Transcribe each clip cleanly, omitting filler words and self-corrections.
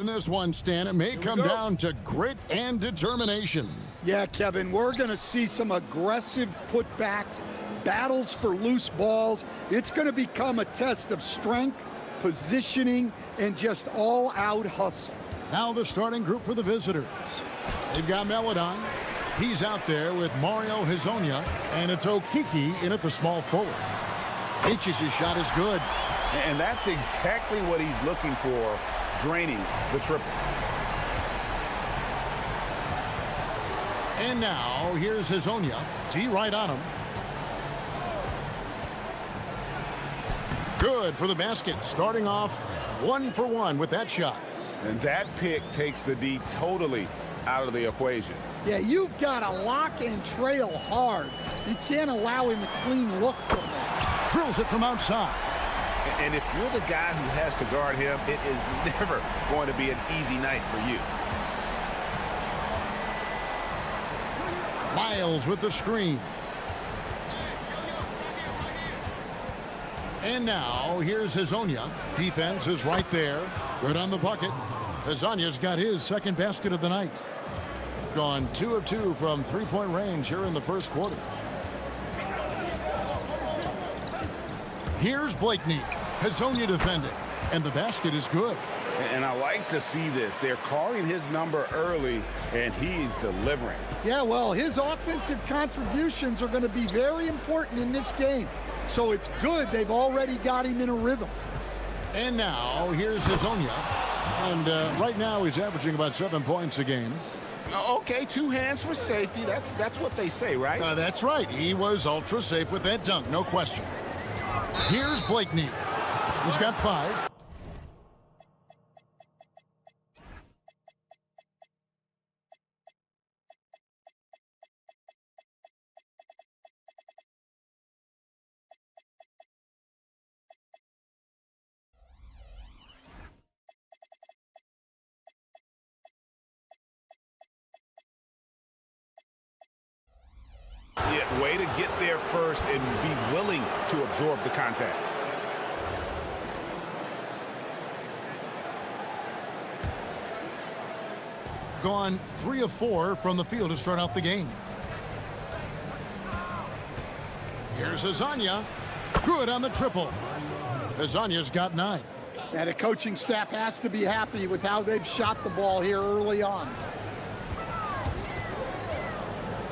In this one, Stan, it may come down to grit and determination. Yeah, Kevin, we're going to see some aggressive putbacks, battles for loose balls. It's going to become a test of strength, positioning, and just all-out hustle. Now the starting group for the visitors. They've got Melodon. He's out there with Mario Hezonja, and it's Okiki in at the small forward. H's shot is good. And that's exactly what he's looking for, draining the triple. And now, here's Hezonja. D right on him. Good for the basket, starting off 1-for-1 with that shot. And that pick takes the D totally out of the equation. Yeah, you've got to lock and trail hard. You can't allow him a clean look from that. Drills it from outside. And if you're the guy who has to guard him, it is never going to be an easy night for you. Miles with the screen. And now, here's Hezonja. Defense is right there. Good on the bucket. Hezonja's got his second basket of the night. Gone 2 of 2 from three-point range here in the first quarter. Here's Blakeney. Hezonja defending. And the basket is good. And I like to see this. They're calling his number early, and he's delivering. Yeah, well, his offensive contributions are going to be very important in this game. So it's good they've already got him in a rhythm. And now, here's Hezonja. And right now, he's averaging about 7 points a game. Okay, 2 hands for safety. That's what they say, right? That's right. He was ultra safe with that dunk, no question. Here's Blakeney. He's got 5. Yeah, way to get there first and be willing to absorb the contact. Gone 3 of 4 from the field to start out the game. Here's Hezonja. Good on the triple. Hezonja's got 9. And the coaching staff has to be happy with how they've shot the ball here early on.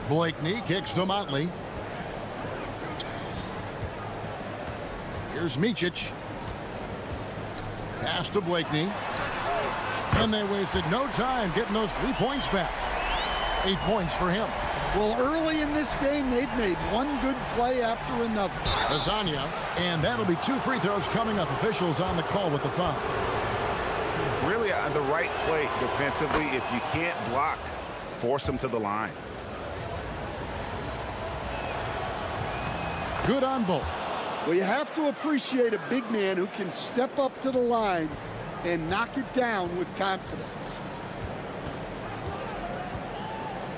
Blakeney kicks to Motley. Here's Micic. Pass to Blakeney. And they wasted no time getting those 3 points back. 8 points for him. Well, early in this game, they've made one good play after another. Hezonja, and that'll be 2 free throws coming up. Officials on the call with the foul. Really on the right play defensively. If you can't block, force them to the line. Good on both. Well, you have to appreciate a big man who can step up to the line and knock it down with confidence.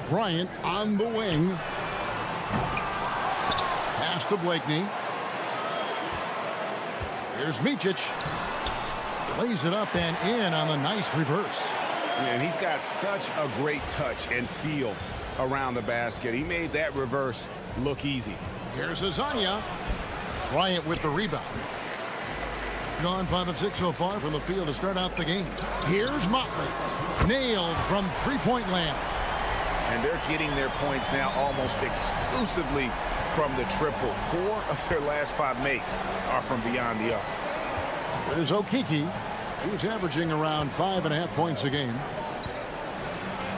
Bryant on the wing. Pass to Blakeney. Here's Micic. Plays it up and in on the nice reverse. And he's got such a great touch and feel around the basket. He made that reverse look easy. Here's Hezonja. Bryant with the rebound. Gone 5 of 6 so far from the field to start out the game. Here's Motley. Nailed from three-point land. And they're getting their points now almost exclusively from the triple. 4 of their last 5 makes are from beyond the arc. There's Okiki. He's averaging around 5.5 points a game.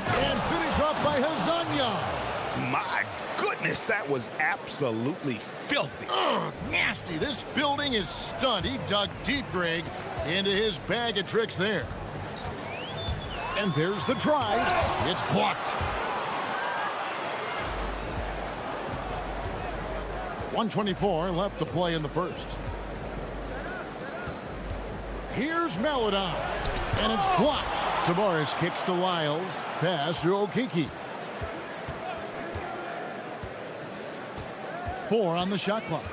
And finish off by Hezonja. My goodness, that was absolutely filthy. Ugh, nasty. This building is stunned. He dug deep, Greg, into his bag of tricks there. And there's the drive. It's blocked. 1:24 left to play in the first. Here's Melodon. And it's blocked. Tavares kicks to Lyles. Pass to Okiki. 4 on the shot clock.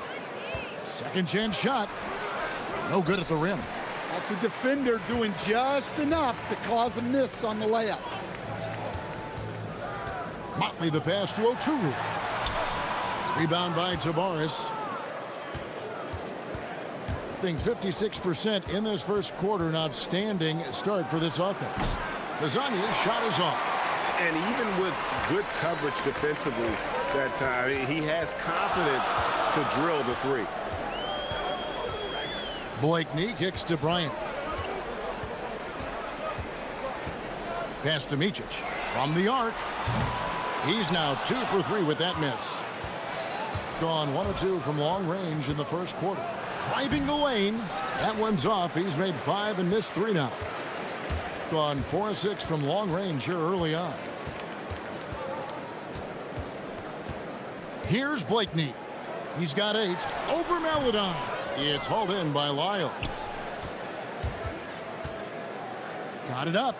Second chance shot. No good at the rim. That's a defender doing just enough to cause a miss on the layup. Motley the pass to Oturu. Rebound by Tavares. Being 56% in this first quarter, an outstanding start for this offense. Kazania's shot is off. And even with good coverage defensively that time, he has confidence to drill the three. Blakeney kicks to Bryant. Pass to Micic from the arc. He's now 2 for 3 with that miss. Gone 1 of 2 from long range in the first quarter. Driving the lane. That one's off. He's made 5 and missed 3 now. Gone 4 of 6 from long range here early on. Here's Blakeney. He's got 8 over Maladon. It's hauled in by Lyles. Got it up.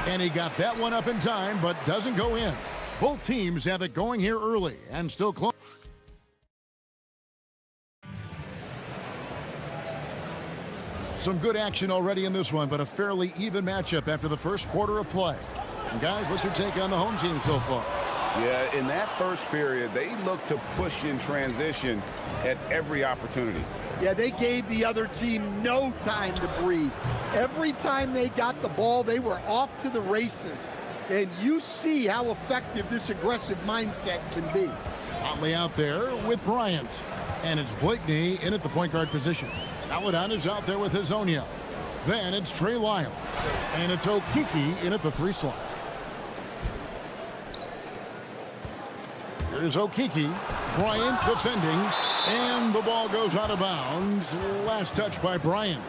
And he got that one up in time, but doesn't go in. Both teams have it going here early and still close. Some good action already in this one, but a fairly even matchup after the first quarter of play. And guys, what's your take on the home team so far? Yeah, in that first period, they looked to push in transition at every opportunity. Yeah, they gave the other team no time to breathe. Every time they got the ball, they were off to the races. And you see how effective this aggressive mindset can be. Motley out there with Bryant. And it's Blakeney in at the point guard position. Maladon is out there with Hazonia. Then it's Trey Lyles. And it's Okiki in at the 3 slot. Here's Okiki. Bryant defending. And the ball goes out of bounds. Last touch by Bryant.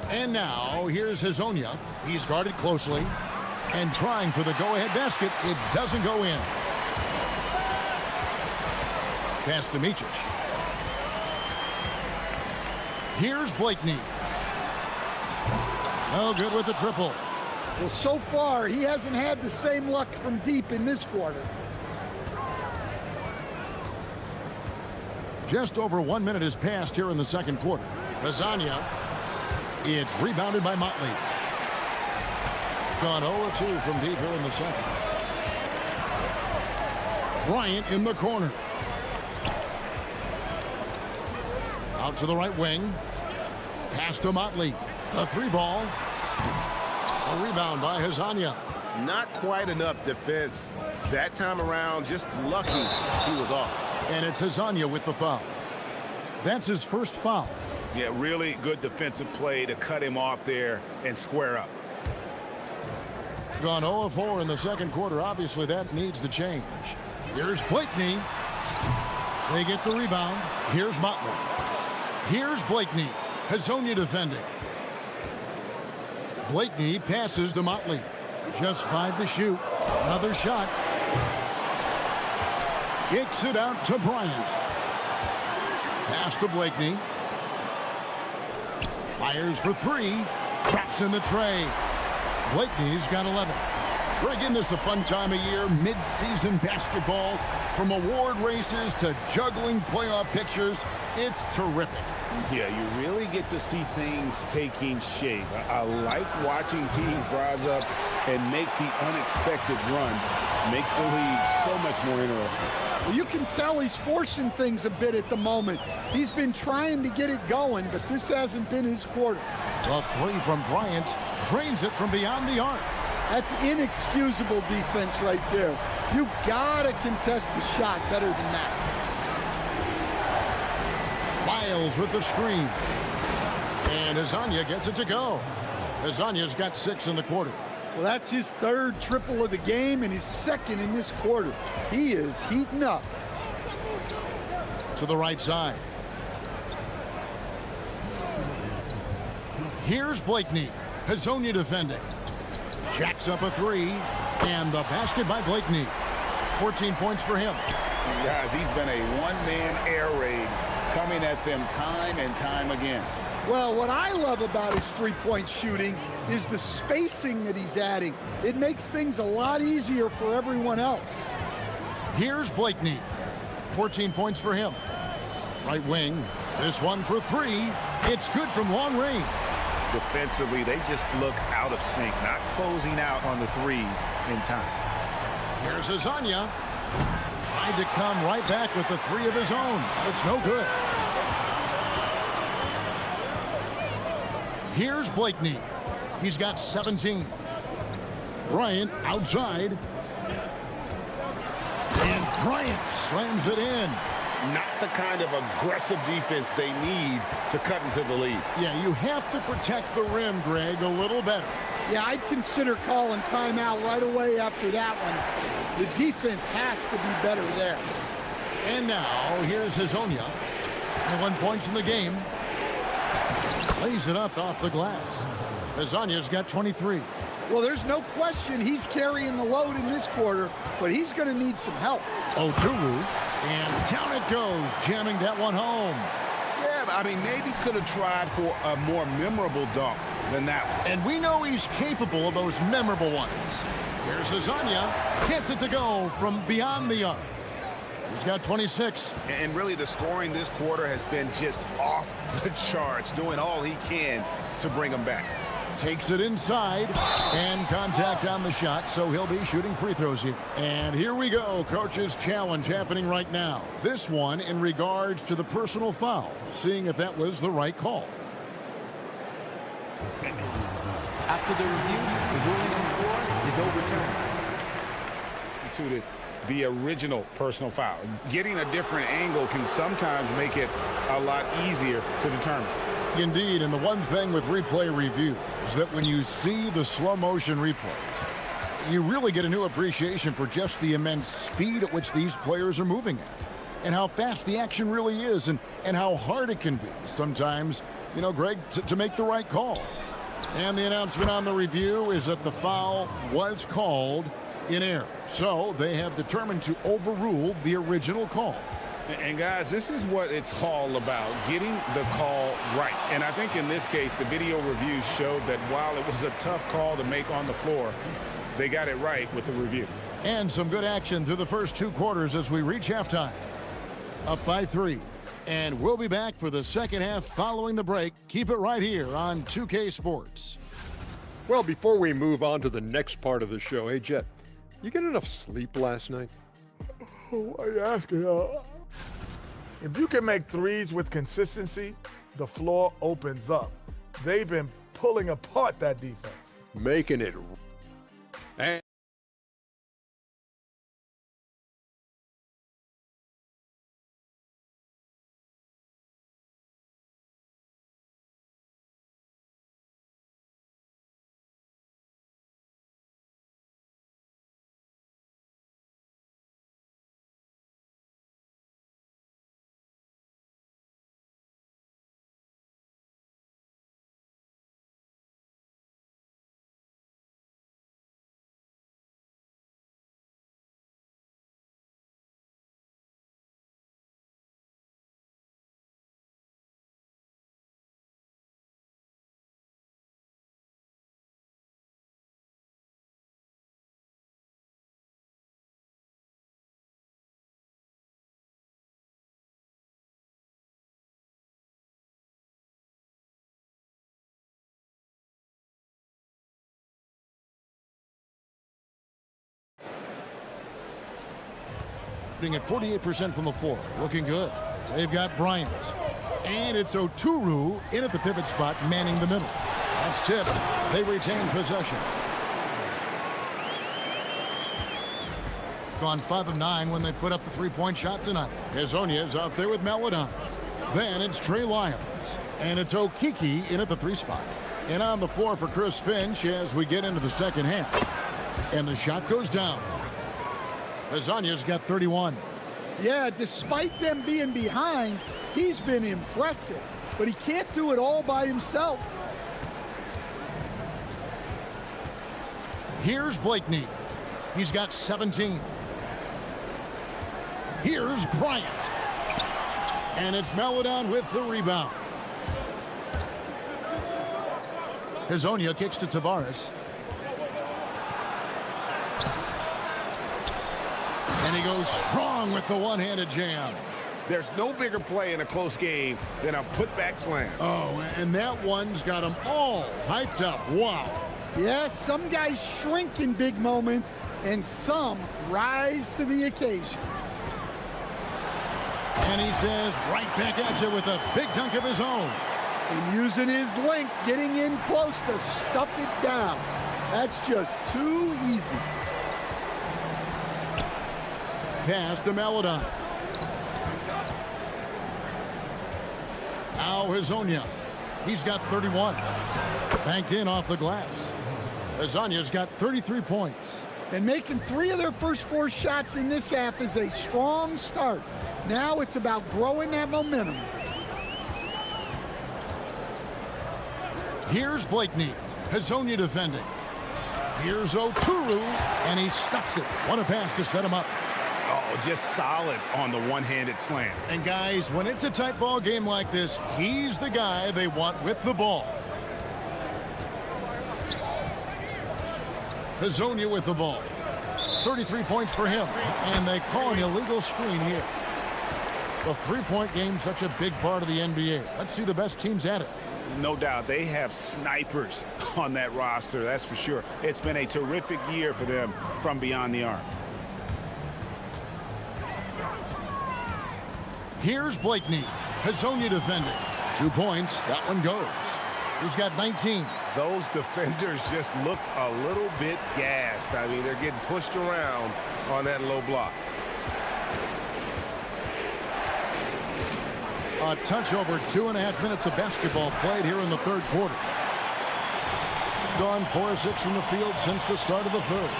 And now, here's Hazonia. He's guarded closely and trying for the go-ahead basket. It doesn't go in. Pass to Micic. Here's Blakeney. No good with the triple. Well, so far, he hasn't had the same luck from deep in this quarter. Just over 1 minute has passed here in the second quarter. Hazonia. It's rebounded by Motley. Gone 0-2 from deep here in the second. Bryant in the corner. Out to the right wing. Pass to Motley. A 3 ball. A rebound by Hazonia. Not quite enough defense that time around. Just lucky he was off. And it's Hazonia with the foul. That's his first foul. Yeah, really good defensive play to cut him off there and square up. Gone 0-4 in the second quarter. Obviously, that needs to change. Here's Blakeney. They get the rebound. Here's Motley. Here's Blakeney. Hazonia defending. Blakeney passes to Motley. Just 5 to shoot. Another shot. Kicks it out to Bryant. Pass to Blakeney. Fires for 3. Traps in the tray. Blakeney's got 11. Greg, this a fun time of year, mid-season basketball. From award races to juggling playoff pictures, it's terrific. Yeah, you really get to see things taking shape. I like watching teams rise up and make the unexpected run. Makes the league so much more interesting. Well, you can tell he's forcing things a bit at the moment. He's been trying to get it going, but this hasn't been his quarter. The 3 from Bryant drains it from beyond the arc. That's inexcusable defense right there. You gotta contest the shot better than that. Lyles with the screen. And Hazonia gets it to go. Hazonia's got 6 in the quarter. Well, that's his 3rd triple of the game and his 2nd in this quarter. He is heating up. To the right side. Here's Blakeney. Hazonia defending. Jacks up a 3. And the basket by Blakeney. 14 points for him. Guys, he's been a one-man air raid coming at them time and time again. Well, what I love about his three-point shooting is the spacing that he's adding. It makes things a lot easier for everyone else. Here's Blakeney. 14 points for him. Right wing. This one for three. It's good from long range. Defensively, they just look out of sync, not closing out on the threes in time. Here's Azania. Tried to come right back with the three of his own, but it's no good. Here's Blakeney. He's got 17. Bryant outside. And Bryant slams it in. Not the kind of aggressive defense they need to cut into the lead. Yeah, you have to protect the rim, Greg, a little better. Yeah, I'd consider calling timeout right away after that one. The defense has to be better there. And now, here's Hazonia. 21 points in the game. Lays it up off the glass. Hazonia's got 23. Well, there's no question he's carrying the load in this quarter, but he's going to need some help. Oturu, and down it goes, jamming that one home. Yeah, I mean, maybe could have tried for a more memorable dunk than that one. And we know he's capable of those memorable ones. Here's Hazania. Gets it to go from beyond the arc. He's got 26. And really, the scoring this quarter has been just off the charts, doing all he can to bring them back. Takes it inside, and contact on the shot, so he'll be shooting free throws here. And here we go, coach's challenge happening right now. This one in regards to the personal foul, seeing if that was the right call. After the review, the ruling on the floor is overturned. The original personal foul. Getting a different angle can sometimes make it a lot easier to determine. Indeed, and the one thing with replay review is that when you see the slow motion replays, you really get a new appreciation for just the immense speed at which these players are moving at, and how fast the action really is, and how hard it can be sometimes, you know, Greg, to make the right call. And the announcement on the review is that the foul was called in error, so they have determined to overrule the original call. And guys, this is what it's all about, getting the call right. And I think in this case, the video review showed that while it was a tough call to make on the floor, they got it right with the review. And some good action through the first two quarters as we reach halftime. Up by 3. And we'll be back for the second half following the break. Keep it right here on 2K Sports. Well, before we move on to the next part of the show, hey, Jet, you get enough sleep last night? Why are you asking? If you can make threes with consistency, the floor opens up. They've been pulling apart that defense. Making it. And At 48% from the floor. Looking good. They've got Bryant. And it's Oturu in at the pivot spot, manning the middle. That's tipped. They retain possession. Gone 5 of 9 when they put up the three-point shot tonight. Hazonia's out there with Maladon. Then it's Trey Lyons. And it's Okiki in at the 3 spot. And on the floor for Chris Finch as we get into the second half. And the shot goes down. Hazonia's got 31. Yeah, despite them being behind, he's been impressive. But he can't do it all by himself. Here's Blakeney. He's got 17. Here's Bryant. And it's Maladon with the rebound. Hazonia kicks to Tavares. And he goes strong with the one-handed jam. There's no bigger play in a close game than a putback slam. Oh, and that one's got them all hyped up. Wow. Yes, some guys shrink in big moments, and some rise to the occasion. And he says right back at you with a big dunk of his own. And using his length, getting in close to stuff it down. That's just too easy. Pass to Melodon. Now Hazonia. He's got 31. Banked in off the glass. Hazonia's got 33 points. And making 3 of their first 4 shots in this half is a strong start. Now it's about growing that momentum. Here's Blakeney. Hazonia defending. Here's Oturu, and he stuffs it. What a pass to set him up. Oh, just solid on the one-handed slam. And guys, when it's a tight ball game like this, he's the guy they want with the ball. Hazonia with the ball. 33 points for him. And they call an illegal screen here. The three-point game, such a big part of the NBA. Let's see the best teams at it. No doubt, they have snipers on that roster, that's for sure. It's been a terrific year for them from beyond the arc. Here's Blakeney. Hazonia defending. 2 points. That one goes. He's got 19. Those defenders just look a little bit gassed. I mean, they're getting pushed around on that low block. A touch over 2.5 minutes of basketball played here in the third quarter. Gone 4 of 6 from the field since the start of the third.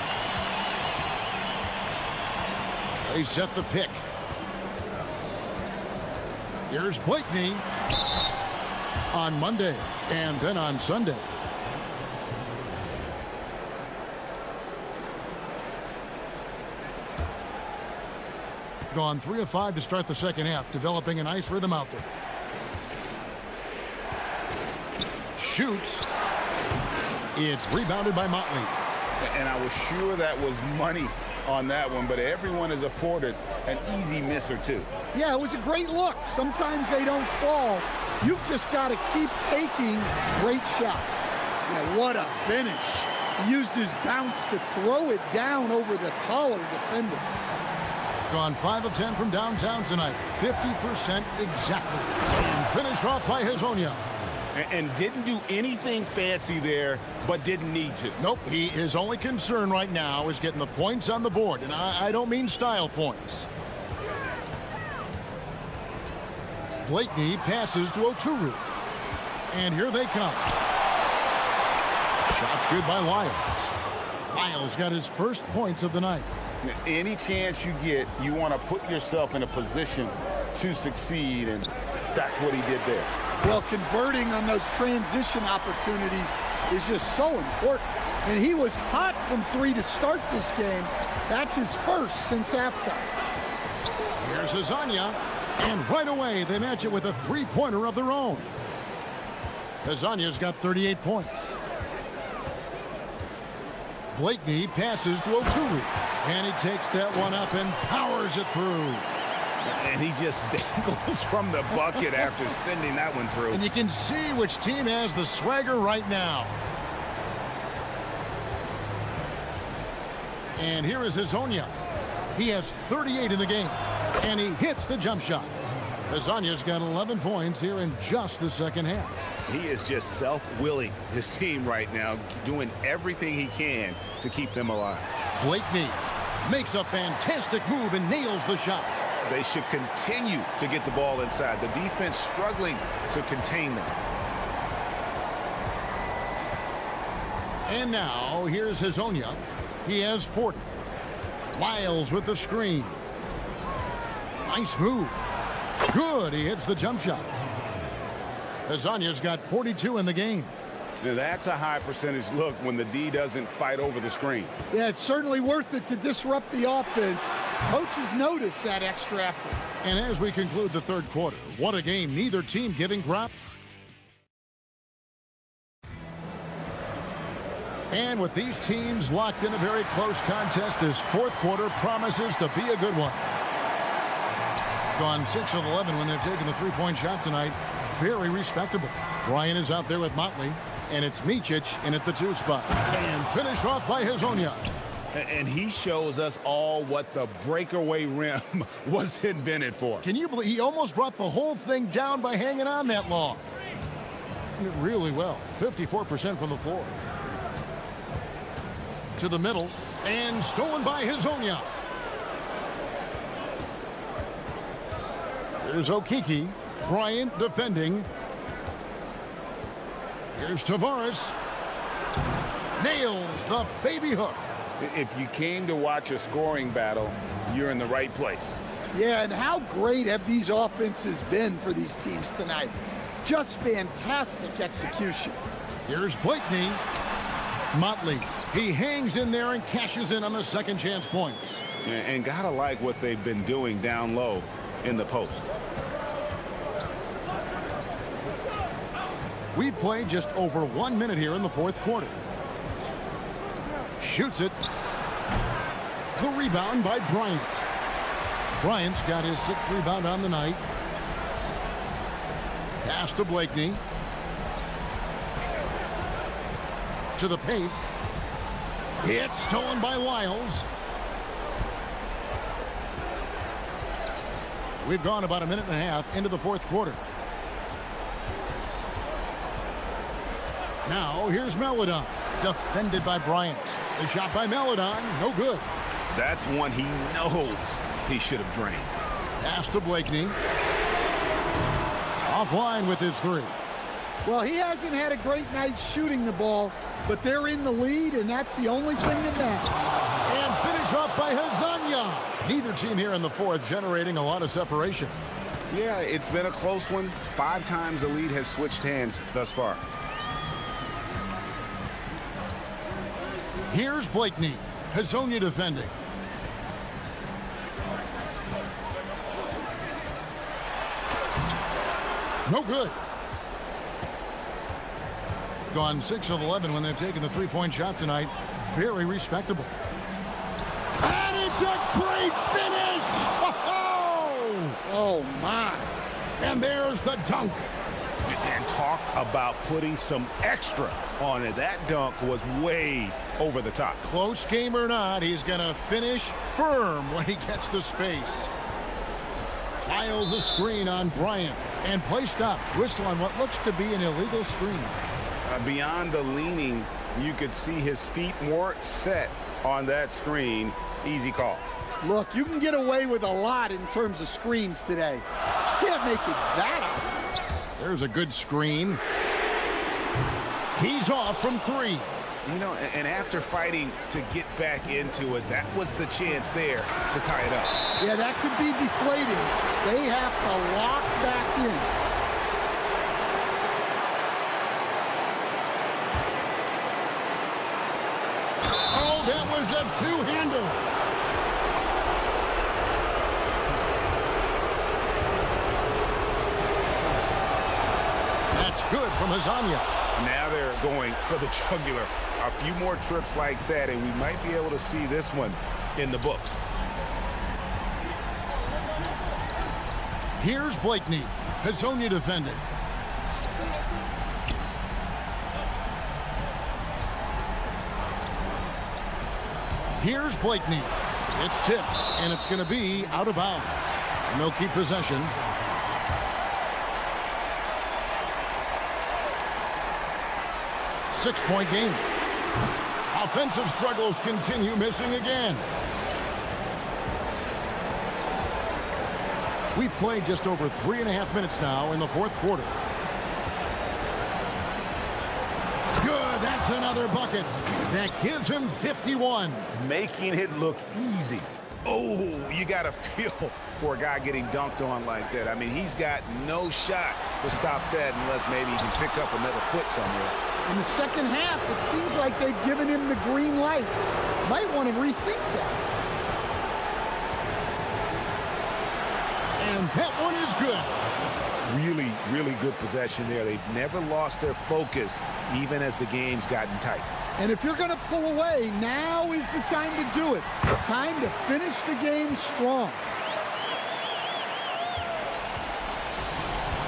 They set the pick. Here's Blakeney on Monday and then on Sunday. Gone 3 of 5 to start the second half, developing a nice rhythm out there. Shoots. It's rebounded by Motley. And I was sure that was money on that one, but everyone is afforded an easy miss or two. Yeah, it was a great look. Sometimes they don't fall. You've just got to keep taking great shots. Yeah, what a finish. He used his bounce to throw it down over the taller defender. Gone 5 of 10 from downtown tonight. 50% exactly. And finish off by Hazonia. And didn't do anything fancy there, but didn't need to. Nope, his only concern right now is getting the points on the board. And I don't mean style points. Blakeney passes to Oturu. And here they come. Shots good by Lyles. Lyles got his first points of the night. Any chance you get, you want to put yourself in a position to succeed, and that's what he did there. Well, converting on those transition opportunities is just so important. And he was hot from 3 to start this game. That's his first since halftime. Here's Hazonia, and right away they match it with a three-pointer of their own. Hazonia's got 38 points. Blakeney passes to Oturu, and he takes that one up and powers it through. And he just dangles from the bucket after sending that one through. And you can see which team has the swagger right now. And here is Hazonia. He has 38 in the game, and he hits the jump shot. Hazonia's got 11 points here in just the second half. He is just self-willing, his team right now, doing everything he can to keep them alive. Blakeney makes a fantastic move and nails the shot. They should continue to get the ball inside. The defense struggling to contain them. And now, here's Hazonia. He has 40. Lyles with the screen. Nice move. Good, he hits the jump shot. Hazonia's got 42 in the game. Now that's a high percentage look when the D doesn't fight over the screen. Yeah, it's certainly worth it to disrupt the offense. Coaches notice that extra effort. And as we conclude the third quarter, what a game. Neither team giving crap. And with these teams locked in a very close contest, this fourth quarter promises to be a good one. Gone 6 of 11 when they've taken the three-point shot tonight. Very respectable. Bryant is out there with Motley, and it's Micic in at the 2 spot. And finished off by Hezonja. And he shows us all what the breakaway rim was invented for. Can you believe he almost brought the whole thing down by hanging on that long? Really well. 54% from the floor. To the middle, and stolen by Hezonja. Here's Okiki. Bryant defending. Here's Tavares. Nails the baby hook. If you came to watch a scoring battle, you're in the right place. Yeah, and how great have these offenses been for these teams tonight? Just fantastic execution. Here's Blakeney. Motley. He hangs in there and cashes in on the second chance points. And gotta like what they've been doing down low in the post. We've played just over 1 minute here in the fourth quarter. Shoots it. The rebound by Bryant. Bryant's got his 6th rebound on the night. Pass to Blakeney. To the paint. It's stolen by Lyles. We've gone about a minute and a half into the fourth quarter. Now here's Melodon. Defended by Bryant. The shot by Melodon. No good. That's one he knows he should have drained. Pass to Blakeney. Offline with his 3. Well, he hasn't had a great night shooting the ball, but they're in the lead, and that's the only thing that matters. And finish off by Hezonja. Neither team here in the fourth generating a lot of separation. Yeah, it's been a close one. 5 times the lead has switched hands thus far. Here's Blakeney. Hezonja defending. No good. Gone 6 of 11 when they've taken the three-point shot tonight. Very respectable. And it's a great finish! Oh, my. And there's the dunk. And talk about putting some extra on it. That dunk was way over the top. Close game or not, he's going to finish firm when he gets the space. Piles a screen on Bryant. And play stops. Whistle on what looks to be an illegal screen. Beyond the leaning, you could see his feet weren't set on that screen. Easy call. Look, you can get away with a lot in terms of screens today. You can't make it that obvious. There's a good screen. He's off from 3. You know, and after fighting to get back into it, that was the chance there to tie it up. Yeah, that could be deflating. They have to lock back in. Oh, that was a two-hander. That's good from Hezonja. Now they're going for the jugular. A few more trips like that, and we might be able to see this one in the books. Here's Blakeney. Hezonja defending. Here's Blakeney. It's tipped, and it's going to be out of bounds. And they'll keep possession. Six-point game. Offensive struggles continue, missing again. We've played just over 3.5 minutes now in the fourth quarter. Good, that's another bucket. That gives him 51. Making it look easy. Oh, you got to feel for a guy getting dunked on like that. I mean, he's got no shot to stop that unless maybe he can pick up another foot somewhere. In the second half, it seems like they've given him the green light. Might want to rethink that. And that one is good. really, really good possession there. They've never lost their focus, even as the game's gotten tight. And if you're going to pull away, now is the time to do it. Time to finish the game strong.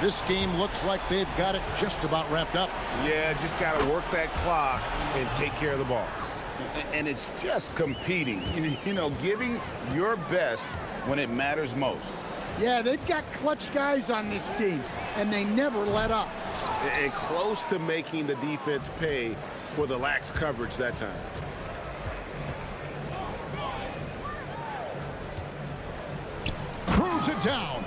This game looks like they've got it just about wrapped up. Yeah, just got to work that clock and take care of the ball. And it's just competing, you know, giving your best when it matters most. Yeah, they've got clutch guys on this team, and they never let up. And close to making the defense pay for the lax coverage that time. Throws it down.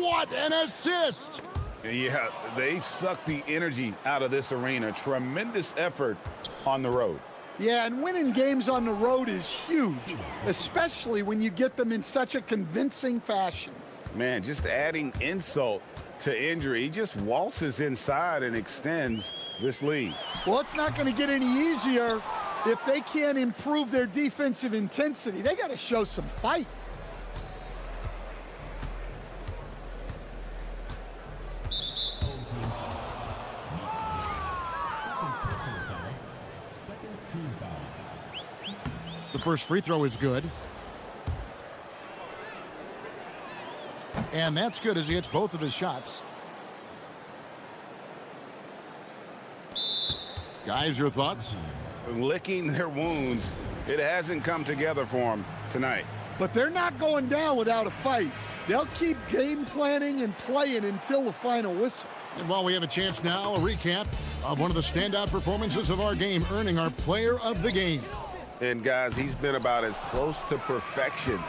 What an assist! Yeah, they've sucked the energy out of this arena. Tremendous effort on the road. Yeah, and winning games on the road is huge, especially when you get them in such a convincing fashion. Man, just adding insult to injury. He just waltzes inside and extends this lead. Well, it's not going to get any easier if they can't improve their defensive intensity. They got to show some fight. The first free throw is good. And that's good as he hits both of his shots. Guys, your thoughts? Licking their wounds. It hasn't come together for them tonight. But they're not going down without a fight. They'll keep game planning and playing until the final whistle. And while we have a chance now, a recap of one of the standout performances of our game, earning our player of the game. And guys, he's been about as close to perfection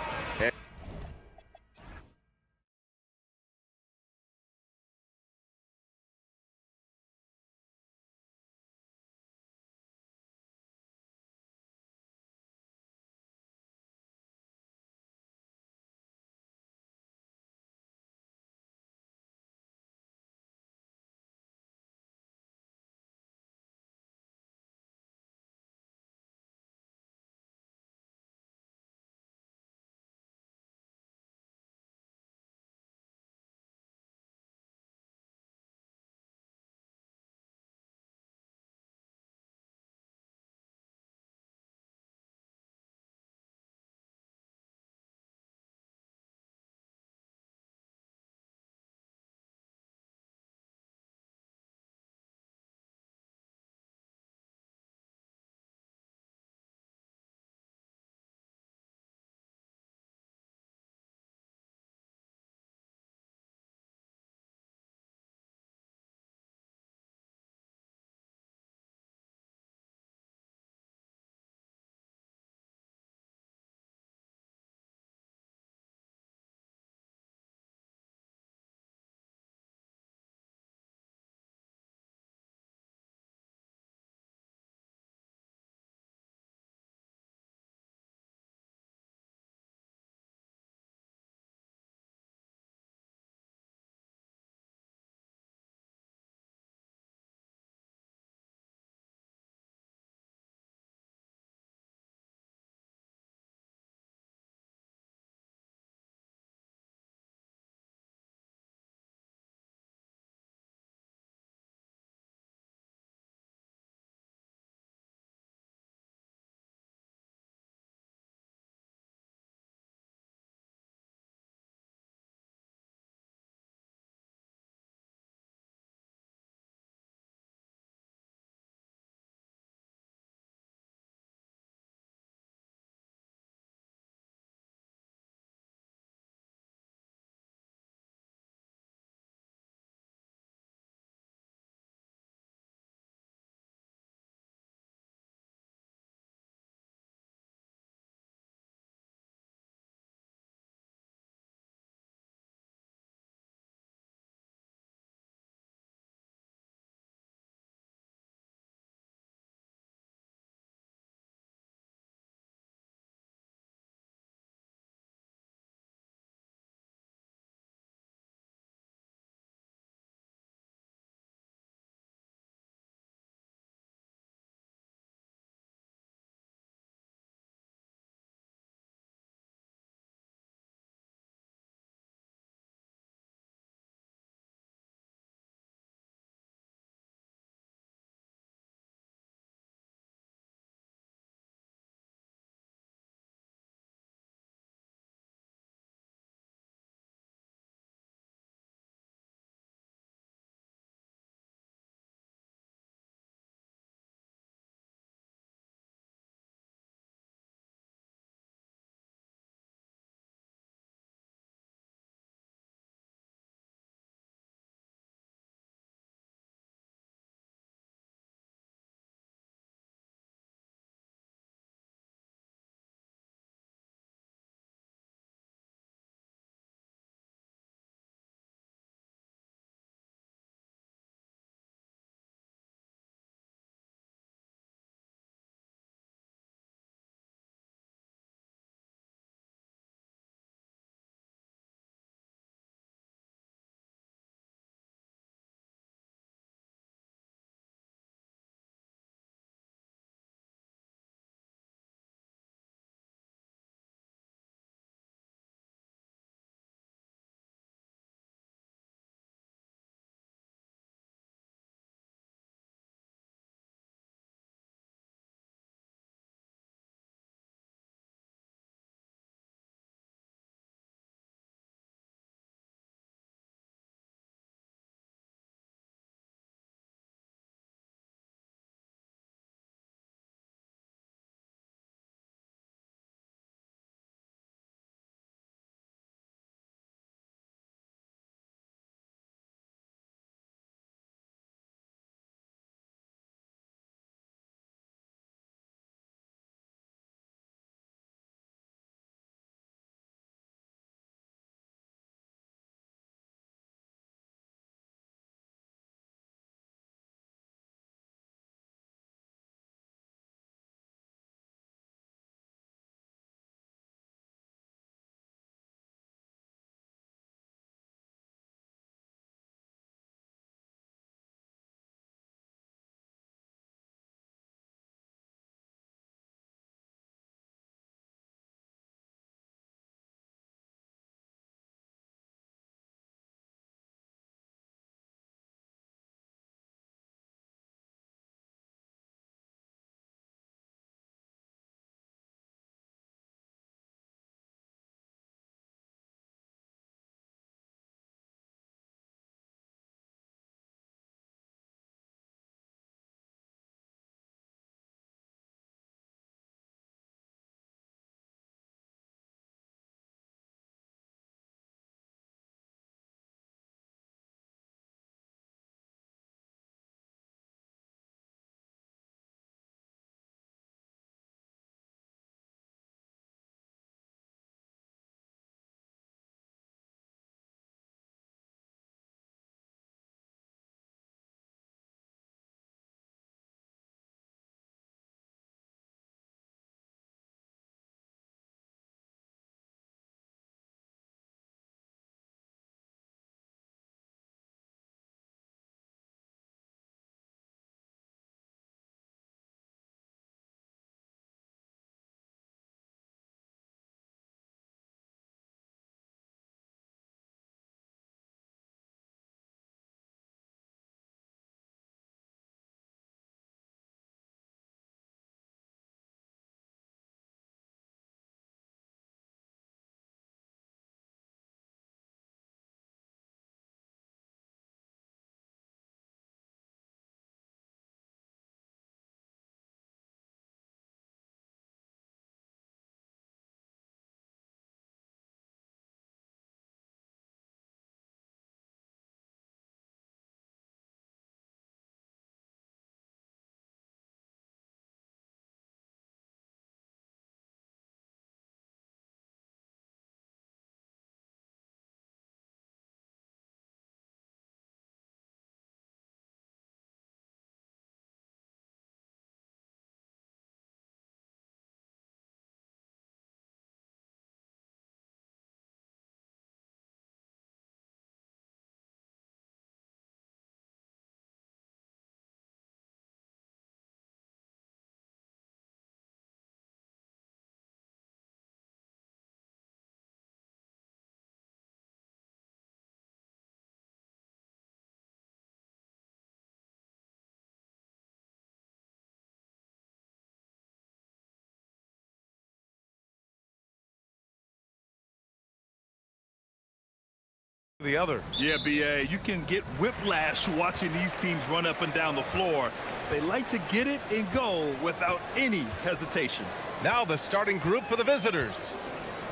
the other. Yeah, BA, you can get whiplash watching these teams run up and down the floor. They like to get it and go without any hesitation. Now the starting group for the visitors.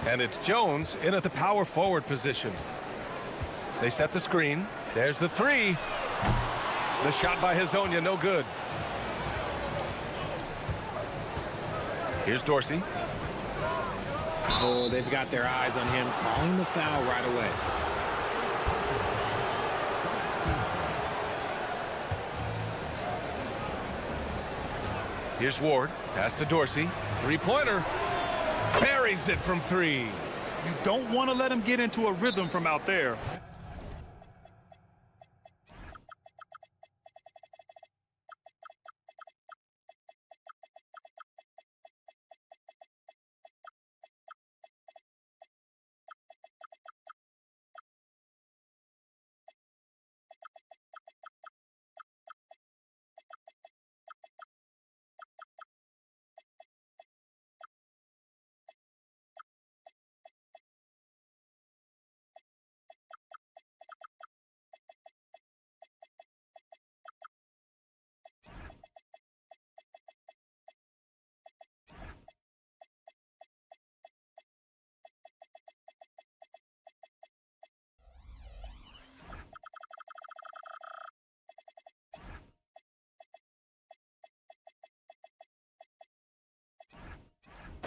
And it's Jones in at the power forward position. They set the screen. There's the three. The shot by Hezonja, no good. Here's Dorsey. Oh, they've got their eyes on him, calling the foul right away. Here's Ward. Pass to Dorsey. Three-pointer. Buries it from three. You don't want to let him get into a rhythm from out there.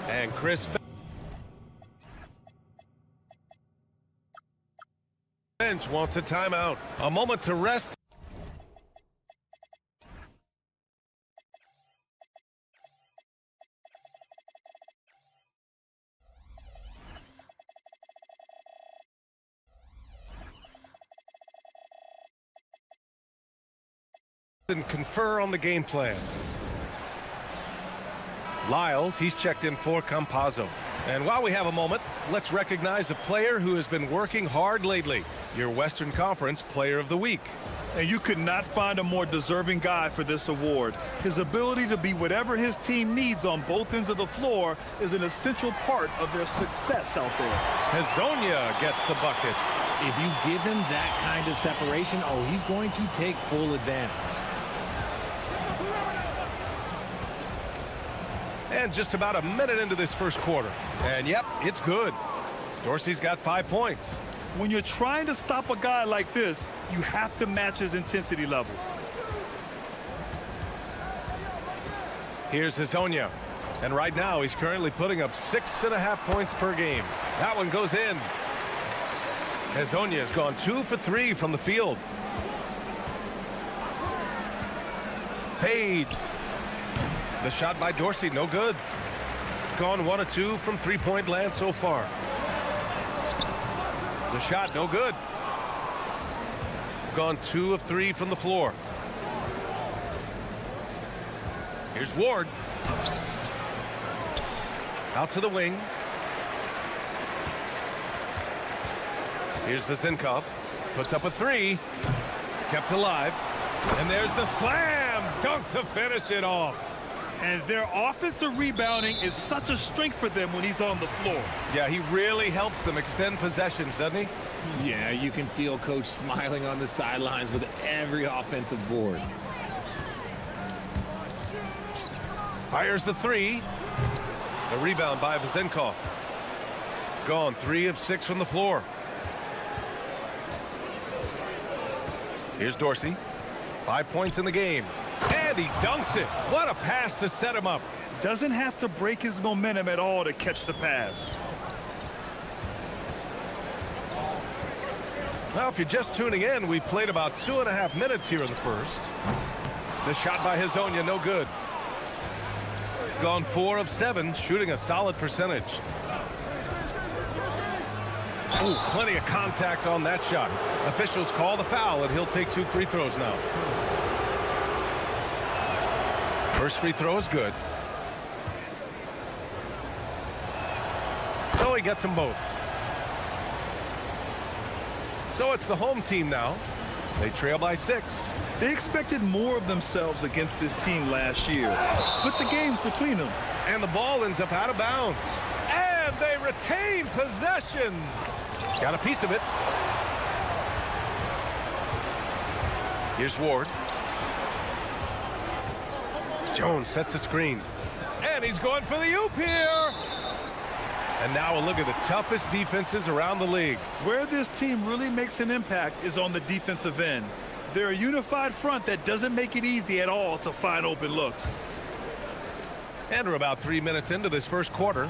And Chris Finch wants a timeout. A moment to rest. And confer on the game plan. Lyles, he's checked in for Campazzo. And while we have a moment, let's recognize a player who has been working hard lately. Your Western Conference Player of the Week. And you could not find a more deserving guy for this award. His ability to be whatever his team needs on both ends of the floor is an essential part of their success out there. Hezonja gets the bucket. If you give him that kind of separation, oh, he's going to take full advantage. And just about a minute into this first quarter. And yep, it's good. Dorsey's got 5 points. When you're trying to stop a guy like this, you have to match his intensity level. Here's Hezonja. And right now, he's currently putting up 6.5 points per game. That one goes in. Hezonja has gone 2 for 3 from the field. Fades. The shot by Dorsey, no good. Gone 1 of 2 from three-point land so far. The shot, no good. Gone 2 of 3 from the floor. Here's Ward. Out to the wing. Here's Vezinkov. Puts up a 3. Kept alive. And there's the slam dunk to finish it off. And their offensive rebounding is such a strength for them when he's on the floor. Yeah, he really helps them extend possessions, doesn't he? Yeah, you can feel Coach smiling on the sidelines with every offensive board. Fires the 3. The rebound by Vezinkov. Gone 3 of 6 from the floor. Here's Dorsey. 5 points in the game. And he dunks it. What a pass to set him up. Doesn't have to break his momentum at all to catch the pass. Well, if you're just tuning in, we played about 2.5 minutes here in the first. The shot by Hezonja, no good. Gone 4 of 7, shooting a solid percentage. Ooh, plenty of contact on that shot. Officials call the foul, and he'll take 2 free throws now. First free throw is good. So he gets them both. So it's the home team now. They trail by 6. They expected more of themselves against this team last year. Split the games between them. And the ball ends up out of bounds. And they retain possession. Got a piece of it. Here's Ward. Jones sets a screen. And he's going for the oop here. And now a look at the toughest defenses around the league. Where this team really makes an impact is on the defensive end. They're a unified front that doesn't make it easy at all to find open looks. And we're about 3 minutes into this first quarter.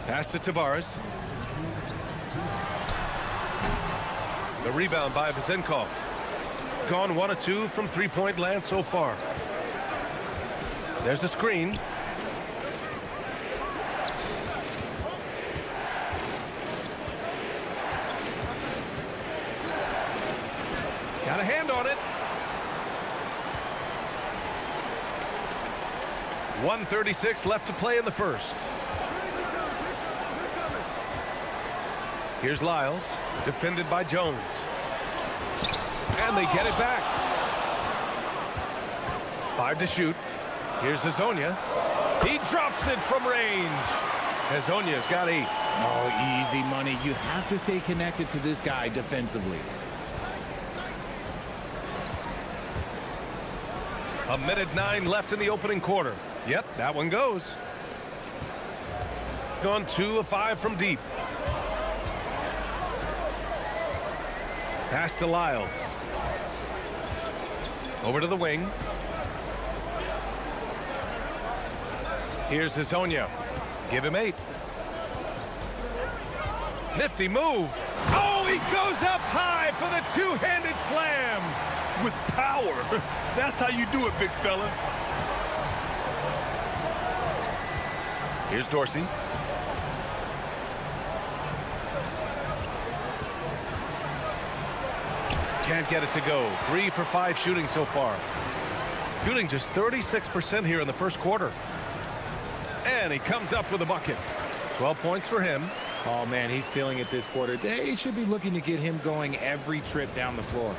Pass to Tavares. The rebound by Vezenkov. Gone 1 of 2 from three-point land so far. There's a screen. Got a hand on it. 1:36 left to play in the first. Here's Lyles, defended by Jones. And they get it back. 5 to shoot. Here's Hezonja. He drops it from range. Hezonja's got 8. Oh, easy money. You have to stay connected to this guy defensively. A minute 9 left in the opening quarter. Yep, that one goes. Gone 2 of 5 from deep. Pass to Lyles. Over to the wing. Here's Hezonja. Give him 8. Nifty move. Oh, he goes up high for the two-handed slam. With power. That's how you do it, big fella. Here's Dorsey. Can't get it to go. 3 for 5 shooting so far. Shooting just 36% here in the first quarter. And he comes up with a bucket. 12 points for him. Oh, man, he's feeling it this quarter. They should be looking to get him going every trip down the floor.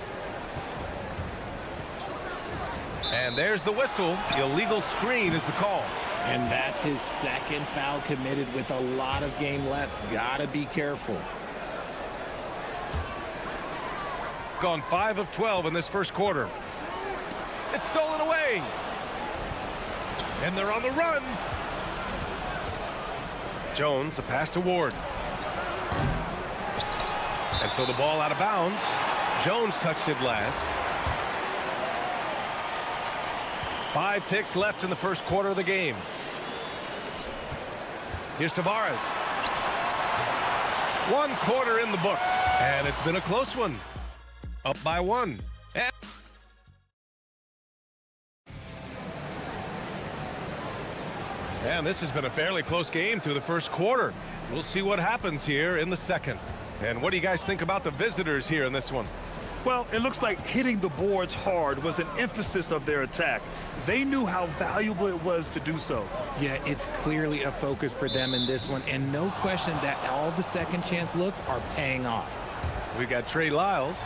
And there's the whistle. Illegal screen is the call. And that's his second foul committed with a lot of game left. Gotta be careful. Gone 5 of 12 in this first quarter. It's stolen away. And they're on the run. Jones, the pass to Ward. And so the ball out of bounds. Jones touched it last. 5 ticks left in the first quarter of the game. Here's Tavares. 1 quarter in the books. And it's been a close one. Up by 1. And this has been a fairly close game through the first quarter. We'll see what happens here in the second. And what do you guys think about the visitors here in this one? Well, it looks like hitting the boards hard was an emphasis of their attack. They knew how valuable it was to do so. Yeah, it's clearly a focus for them in this one, and no question that all the second chance looks are paying off. We got Trey Lyles.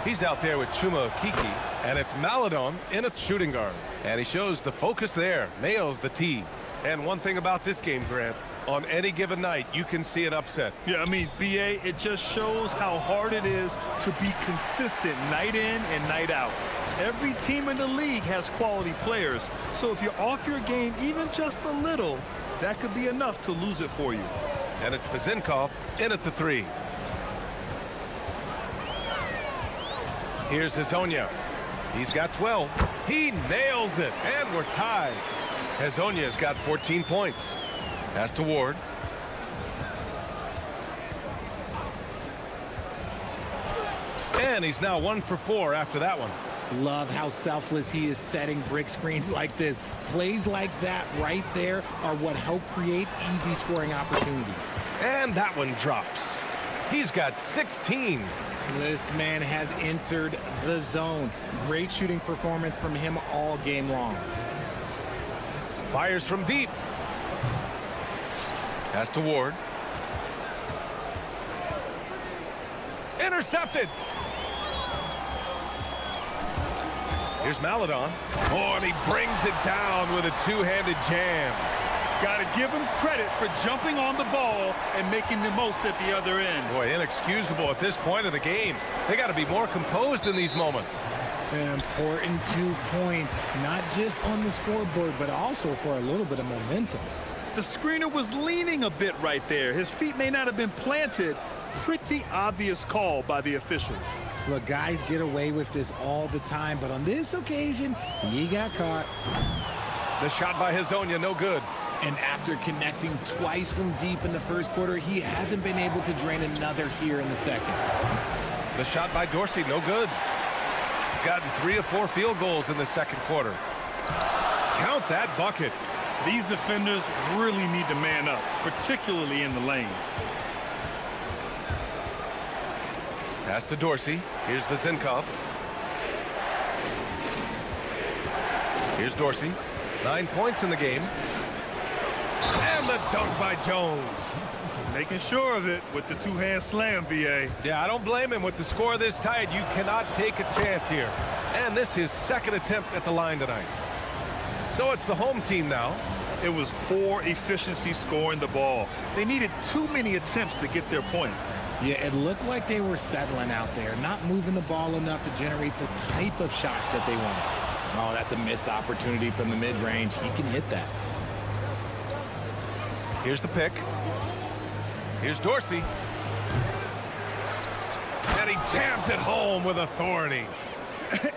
He's out there with Chuma Kiki, and it's Maladon in a shooting guard. And he shows the focus there, nails the tee. And one thing about this game, Grant, on any given night, you can see an upset. Yeah, I mean, BA, it just shows how hard it is to be consistent night in and night out. Every team in the league has quality players, so if you're off your game even just a little, that could be enough to lose it for you. And it's Vezenkov in at the 3. Here's Hezonja. He's got 12. He nails it, and we're tied. Hezonja's got 14 points. Pass to Ward. And he's now 1 for 4 after that one. Love how selfless he is setting brick screens like this. Plays like that right there are what help create easy scoring opportunities. And that one drops. He's got 16. This man has entered the zone. Great shooting performance from him all game long. Fires from deep. Pass to Ward. Intercepted. Here's Maladon. Oh, and he brings it down with a two-handed jam. Got to give him credit for jumping on the ball and making the most at the other end. Boy, inexcusable at this point of the game. They got to be more composed in these moments. An important 2 points, not just on the scoreboard, but also for a little bit of momentum. The screener was leaning a bit right there. His feet may not have been planted. Pretty obvious call by the officials. Look, guys get away with this all the time, but on this occasion, he got caught. The shot by Hezonja, no good. And after connecting twice from deep in the first quarter, he hasn't been able to drain another here in the second. The shot by Dorsey, no good. Gotten 3 of 4 field goals in the second quarter. Count that bucket. These defenders really need to man up, particularly in the lane. Pass to Dorsey. Here's Vezinkov. Here's Dorsey. 9 points in the game. And the dunk by Jones. Making sure of it with the two-hand slam, B.A. Yeah, I don't blame him. With the score this tight, you cannot take a chance here. And this is second attempt at the line tonight. So it's the home team now. It was poor efficiency scoring the ball. They needed too many attempts to get their points. Yeah, it looked like they were settling out there, not moving the ball enough to generate the type of shots that they wanted. Oh, that's a missed opportunity from the mid-range. He can hit that. Here's the pick. Here's Dorsey. And he jams it home with authority.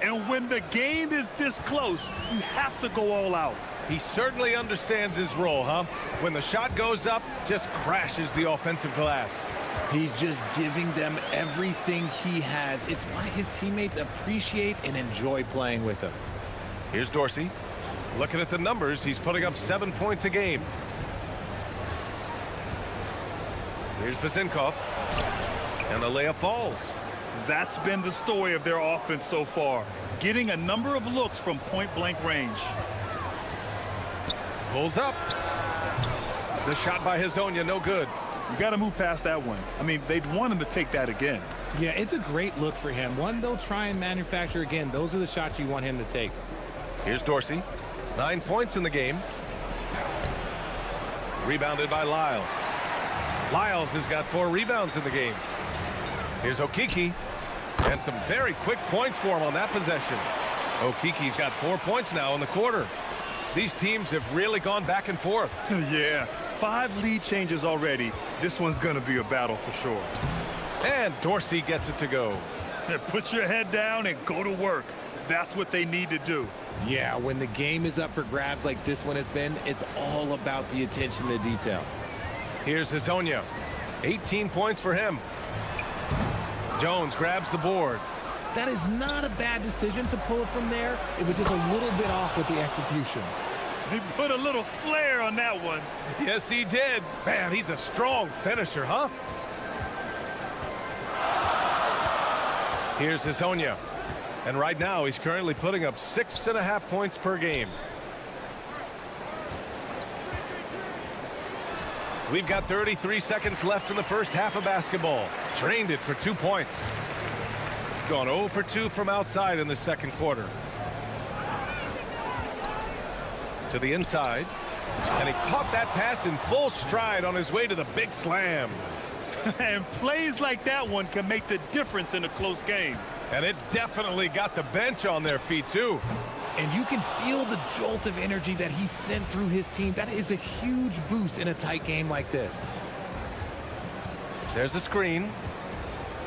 And when the game is this close, you have to go all out. He certainly understands his role, huh? When the shot goes up, just crashes the offensive glass. He's just giving them everything he has. It's why his teammates appreciate and enjoy playing with him. Here's Dorsey. Looking at the numbers, he's putting up 7 points a game. Here's Vezinkov. And the layup falls. That's been the story of their offense so far, getting a number of looks from point-blank range. Pulls up. The shot by Hezonja, no good. You got to move past that one. I mean, they'd want him to take that again. Yeah, it's a great look for him. One they'll try and manufacture again. Those are the shots you want him to take. Here's Dorsey. 9 points in the game. Rebounded by Lyles. Lyles has got 4 rebounds in the game. Here's Okiki. And some very quick points for him on that possession. Okiki's got 4 points now in the quarter. These teams have really gone back and forth. Yeah, 5 lead changes already. This one's going to be a battle for sure. And Dorsey gets it to go. Put your head down and go to work. That's what they need to do. Yeah, when the game is up for grabs like this one has been, it's all about the attention to detail. Here's Hezonja. 18 points for him. Jones grabs the board. That is not a bad decision to pull it from there. It was just a little bit off with the execution. He put a little flair on that one. Yes, he did. Man, he's a strong finisher, huh? Here's Hezonja. And right now, he's currently putting up 6.5 points per game. We've got 33 seconds left in the first half of basketball. Drained it for 2 points. Gone 0 for 2 from outside in the second quarter. To the inside. And he caught that pass in full stride on his way to the big slam. And plays like that one can make the difference in a close game. And it definitely got the bench on their feet, too. And you can feel the jolt of energy that he sent through his team. That is a huge boost in a tight game like this. There's a screen.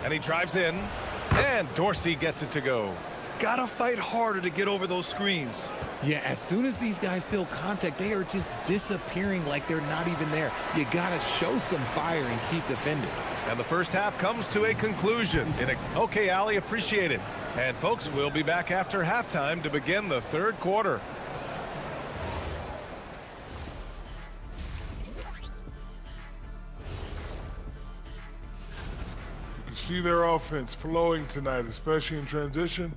And he drives in. And Dorsey gets it to go. Gotta fight harder to get over those screens. Yeah, as soon as these guys feel contact, they are just disappearing like they're not even there. You gotta show some fire and keep defending. And the first half comes to a conclusion. Okay, Ali, appreciate it. And folks, we'll be back after halftime to begin the third quarter. You see their offense flowing tonight, especially in transition.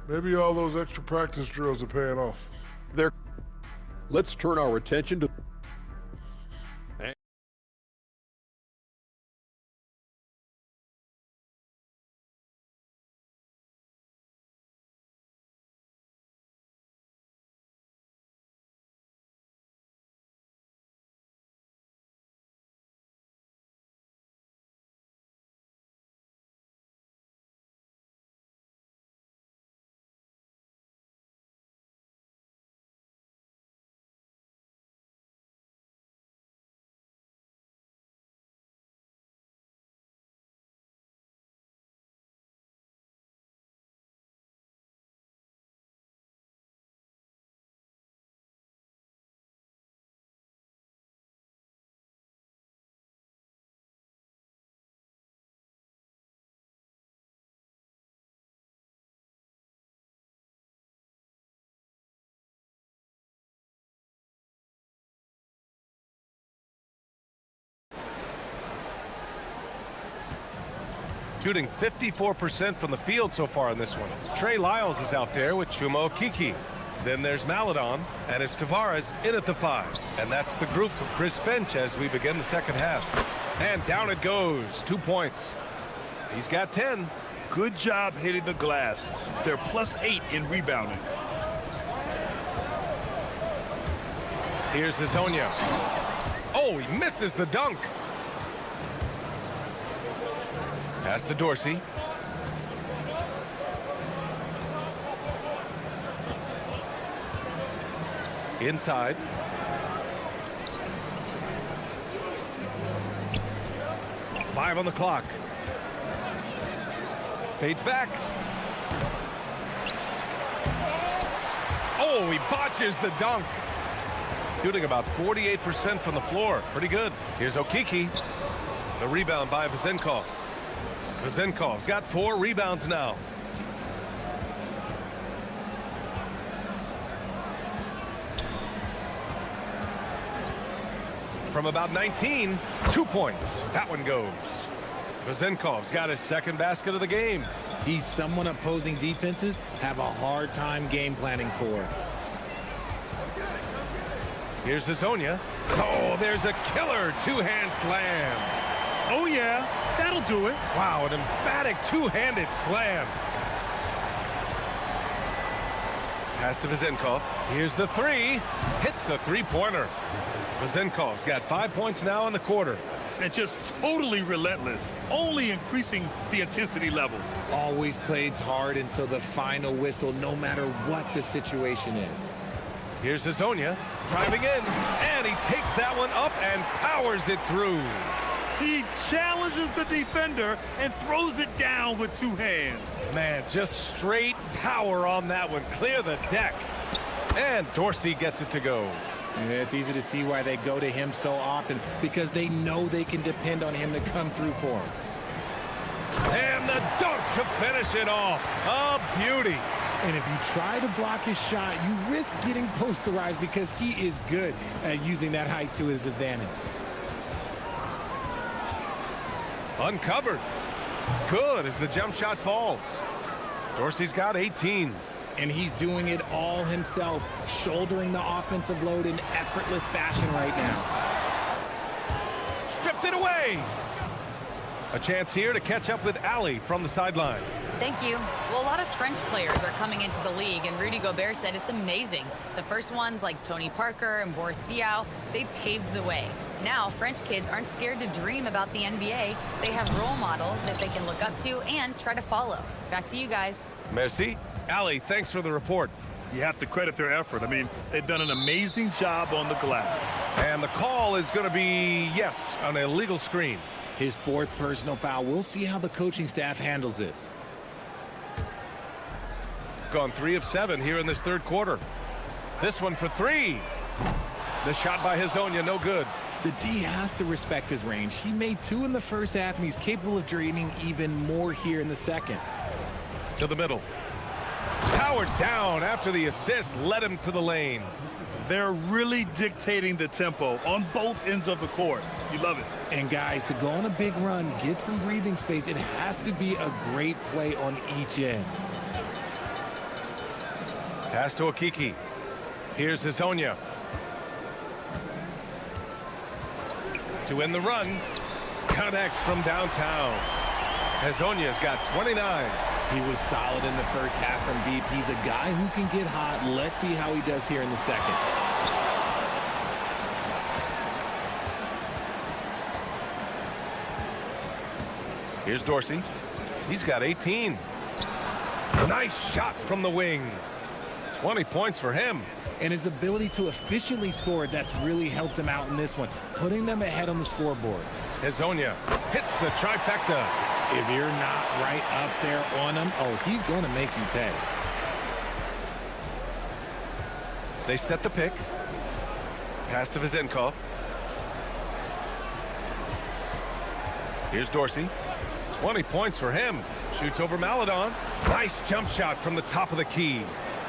Maybe all those extra practice drills are paying off. Let's turn our attention to shooting 54% from the field so far in this one. Trey Lyles is out there with Chuma Okeke. Then there's Maladon, and it's Tavares in at the 5. And that's the group for Chris Finch as we begin the second half. And down it goes, 2 points. He's got 10. Good job hitting the glass. They're +8 in rebounding. Here's Hazonia. Oh, he misses the dunk. Pass to Dorsey. Inside. Five on the clock. Fades back. Oh, he botches the dunk. Shooting about 48% from the floor. Pretty good. Here's Okeke. The rebound by Vezenkov. Vezenkov's got 4 rebounds now. From about 19, 2 points. That one goes. Vezenkov's got his second basket of the game. He's someone opposing defenses have a hard time game planning for. Here's Hazonia. Oh, there's a killer two-hand slam. Oh, yeah, that'll do it. Wow, an emphatic two-handed slam. Pass to Vezenkov. Here's the 3. Hits a three-pointer. Vezenkov's got 5 points now in the quarter. And just totally relentless, only increasing the intensity level. Always plays hard until the final whistle, no matter what the situation is. Here's Hazonia driving in, and he takes that one up and powers it through. He challenges the defender and throws it down with 2 hands. Man, just straight power on that one. Clear the deck. And Dorsey gets it to go. It's easy to see why they go to him so often, because they know they can depend on him to come through for them. And the dunk to finish it off. A beauty. And if you try to block his shot, you risk getting posterized because he is good at using that height to his advantage. Uncovered. Good as the jump shot falls. Dorsey's got 18. And he's doing it all himself, shouldering the offensive load in effortless fashion right now. Stripped it away. A chance here to catch up with Ali from the sideline. Thank you. Well, a lot of French players are coming into the league, and Rudy Gobert said it's amazing. The first ones, like Tony Parker and Boris Diaw, they paved the way. Now, French kids aren't scared to dream about the NBA. They have role models that they can look up to and try to follow. Back to you guys. Merci. Ali, thanks for the report. You have to credit their effort. I mean, they've done an amazing job on the glass. And the call is going to be, yes, an illegal screen. His 4th personal foul. We'll see how the coaching staff handles this. Gone 3 of 7 here in this third quarter. This one for 3. The shot by Hazonia, no good. The D has to respect his range. He made 2 in the first half, and he's capable of draining even more here in the second. To the middle. Powered down after the assist led him to the lane. They're really dictating the tempo on both ends of the court. You love it. And guys, to go on a big run, get some breathing space, it has to be a great play on each end. Pass to Okeke. Here's Hazonia. To end the run. Connects from downtown. Hazonia's got 29. He was solid in the first half from deep. He's a guy who can get hot. Let's see how he does here in the second. Here's Dorsey. He's got 18. Nice shot from the wing. 20 points for him. And his ability to efficiently score, that's really helped him out in this one, putting them ahead on the scoreboard. Hazonia hits the trifecta. If you're not right up there on him, oh, he's going to make you pay. They set the pick. Pass to Vezenkov. Here's Dorsey. 20 points for him. Shoots over Maladon. Nice jump shot from the top of the key.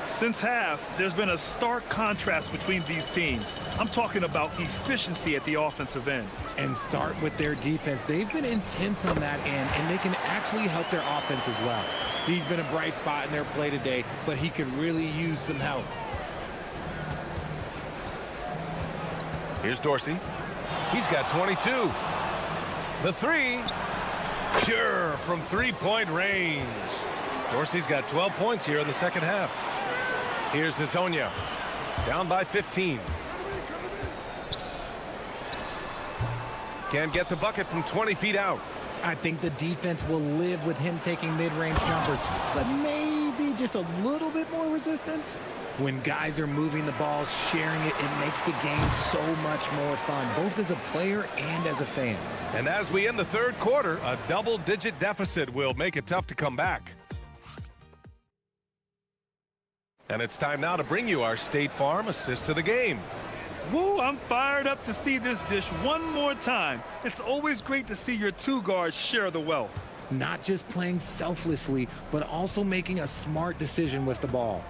Since half, there's been a stark contrast between these teams. I'm talking about efficiency at the offensive end. And start with their defense. They've been intense on that end, and they can actually help their offense as well. He's been a bright spot in their play today, but he could really use some help. Here's Dorsey. He's got 22. The three, pure from three-point range. Dorsey's got 12 points here in the second half. Here's Hazonia, down by 15. Can't get the bucket from 20 feet out. I think the defense will live with him taking mid-range jumpers, but maybe just a little bit more resistance. When guys are moving the ball, sharing it, it makes the game so much more fun, both as a player and as a fan. And as we end the third quarter, a double-digit deficit will make it tough to come back. And it's time now to bring you our State Farm assist to the game. Woo, I'm fired up to see this dish one more time. It's always great to see your two guards share the wealth. Not just playing selflessly, but also making a smart decision with the ball.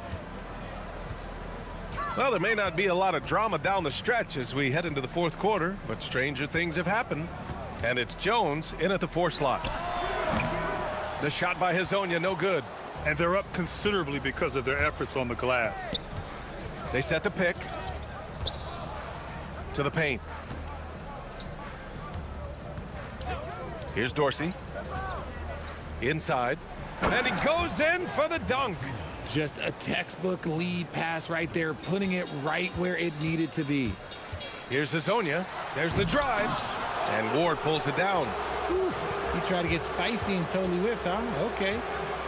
Well, there may not be a lot of drama down the stretch as we head into the fourth quarter, but stranger things have happened. And it's Jones in at the 4 slot. The shot by Hazonia, no good. And they're up considerably because of their efforts on the glass. They set the pick to the paint. Here's Dorsey. Inside. And he goes in for the dunk. Just a textbook lead pass right there, putting it right where it needed to be. Here's Hazonia. There's the drive. And Ward pulls it down. Whew. He tried to get spicy and totally whiffed, huh? Okay.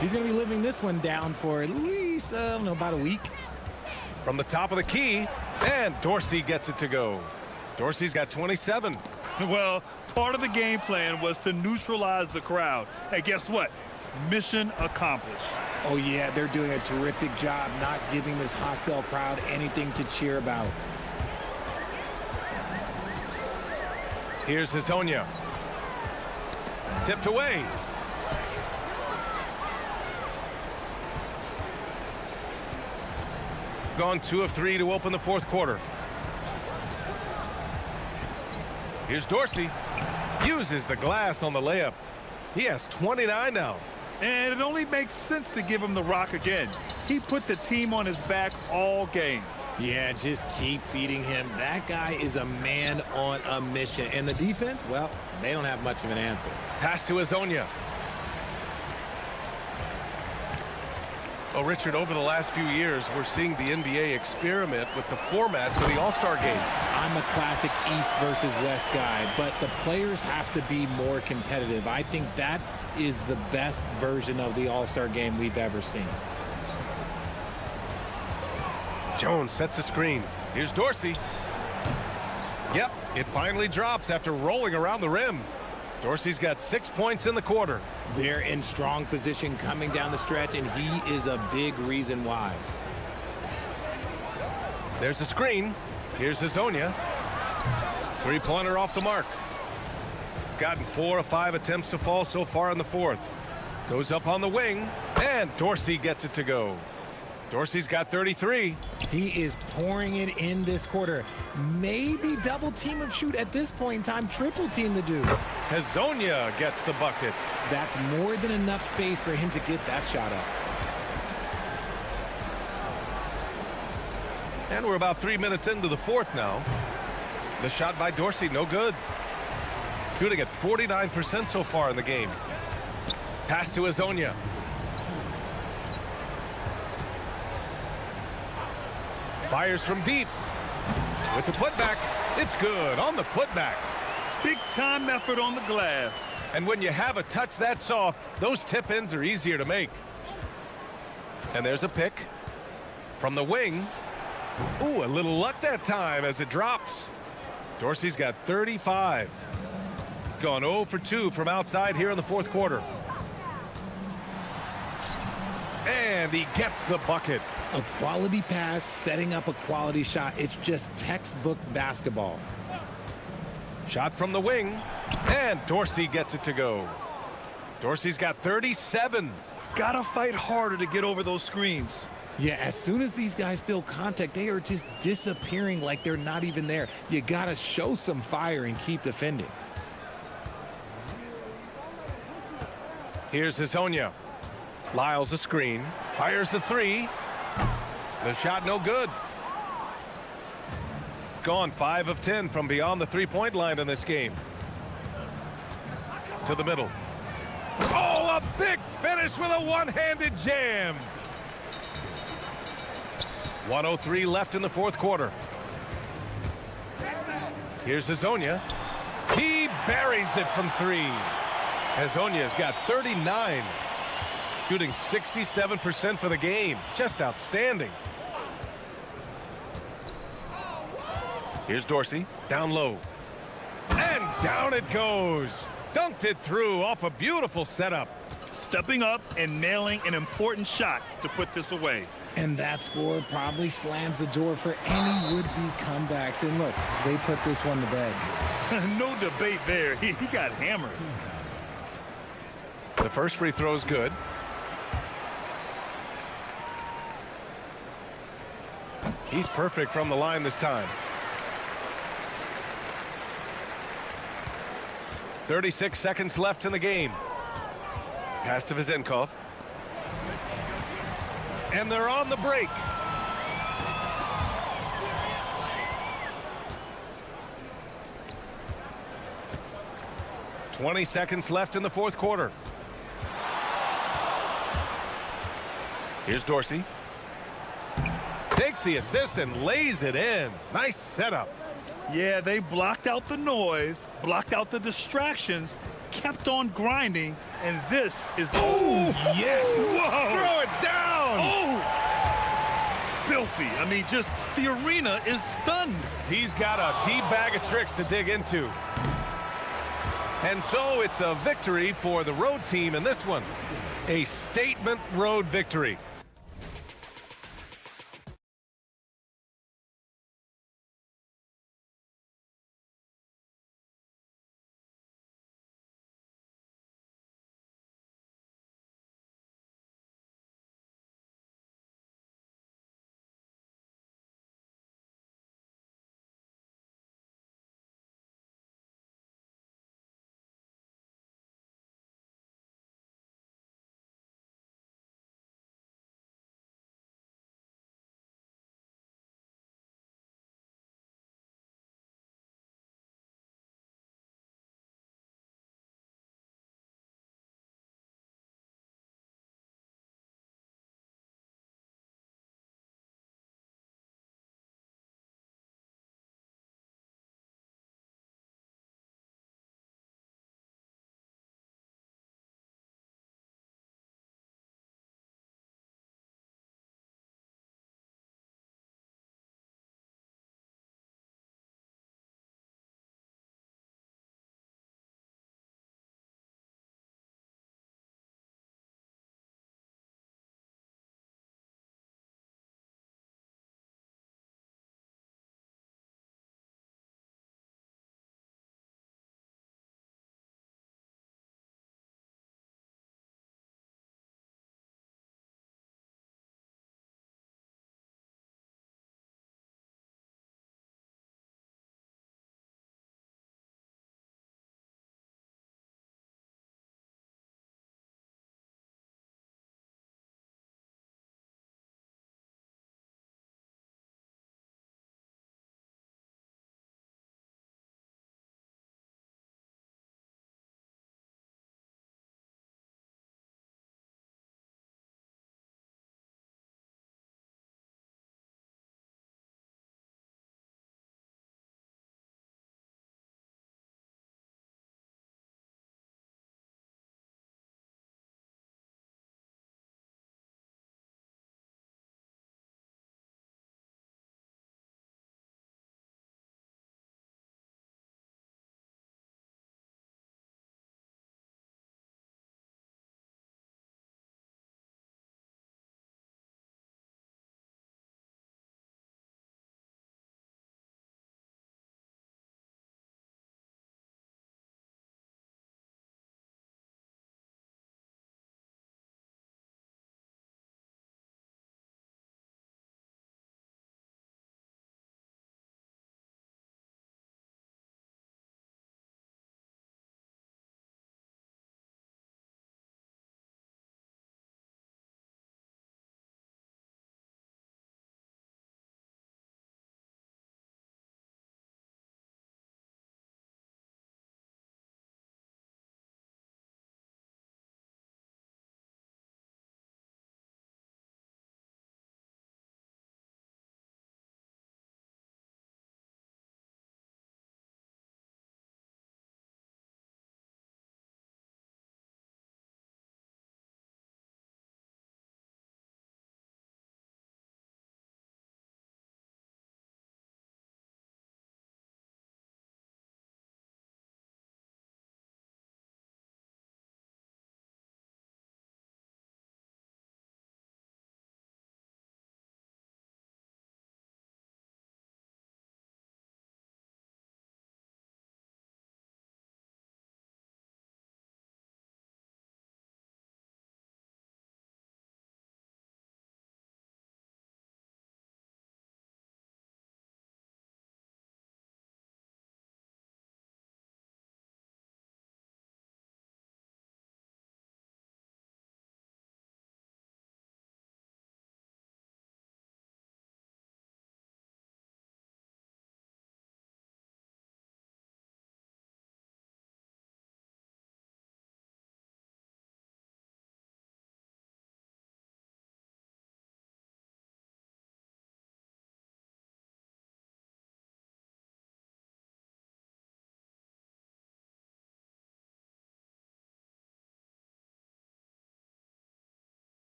He's going to be living this one down for at least, I don't know, about a week. From the top of the key, and Dorsey gets it to go. Dorsey's got 27. Well, part of the game plan was to neutralize the crowd. Hey, guess what? Mission accomplished. Oh, yeah, they're doing a terrific job not giving this hostile crowd anything to cheer about. Here's Hazonia. Tipped away. Gone 2 of 3 to open the fourth quarter. Here's Dorsey. Uses the glass on the layup. He has 29 now. And it only makes sense to give him the rock again. He put the team on his back all game. Yeah, just keep feeding him. That guy is a man on a mission. And the defense, well, they don't have much of an answer. Pass to Hazonia. Oh, Richard, over the last few years, we're seeing the NBA experiment with the format for the All-Star game. I'm a classic East versus West guy, but the players have to be more competitive. I think that is the best version of the All-Star game we've ever seen. Jones sets a screen. Here's Dorsey. Yep, it finally drops after rolling around the rim. Dorsey's got 6 points in the quarter. They're in strong position coming down the stretch, and he is a big reason why. There's a screen. Here's Hazonia. Three-pointer off the mark. Gotten 4 of 5 attempts to fall so far in the fourth. Goes up on the wing, and Dorsey gets it to go. Dorsey's got 33. He is pouring it in this quarter. Maybe double team him shoot at this point in time, triple team to do. Hazonia gets the bucket. That's more than enough space for him to get that shot up. And we're about 3 minutes into the fourth now. The shot by Dorsey, no good. Shooting at 49% so far in the game. Pass to Hazonia. Fires from deep. With the putback, it's good on the putback. Big time effort on the glass. And when you have a touch that soft, those tip-ins are easier to make. And there's a pick from the wing. Ooh, a little luck that time as it drops. Dorsey's got 35. Gone 0 for 2 from outside here in the fourth quarter. And he gets the bucket. A quality pass, setting up a quality shot. It's just textbook basketball. Shot from the wing, and Dorsey gets it to go. Dorsey's got 37. Gotta fight harder to get over those screens. Yeah, as soon as these guys feel contact, they are just disappearing like they're not even there. You gotta show some fire and keep defending. Here's Hazonia. Lyles a screen. Fires the three. The shot no good. Gone 5 of 10 from beyond the three-point line in this game. To the middle. Oh, a big finish with a one-handed jam. 1:03 left in the fourth quarter. Here's Hazonia. He buries it from three. Hazonia's got 39. Shooting 67% for the game. Just outstanding. Here's Dorsey. Down low. And down it goes. Dunked it through off a beautiful setup. Stepping up and nailing an important shot to put this away. And that score probably slams the door for any would-be comebacks. And look, they put this one to bed. No debate there. He got hammered. The first free throw is good. He's perfect from the line this time. 36 seconds left in the game. Pass to Vezenkov. And they're on the break. "20 seconds left in the fourth quarter. Here's Dorsey. Takes the assist and lays it in. Nice setup. Yeah, they blocked out the noise, blocked out the distractions, kept on grinding, and this is the... Oh, yes! Whoa! Throw it down! Oh! Filthy. I mean, just the arena is stunned. He's got a deep bag of tricks to dig into. And so it's a victory for the road team in this one. A statement road victory.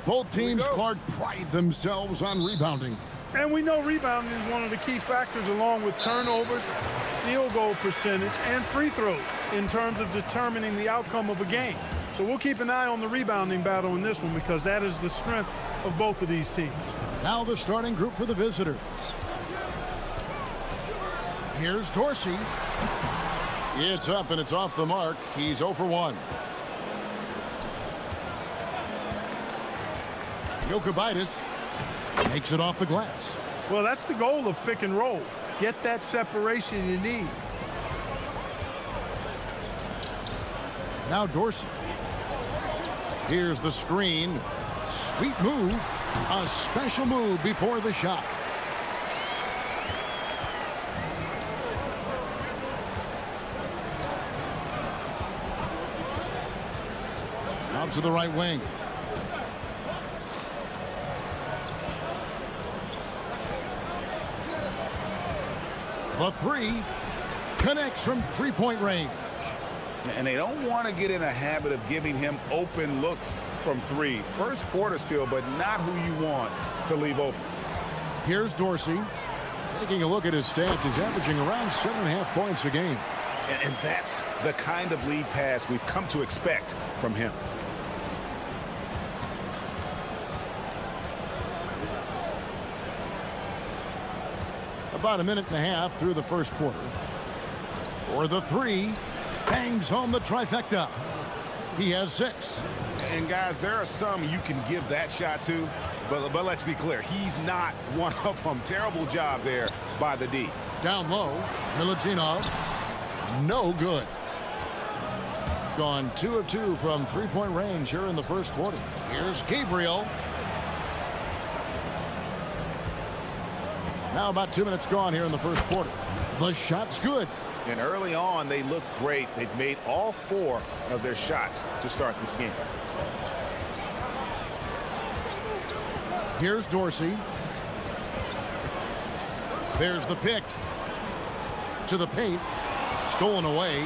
Both teams, Clark, pride themselves on rebounding. And we know rebounding is one of the key factors along with turnovers, field goal percentage, and free throws in terms of determining the outcome of a game. So we'll keep an eye on the rebounding battle in this one because that is the strength of both of these teams. Now the starting group for the visitors. Here's Dorsey. It's up and it's off the mark. He's 0 for 1. Jokubaitis makes it off the glass. Well, that's the goal of pick and roll. Get that separation you need. Now Dorsey. Here's the screen. Sweet move. A special move before the shot. Out to the right wing. The three connects from three-point range. And they don't want to get in a habit of giving him open looks from three. First quarter still, but not who you want to leave open. Here's Dorsey. Taking a look at his stats, he's averaging around 7.5 points a game. And that's the kind of lead pass we've come to expect from him. About a minute and a half through the first quarter. For the three, bangs home the trifecta. He has 6. And guys, there are some you can give that shot to, but let's be clear, he's not one of them. Terrible job there by the D. Down low, Milutinov, no good. Gone 2 of 2 from three-point range here in the first quarter. Here's Gabriel. Now about 2 minutes gone here in the first quarter. The shot's good. And early on, they look great. They've made all 4 of their shots to start this game. Here's Dorsey. There's the pick. To the paint. Stolen away.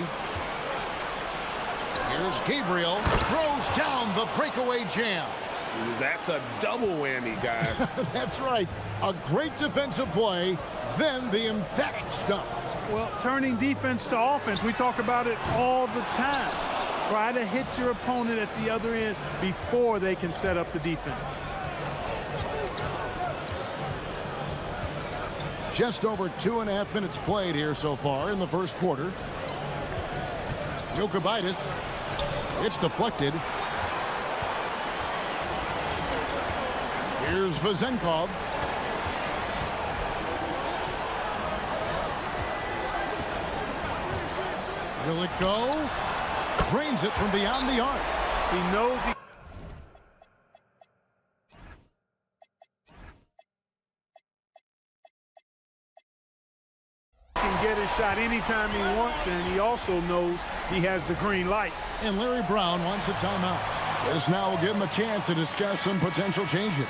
Here's Gabriel. Throws down the breakaway jam. That's a double whammy, guys. That's right. A great defensive play, then the emphatic stuff. Well, turning defense to offense, we talk about it all the time. Try to hit your opponent at the other end before they can set up the defense. Just over 2.5 minutes played here so far in the first quarter. Jokubaitis. It's deflected. Here's Vazenkov. Will it go? Drains it from beyond the arc. He knows he can get his shot anytime he wants, and he also knows he has the green light. And Larry Brown wants a timeout. This now will give him a chance to discuss some potential changes.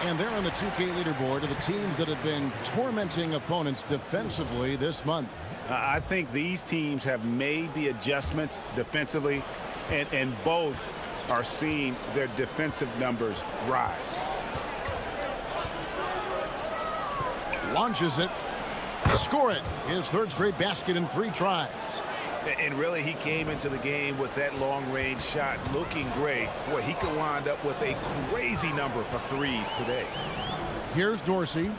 And they're on the 2K leaderboard of the teams that have been tormenting opponents defensively this month. I think these teams have made the adjustments defensively, and both are seeing their defensive numbers rise. Launches it. Score it. His third straight basket in 3 tries. And really, he came into the game with that long-range shot looking great. Boy, he could wind up with a crazy number of threes today. Here's Dorsey.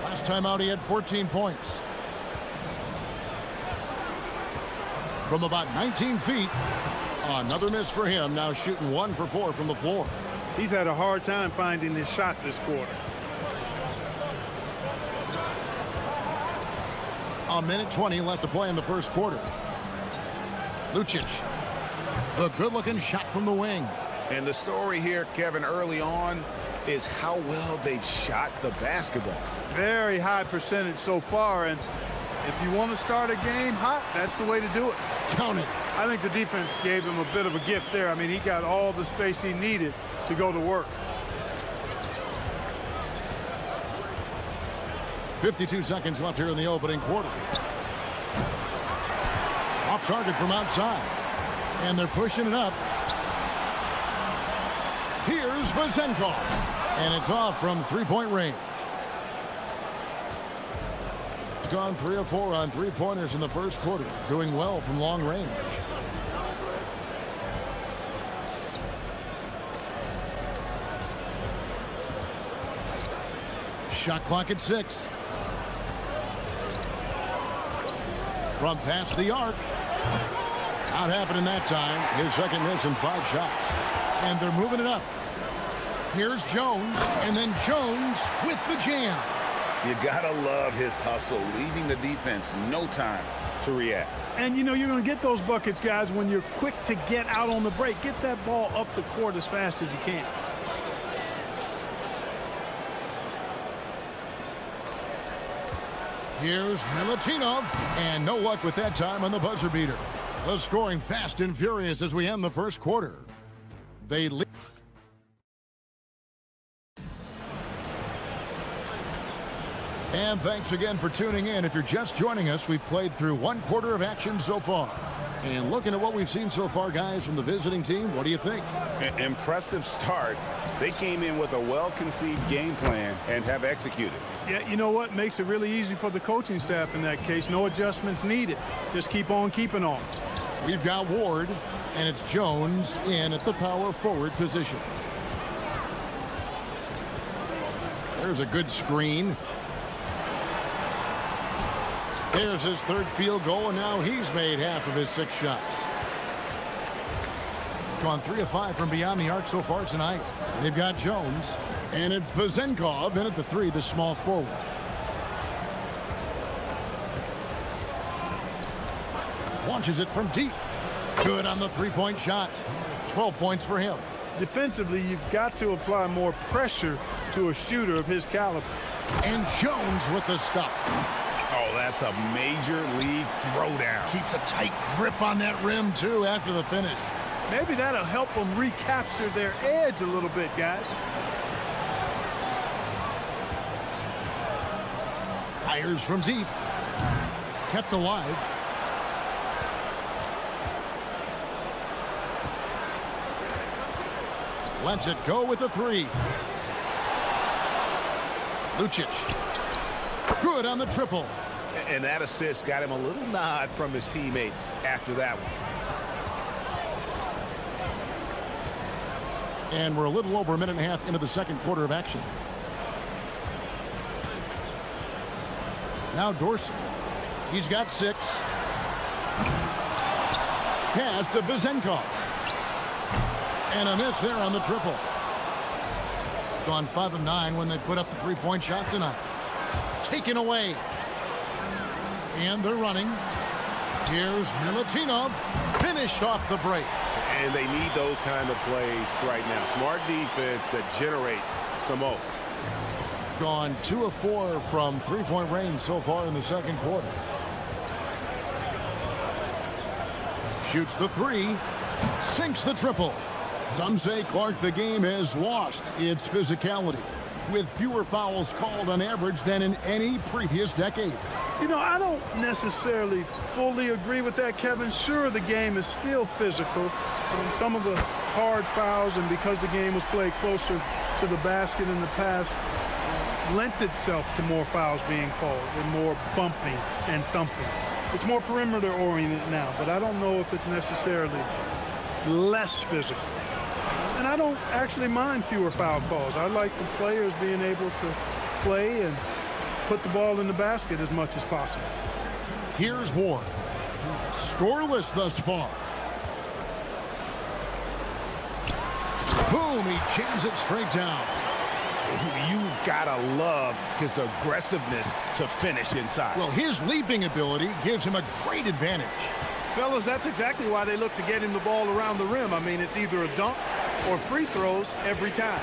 Last time out, he had 14 points. From about 19 feet, another miss for him. Now shooting 1 for 4 from the floor. He's had a hard time finding his shot this quarter. A minute 20 left to play in the first quarter. Lucic, the good-looking shot from the wing. And the story here, Kevin, early on is how well they've shot the basketball. Very high percentage so far, and if you want to start a game hot, that's the way to do it. Count it. I think the defense gave him a bit of a gift there. I mean, he got all the space he needed to go to work. 52 seconds left here in the opening quarter. Off target from outside. And they're pushing it up. Vezenkov. And it's off from three-point range. Gone 3 of 4 on three-pointers in the first quarter. Doing well from long range. Shot clock at 6. From past the arc. Not happening that time. His second miss in 5 shots. And they're moving it up. Here's Jones, and then Jones with the jam. You gotta love his hustle, leaving the defense no time to react. And you know you're going to get those buckets, guys, when you're quick to get out on the break. Get that ball up the court as fast as you can. Here's Milutinov, and no luck with that time on the buzzer beater. The scoring fast and furious as we end the first quarter. They lead. And thanks again for tuning in. If you're just joining us, we've played through 1 quarter of action so far. And looking at what we've seen so far, guys, from the visiting team, what do you think? Impressive start. They came in with a well-conceived game plan and have executed. Yeah, you know what? Makes it really easy for the coaching staff in that case. No adjustments needed. Just keep on keeping on. We've got Ward, and it's Jones in at the power forward position. There's a good screen. There's his 3rd field goal, and now he's made half of his 6 shots. Gone 3 of 5 from beyond the arc so far tonight. They've got Jones, and it's Vezenkov in at the 3, the small forward. Launches it from deep. Good on the 3-point shot. 12 points for him. Defensively, you've got to apply more pressure to a shooter of his caliber. And Jones with the stuff. Oh, that's a major league throwdown. Keeps a tight grip on that rim, too, after the finish. Maybe that'll help them recapture their edge a little bit, guys. Fires from deep. Kept alive. Lets it go with a 3. Lucic. Good on the triple. And that assist got him a little nod from his teammate after that one. And we're a little over a minute and a half into the second quarter of action. Now Dorsey. He's got 6. Pass to Vezenkov. And a miss there on the triple. Gone 5 of 9 when they put up the 3-point shot tonight. Taken away. And they're running. Here's Milutinov. Finished off the break. And they need those kind of plays right now. Smart defense that generates some hope. Gone 2 of 4 from 3-point range so far in the second quarter. Shoots the 3. Sinks the triple. Some say, Clark, the game has lost its physicality, with fewer fouls called on average than in any previous decade. You know, I don't necessarily fully agree with that, Kevin. Sure, the game is still physical. Some of the hard fouls, and because the game was played closer to the basket in the past, lent itself to more fouls being called and more bumping and thumping. It's more perimeter oriented now, but I don't know if it's necessarily less physical. And I don't actually mind fewer foul calls. I like the players being able to play and put the ball in the basket as much as possible. Here's Ward. Scoreless thus far. Boom, he jams it straight down. You've got to love his aggressiveness to finish inside. Well, his leaping ability gives him a great advantage. Fellas, that's exactly why they look to get him the ball around the rim. I mean, it's either a dunk or free throws every time.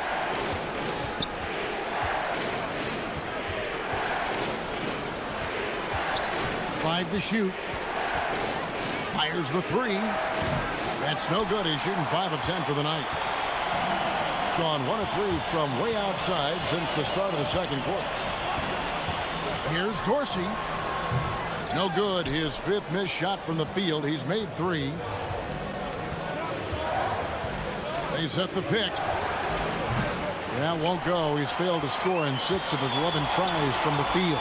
Five to shoot. Fires the 3. That's no good. He's shooting 5 of 10 for the night. Gone 1 of 3 from way outside since the start of the second quarter. Here's Dorsey. No good. His 5th missed shot from the field. He's made 3. They set the pick. That won't go. He's failed to score in 6 of his 11 tries from the field.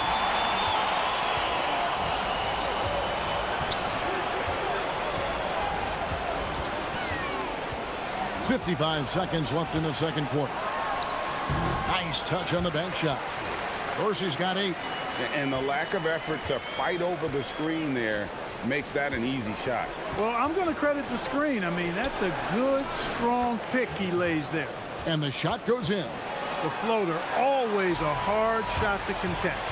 .55 seconds left in the second quarter. Nice touch on the bank shot. Dorsey's got 8. And the lack of effort to fight over the screen there makes that an easy shot. Well, I'm going to credit the screen. I mean, that's a good, strong pick he lays there. And the shot goes in. The floater, always a hard shot to contest.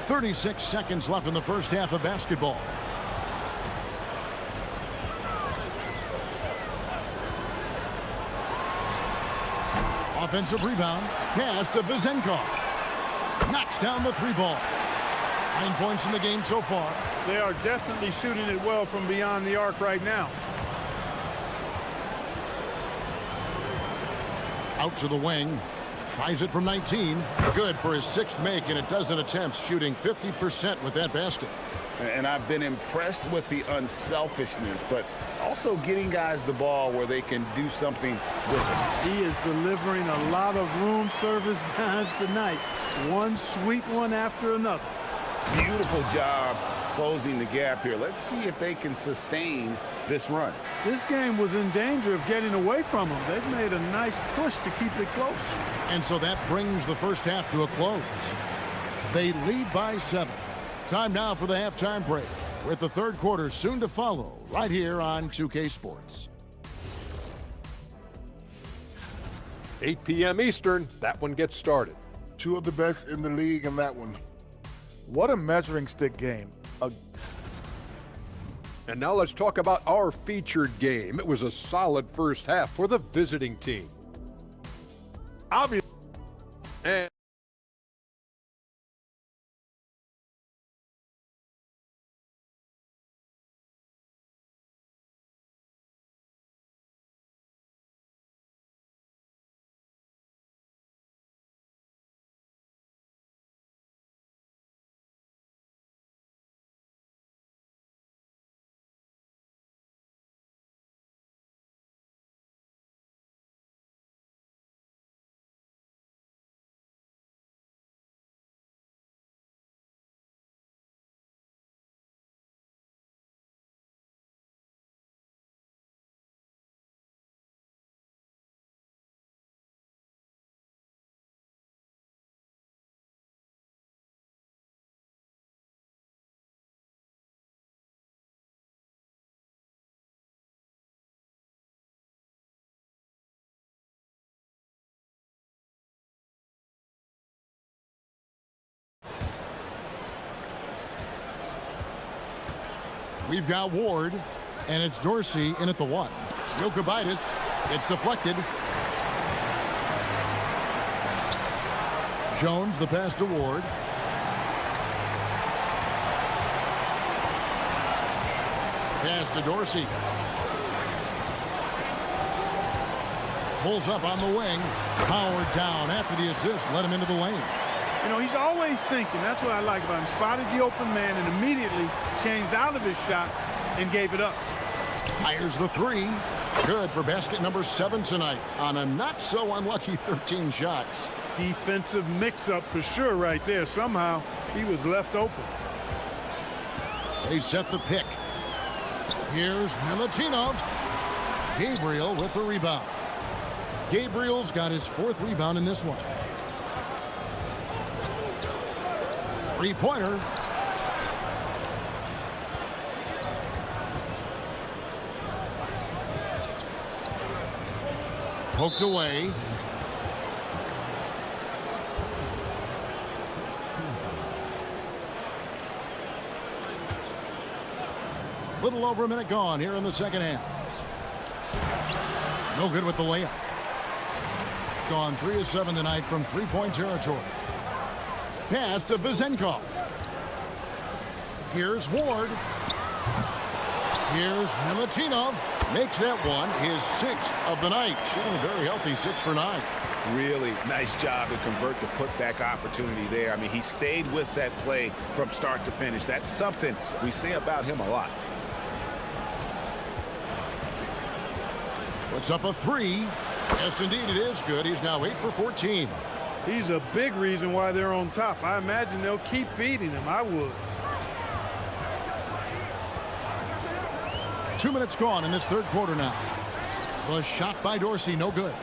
36 seconds left in the first half of basketball. Offensive rebound. Pass to Vizenkov. Knocks down the 3 ball. 9 points in the game so far. They are definitely shooting it well from beyond the arc right now. Out to the wing. Tries it from 19. Good for his 6th make in a dozen attempts, shooting 50% with that basket. And I've been impressed with the unselfishness, but also getting guys the ball where they can do something with it. He is delivering a lot of room service dimes tonight. One sweet one after another. Beautiful job closing the gap here. Let's see if they can sustain this run. This game was in danger of getting away from them. They've made a nice push to keep it close. And so that brings the first half to a close. They lead by 7. Time now for the halftime break, with the third quarter soon to follow right here on 2K Sports. 8 p.m. Eastern, that one gets started. 2 of the best in the league in that one. What a measuring stick game. And now let's talk about our featured game. It was a solid first half for the visiting team. Obviously. And we've got Ward, and it's Dorsey in at the 1. Jokubaitis, it's deflected. Jones, the pass to Ward. Pass to Dorsey. Pulls up on the wing. Powered down after the assist. Let him into the lane. You know, he's always thinking. That's what I like about him. Spotted the open man and immediately changed out of his shot and gave it up. Fires the 3. Good for basket number 7 tonight on a not so unlucky 13 shots. Defensive mix-up for sure right there. Somehow he was left open. They set the pick. Here's Milutinov. Gabriel with the rebound. Gabriel's got his 4th rebound in this one. 3-pointer. Poked away. A little over a minute gone here in the second half. No good with the layup. Gone 3 of 7 tonight from 3-point territory. Pass to Vizenkov. Here's Ward. Here's Milutinov. Makes that one his 6th of the night. Shooting a very healthy 6 for 9. Really nice job to convert the putback opportunity there. I mean, he stayed with that play from start to finish. That's something we say about him a lot. Puts up a three. Yes, indeed, it is good. He's now 8 for 14. He's a big reason why they're on top. I imagine they'll keep feeding him. I would. 2 minutes gone in this third quarter now. Was shot by Dorsey, no good.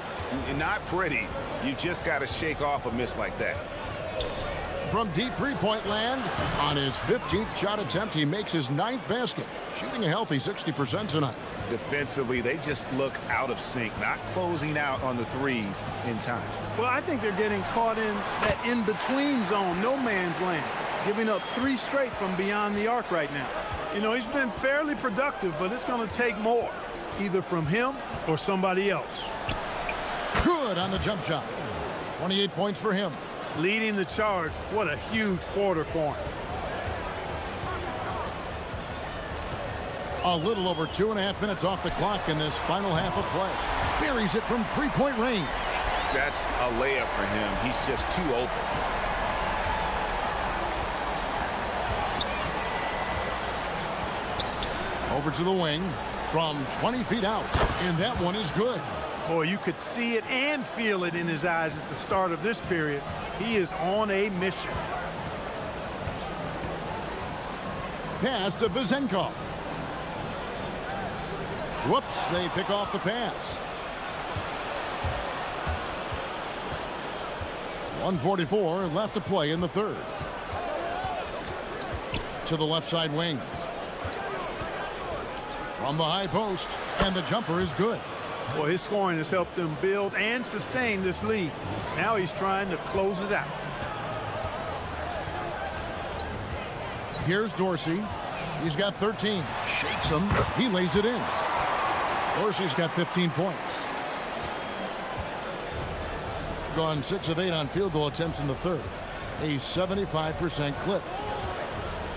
Not pretty. You just got to shake off a miss like that. From deep three-point land, on his 15th shot attempt, he makes his 9th basket, shooting a healthy 60% tonight. Defensively, they just look out of sync, not closing out on the threes in time. Well, I think they're getting caught in that in-between zone, no man's land, giving up 3 straight from beyond the arc right now. You know, he's been fairly productive, but it's going to take more, either from him or somebody else. Good on the jump shot. 28 points for him. Leading the charge. What a huge quarter for him. A little over 2.5 minutes off the clock in this final half of play. Buries it from three-point range. That's a layup for him. He's just too open. Over to the wing from 20 feet out. And that one is good. Boy, you could see it and feel it in his eyes at the start of this period. He is on a mission. Pass to Vizenkov. Whoops, they pick off the pass. 1:44 left to play in the third. To the left side wing. From the high post, and the jumper is good. Well, his scoring has helped them build and sustain this lead. Now he's trying to close it out. Here's Dorsey. He's got 13. Shakes him. He lays it in. Dorsey's got 15 points. Gone 6 of 8 on field goal attempts in the third. A 75% clip.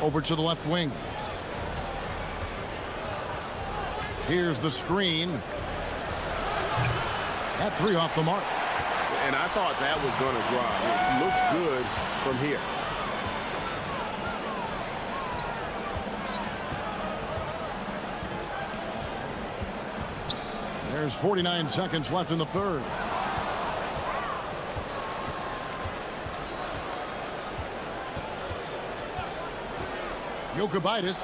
Over to the left wing. Here's the screen. That 3 off the mark. And I thought that was going to drop. It looked good from here. There's 49 seconds left in the third. Jokubaitis.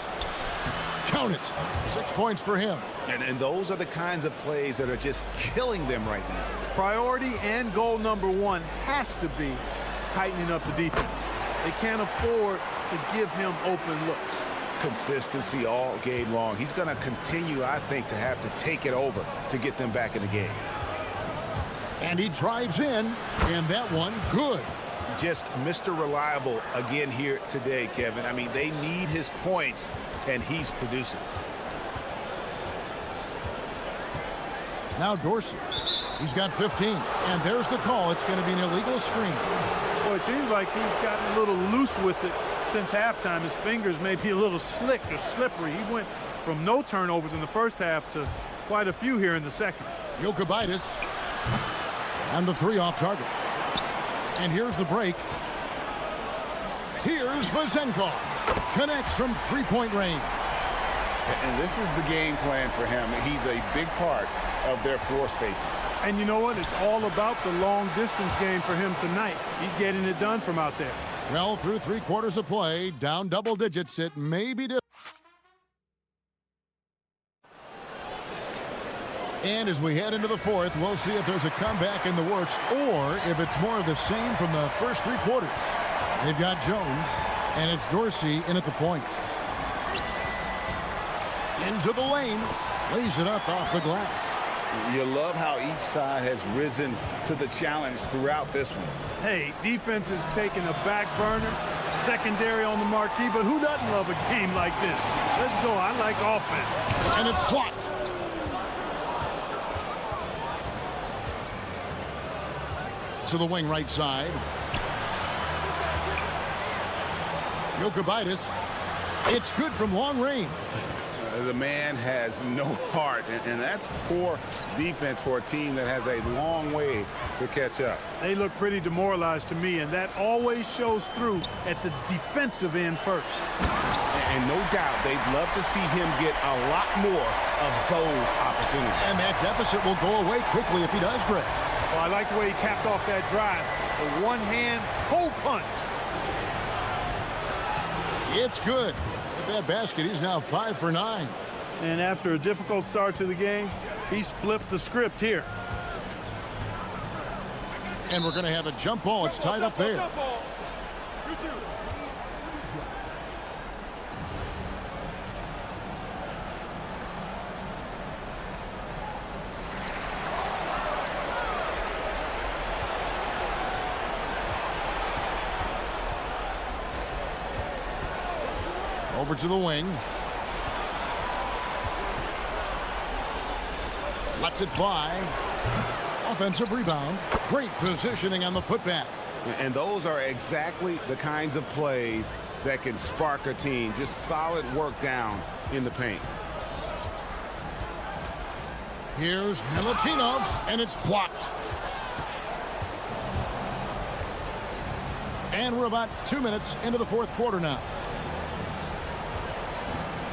Count it. 6 points for him. And those are the kinds of plays that are just killing them right now. Priority and goal number 1 has to be tightening up the defense. They can't afford to give him open looks. Consistency all game long. He's going to continue, I think, to have to take it over to get them back in the game. And he drives in, and that one good. Just Mr. Reliable again here today, Kevin. I mean, they need his points, and he's producing. Now Dorsey. He's got 15. And there's the call. It's going to be an illegal screen. Well, it seems like he's gotten a little loose with it since halftime. His fingers may be a little slick or slippery. He went from no turnovers in the first half to quite a few here in the second. Jokubaitis. And the 3 off target. And here's the break. Here's Vizenkov. Connects from three-point range. And this is the game plan for him. He's a big part of their floor spacing. And you know what? It's all about the long distance game for him tonight. He's getting it done from out there. Well, through 3 quarters of play, down double digits, it may be. And as we head into the fourth, we'll see if there's a comeback in the works or if it's more of the same from the first 3 quarters. They've got Jones, and it's Dorsey in at the point. Into the lane, lays it up off the glass. You love how each side has risen to the challenge throughout this one. Hey, defense is taking a back burner, secondary on the marquee, but who doesn't love a game like this? Let's go. I like offense. And it's blocked. To the wing right side. Jokubaitis. It's good from long range. The man has no heart, and that's poor defense for a team that has a long way to catch up. They look pretty demoralized to me, and that always shows through at the defensive end first. And no doubt they'd love to see him get a lot more of those opportunities. And that deficit will go away quickly if he does, Greg. Well, I like the way he capped off that drive. The one-hand hole punch. It's good. With that basket, he's now 5 for 9. And after a difficult start to the game, he's flipped the script here. And we're going to have a jump ball. It's tied up there. Over to the wing. Lets it fly. Offensive rebound. Great positioning on the putback. And those are exactly the kinds of plays that can spark a team. Just solid work down in the paint. Here's Milutinov, and it's blocked. And we're about 2 minutes into the fourth quarter now.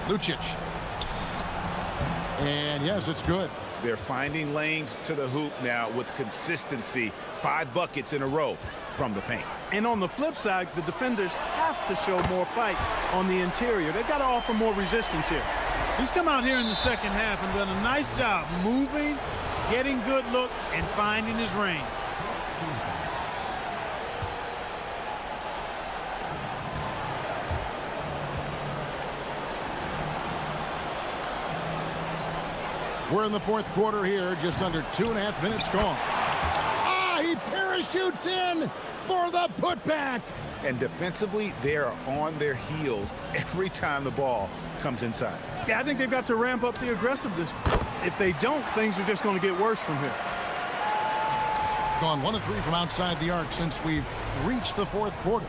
Lucic. And yes, it's good. They're finding lanes to the hoop now with consistency. 5 buckets in a row from the paint. And on the flip side, the defenders have to show more fight on the interior. They've got to offer more resistance here. He's come out here in the second half and done a nice job moving, getting good looks, and finding his range. We're in the fourth quarter here, just under 2.5 minutes gone. Ah, he parachutes in for the putback. And defensively, they are on their heels every time the ball comes inside. Yeah, I think they've got to ramp up the aggressiveness. If they don't, things are just going to get worse from here. Gone 1 of 3 from outside the arc since we've reached the fourth quarter.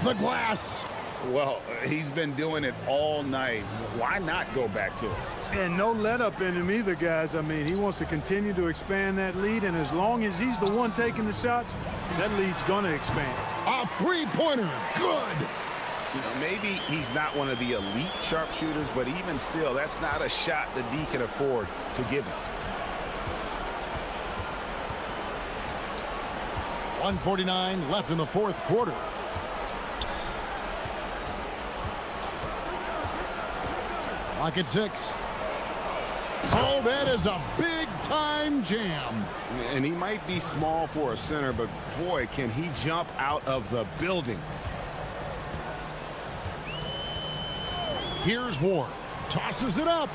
The glass. Well, he's been doing it all night. Why not go back to it? And no let up in him either, guys. I mean, he wants to continue to expand that lead, and as long as he's the one taking the shots, that lead's going to expand. A three-pointer. Good. You know, maybe he's not one of the elite sharpshooters, but even still, that's not a shot the D can afford to give him. 1:49 left in the fourth quarter. Lock at 6. Oh, that is a big-time jam. And he might be small for a center, but boy, can he jump out of the building. Here's Ward. Tosses it up.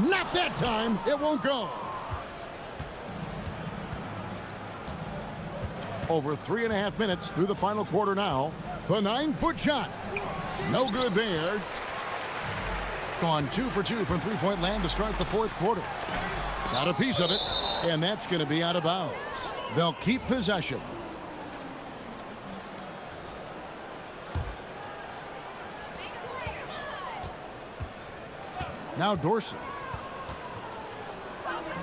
Not that time. It won't go. Over 3.5 minutes through the final quarter now. The 9-foot shot. No good there. Gone 2 for 2 from three-point land to start the fourth quarter. Got a piece of it, and that's going to be out of bounds. They'll keep possession. Now Dorsey.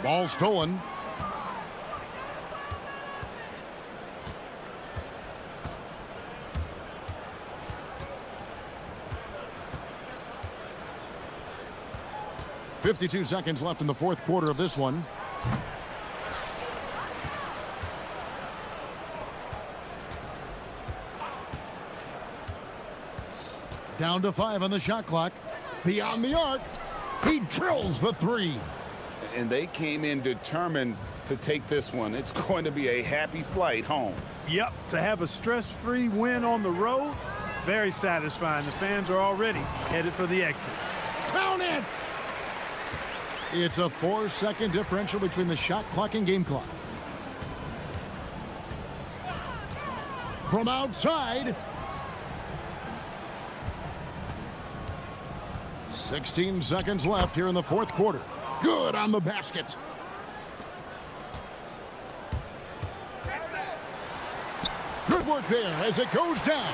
Ball stolen. .52 seconds left in the fourth quarter of this one. Down to 5 on the shot clock. Beyond the arc. He drills the 3. And they came in determined to take this one. It's going to be a happy flight home. Yep, to have a stress-free win on the road, very satisfying. The fans are already headed for the exit. Count it! It's a 4-second differential between the shot clock and game clock. From outside. 16 seconds left here in the fourth quarter. Good on the basket. Good work there as it goes down.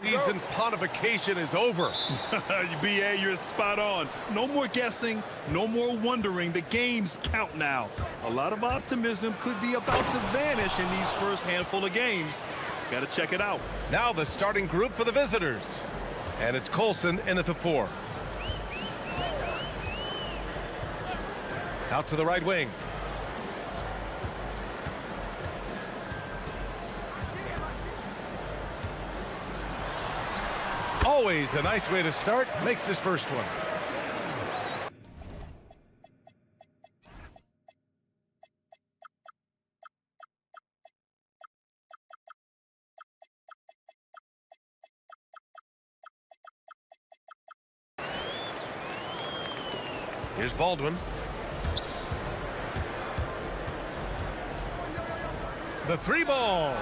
Season pontification is over. BA, you're spot on. No more guessing, no more wondering. The games count now. A lot of optimism could be about to vanish in these first handful of games. Got to check it out. Now the starting group for the visitors. And it's Colson in at the 4. Out to the right wing. Always a nice way to start. Makes his first one. Here's Baldwin. The 3 ball.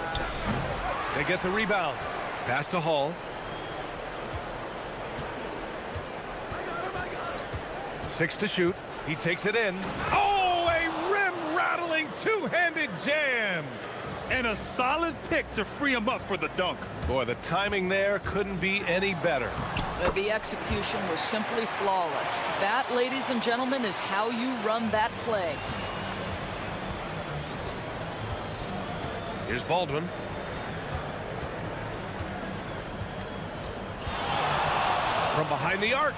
They get the rebound. Pass to Hall. 6 to shoot. He takes it in. Oh, a rim-rattling two-handed jam. And a solid pick to free him up for the dunk. Boy, the timing there couldn't be any better. The execution was simply flawless. That, ladies and gentlemen, is how you run that play. Here's Baldwin. From behind the arc.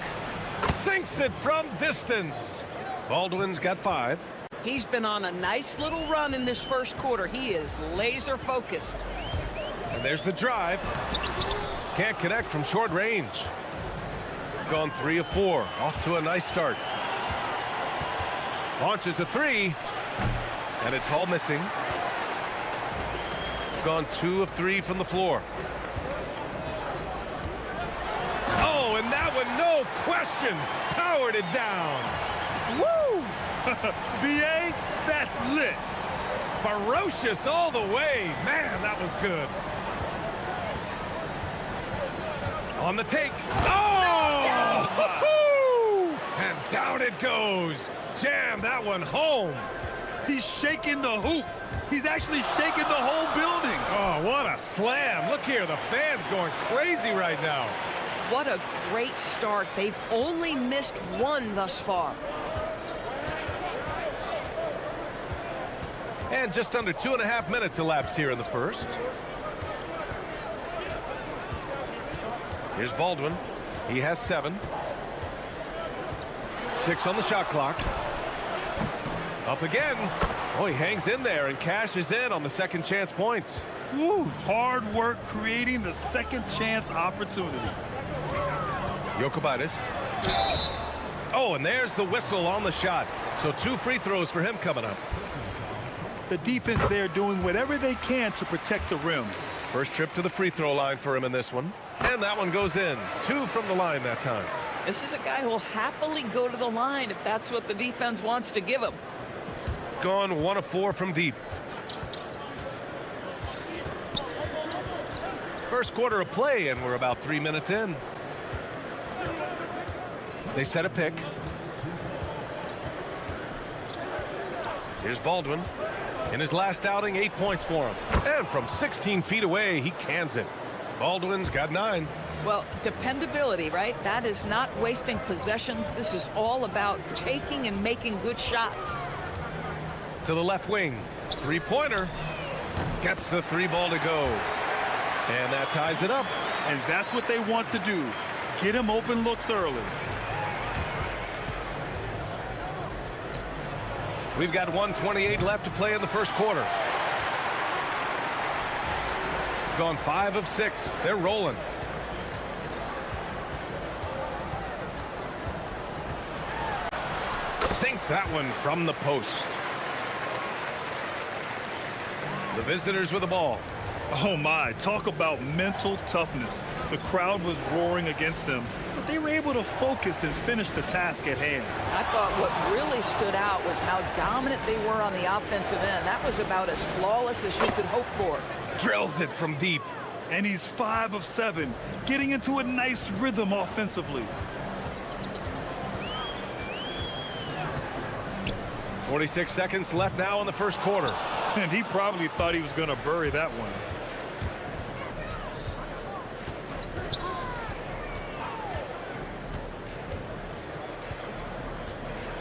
Sinks it from distance. Baldwin's got 5. He's been on a nice little run in this first quarter. He is laser focused. And there's the drive. Can't connect from short range. Gone 3 of 4. Off to a nice start. Launches a 3. And it's Hall missing. Gone 2 of 3 from the floor. Oh, and that one, no question, powered it down. Woo! BA, that's lit. Ferocious all the way. Man, that was good. On the take. Oh! And down it goes. Jam that one home. He's shaking the hoop. He's actually shaking the whole building. Oh, what a slam. Look here, the fans going crazy right now. What a great start. They've only missed 1 thus far. And just under 2.5 minutes elapsed here in the first. Here's Baldwin. He has 7. 6 on the shot clock. Up again. Oh, he hangs in there and cashes in on the second chance points. Woo, hard work creating the second chance opportunity. Jokic. Oh, and there's the whistle on the shot. So 2 free throws for him coming up. The defense there doing whatever they can to protect the rim. First trip to the free throw line for him in this one. And that one goes in. 2 from the line that time. This is a guy who will happily go to the line if that's what the defense wants to give him. Gone 1 of 4 from deep. First quarter of play, and we're about 3 minutes in. They set a pick. Here's Baldwin. In his last outing, 8 points for him. And from 16 feet away, he cans it. Baldwin's got 9. Well, dependability, right? That is not wasting possessions. This is all about taking and making good shots. To the left wing. 3-pointer. Gets the 3 ball to go. And that ties it up. And that's what they want to do. Get him open looks early. We've got 1:28 left to play in the first quarter. Gone 5 of 6. They're rolling. Sinks that one from the post. The visitors with the ball. Oh my, talk about mental toughness. The crowd was roaring against them, but they were able to focus and finish the task at hand. I thought what really stood out was how dominant they were on the offensive end. That was about as flawless as you could hope for. Drills it from deep. And he's 5 of 7, getting into a nice rhythm offensively. 46 seconds left now in the first quarter. And he probably thought he was going to bury that one.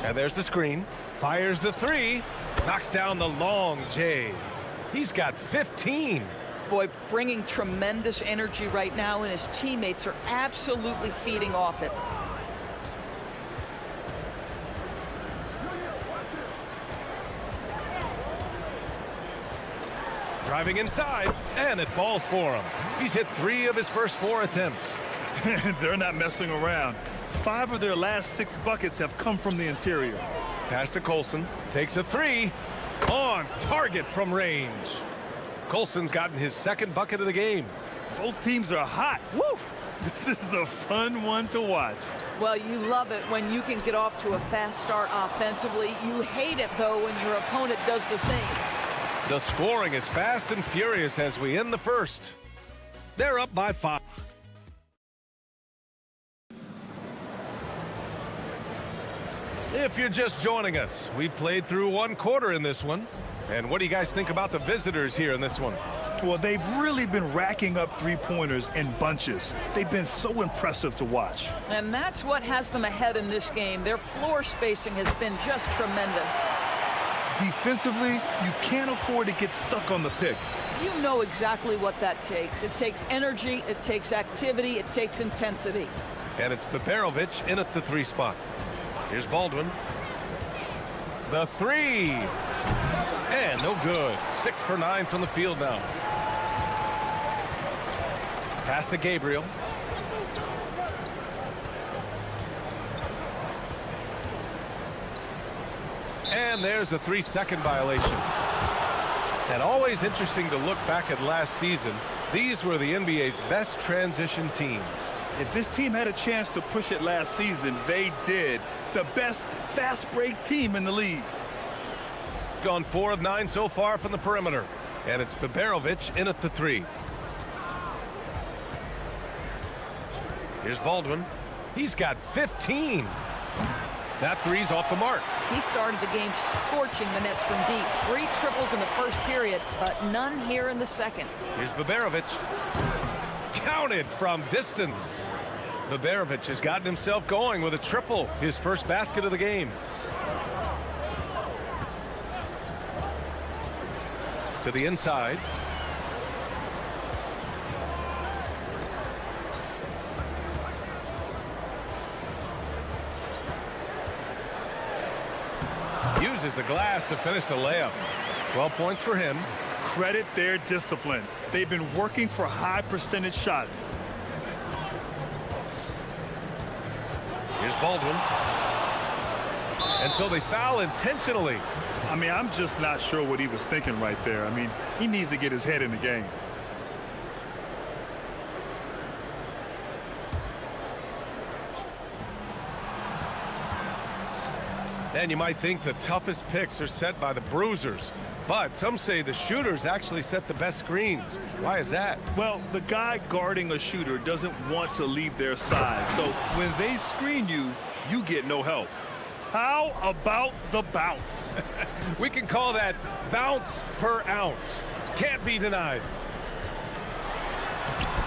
And there's the screen. Fires the three. Knocks down the long J. He's got 15. Boy, bringing tremendous energy right now, and his teammates are absolutely feeding off it. Driving inside, and it falls for him. He's hit 3 of his first 4 attempts. They're not messing around. 5 of their last 6 buckets have come from the interior. Pass to Colson. Takes a 3. On target from range. Colson's gotten his 2nd bucket of the game. Both teams are hot. Woo! This is a fun one to watch. Well, you love it when you can get off to a fast start offensively. You hate it, though, when your opponent does the same. The scoring is fast and furious as we end the first. They're up by 5. If you're just joining us, we played through 1 quarter in this one. And what do you guys think about the visitors here in this one? Well, they've really been racking up three-pointers in bunches. They've been so impressive to watch. And that's what has them ahead in this game. Their floor spacing has been just tremendous. Defensively, you can't afford to get stuck on the pick. You know exactly what that takes. It takes energy, it takes activity, it takes intensity. And it's Beberovic in at the 3 spot. Here's Baldwin. The 3. And no good. 6 for 9 from the field now. Pass to Gabriel. And there's a 3-second violation. And always interesting to look back at last season. These were the NBA's best transition teams. If this team had a chance to push it last season, they did. The best fast break team in the league. Gone 4 of 9 so far from the perimeter. And it's Beberovic in at the 3. Here's Baldwin. He's got 15. That 3's off the mark. He started the game scorching the nets from deep. 3 triples in the first period, but none here in the second. Here's Beberovic. Counted from distance. Beberovic has gotten himself going with a triple, his first basket of the game. To the inside. Uses the glass to finish the layup. 12 points for him. Credit their discipline. They've been working for high percentage shots. Here's Baldwin. And so they foul intentionally. I mean, I'm just not sure what he was thinking right there. I mean, he needs to get his head in the game. And you might think the toughest picks are set by the bruisers, but some say the shooters actually set the best screens. Why is that? Well, the guy guarding a shooter doesn't want to leave their side. So when they screen you, you get no help. How about the bounce? We can call that bounce per ounce. Can't be denied.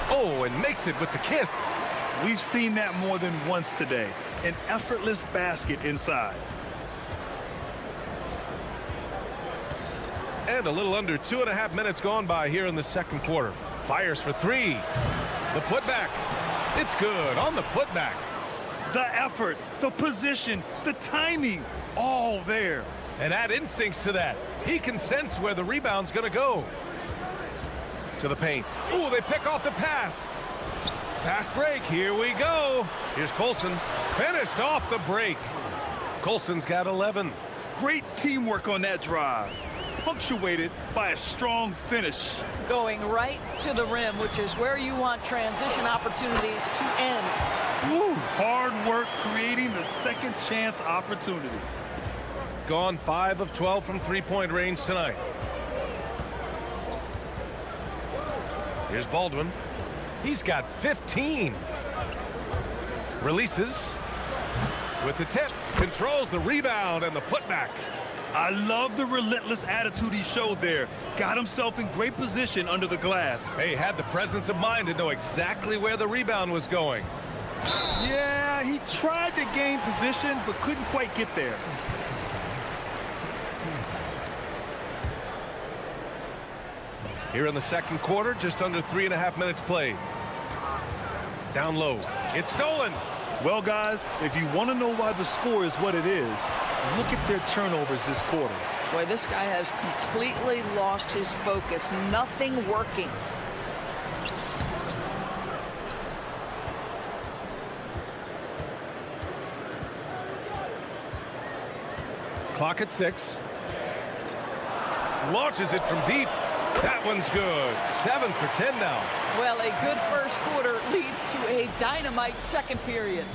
Oh, and makes it with the kiss. We've seen that more than once today. An effortless basket inside. And a little under 2.5 minutes gone by here in the second quarter. Fires for 3. The putback. It's good on the putback. The effort, the position, the timing, all there. And add instincts to that. He can sense where the rebound's going to go. To the paint. Ooh, they pick off the pass. Fast break. Here we go. Here's Colson. Finished off the break. Colson's got 11. Great teamwork on that drive. Punctuated by a strong finish. Going right to the rim, which is where you want transition opportunities to end. Woo, hard work creating the second chance opportunity. Gone 5 of 12 from three-point range tonight. Here's Baldwin. He's got 15. Releases with the tip. Controls the rebound and the putback. I love the relentless attitude he showed there. Got himself in great position under the glass. Hey, had the presence of mind to know exactly where the rebound was going. Yeah, Yeah, he tried to gain position, but couldn't quite get there. Here in the second quarter, just under 3.5 minutes played. Down low. It's stolen. Well, guys, if you want to know why the score is what it is, look at their turnovers this quarter. Boy, this guy has completely lost his focus. Nothing working. Clock at 6. Launches it from deep. That one's good. 7 for 10 now. Well, a good first quarter leads to a dynamite second period.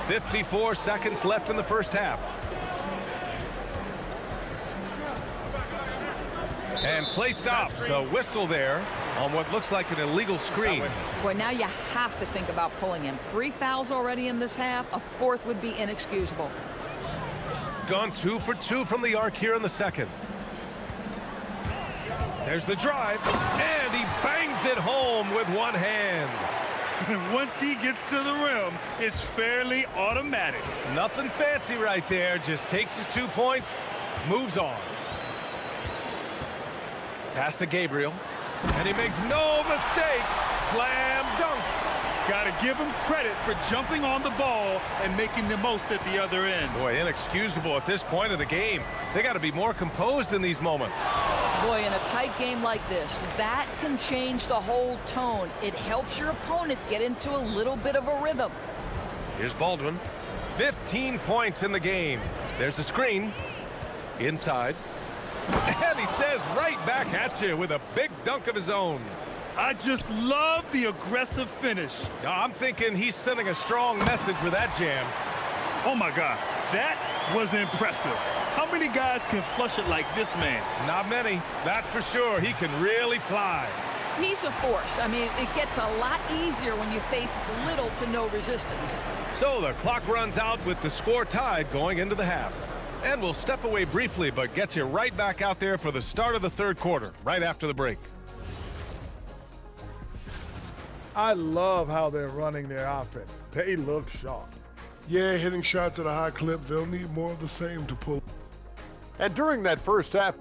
54 seconds left in the first half. And play stops. A whistle there on what looks like an illegal screen. Boy, now you have to think about pulling him. 3 fouls already in this half. A fourth would be inexcusable. Gone 2 for 2 from the arc here in the second. There's the drive, and he bangs it home with one hand. Once he gets to the rim, it's fairly automatic. Nothing fancy right there, just takes his 2 points, moves on. Pass to Gabriel, and he makes no mistake. Slam dunk. Got to give him credit for jumping on the ball and making the most at the other end. Boy, inexcusable at this point of the game. They got to be more composed in these moments. Boy, in a tight game like this, that can change the whole tone. It helps your opponent get into a little bit of a rhythm. Here's Baldwin. 15 points in the game. There's a screen. Inside. And he says right back at you with a big dunk of his own. I just love the aggressive finish. I'm thinking he's sending a strong message with that jam. Oh, my God. That was impressive. How many guys can flush it like this man? Not many. That's for sure. He can really fly. He's a force. I mean, it gets a lot easier when you face little to no resistance. So the clock runs out with the score tied going into the half. And we'll step away briefly, but get you right back out there for the start of the third quarter, right after the break. I love how they're running their offense. They look sharp. Yeah, hitting shots at a high clip. They'll need more of the same to pull. And during that first half,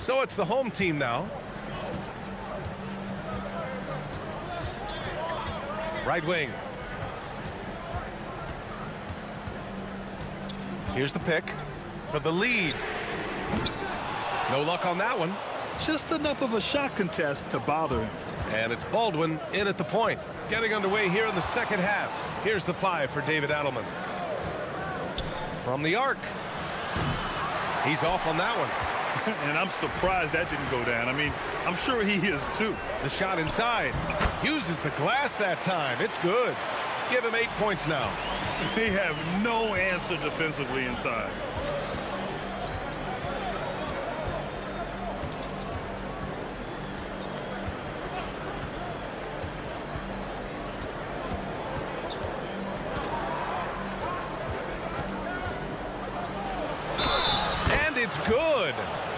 So it's the home team now. Right wing. Here's the pick for the lead. No luck on that one. Just enough of a shot contest to bother him. And it's Baldwin in at the point. Getting underway here in the second half. Here's the 5 for David Adelman. From the arc. He's off on that one. And I'm surprised that didn't go down. I mean, I'm sure he is too. The shot inside. Uses the glass that time. It's good. Give him 8 points now. They have no answer defensively inside. And it's good.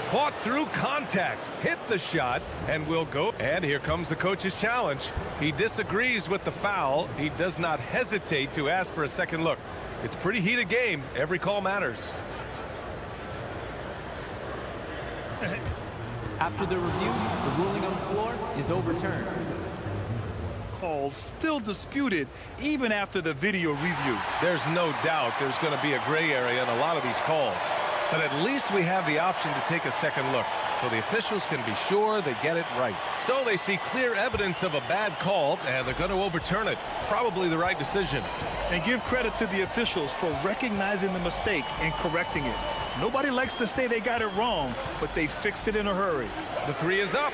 Fought through contact, hit the shot, and will go. And here comes the coach's challenge. He disagrees with the foul. He does not hesitate to ask for a second look. It's a pretty heated game. Every call matters. After the review, the ruling on the floor is overturned. Calls still disputed even after the video review. There's no doubt there's going to be a gray area in a lot of these calls. But at least we have the option to take a second look, so the officials can be sure they get it right. So they see clear evidence of a bad call, and they're going to overturn it. Probably the right decision. And give credit to the officials for recognizing the mistake and correcting it. Nobody likes to say they got it wrong, but they fixed it in a hurry. The three is up.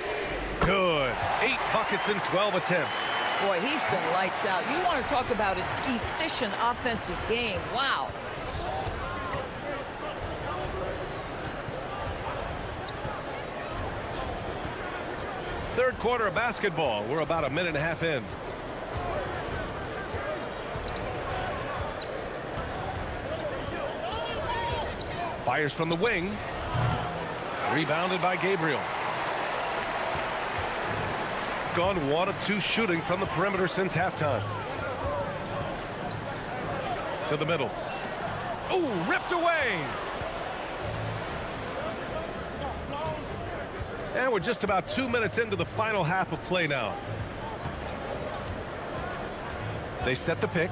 Good. 8 buckets in 12 attempts. Boy, he's been lights out. You want to talk about an efficient offensive game. Wow. Third quarter of basketball. We're about a minute and a half in. Fires from the wing. Rebounded by Gabriel. Gone 1 of 2 shooting from the perimeter since halftime. To the middle. Ooh, ripped away. And we're just about 2 minutes into the final half of play now. They set the pick.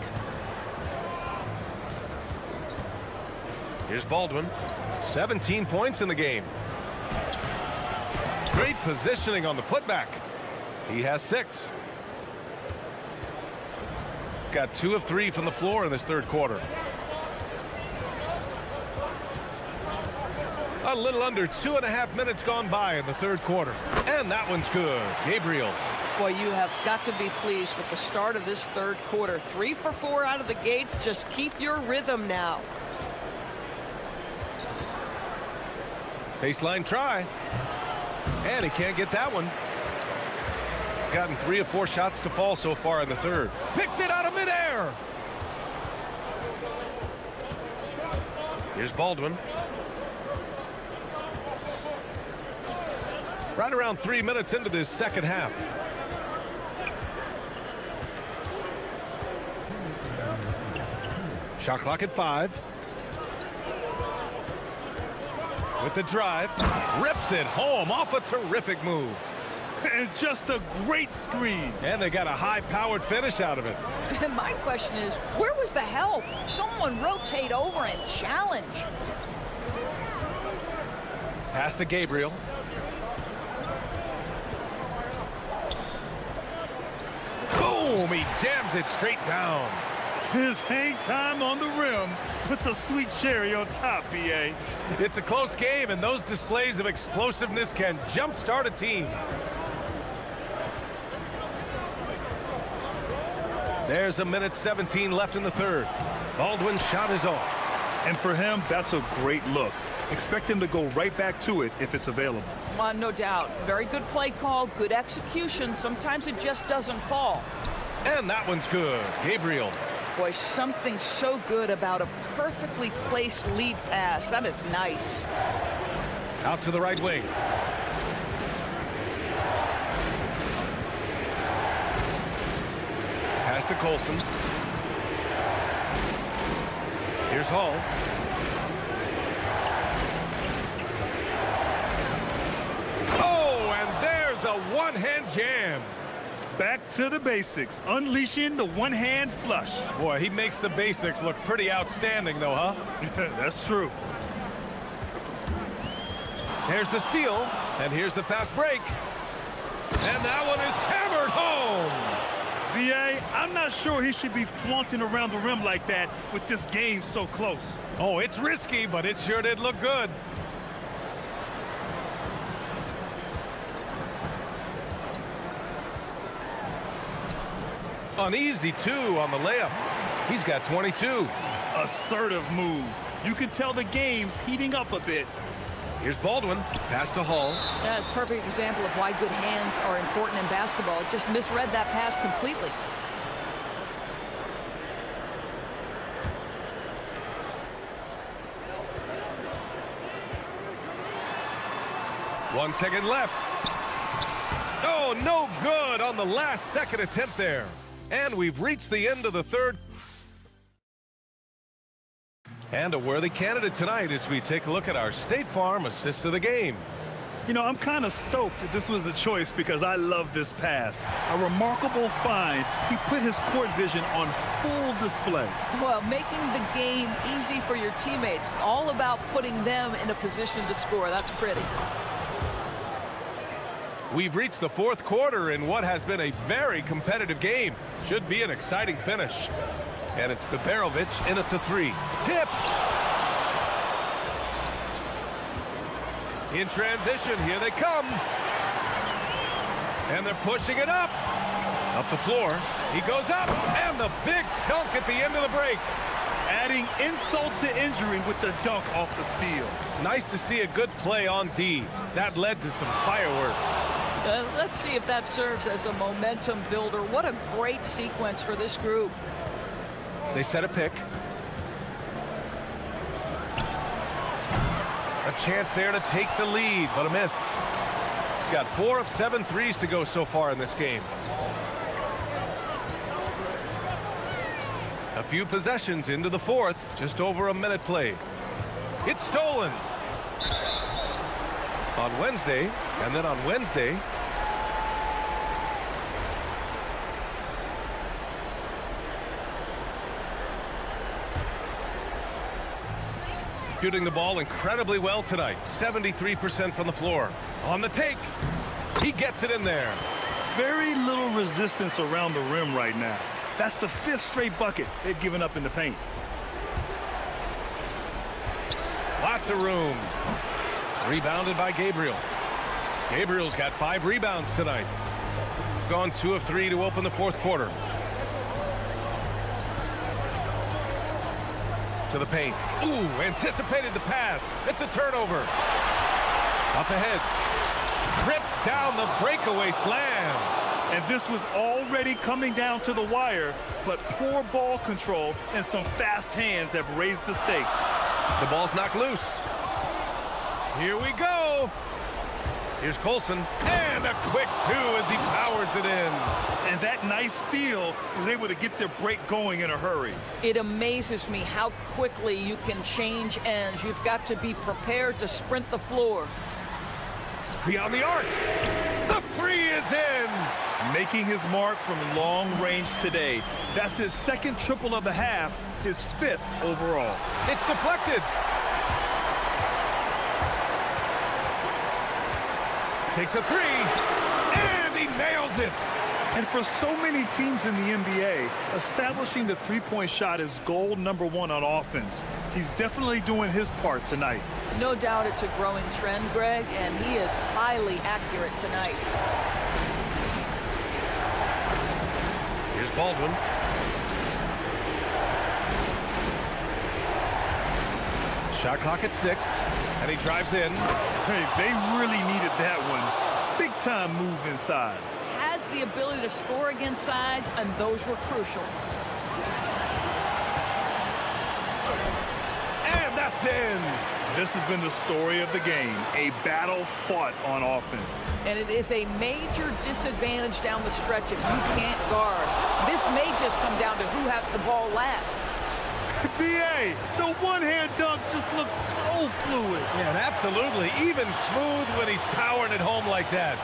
Here's Baldwin. 17 points in the game. Great positioning on the putback. He has 6. Got 2 of 3 from the floor in this third quarter. A little under 2.5 minutes gone by in the third quarter. And that one's good. Gabriel. Boy, you have got to be pleased with the start of this third quarter. 3 for 4 out of the gates. Just keep your rhythm now. Baseline try. And he can't get that one. Gotten 3 of 4 shots to fall so far in the third. Picked it out of midair. Here's Baldwin. Right around 3 minutes into this second half. Shot clock at 5. With the drive. Rips it home off a terrific move. And just a great screen. And they got a high-powered finish out of it. And my question is, where was the help? Someone rotate over and challenge. Pass to Gabriel. Boom! He jams it straight down. His hang time on the rim puts a sweet cherry on top, BA. It's a close game, and those displays of explosiveness can jumpstart a team. There's a minute 17 left in the third. Baldwin's shot is off. And for him, that's a great look. Expect him to go right back to it if it's available. No doubt. Very good play call, good execution. Sometimes it just doesn't fall. And that one's good. Gabriel. Boy, something so good about a perfectly placed lead pass. That is nice. Out to the right wing. Pass to Colson. Here's Hall. Oh, and there's a one-hand jam. Back to the basics, unleashing the one-hand flush. Boy, he makes the basics look pretty outstanding, though, huh? That's true. Here's the steal, and here's the fast break. And that one is hammered home. BA, I'm not sure he should be flaunting around the rim like that with this game so close. Oh, it's risky, but it sure did look good. An easy 2 on the layup. He's got 22. Assertive move. You can tell the game's heating up a bit. Here's Baldwin. Pass to Hall. That's a perfect example of why good hands are important in basketball. It just misread that pass completely. One second left. Oh, no good on the last second attempt there. And we've reached the end of the third. And a worthy candidate tonight as we take a look at our State Farm assists of the game. You know, I'm kind of stoked that this was a choice because I love this pass. A remarkable find. He put his court vision on full display. Well, making the game easy for your teammates. All about putting them in a position to score. That's pretty. We've reached the fourth quarter in what has been a very competitive game. Should be an exciting finish. And it's Biberovic in at the three. Tipped! In transition, here they come. And they're pushing it up. Up the floor. He goes up, and the big dunk at the end of the break. Adding insult to injury with the dunk off the steal. Nice to see a good play on D. That led to some fireworks. Let's see if that serves as a momentum builder. What a great sequence for this group. They set a pick. A chance there to take the lead, but a miss. Got 4 of 7 threes to go so far in this game. A few possessions into the fourth, just over a minute played. It's stolen. On Wednesday, and then on Wednesday, shooting the ball incredibly well tonight. 73% from the floor. On the take, he gets it in there. Very little resistance around the rim right now. That's the 5th straight bucket they've given up in the paint. Lots of room. Rebounded by Gabriel. Gabriel's got 5 rebounds tonight. Gone 2 of 3 to open the fourth quarter. To the paint. Ooh, anticipated the pass. It's a turnover. Up ahead. Rips down the breakaway slam. And this was already coming down to the wire, but poor ball control and some fast hands have raised the stakes. The ball's knocked loose. Here we go. Here's Colson, and a quick 2 as he powers it in. And that nice steal was able to get their break going in a hurry. It amazes me how quickly you can change ends. You've got to be prepared to sprint the floor. Beyond the arc. The 3 is in. Making his mark from long range today. That's his 2nd triple of the half, his 5th overall. It's deflected. Takes a 3, and he nails it. And for so many teams in the NBA, establishing the three-point shot is goal number 1 on offense. He's definitely doing his part tonight. No doubt it's a growing trend, Greg, and he is highly accurate tonight. Here's Baldwin. Shot clock at 6, and he drives in. Hey, they really needed that one. Big time move inside. Has the ability to score against size, and those were crucial. And that's in. This has been the story of the game, a battle fought on offense. And it is a major disadvantage down the stretch if you can't guard. This may just come down to who has the ball last. B.A., the one-hand dunk just looks so fluid. Yeah, and absolutely. Even smooth when he's powering it home like that.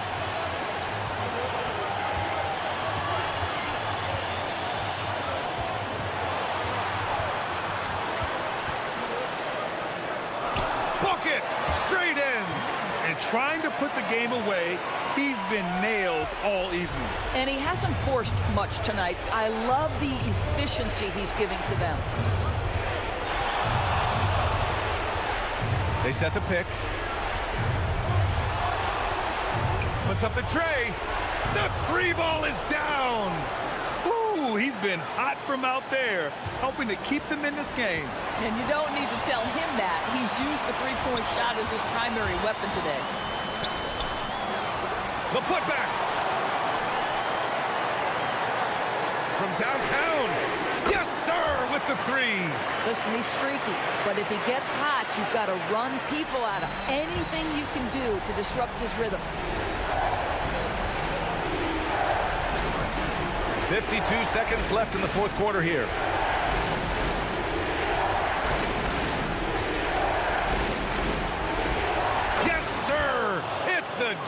Bucket! Straight in! And trying to put the game away, he's been nails all evening. And he hasn't forced much tonight. I love the efficiency he's giving to them. They set the pick. Puts up the tray. The 3 ball is down. Ooh, he's been hot from out there, helping to keep them in this game. And you don't need to tell him that. He's used the three-point shot as his primary weapon today. The putback. From downtown. Yes, sir, with the 3. Listen, he's streaky, but if he gets hot, you've got to run people out of anything you can do to disrupt his rhythm. 52 seconds left in the fourth quarter here. Yes, sir!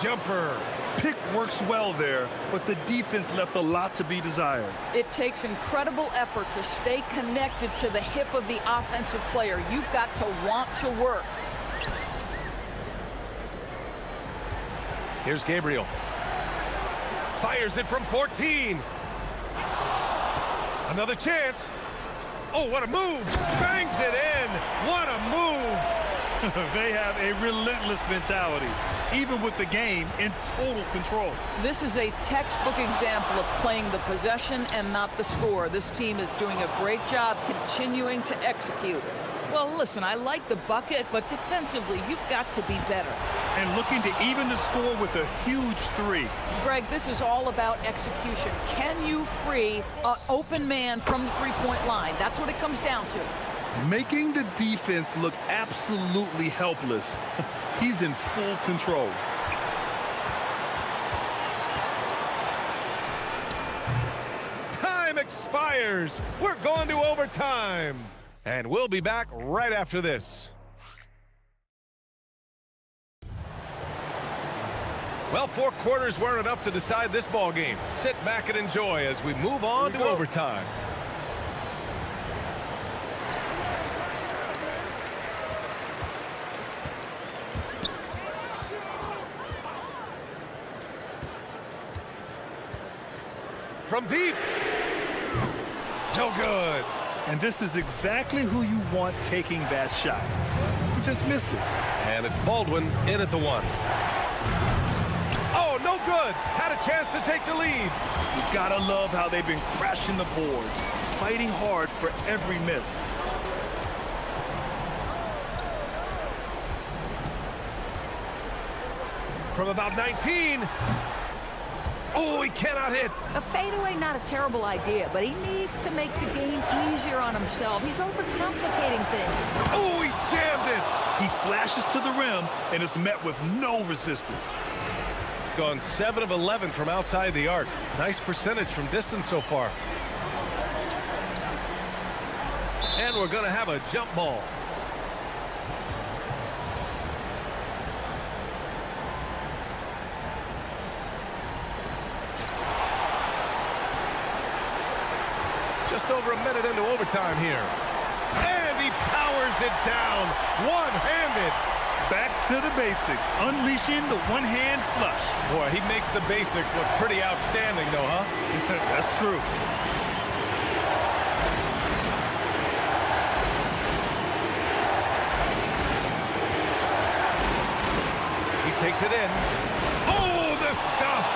jumper. Pick works well there, but the defense left a lot to be desired. It takes incredible effort to stay connected to the hip of the offensive player. You've got to want to work. Here's Gabriel. Fires it from 14. Another chance. Oh, what a move. Bangs it in. What a move. They have a relentless mentality, even with the game in total control. This is a textbook example of playing the possession and not the score. This team is doing a great job continuing to execute. Well, listen, I like the bucket, but defensively, you've got to be better. And looking to even the score with a huge three. Greg, this is all about execution. Can you free an open man from the three-point line? That's what it comes down to. Making the defense look absolutely helpless. He's in full control. Time expires. We're going to overtime. And we'll be back right after this. Well, 4 quarters weren't enough to decide this ball game. Sit back and enjoy as we move on to overtime. From deep. No good. And this is exactly who you want taking that shot. You just missed it. And it's Baldwin in at the 1. Oh, no good. Had a chance to take the lead. You gotta love how they've been crashing the boards, fighting hard for every miss. From about 19. Oh, he cannot hit. A fadeaway, not a terrible idea, but he needs to make the game easier on himself. He's overcomplicating things. Oh, he jammed it. He flashes to the rim and is met with no resistance. Gone 7 of 11 from outside the arc. Nice percentage from distance so far. And we're going to have a jump ball. Just over a minute into overtime here. And he powers it down, one-handed. Back to the basics, unleashing the one-hand flush. Boy, he makes the basics look pretty outstanding, though, huh? That's true. He takes it in. Oh, the stuff!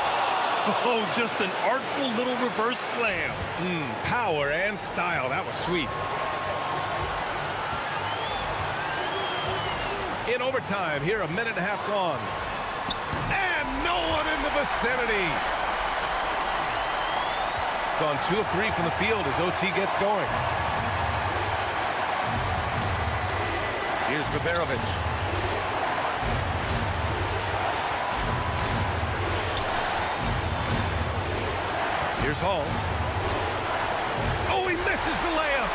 Oh, just an artful little reverse slam. Power and style. That was sweet. In overtime, here a minute and a half gone. And no one in the vicinity. Gone 2 of 3 from the field as OT gets going. Here's Baberovic. Here's Hall. Oh, he misses the layup.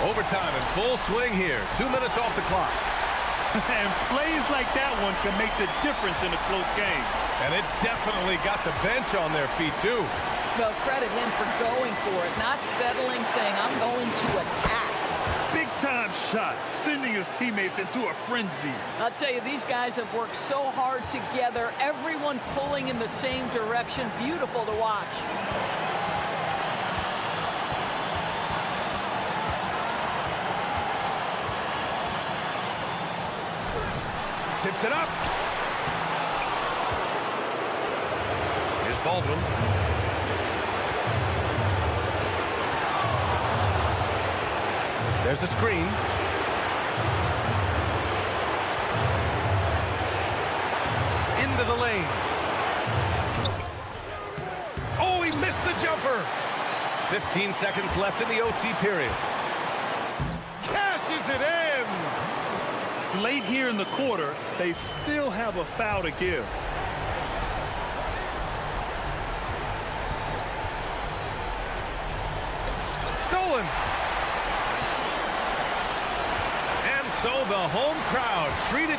Overtime in full swing here. 2 minutes off the clock. And plays like that one can make the difference in a close game. And it definitely got the bench on their feet, too. Well, credit him for going for it, not settling, saying, I'm going to attack. Big-time shot, sending his teammates into a frenzy. I'll tell you, these guys have worked so hard together, everyone pulling in the same direction. Beautiful to watch. Tips it up. Here's Baldwin. There's a screen. Into the lane. Oh, he missed the jumper. 15 seconds left in the OT period. Cashes it in. Late here in the quarter, they still have a foul to give. Stolen. And so the home crowd treated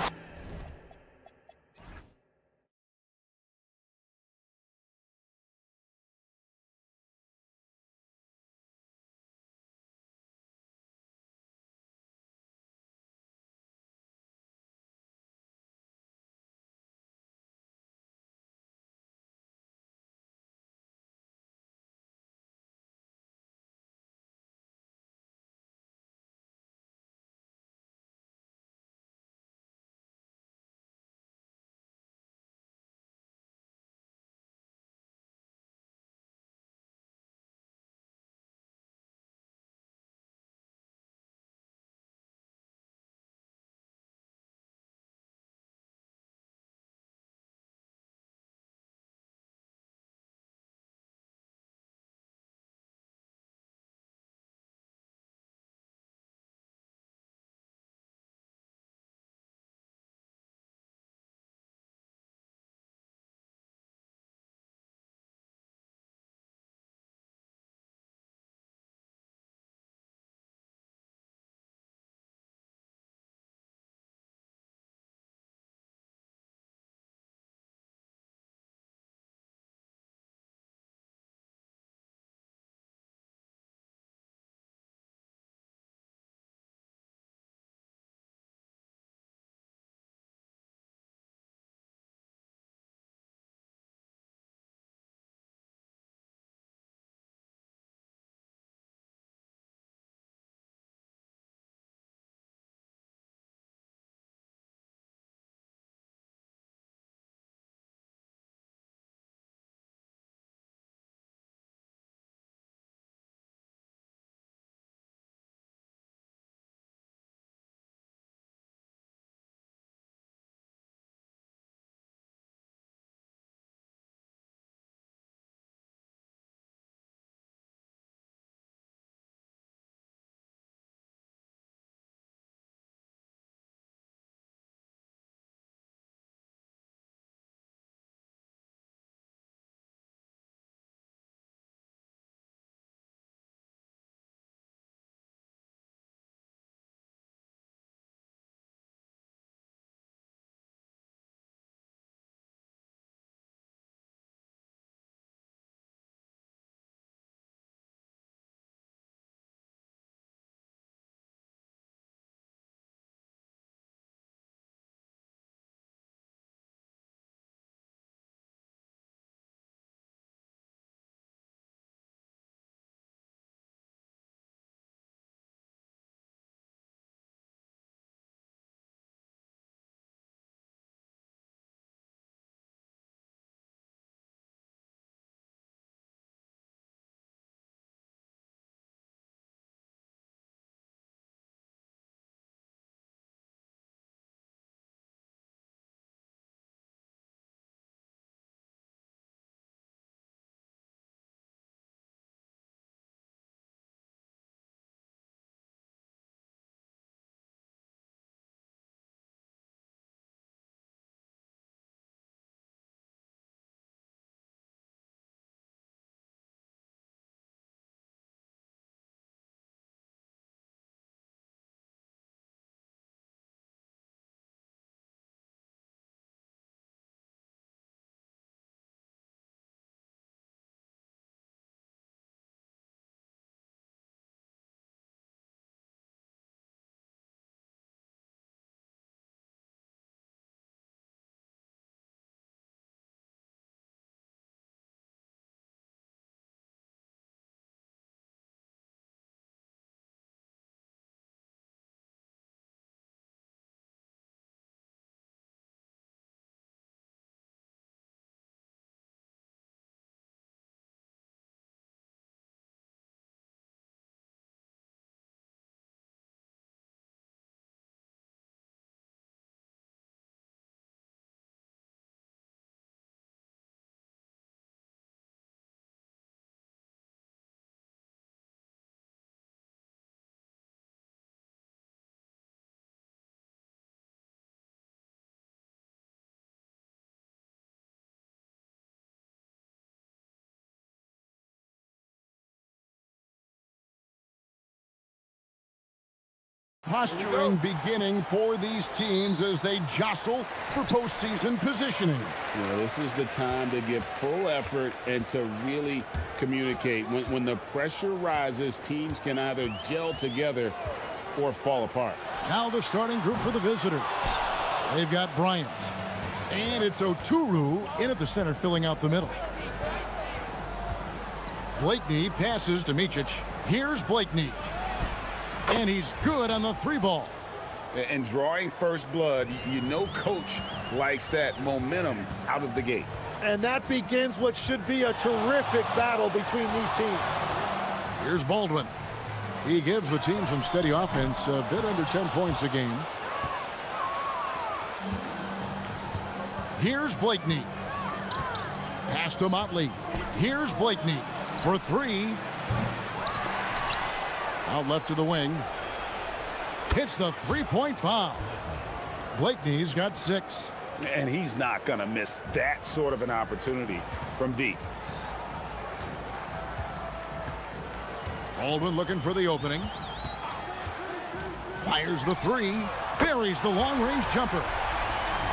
Posturing beginning for these teams as they jostle for postseason positioning. You know, this is the time to give full effort and to really communicate. When the pressure rises, teams can either gel together or fall apart. Now the starting group for the visitors. They've got Bryant. And it's Oturu in at the center, filling out the middle. Blakeney passes to Micic. Here's Blakeney. And he's good on the three ball. And drawing first blood, you know coach likes that momentum out of the gate. And that begins what should be a terrific battle between these teams. Here's Baldwin. He gives the team some steady offense, a bit under 10 points a game. Here's Blakeney. Pass to Motley. Here's Blakeney for three. Out left to the wing. Hits the three-point bomb. Blakeney's got 6. And he's not going to miss that sort of an opportunity from deep. Baldwin looking for the opening. Fires the three. Buries the long-range jumper.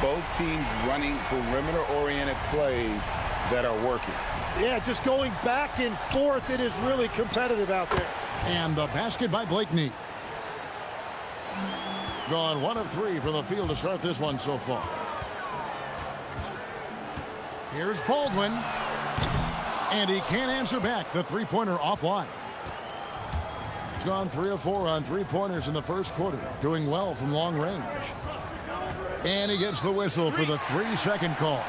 Both teams running perimeter-oriented plays that are working. Yeah, just going back and forth. It is really competitive out there. And the basket by Blakeney. Gone 1 of 3 from the field to start this one so far. Here's Baldwin. And he can't answer back. The three-pointer offline. Gone 3 of 4 on three-pointers in the first quarter. Doing well from long range. And he gets the whistle for the 3-second call.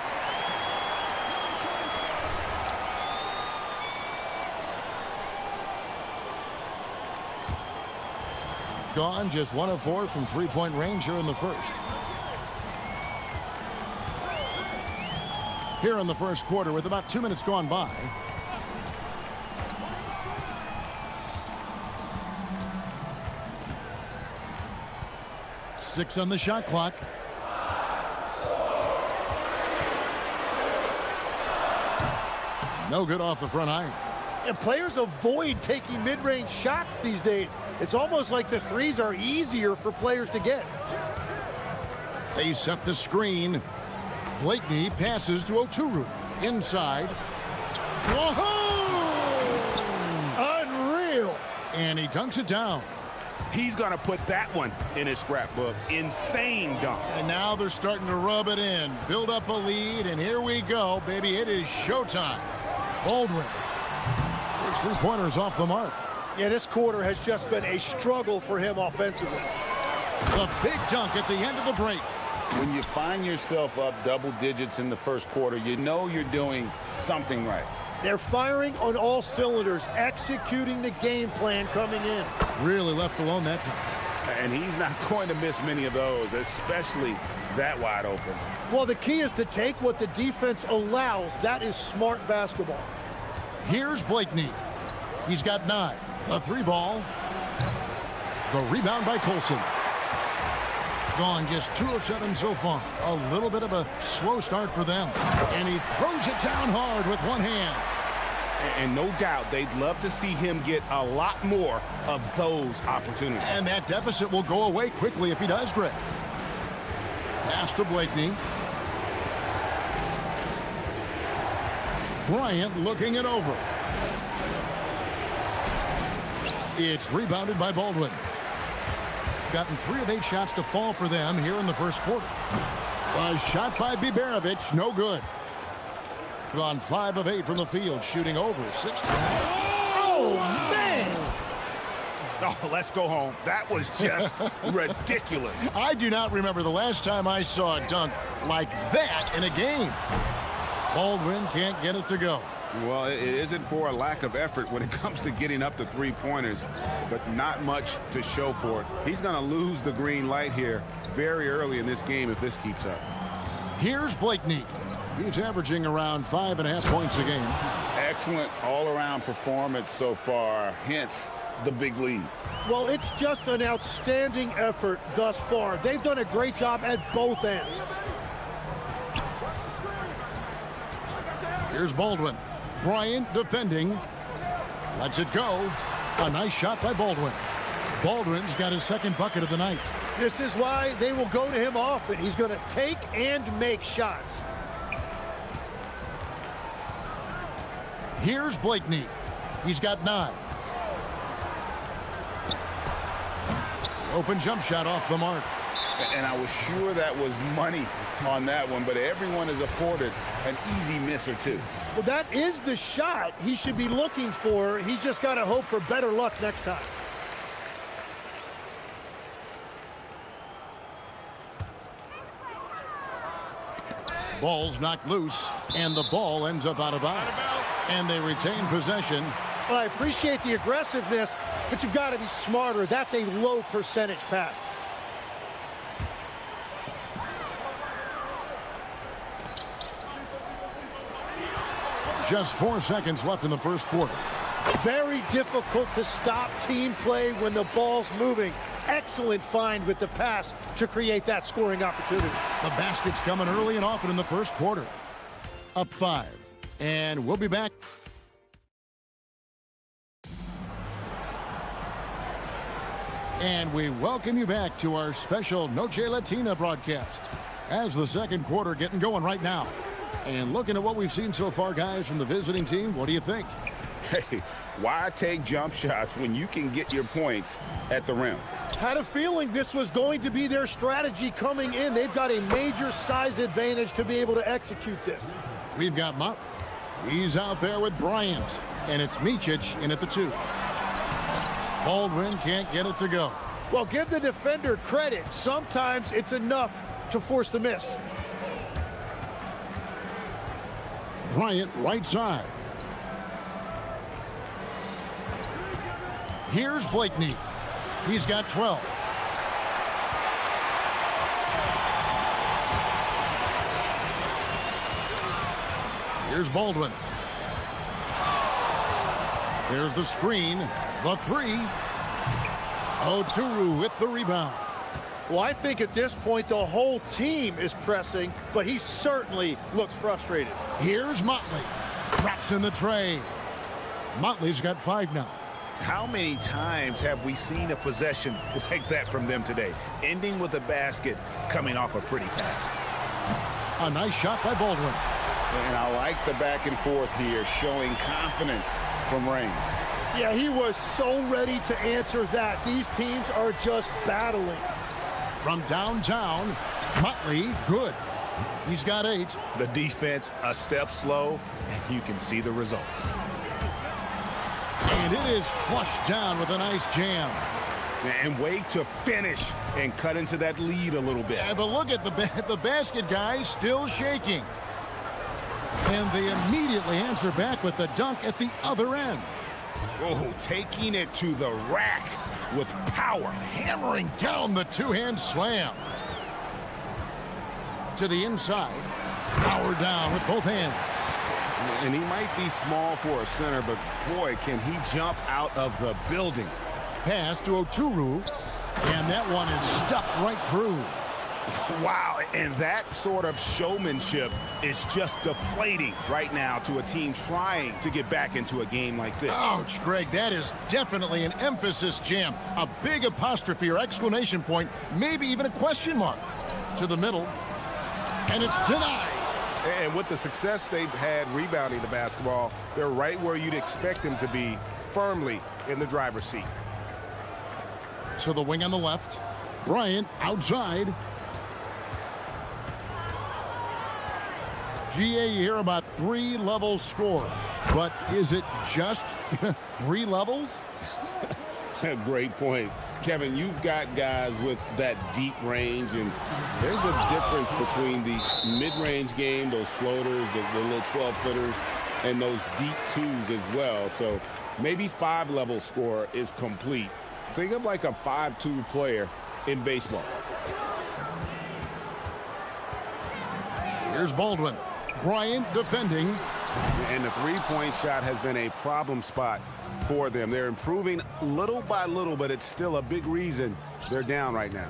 Gone just 1 of 4 from three-point range here in the first. Here in the first quarter with about 2 minutes gone by. Six on the shot clock. No good off the front iron. And players avoid taking mid-range shots these days. It's almost like the threes are easier for players to get. They set the screen. Blakeney passes to Oturu. Inside. Whoa! Unreal! And he dunks it down. He's going to put that one in his scrapbook. Insane dunk. And now they're starting to rub it in. Build up a lead, and here we go, baby. It is showtime. Baldwin. His three-pointers off the mark. Yeah, this quarter has just been a struggle for him offensively. The big dunk at the end of the break. When you find yourself up double digits in the first quarter, you know you're doing something right. They're firing on all cylinders, executing the game plan coming in. Really left alone that time. And he's not going to miss many of those, especially that wide open. Well, the key is to take what the defense allows. That is smart basketball. Here's Blakeney. He's got 9. A three ball. The rebound by Colson. Gone just 2 of 7 so far. A little bit of a slow start for them. And he throws it down hard with one hand. And no doubt they'd love to see him get a lot more of those opportunities. And that deficit will go away quickly if he does, Greg. Pass to Blakeney. Bryant looking it over. It's rebounded by Baldwin. Gotten 3 of 8 shots to fall for them here in the first quarter. A shot by Biberovic, no good. Gone 5 of 8 from the field, shooting over 60. Oh, man! Oh, let's go home. That was just ridiculous. I do not remember the last time I saw a dunk like that in a game. Baldwin can't get it to go. Well, it isn't for a lack of effort when it comes to getting up to three-pointers, but not much to show for it. He's going to lose the green light here very early in this game if this keeps up. Here's Blakeney. He's averaging around 5.5 points a game. Excellent all-around performance so far, hence the big lead. Well, it's just an outstanding effort thus far. They've done a great job at both ends. Here's Baldwin. Bryant defending. Lets it go. A nice shot by Baldwin. Baldwin's got his second bucket of the night. This is why they will go to him often. He's going to take and make shots. Here's Blakeney. He's got 9. Open jump shot off the mark. And I was sure that was money on that one, but everyone is afforded an easy miss or two. Well, that is the shot he should be looking for. He's just got to hope for better luck next time. Ball's knocked loose, and the ball ends up out of bounds. And they retain possession. Well, I appreciate the aggressiveness, but you've got to be smarter. That's a low percentage pass. Just 4 seconds left in the first quarter. Very difficult to stop team play when the ball's moving. Excellent find with the pass to create that scoring opportunity. The basket's coming early and often in the first quarter. Up 5. And we'll be back. And we welcome you back to our special Noche Latina broadcast. As the second quarter getting going right now. And looking at what we've seen so far, guys, from the visiting team, what do you think? Hey, why take jump shots when you can get your points at the rim? Had a feeling this was going to be their strategy coming in. They've got a major size advantage to be able to execute this. We've got Mott. He's out there with Bryant. And it's Micic in at the 2. Baldwin can't get it to go. Well, give the defender credit. Sometimes it's enough to force the miss. Bryant right side. Here's Blakeney. He's got 12. Here's Baldwin. There's the screen. The 3. Oturu with the rebound. Well, I think at this point the whole team is pressing, but he certainly looks frustrated. Here's Motley. Drops in the tray. Motley's got 5 now. How many times have we seen a possession like that from them today? Ending with a basket, coming off a pretty pass. A nice shot by Baldwin. And I like the back and forth here, showing confidence from range. Yeah, he was so ready to answer that. These teams are just battling. From downtown, Motley, good. He's got 8. The defense a step slow, and you can see the result. And it is flushed down with a nice jam. And wait to finish and cut into that lead a little bit. Yeah, but look at the basket guy still shaking. And they immediately answer back with the dunk at the other end. Oh, taking it to the rack with power. Hammering down the two-hand slam. To the inside. Power down with both hands. And he might be small for a center, but boy, can he jump out of the building. Pass to Oturu. And that one is stuffed right through. Wow, and that sort of showmanship is just deflating right now to a team trying to get back into a game like this. Ouch, Greg, that is definitely an emphasis jam. A big apostrophe or exclamation point, maybe even a question mark. To the middle, and it's denied. And with the success they've had rebounding the basketball, they're right where you'd expect them to be, firmly in the driver's seat. So the wing on the left, Bryant outside. GA, you hear about 3-level score, but is it just 3 levels? Great point. Kevin, you've got guys with that deep range, and there's a difference between the mid-range game, those floaters, the little 12-footers, and those deep 2s as well. So maybe 5-level score is complete. Think of like a 5-2 player in baseball. Here's Baldwin. Bryant defending. And the three-point shot has been a problem spot for them. They're improving little by little, but it's still a big reason they're down right now.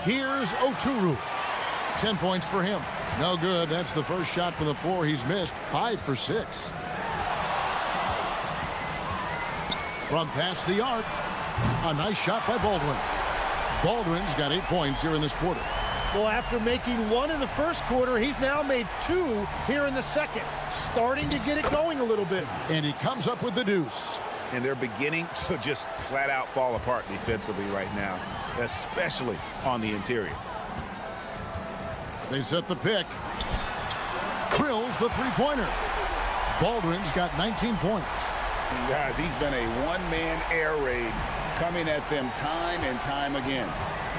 Here's Oturu. 10 points for him. No good. That's the first shot from the floor he's missed. 5 for 6. From past the arc. A nice shot by Baldwin. Baldwin's got 8 points here in this quarter. Well, after making 1 in the first quarter, he's now made 2 here in the second. Starting to get it going a little bit. And he comes up with the deuce. And they're beginning to just flat out fall apart defensively right now, especially on the interior. They set the pick. Drills the three-pointer. Baldwin's got 19 points. And guys, he's been a one-man air raid coming at them time and time again.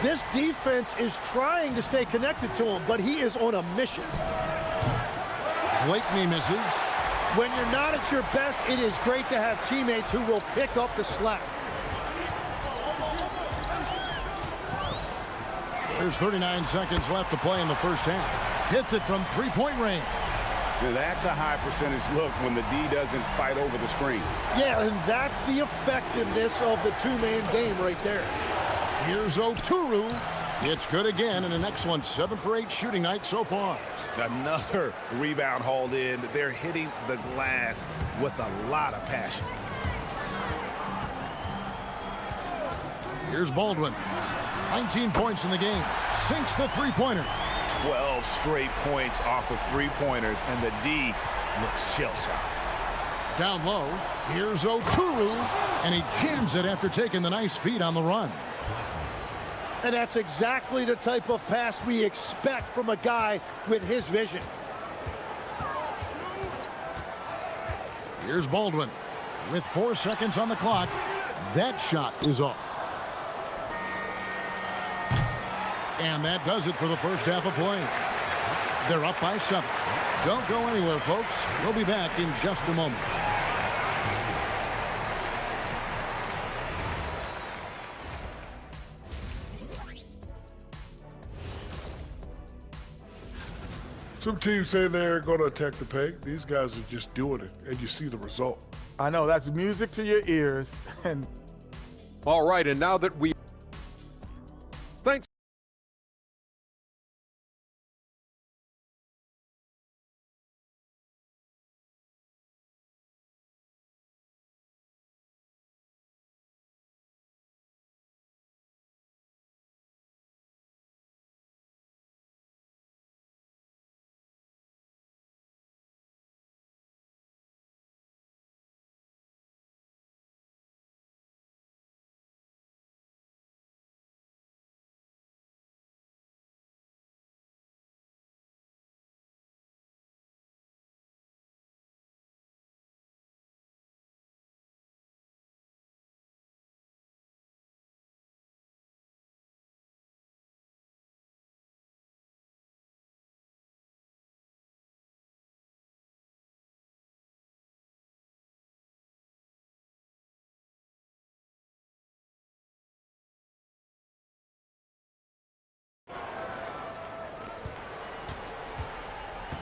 This defense is trying to stay connected to him, but he is on a mission. Blakeney misses. When you're not at your best, it is great to have teammates who will pick up the slack. There's 39 seconds left to play in the first half. Hits it from three-point range. Now that's a high percentage look when the D doesn't fight over the screen. Yeah, and that's the effectiveness of the two-man game right there. Here's Oturu. It's good again, and an excellent 7 for 8 shooting night so far. Another rebound hauled in. They're hitting the glass with a lot of passion. Here's Baldwin. 19 points in the game. Sinks the three-pointer. 12 straight points off of three-pointers, and the D looks shell-shocked. Down low, here's Oturu, and he jams it after taking the nice feed on the run. And that's exactly the type of pass we expect from a guy with his vision. Here's Baldwin. With 4 seconds on the clock, that shot is off. And that does it for the first half of play. They're up by 7. Don't go anywhere, folks. We'll be back in just a moment. Some teams say they're going to attack the paint. These guys are just doing it, and you see the result. I know, that's music to your ears. And all right, and now that we... Thanks.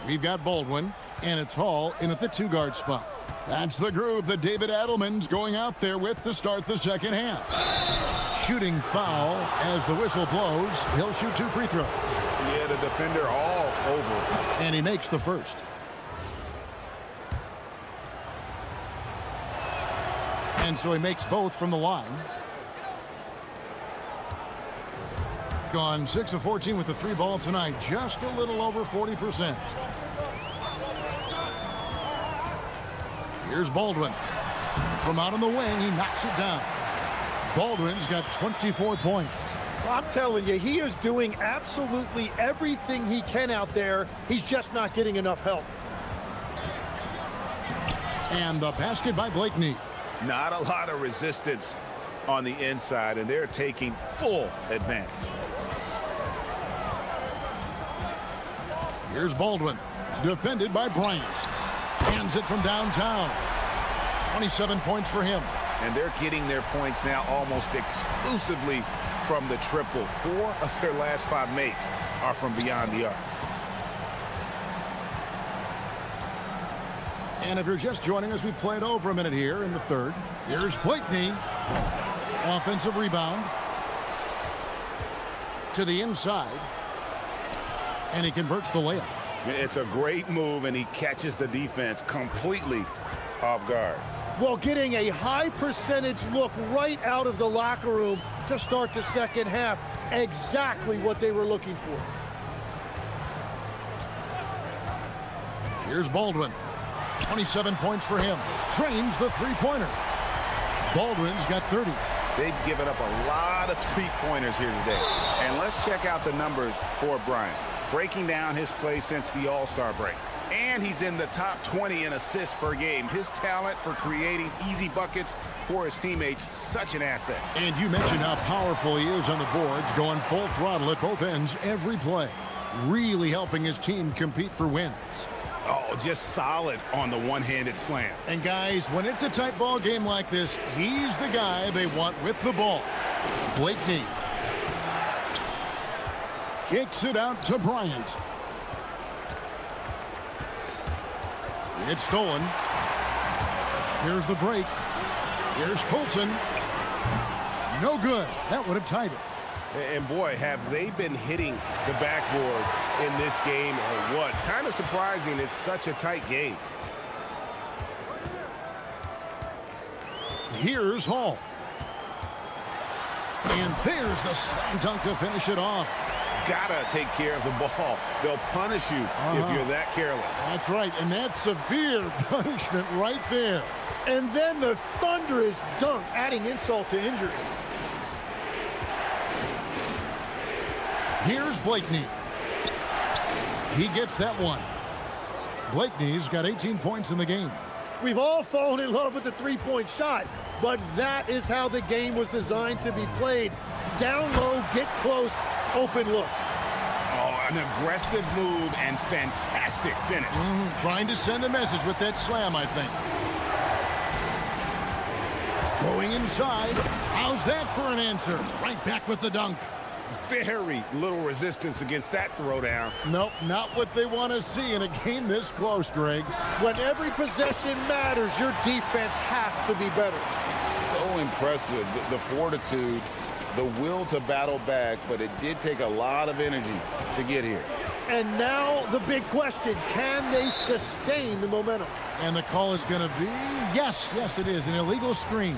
We've got Baldwin, and it's Hall in at the 2-guard spot. That's the groove that David Adelman's going out there with to start the second half. Shooting foul as the whistle blows. He'll shoot 2 free throws. Yeah, the defender all over. And he makes the first. And so he makes both from the line. Gone 6 of 14 with the 3 ball tonight. Just a little over 40%. Here's Baldwin. From out on the wing, he knocks it down. Baldwin's got 24 points. I'm telling you, he is doing absolutely everything he can out there. He's just not getting enough help. And the basket by Blakeney. Not a lot of resistance on the inside, and they're taking full advantage. Here's Baldwin, defended by Bryant. Hands it from downtown. 27 points for him. And they're getting their points now almost exclusively from the triple. 4 of their last 5 makes are from beyond the arc. And if you're just joining us, we played over a minute here in the third. Here's Blakeney. Offensive rebound. To the inside. And he converts the layup. It's a great move, and he catches the defense completely off guard. Well, getting a high percentage look right out of the locker room to start the second half. Exactly what they were looking for. Here's Baldwin. 27 points for him. Drains the three-pointer. Baldwin's got 30. They've given up a lot of three-pointers here today. And let's check out the numbers for Bryant. Breaking down his play since the All-Star break. And he's in the top 20 in assists per game. His talent for creating easy buckets for his teammates, such an asset. And you mentioned how powerful he is on the boards, going full throttle at both ends every play. Really helping his team compete for wins. Oh, just solid on the one-handed slam. And guys, when it's a tight ball game like this, he's the guy they want with the ball. Blakeney kicks it out to Bryant. It's stolen. Here's the break. Here's Colson. No good. That would have tied it. And boy, have they been hitting the backboard in this game or what? Kind of surprising it's such a tight game. Here's Hall. And there's the slam dunk to finish it off. Gotta take care of the ball. They'll punish you if you're that careless. That's right, and that's severe punishment right there. And then the thunderous dunk, adding insult to injury. Here's Blakeney. He gets that one. Blakeney's got 18 points in the game. We've all fallen in love with the three-point shot, but that is how the game was designed to be played. Down low, get close, open looks. Oh, an aggressive move and fantastic finish. Trying to send a message with that slam, I think. Going inside. How's that for an answer? Right back with the dunk. Very little resistance against that throwdown. Nope, not what they want to see in a game this close, Greg. When every possession matters, your defense has to be better. So impressive, the fortitude, the will to battle back, but it did take a lot of energy to get here. And now the big question, can they sustain the momentum? And the call is going to be, yes, it is, an illegal screen.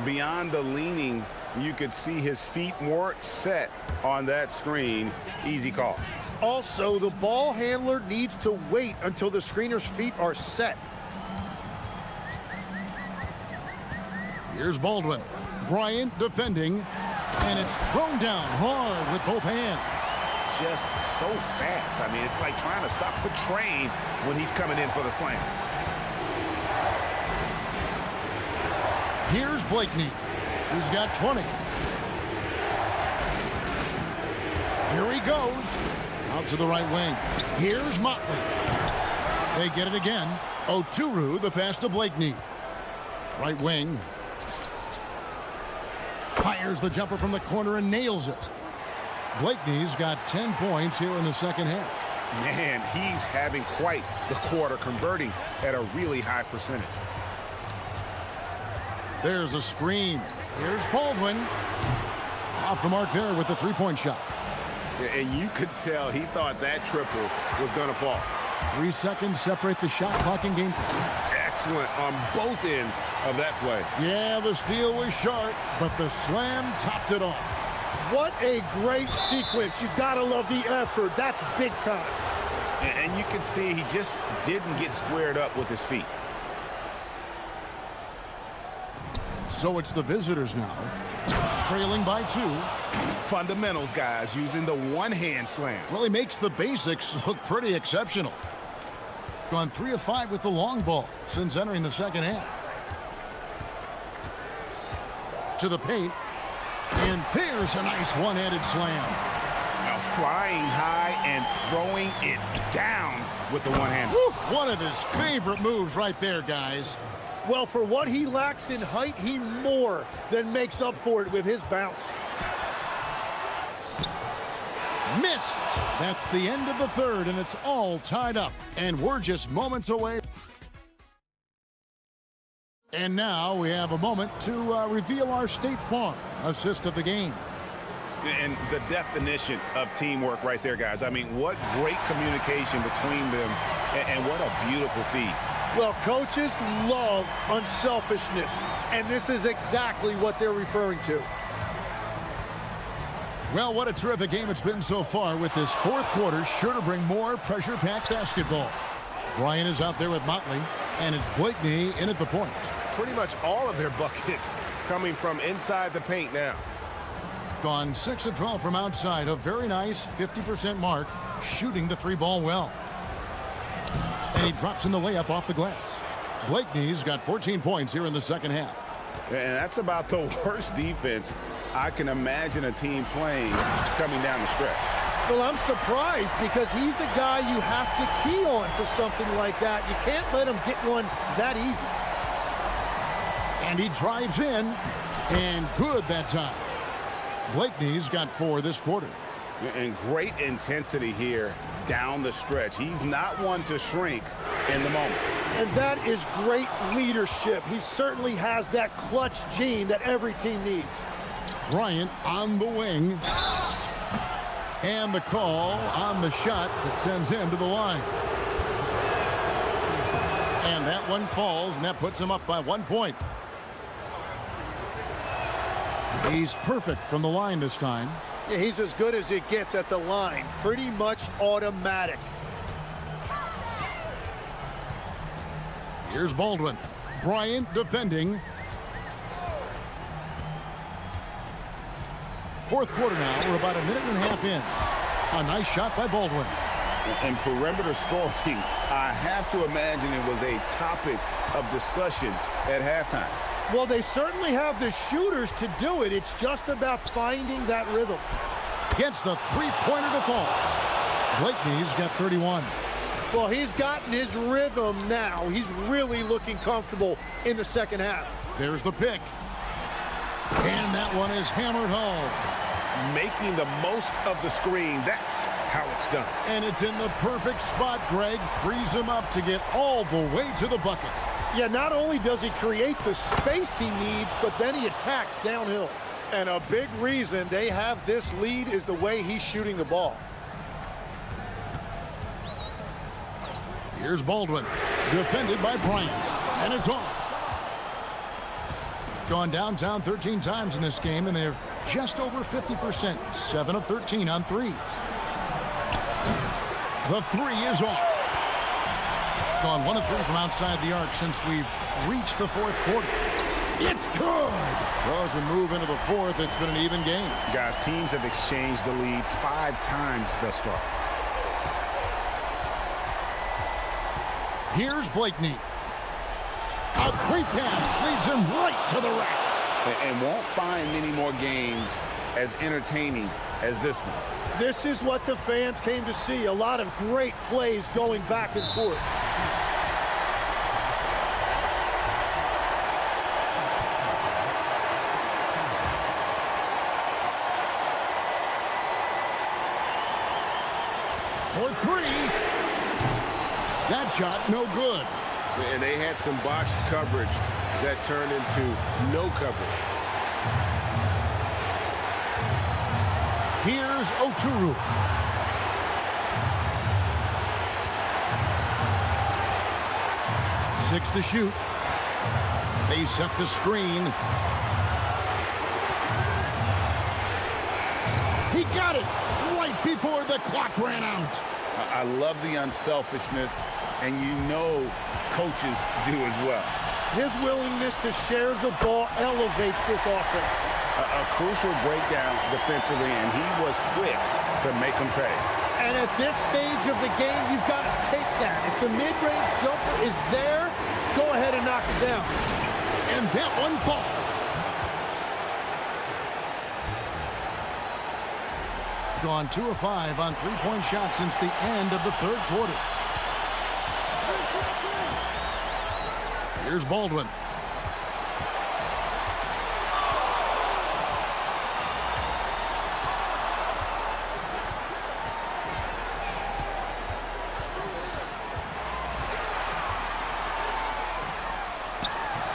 Beyond the leaning, you could see his feet more set on that screen. Easy call. Also, the ball handler needs to wait until the screener's feet are set. Here's Baldwin. Bryant defending, and it's thrown down hard with both hands. Just so fast. I mean, it's like trying to stop a train when he's coming in for the slam. Here's Blakeney. He's got 20. Here he goes. Out to the right wing. Here's Motley. They get it again. Oturu, the pass to Blakeney. Right wing. Fires the jumper from the corner and nails it. Blakeney's got 10 points here in the second half. Man, he's having quite the quarter, converting at a really high percentage. There's a screen. Here's Baldwin. Off the mark there with the three-point shot. And you could tell he thought that triple was going to fall. 3 seconds separate the shot clock and game clock. Excellent on both ends of that play. Yeah, the steal was sharp, but the slam topped it off. What a great sequence. You gotta love the effort. That's big time. And you can see he just didn't get squared up with his feet. So it's the visitors now, trailing by 2. Fundamentals, guys, using the one-hand slam. Well, he makes the basics look pretty exceptional. Gone 3 of 5 with the long ball since entering the second half. To the paint. And there's a nice one-handed slam. Now flying high and throwing it down with the one-hand. One of his favorite moves right there, guys. Well, for what he lacks in height, he more than makes up for it with his bounce. Missed. That's the end of the third, and it's all tied up. And we're just moments away. And now we have a moment to reveal our State Farm assist of the game. And the definition of teamwork right there, guys. I mean, what great communication between them, and what a beautiful feed. Well, coaches love unselfishness, and this is exactly what they're referring to. Well, what a terrific game it's been so far, with this fourth quarter sure to bring more pressure-packed basketball. Bryant is out there with Motley, and it's Blakeney in at the point. Pretty much all of their buckets coming from inside the paint now. Gone 6 of 12 from outside, a very nice 50% mark, shooting the three ball well. And he drops in the layup off the glass. Blakeney's got 14 points here in the second half. And that's about the worst defense I can imagine a team playing coming down the stretch. Well, I'm surprised because he's a guy you have to key on for something like that. You can't let him get one that easy. And he drives in, and good that time. Blakeney's got 4 this quarter. And great intensity here down the stretch. He's not one to shrink in the moment. And that is great leadership. He certainly has that clutch gene that every team needs. Bryant on the wing. And the call on the shot that sends him to the line. And that one falls, and that puts him up by 1 point. He's perfect from the line this time. Yeah, he's as good as it gets at the line. Pretty much automatic. Here's Baldwin. Bryant defending. Fourth quarter now. We're about a minute and a half in. A nice shot by Baldwin. And perimeter scoring, I have to imagine it was a topic of discussion at halftime. Well, they certainly have the shooters to do it. It's just about finding that rhythm. Gets the three-pointer to fall. Blakeney's got 31. Well, he's gotten his rhythm now. He's really looking comfortable in the second half. There's the pick. And that one is hammered home. Making the most of the screen. That's how it's done. And it's in the perfect spot. Greg frees him up to get all the way to the bucket. Yeah, not only does he create the space he needs, but then he attacks downhill. And a big reason they have this lead is the way he's shooting the ball. Here's Baldwin, defended by Bryant, and it's off. Gone downtown 13 times in this game, and they're just over 50%, 7 of 13 on threes. The three is off. Gone 1 of 3 from outside the arc since we've reached the fourth quarter. It's good. Well, as we move into the fourth, it's been an even game. Guys, teams have exchanged the lead 5 times thus far. Here's Blakeney. A great pass leads him right to the rack. And won't find many more games as entertaining as this one. This is what the fans came to see. A lot of great plays going back and forth. For 3. That shot no good. And they had some botched coverage that turned into no coverage. Here's Oturu. Six to shoot. They set the screen. He got it right before the clock ran out. I love the unselfishness, and you know coaches do as well. His willingness to share the ball elevates this offense. A crucial breakdown defensively, and he was quick to make them pay. And at this stage of the game, you've got to take that. If the mid-range jumper is there, go ahead and knock it down. And that one falls. Gone 2 of 5 on three-point shots since the end of the third quarter. Here's Baldwin.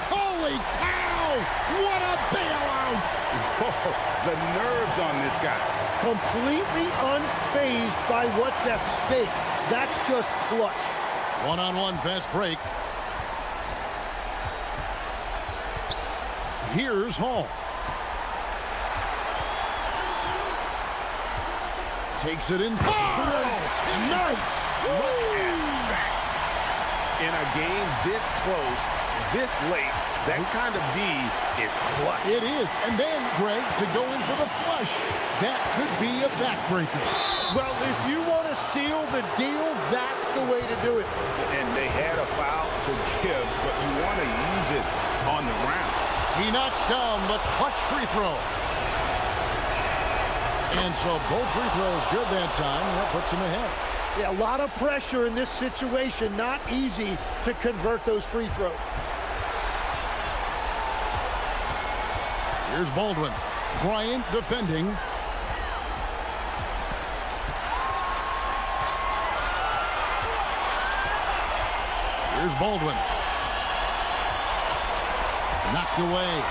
Holy cow! What a bailout! Whoa, the nerves on this guy. Completely unfazed by what's at stake. That's just clutch. One-on-one fast break. Here's Hall. Takes it in. Nice! Look at that. In a game this close, this late, that kind of D is clutch. It is. And then, Greg, to go in for the flush. That could be a backbreaker. Well, if you want to seal the deal, that's the way to do it. And they had a foul to give, but you want to use it on the ground. He knocks down the clutch free throw. And so both free throws good that time. That puts him ahead. Yeah, a lot of pressure in this situation. Not easy to convert those free throws. Here's Baldwin. Bryant defending. Here's Baldwin. Knocked away.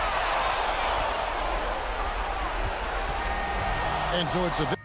And so it's a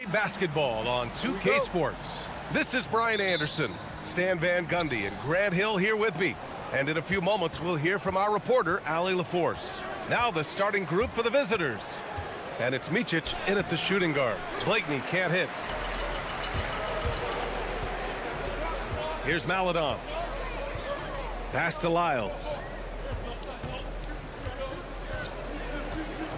Basketball on 2K Sports. This is Brian Anderson, Stan Van Gundy, and Grant Hill here with me. And in a few moments, we'll hear from our reporter, Ali LaForce. Now the starting group for the visitors. And it's Micic in at the shooting guard. Blakeney can't hit. Here's Maladon. Pass to Lyles.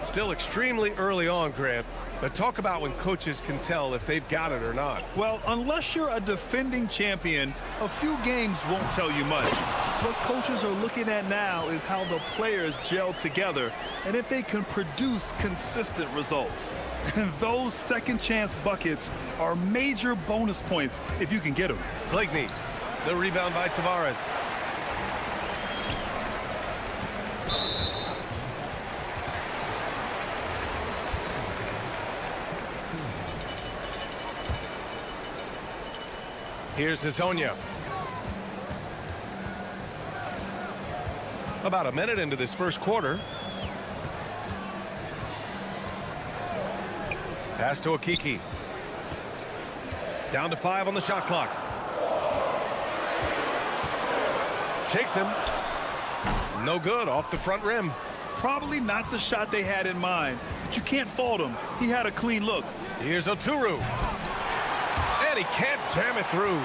Still extremely early on, Grant. But talk about when coaches can tell if they've got it or not. Well, unless you're a defending champion, a few games won't tell you much. What coaches are looking at now is how the players gel together and if they can produce consistent results. And those second chance buckets are major bonus points if you can get them. Blakeney, the rebound by Tavares. Here's Hazonia. About a minute into this first quarter. Pass to Akiki. Down to 5 on the shot clock. Shakes him. No good, off the front rim. Probably not the shot they had in mind, but you can't fault him. He had a clean look. Here's Oturu. And he can't jam it through.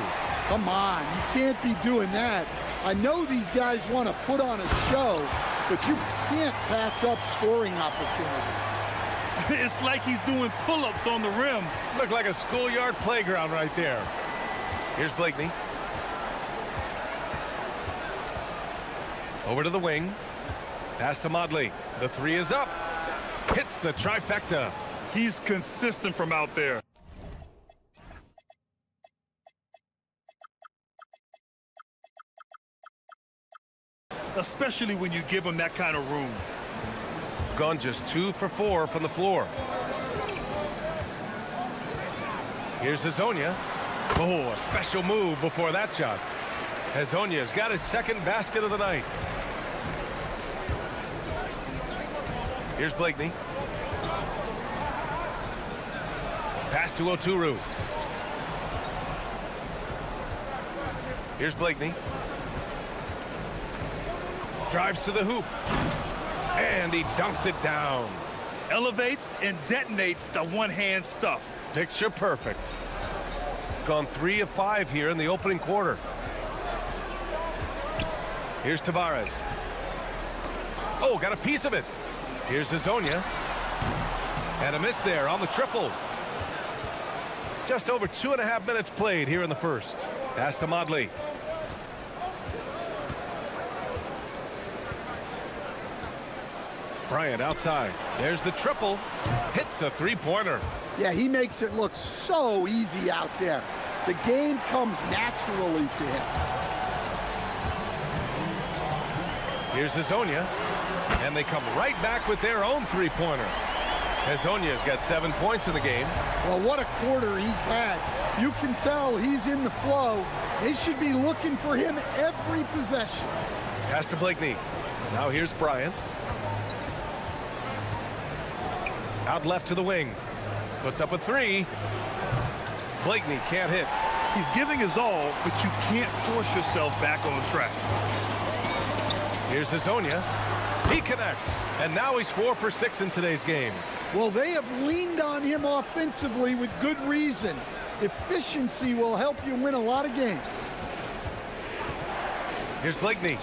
Come on, you can't be doing that. I know these guys want to put on a show, but you can't pass up scoring opportunities. It's like he's doing pull-ups on the rim. Looked like a schoolyard playground right there. Here's Blakeney. Over to the wing. Pass to Modley. The three is up. Hits the trifecta. He's consistent from out there. Especially when you give him that kind of room. Gone just 2 for 4 from the floor. Here's Hazonia. Oh, a special move before that shot. Hazonia's got his second basket of the night. Here's Blakeney. Pass to Oturu. Here's Blakeney. Drives to the hoop. And he dunks it down. Elevates and detonates the one-hand stuff. Picture perfect. Gone 3 of 5 here in the opening quarter. Here's Tavares. Oh, got a piece of it. Here's Hazonia. And a miss there on the triple. Just over 2.5 minutes played here in the first. Pass to Modley. Bryant outside. There's the triple. Hits a three-pointer. Yeah, he makes it look so easy out there. The game comes naturally to him. Here's Hazonia. And they come right back with their own three-pointer. Hazonia's got 7 points in the game. Well, what a quarter he's had. You can tell he's in the flow. They should be looking for him every possession. Pass to Blakeney. Now here's Bryant. Out left to the wing. Puts up a three. Blakeney can't hit. He's giving his all, but you can't force yourself back on track. Here's Hazonia. He connects. And now he's 4 for 6 in today's game. Well, they have leaned on him offensively with good reason. Efficiency will help you win a lot of games. Here's Blakeney.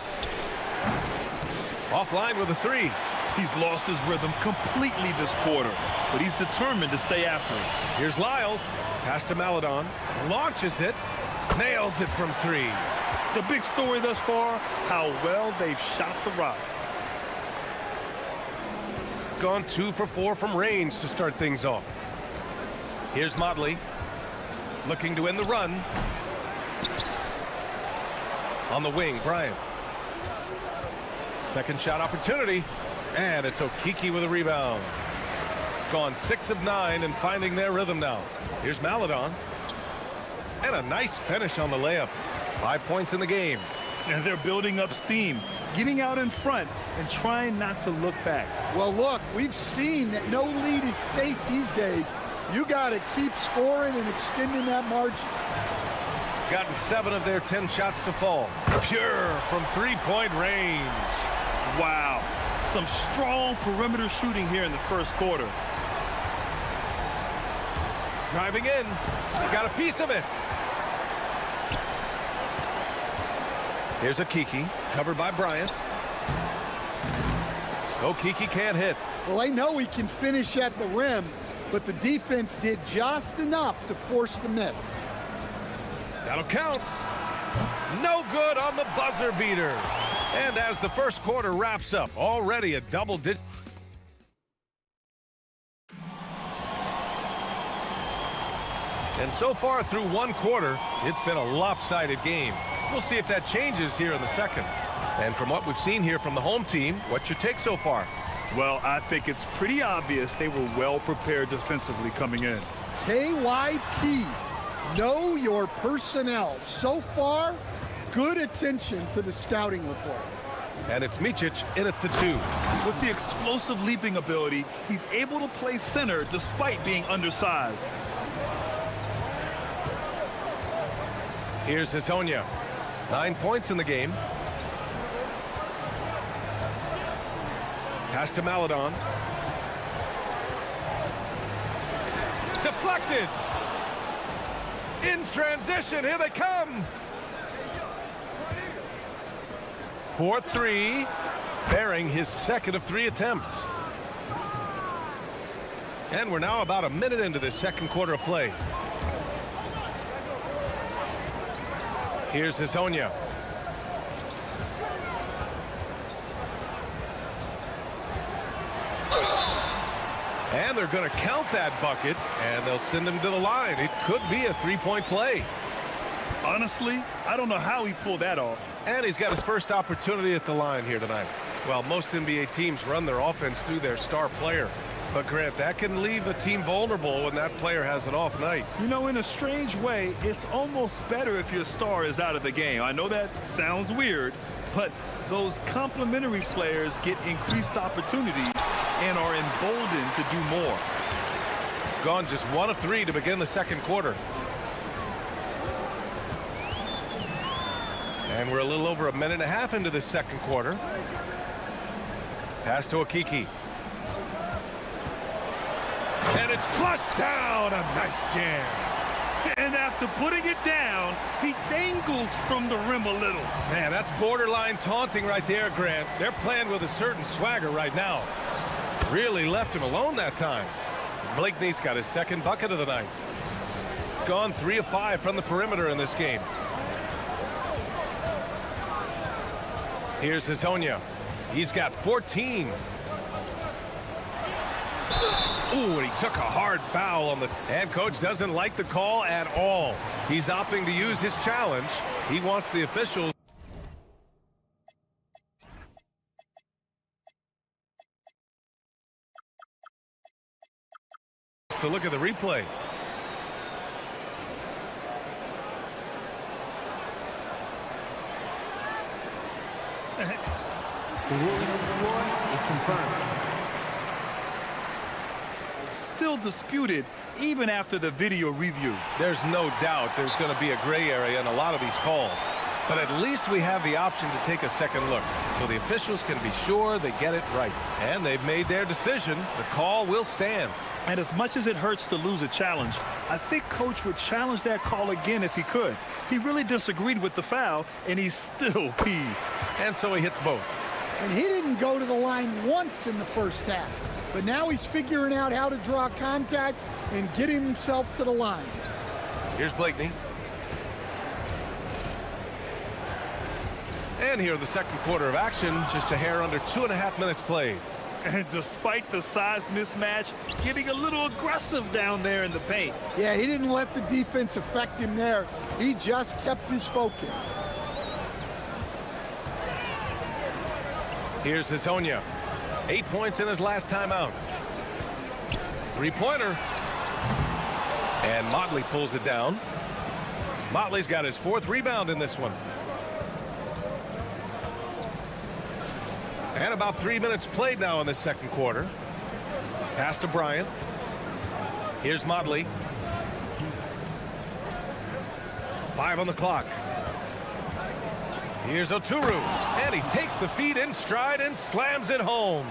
Offline with a three. He's lost his rhythm completely this quarter, but he's determined to stay after it. Here's Lyles. Pass to Maladon. Launches it. Nails it from 3. The big story thus far, how well they've shot the rock. Gone 2 for 4 from range to start things off. Here's Modley. Looking to end the run. On the wing, Bryant. Second shot opportunity. And it's Okiki with a rebound. Gone 6 of 9 and finding their rhythm now. Here's Maladon. And a nice finish on the layup. 5 points in the game. And they're building up steam, getting out in front and trying not to look back. Well, look, we've seen that no lead is safe these days. You got to keep scoring and extending that margin. Gotten 7 of their 10 shots to fall. Pure from three-point range. Wow. Some strong perimeter shooting here in the first quarter. Driving in. Got a piece of it. Here's a Kiki, covered by Bryant. Oh, Kiki can't hit. Well, they know he can finish at the rim, but the defense did just enough to force the miss. That'll count. No good on the buzzer beater. And as the first quarter wraps up, already a double-digit. And so far through one quarter, it's been a lopsided game. We'll see if that changes here in the second. And from what we've seen here from the home team, what's your take so far? Well, I think it's pretty obvious they were well prepared defensively coming in. KYP, know your personnel. So far, good attention to the scouting report. And it's Micic in at the 2. With the explosive leaping ability, he's able to play center despite being undersized. Here's Hezonja. 9 points in the game. Pass to Maladon. Deflected. In transition, here they come. 4-3, bearing his second of 3 attempts. And we're now about a minute into this second quarter of play. Here's Hezonja. And they're going to count that bucket, and they'll send him to the line. It could be a three-point play. Honestly, I don't know how he pulled that off. And he's got his first opportunity at the line here tonight. Well, most NBA teams run their offense through their star player. But, Grant, that can leave a team vulnerable when that player has an off night. You know, in a strange way, it's almost better if your star is out of the game. I know that sounds weird, but those complementary players get increased opportunities and are emboldened to do more. Gone just 1 of 3 to begin the second quarter. And we're a little over a minute and a half into this second quarter. Pass to Akiki. And it's flushed down. A nice jam. And after putting it down, he dangles from the rim a little. Man, that's borderline taunting right there, Grant. They're playing with a certain swagger right now. Really left him alone that time. Blakeney's got his second bucket of the night. Gone 3 of 5 from the perimeter in this game. Here's Hezonja. He's got 14. Ooh, and he took a hard foul on the... And coach doesn't like the call at all. He's opting to use his challenge. He wants the officials to look at the replay. The ruling on the floor is confirmed. Still disputed even after the video review. There's no doubt there's going to be a gray area in a lot of these calls. But at least we have the option to take a second look, so the officials can be sure they get it right. And they've made their decision. The call will stand. And as much as it hurts to lose a challenge, I think coach would challenge that call again if he could. He really disagreed with the foul, and he's still peeved. And so he hits both. And he didn't go to the line once in the first half. But now he's figuring out how to draw contact and get himself to the line. Here's Blakeney. And here in the second quarter of action, just a hair under 2.5 minutes played. And despite the size mismatch, getting a little aggressive down there in the paint. Yeah, he didn't let the defense affect him there. He just kept his focus. Here's Hezonja. 8 points in his last time out. Three-pointer. And Motley pulls it down. Motley's got his 4th rebound in this one. And about 3 minutes played now in the second quarter. Pass to Bryant. Here's Modley. 5 on the clock. Here's Oturu, and he takes the feed in stride and slams it home.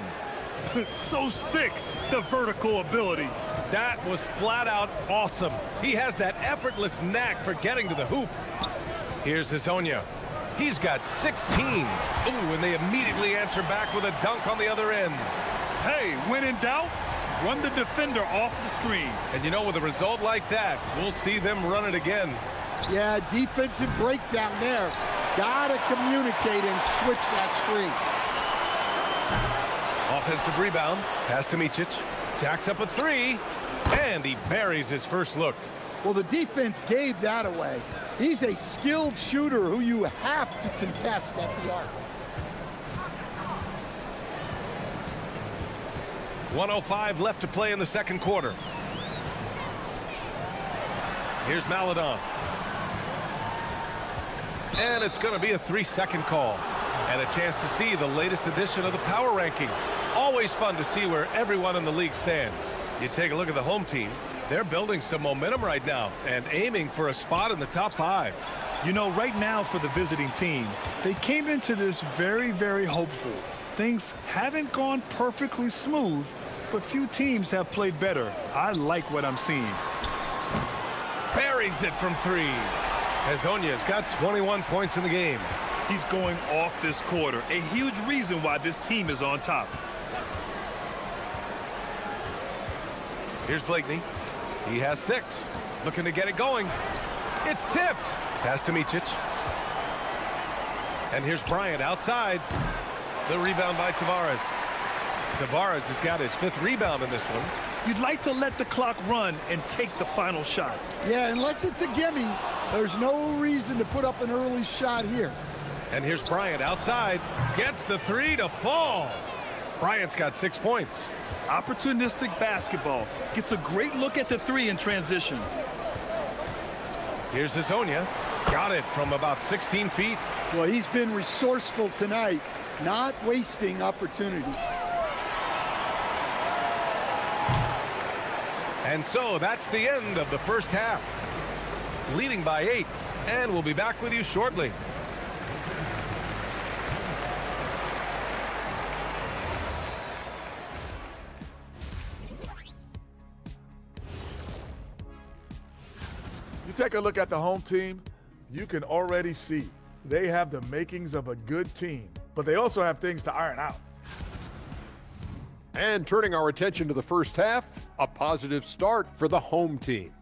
So sick, the vertical ability. That was flat out awesome. He has that effortless knack for getting to the hoop. Here's Hazonia. He's got 16. Ooh, and they immediately answer back with a dunk on the other end. Hey, when in doubt, run the defender off the screen. And you know, with a result like that, we'll see them run it again. Yeah, defensive breakdown there. Gotta communicate and switch that screen. Offensive rebound. Pass to Micic. Jacks up a 3. And he buries his first look. Well, the defense gave that away. He's a skilled shooter who you have to contest at the arc. 1:05 left to play in the second quarter. Here's Maladon. And it's going to be a 3-second call. And a chance to see the latest edition of the power rankings. Always fun to see where everyone in the league stands. You take a look at the home team. They're building some momentum right now and aiming for a spot in the top 5. You know, right now for the visiting team, they came into this very, very hopeful. Things haven't gone perfectly smooth, but few teams have played better. I like what I'm seeing. Buries it from 3. Hazonia's got 21 points in the game. He's going off this quarter, a huge reason why this team is on top. Here's Blakeney. He has 6. Looking to get it going. It's tipped. Pass to Micic. And here's Bryant outside. The rebound by Tavares. Tavares has got his 5th rebound in this one. You'd like to let the clock run and take the final shot. Yeah, unless it's a gimme, there's no reason to put up an early shot here. And here's Bryant outside. Gets the 3 to fall. Bryant's got 6 points. Opportunistic basketball. Gets a great look at the 3 in transition. Here's Hazonia. Got it from about 16 feet. Well, he's been resourceful tonight, not wasting opportunities. And so that's the end of the first half. Leading by 8. And we'll be back with you shortly. You take a look at the home team, you can already see they have the makings of a good team, but they also have things to iron out. And turning our attention to the first half, a positive start for the home team.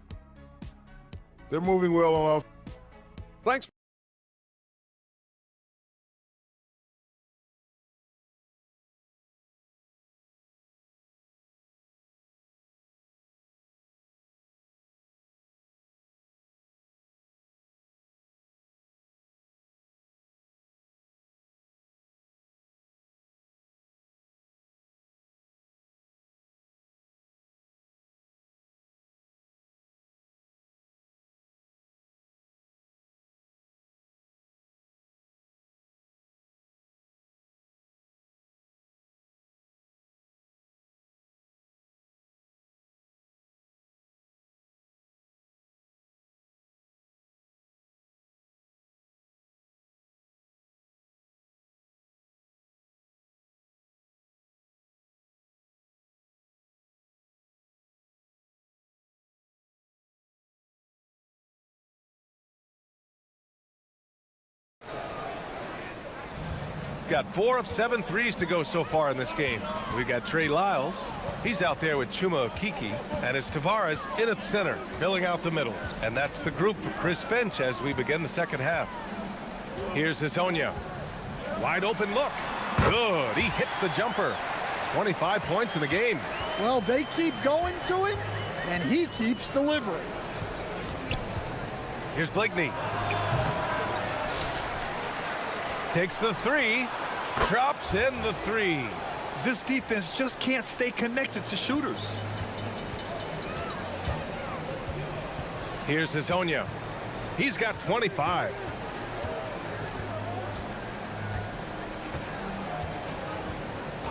They're moving well on. Thanks. Got 4 of 7 threes to go so far in this game. We got Trey Lyles. He's out there with Chuma Okiki. And it's Tavares in at center, filling out the middle. And that's the group for Chris Finch as we begin the second half. Here's Hazonia. Wide open look. Good. He hits the jumper. 25 points in the game. Well, they keep going to him, and he keeps delivering. Here's Blakeney. Takes the 3, drops in the 3. This defense just can't stay connected to shooters. Here's Hazonia. He's got 25.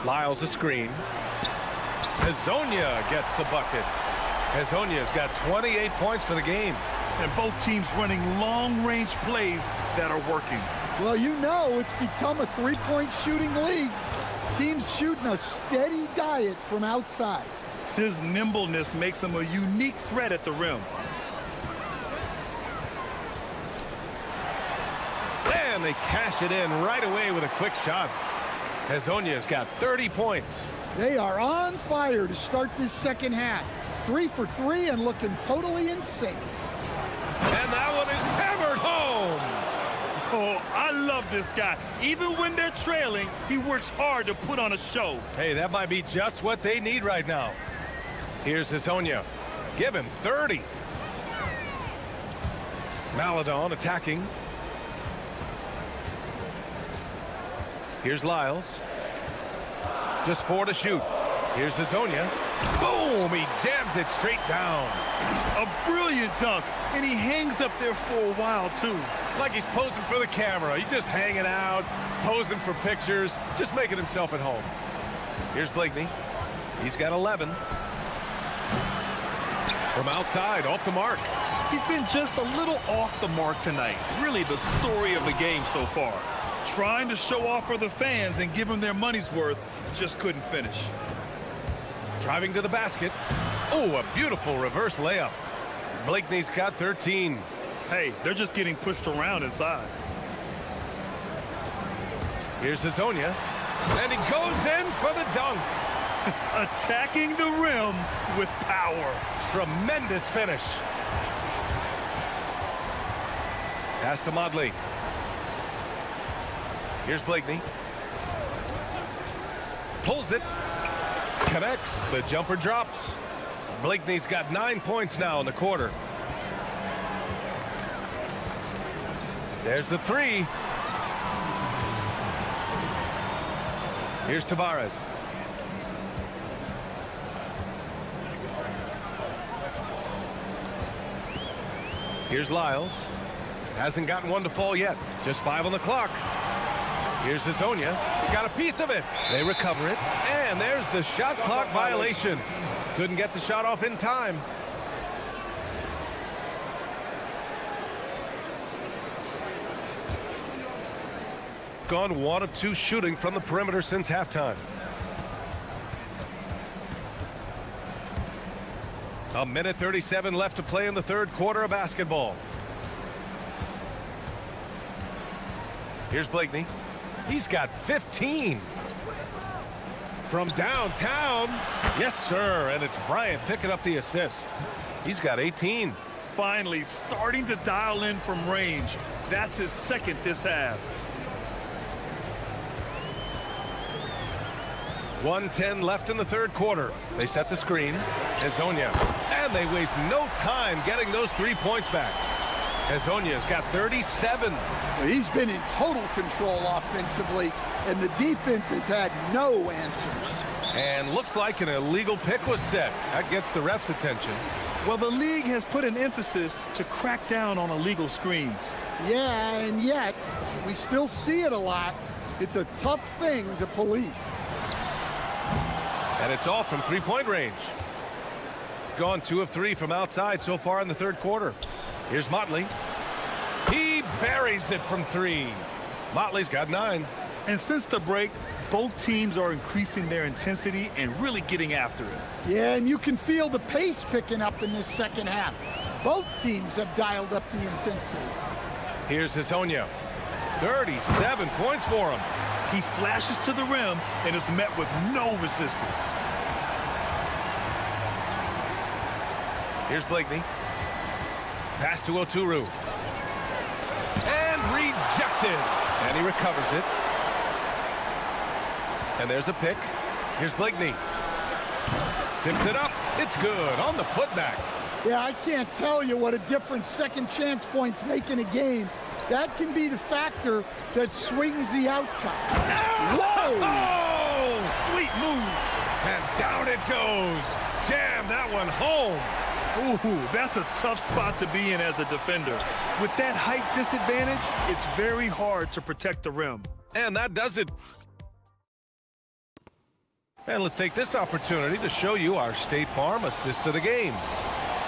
Lyles a screen. Hazonia gets the bucket. Hezonja's got 28 points for the game. And both teams running long-range plays that are working. Well, you know it's become a three-point shooting league. Teams shooting a steady diet from outside. His nimbleness makes him a unique threat at the rim. And they cash it in right away with a quick shot. Hezonja's got 30 points. They are on fire to start this second half. 3 for 3 and looking totally in sync. And that one is hammered home. Oh, I love this guy. Even when they're trailing, he works hard to put on a show. Hey, that might be just what they need right now. Here's Hezonja. Give him 30. Maladon attacking. Here's Lyles. Just 4 to shoot. Here's Hezonja. Boom! He jams it straight down. A brilliant dunk, and he hangs up there for a while, too. Like he's posing for the camera. He's just hanging out, posing for pictures, just making himself at home. Here's Blakeney. He's got 11. From outside, off the mark. He's been just a little off the mark tonight. Really the story of the game so far. Trying to show off for the fans and give them their money's worth, just couldn't finish. Driving to the basket. Oh, a beautiful reverse layup. Blakeney's got 13. Hey, they're just getting pushed around inside. Here's Hezonja. And he goes in for the dunk. Attacking the rim with power. Tremendous finish. Pass to Modley. Here's Blakeney. Pulls it. Connects. The jumper drops. Blakeney's got 9 points now in the quarter. There's the 3. Here's Tavares. Here's Lyles. Hasn't gotten one to fall yet. Just 5 on the clock. Here's Hezonja. Got a piece of it. They recover it. And there's the shot clock violation. Couldn't get the shot off in time. Gone 1 of 2 shooting from the perimeter since halftime. A minute 37 left to play in the third quarter of basketball. Here's Blakeney. He's got 15. From downtown. Yes, sir. And it's Bryant picking up the assist. He's got 18. Finally starting to dial in from range. That's his second this half. 1:10 left in the third quarter. They set the screen. Hezonja. And they waste no time getting those 3 points back. Hezonja's got 37. He's been in total control offensively, and the defense has had no answers. And looks like an illegal pick was set. That gets the ref's attention. Well, the league has put an emphasis to crack down on illegal screens. Yeah, and yet, we still see it a lot. It's a tough thing to police. And it's off from 3-point range. Gone 2 of 3 from outside so far in the third quarter. Here's Motley. He buries it from 3. Motley's got 9. And since the break, both teams are increasing their intensity and really getting after it. Yeah, and you can feel the pace picking up in this second half. Both teams have dialed up the intensity. Here's Hezonja. 37 points for him. He flashes to the rim and is met with no resistance. Here's Blakeney. Pass to Oturu. And rejected. And he recovers it. And there's a pick. Here's Blakeney. Tips it up. It's good on the putback. Yeah, I can't tell you what a difference second chance points make in a game. That can be the factor that swings the outcome. Whoa! Oh, sweet move. And down it goes. Jam that one home. Ooh, that's a tough spot to be in as a defender. With that height disadvantage, it's very hard to protect the rim. And that does it. And let's take this opportunity to show you our State Farm assist to the game.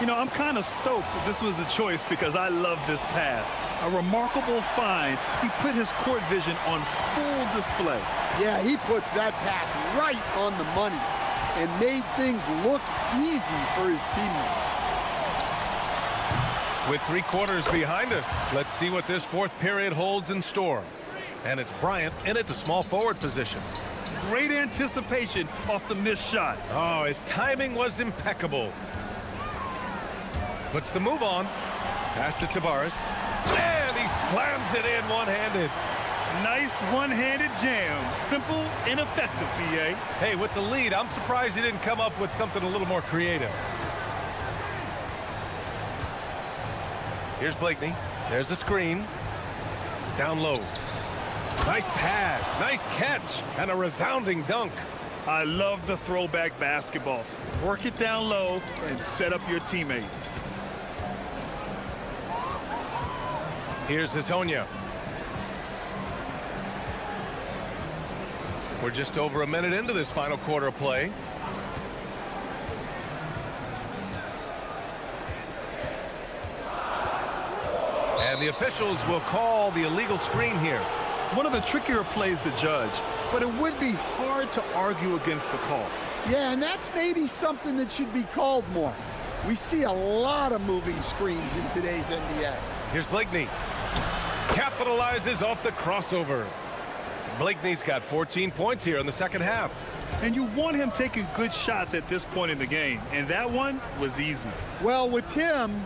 You know, I'm kind of stoked that this was a choice because I love this pass. A remarkable find. He put his court vision on full display. Yeah, he puts that pass right on the money and made things look easy for his teammate. With 3 quarters behind us, let's see what this fourth period holds in store. And it's Bryant in at the small forward position. Great anticipation off the missed shot. Oh, his timing was impeccable. Puts the move on. Pass to Tavares. And he slams it in one-handed. Nice one-handed jam. Simple and effective, BA. Hey, with the lead, I'm surprised he didn't come up with something a little more creative. Here's Blakeney. There's the screen. Down low. Nice pass, nice catch, and a resounding dunk. I love the throwback basketball. Work it down low and set up your teammate. Here's Hazonia. We're just over a minute into this final quarter of play. And the officials will call the illegal screen here. One of the trickier plays to judge, but it would be hard to argue against the call. Yeah, and that's maybe something that should be called more. We see a lot of moving screens in today's NBA. Here's Blakeney. Capitalizes off the crossover. Blakeney's got 14 points here in the second half. And you want him taking good shots at this point in the game, and that one was easy. Well, with him,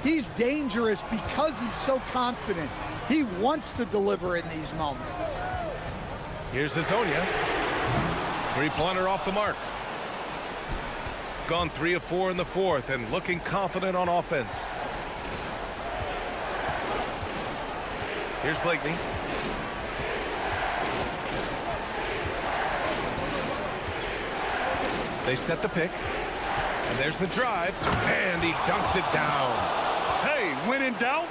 he's dangerous because he's so confident. He wants to deliver in these moments. Here's Hazonia. 3-pointer off the mark. Gone 3 of 4 in the fourth and looking confident on offense. Here's Blakeney. They set the pick. And there's the drive. And he dunks it down. Hey, when in doubt,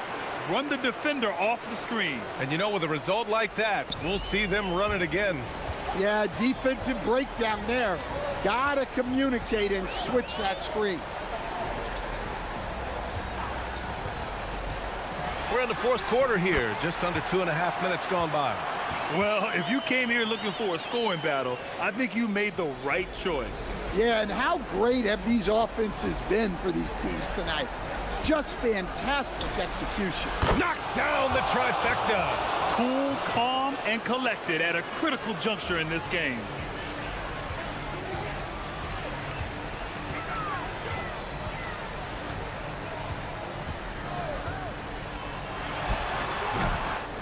run the defender off the screen. And you know, with a result like that, we'll see them run it again. Yeah, defensive breakdown there. Gotta communicate and switch that screen. We're in the fourth quarter here, just under 2.5 minutes gone by. Well, if you came here looking for a scoring battle, I think you made the right choice. Yeah, and how great have these offenses been for these teams tonight? Just fantastic execution. Knocks down the trifecta. Cool, calm, and collected at a critical juncture in this game.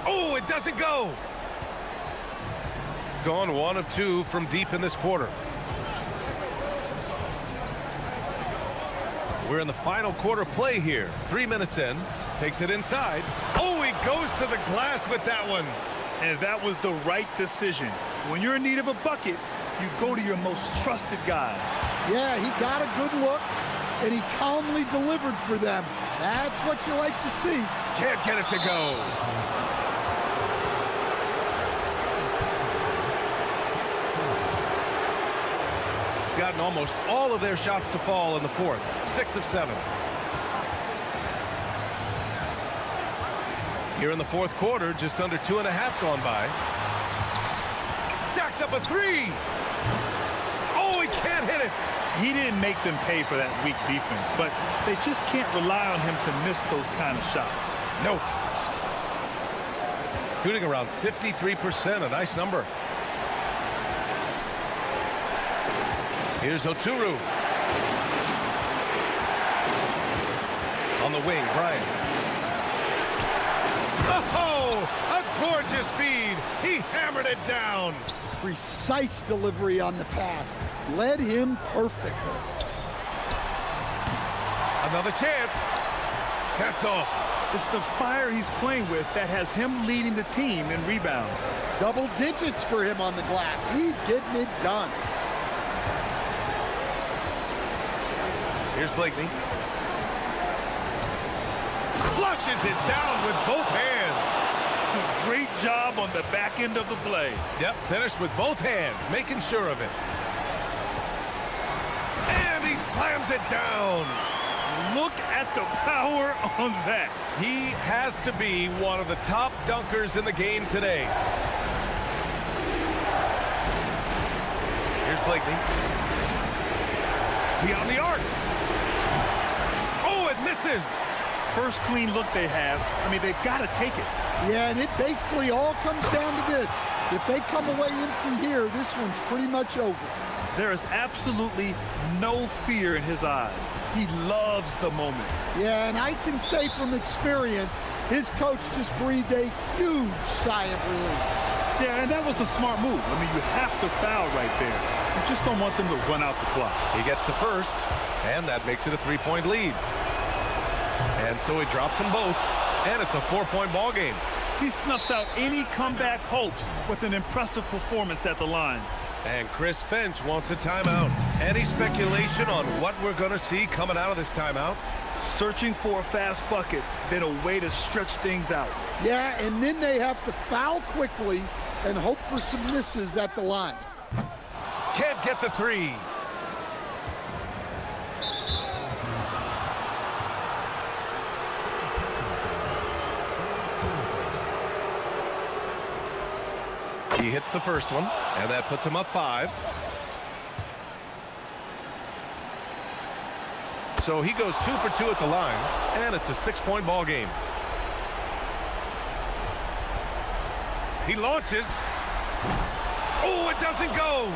Oh, it doesn't go. Gone 1 of 2 from deep in this quarter. We're in the final quarter play here. 3 minutes in. Takes it inside. Oh, he goes to the glass with that one. And that was the right decision. When you're in need of a bucket, you go to your most trusted guys. Yeah, he got a good look, and he calmly delivered for them. That's what you like to see. Can't get it to go. Gotten almost all of their shots to fall in the fourth. 6 of 7. Here in the fourth quarter, just under 2.5 gone by. Jacks up a 3. Oh, he can't hit it. He didn't make them pay for that weak defense, but they just can't rely on him to miss those kind of shots. Nope. Shooting around 53%, a nice number. Here's Oturu. On the wing, Bryant. Oh, a gorgeous feed. He hammered it down. Precise delivery on the pass. Led him perfectly. Another chance. That's off. It's the fire he's playing with that has him leading the team in rebounds. Double digits for him on the glass. He's getting it done. Here's Blakeney. Flushes it down with both hands. Great job on the back end of the play. Yep, finished with both hands, making sure of it. And he slams it down. Look at the power on that. He has to be one of the top dunkers in the game today. Here's Blakeney. Beyond the arc. Oh, it misses. First clean look they have. I mean, they've got to take it. Yeah, and it basically all comes down to this. If they come away empty here, this one's pretty much over. There is absolutely no fear in his eyes. He loves the moment. Yeah, and I can say from experience, his coach just breathed a huge sigh of relief. Yeah, and that was a smart move. I mean, you have to foul right there. You just don't want them to run out the clock. He gets the first, and that makes it a 3-point lead. And so he drops them both, and it's a 4-point ball game. He snuffs out any comeback hopes with an impressive performance at the line. And Chris Finch wants a timeout. Any speculation on what we're going to see coming out of this timeout? Searching for a fast bucket, then a way to stretch things out. Yeah, and then they have to foul quickly and hope for some misses at the line. Can't get the three. He hits the first one, and that puts him up 5. So he goes 2 for 2 at the line, and it's a 6-point ball game. He launches. Oh, it doesn't go.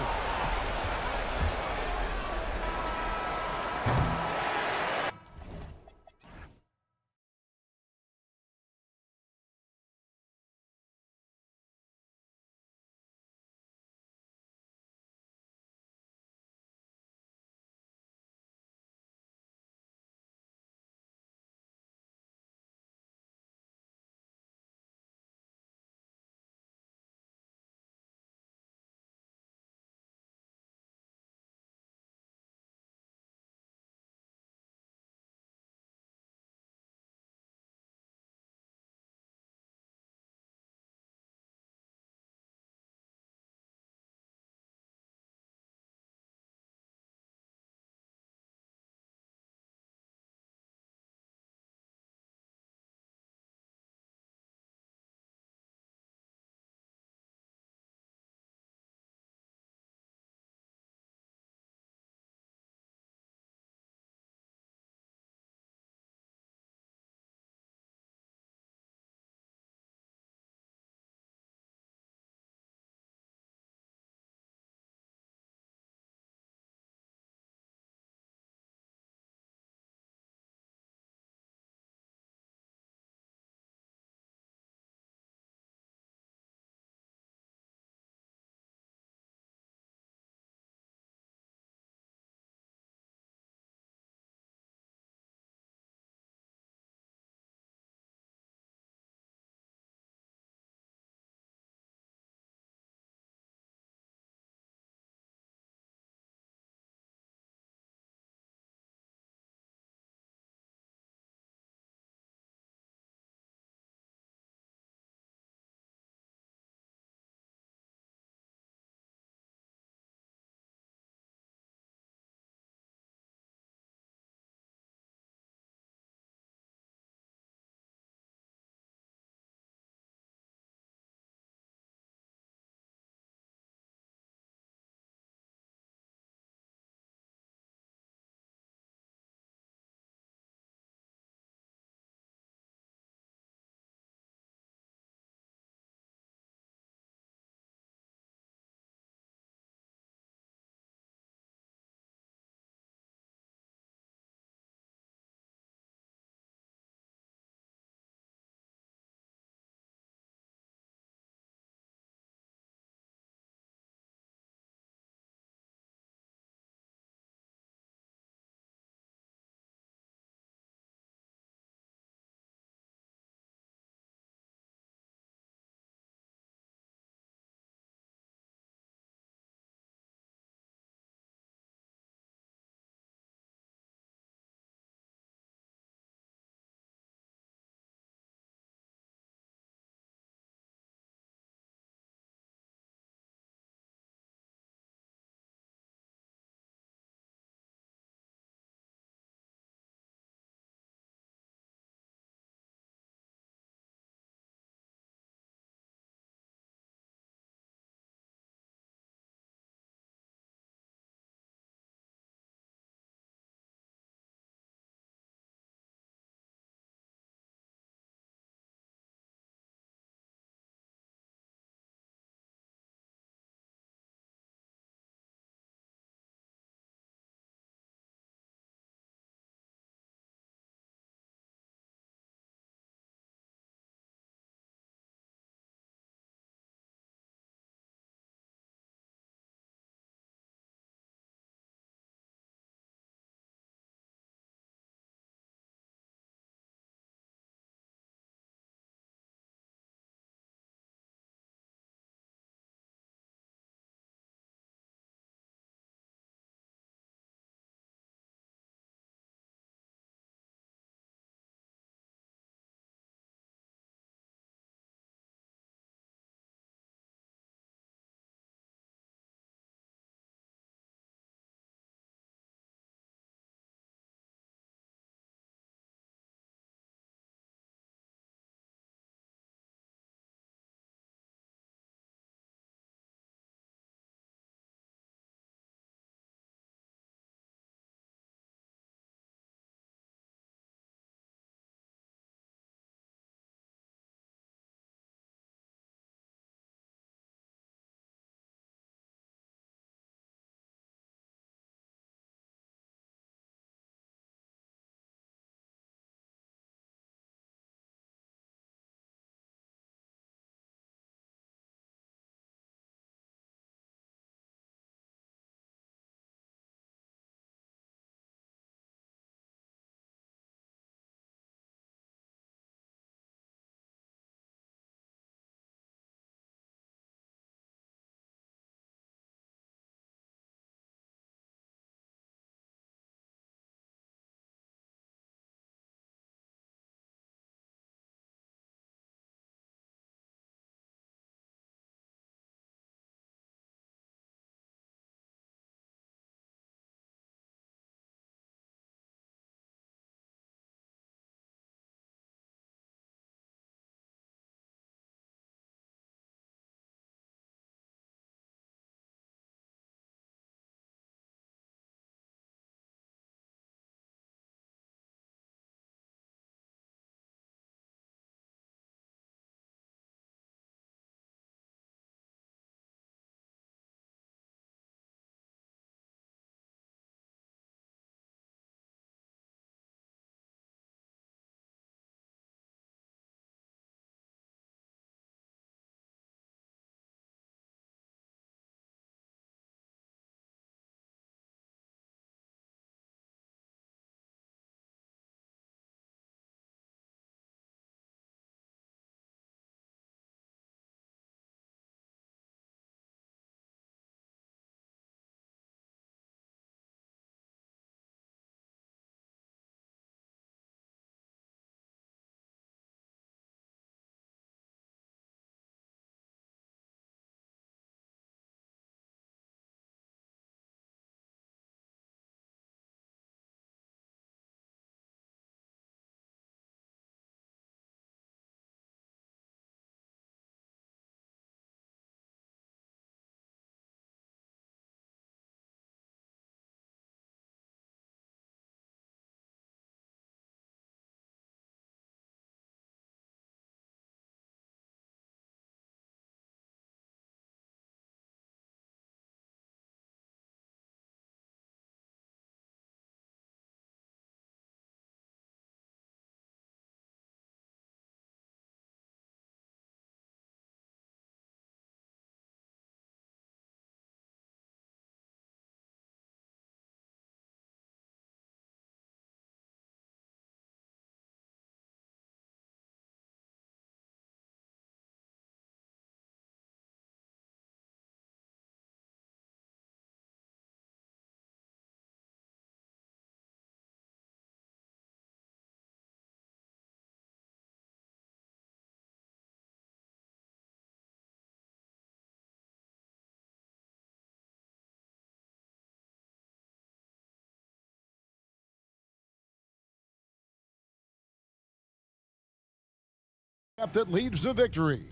that leads to victory.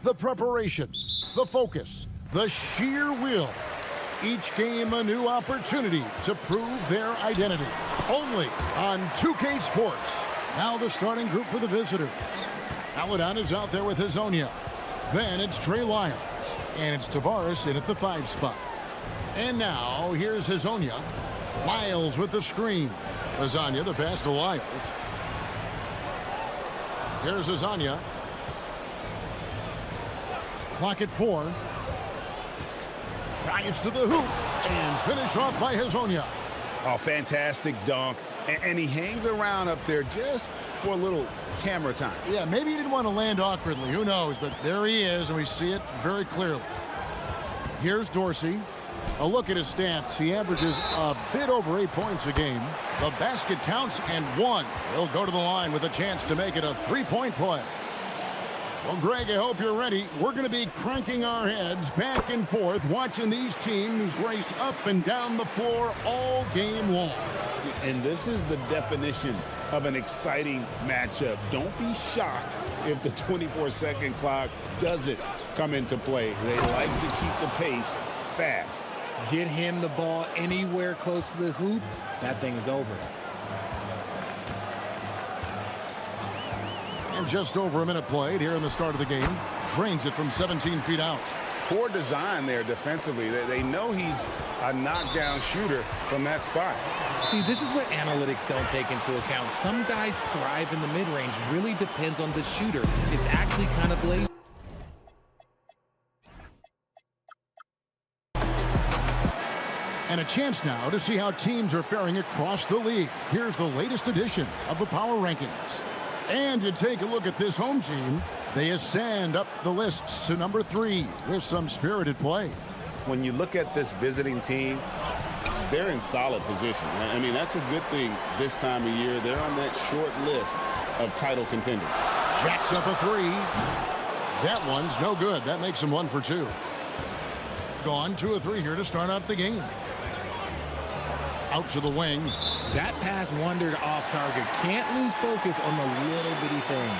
The preparation, the focus, the sheer will. Each game a new opportunity to prove their identity. Only on 2K Sports. Now the starting group for the visitors. Aladdin is out there with Hazonia. Then it's Trey Lyles. And it's Tavares in at the 5 spot. And now here's Hazonia. Lyles with the screen. Hazonia the pass to Lyles. Here's Hazonia. Clock at 4. Drives to the hoop and finish off by Hazonia. Oh, fantastic dunk. And he hangs around up there just for a little camera time. Yeah, maybe he didn't want to land awkwardly. Who knows? But there he is, and we see it very clearly. Here's Dorsey. A look at his stats. He averages a bit over 8 points a game. The basket counts and 1. He'll go to the line with a chance to make it a 3-point play. Well, Greg, I hope you're ready. We're going to be cranking our heads back and forth, watching these teams race up and down the floor all game long. And this is the definition of an exciting matchup. Don't be shocked if the 24-second clock doesn't come into play. They like to keep the pace fast. Get him the ball anywhere close to the hoop, that thing is over. And just over a minute played here in the start of the game. Drains it from 17 feet out. Poor design there defensively. They know he's a knockdown shooter from that spot. See, this is what analytics don't take into account. Some guys thrive in the mid-range. Really depends on the shooter. It's actually kind of lazy. And a chance now to see how teams are faring across the league. Here's the latest edition of the Power Rankings. And to take a look at this home team, they ascend up the lists to number 3 with some spirited play. When you look at this visiting team, they're in solid position. I mean, that's a good thing this time of year. They're on that short list of title contenders. Jacks up a 3. That one's no good. That makes him 1 for 2. Gone 2 of 3 here to start out the game. Out to the wing. That pass wandered off target. Can't lose focus on the little bitty things.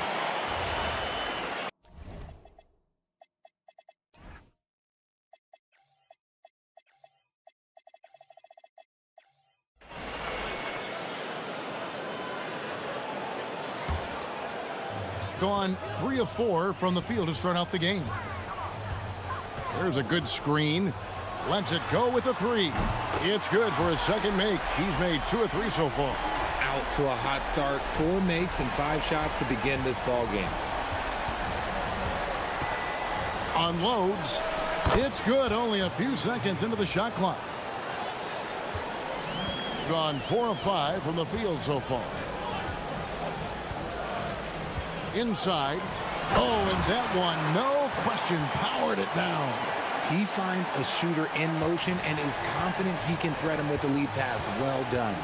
Gone 3 of 4 from the field to start out the game. There's a good screen. Lets it go with a 3. It's good for his second make. He's made 2 of 3 so far. Out to a hot start. 4 makes and 5 shots to begin this ball game. Unloads. It's good. Only a few seconds into the shot clock. Gone 4 of 5 from the field so far. Inside. Oh, and that one, no question, powered it down. He finds a shooter in motion and is confident he can threat him with the lead pass. Well done.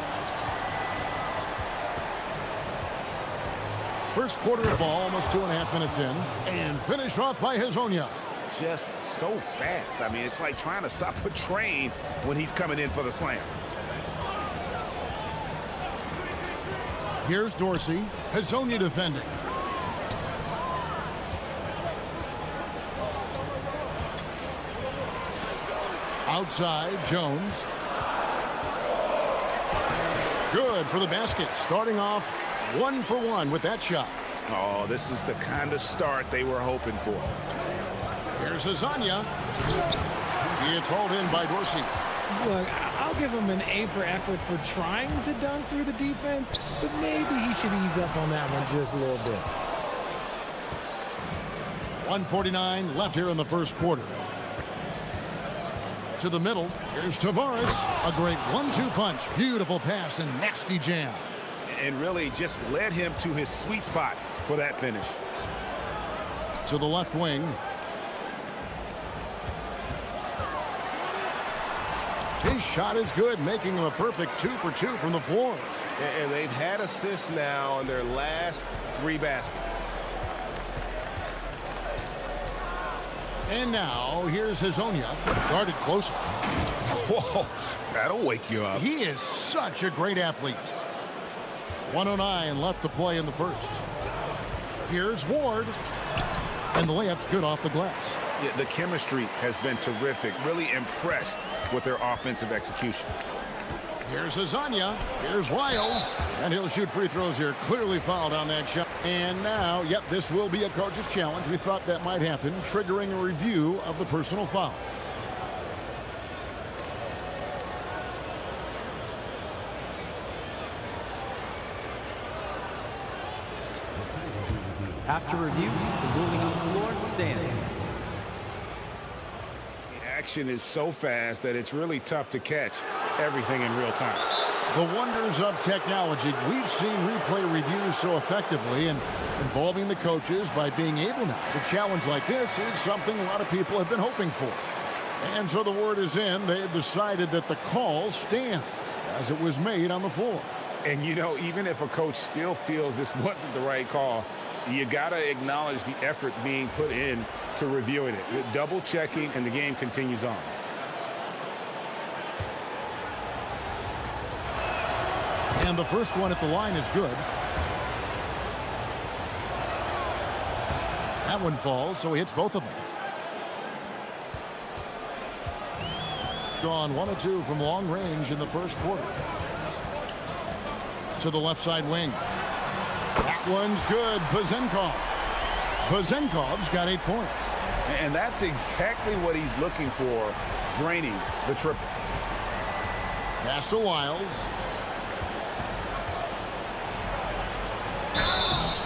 First quarter of ball, almost 2.5 minutes in. And finish off by Hazonia. Just so fast. I mean, it's like trying to stop a train when he's coming in for the slam. Here's Dorsey. Hazonia defending. Outside, Jones. Good for the basket. Starting off 1 for 1 with that shot. Oh, this is the kind of start they were hoping for. Here's Hazonia. It's hauled in by Dorsey. Look, I'll give him an A for effort for trying to dunk through the defense, but maybe he should ease up on that one just a little bit. 1:49 left here in the first quarter. To the middle. Here's Tavares. A great 1-2 punch. Beautiful pass and nasty jam. And really just led him to his sweet spot for that finish. To the left wing. His shot is good, making him a perfect 2 for 2 from the floor. And they've had assists now on their last 3 baskets. And now, here's Hazonia, guarded closer. Whoa, that'll wake you up. He is such a great athlete. 1:09 left to play in the first. Here's Ward. And the layup's good off the glass. Yeah, the chemistry has been terrific. Really impressed with their offensive execution. Here's Azania. Here's Wiles. And he'll shoot free throws here. Clearly fouled on that shot. And now, yep, this will be a coach's challenge. We thought that might happen, triggering a review of the personal foul. After review, the ruling on the floor stands. The action is so fast that it's really tough to catch everything in real time. The wonders of technology. We've seen replay reviews so effectively and involving the coaches by being able now to challenge like this is something a lot of people have been hoping for. And so the word is in. They have decided that the call stands as it was made on the floor. And, you know, even if a coach still feels this wasn't the right call, you got to acknowledge the effort being put in to reviewing it. Double checking, and the game continues on. And the first one at the line is good. That one falls, so he hits both of them. Gone 1 of 2 from long range in the first quarter. To the left side wing. That one's good. Vazenkov. Vazenkov's got 8 points. And that's exactly what he's looking for, draining the triple. Pass to Wiles.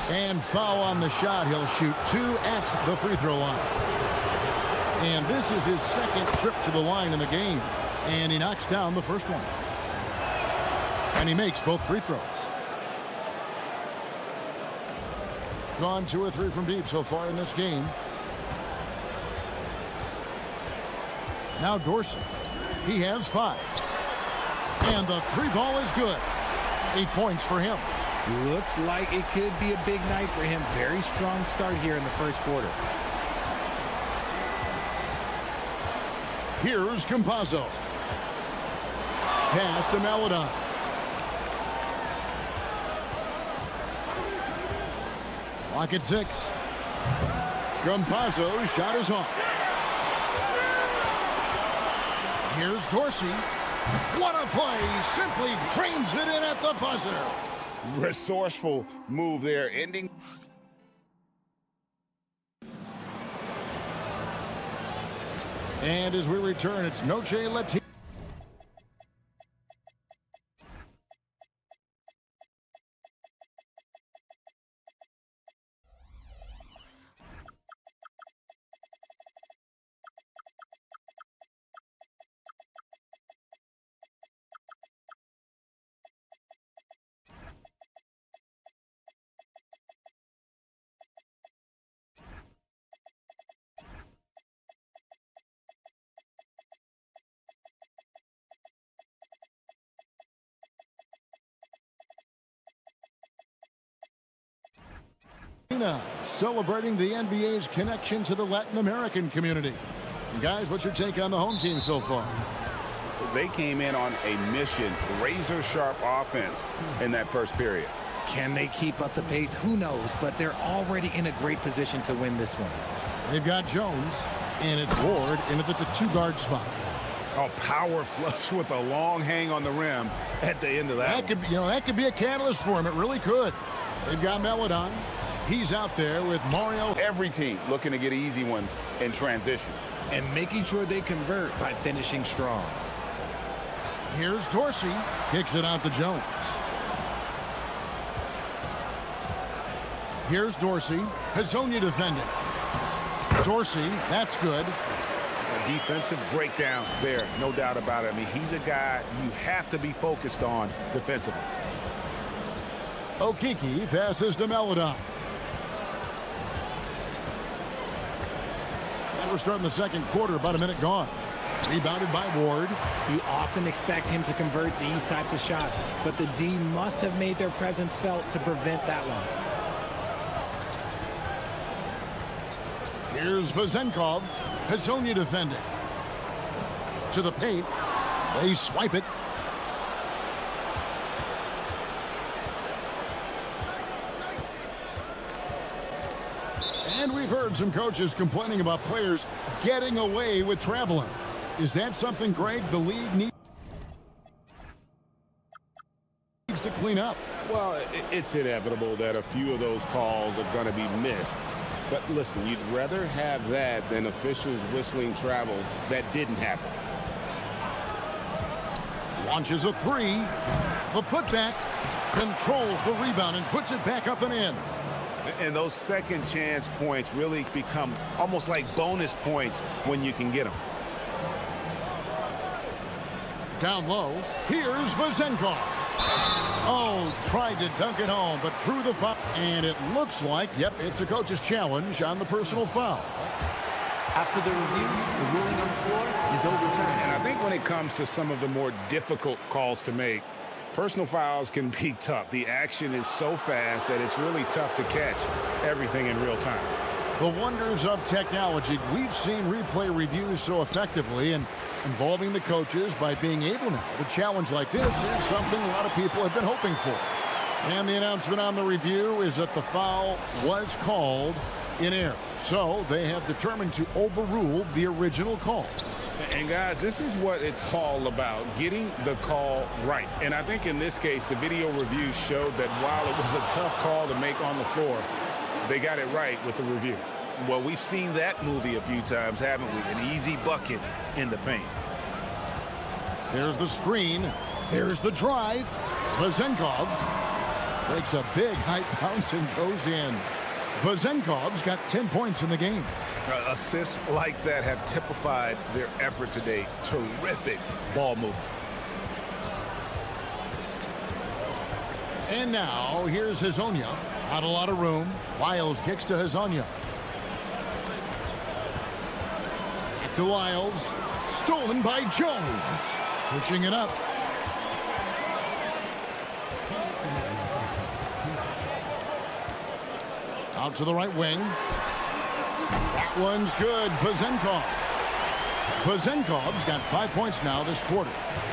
And foul on the shot. He'll shoot 2 at the free throw line. And this is his second trip to the line in the game. And he knocks down the first one. And he makes both free throws. Gone 2 or 3 from deep so far in this game. Now Dorsey. He has 5. And the 3 ball is good. 8 points for him. Looks like it could be a big night for him. Very strong start here in the first quarter. Here's Campazzo. Pass to Maladon. Clock at 6. Campazzo's shot is off. Here's Dorsey. What a play. Simply drains it in at the buzzer. Resourceful move there, ending. And as we return, it's Noche Latino. Celebrating the NBA's connection to the Latin American community. Guys, what's your take on the home team so far? They came in on a mission, razor-sharp offense in that first period. Can they keep up the pace? Who knows, but they're already in a great position to win this one. They've got Jones, and it's Ward in at the 2-guard spot. A power flush with a long hang on the rim at the end of that. That could be a catalyst for him. It really could. They've got Maladon. He's out there with Mario. Every team looking to get easy ones in transition. And making sure they convert by finishing strong. Here's Dorsey. Kicks it out to Jones. Here's Dorsey. Hazonia defending. Dorsey, that's good. A defensive breakdown there, no doubt about it. I mean, he's a guy you have to be focused on defensively. Okiki passes to Maladon. We're starting the second quarter, about a minute gone. Rebounded by Ward. You often expect him to convert these types of shots, but the D must have made their presence felt to prevent that one. Here's Vazenkov. Hazonia defending. To the paint. They swipe it. heard some coaches complaining about players getting away with traveling. Is that something, Greg, the league needs to clean up? Well, it's inevitable that a few of those calls are going to be missed. But listen, you'd rather have that than officials whistling travels that didn't happen. Launches a three. The putback controls the rebound and puts it back up and in. And those second chance points really become almost like bonus points when you can get them. Down low, here's Vazenkov. Oh, tried to dunk it home, but drew the foul. And it looks like, yep, it's a coach's challenge on the personal foul. After the review, the ruling on the floor is overturned. And I think when it comes to some of the more difficult calls to make, personal fouls can be tough. The action is so fast that it's really tough to catch everything in real time. The wonders of technology. We've seen replay reviews so effectively and involving the coaches by being able now. The challenge like this is something a lot of people have been hoping for. And the announcement on the review is that the foul was called in error. So they have determined to overrule the original call. And guys, this is what it's all about, getting the call right. And I think in this case, the video review showed that while it was a tough call to make on the floor, they got it right with the review. Well, we've seen that movie a few times, haven't we? An easy bucket in the paint. There's the screen. There's the drive. Vazenkov makes a big high bounce and goes in. Vazenkov's got 10 points in the game. Assists like that have typified their effort today. Terrific ball movement. And now, here's Hazonia. Not a lot of room. Wiles kicks to Hazonia. Back to Wiles. Stolen by Jones. Pushing it up. Out to the right wing. That one's good. Vazenkov. Vazenkov's got 5 points now this quarter.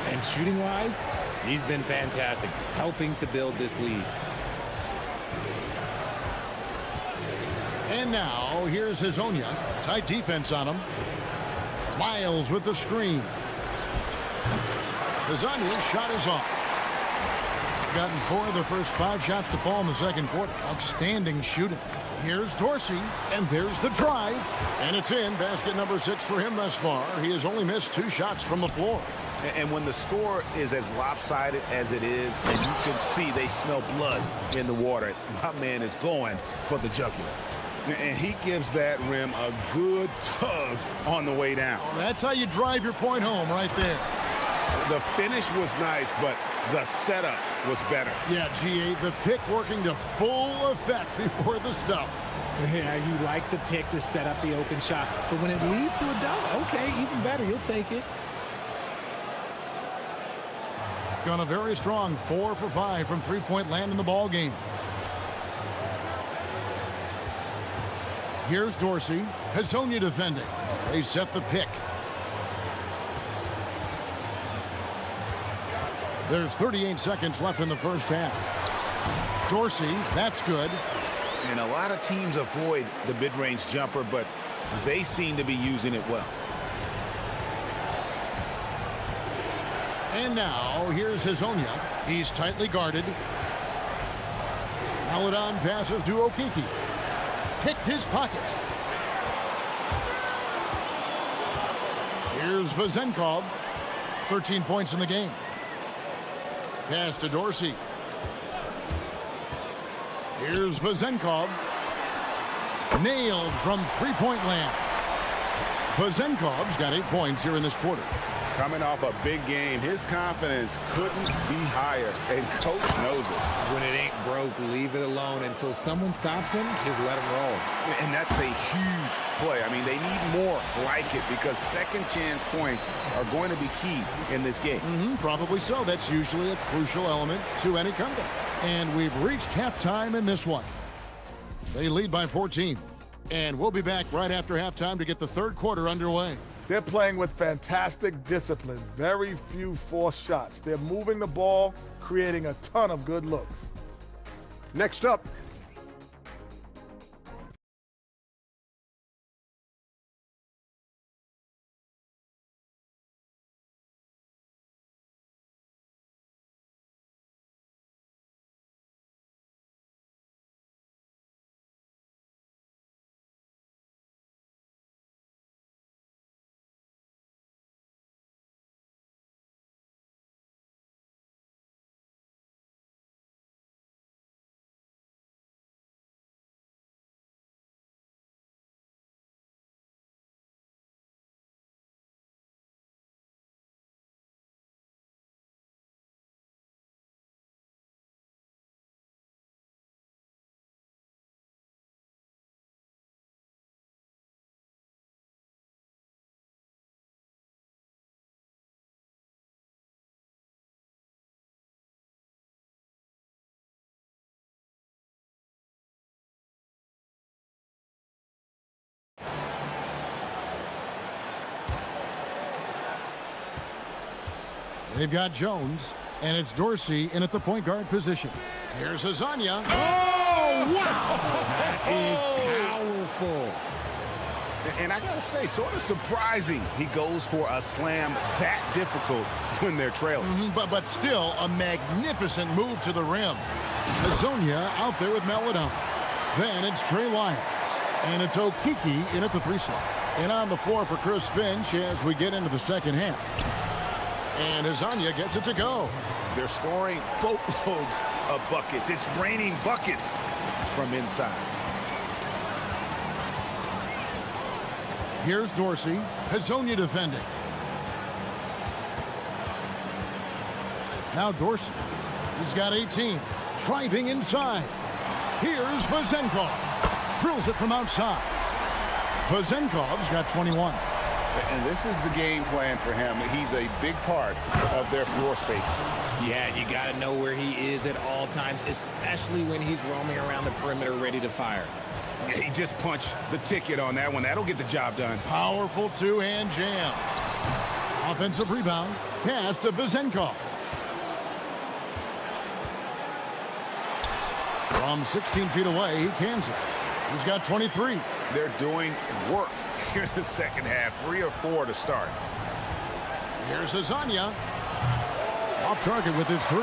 And shooting-wise, he's been fantastic, helping to build this lead. And now, here's Hazonia. Tight defense on him. Miles with the screen. Hazonia's shot is off. Gotten 4 of the first 5 shots to fall in the second quarter. Outstanding shooting. Here's Dorsey, and there's the drive. And it's in. Basket number 6 for him thus far. He has only missed 2 shots from the floor. And when the score is as lopsided as it is, and you can see they smell blood in the water, my man is going for the jugular. And he gives that rim a good tug on the way down. Well, that's how you drive your point home right there. The finish was nice, but the setup was better. Yeah, G8, the pick working to full effect before the stuff. Yeah, you like the pick to set up the open shot, but when it leads to a dunk, okay, even better, you'll take it. Gone a very strong 4 for 5 from three-point land in the ball game. Here's Dorsey. Hazonia defending. They set the pick. There's 38 seconds left in the first half. Dorsey, that's good. And a lot of teams avoid the mid-range jumper, but they seem to be using it well. And now, here's Hazonia. He's tightly guarded. Paladon passes to Okiki. Picked his pocket. Here's Vazenkov. 13 points in the game. Pass to Dorsey. Here's Vazenkov. Nailed from three-point land. Vazenkov's got 8 points here in this quarter. Coming off a big game, his confidence couldn't be higher, and coach knows it. When it ain't broke, leave it alone until someone stops him. Just let him roll. And that's a huge play. I mean, they need more like it because second chance points are going to be key in this game. Probably so. That's usually a crucial element to any comeback. And we've reached halftime in this one. They lead by 14. And we'll be back right after halftime to get the third quarter underway. They're playing with fantastic discipline. Very few forced shots. They're moving the ball, creating a ton of good looks. Next up, They've got Jones, and it's Dorsey in at the point guard position. Here's Azania. Oh, wow! That is powerful. And I gotta say, sort of surprising he goes for a slam that difficult when they're trailing. But still a magnificent move to the rim. Azania out there with Melodon. Then it's Trey Lyons. And it's Okiki in at the 3 slot. And on the floor for Chris Finch as we get into the second half. And Azania gets it to go. They're scoring boatloads of buckets. It's raining buckets from inside. Here's Dorsey. Hazonia defending. Now Dorsey. He's got 18. Driving inside. Here's Vazenkov. Drills it from outside. Vazenkov's got 21. And this is the game plan for him. He's a big part of their floor space. Yeah, you got to know where he is at all times, especially when he's roaming around the perimeter ready to fire. He just punched the ticket on that one. That'll get the job done. Powerful two-hand jam. Offensive rebound. Pass to Vazenkov. From 16 feet away, he cans it. He's got 23. They're doing work here in the second half. 3 or 4 to start. Here's Azania. Off target with his 3.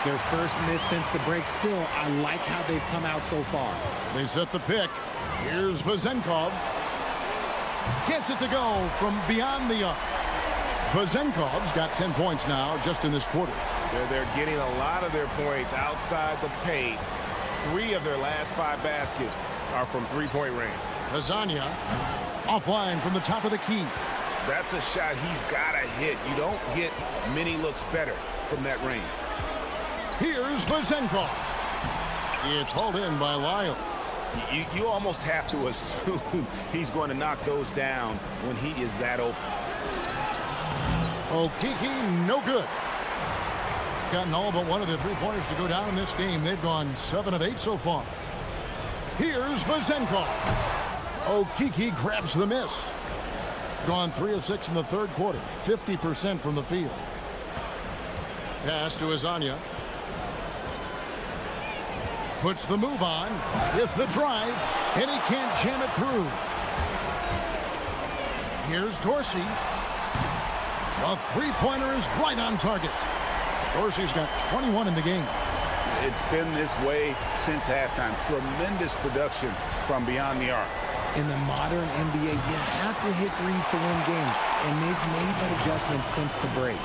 Their first miss since the break. Still, I like how they've come out so far. They set the pick. Here's Vazenkov. Gets it to go from beyond the arc. Vazenkov's got 10 points now just in this quarter. They're getting a lot of their points outside the paint. 3 of their last 5 baskets are from three-point range. Azania offline from the top of the key. That's a shot he's got to hit. You don't get many looks better from that range. Here's Vazenkov. It's hauled in by Lyles. You almost have to assume he's going to knock those down when he is that open. Okiki, no good. Gotten all but one of the 3-pointers to go down in this game. They've gone 7 of 8 so far. Here's Vazenkov. Okiki grabs the miss. Gone 3 of 6 in the third quarter. 50% from the field. Pass to Azania. Puts the move on with the drive, and he can't jam it through. Here's Dorsey. A 3-pointer is right on target. Dorsey's got 21 in the game. It's been this way since halftime. Tremendous production from beyond the arc. In the modern NBA, you have to hit threes to win games, and they've made that adjustment since the break.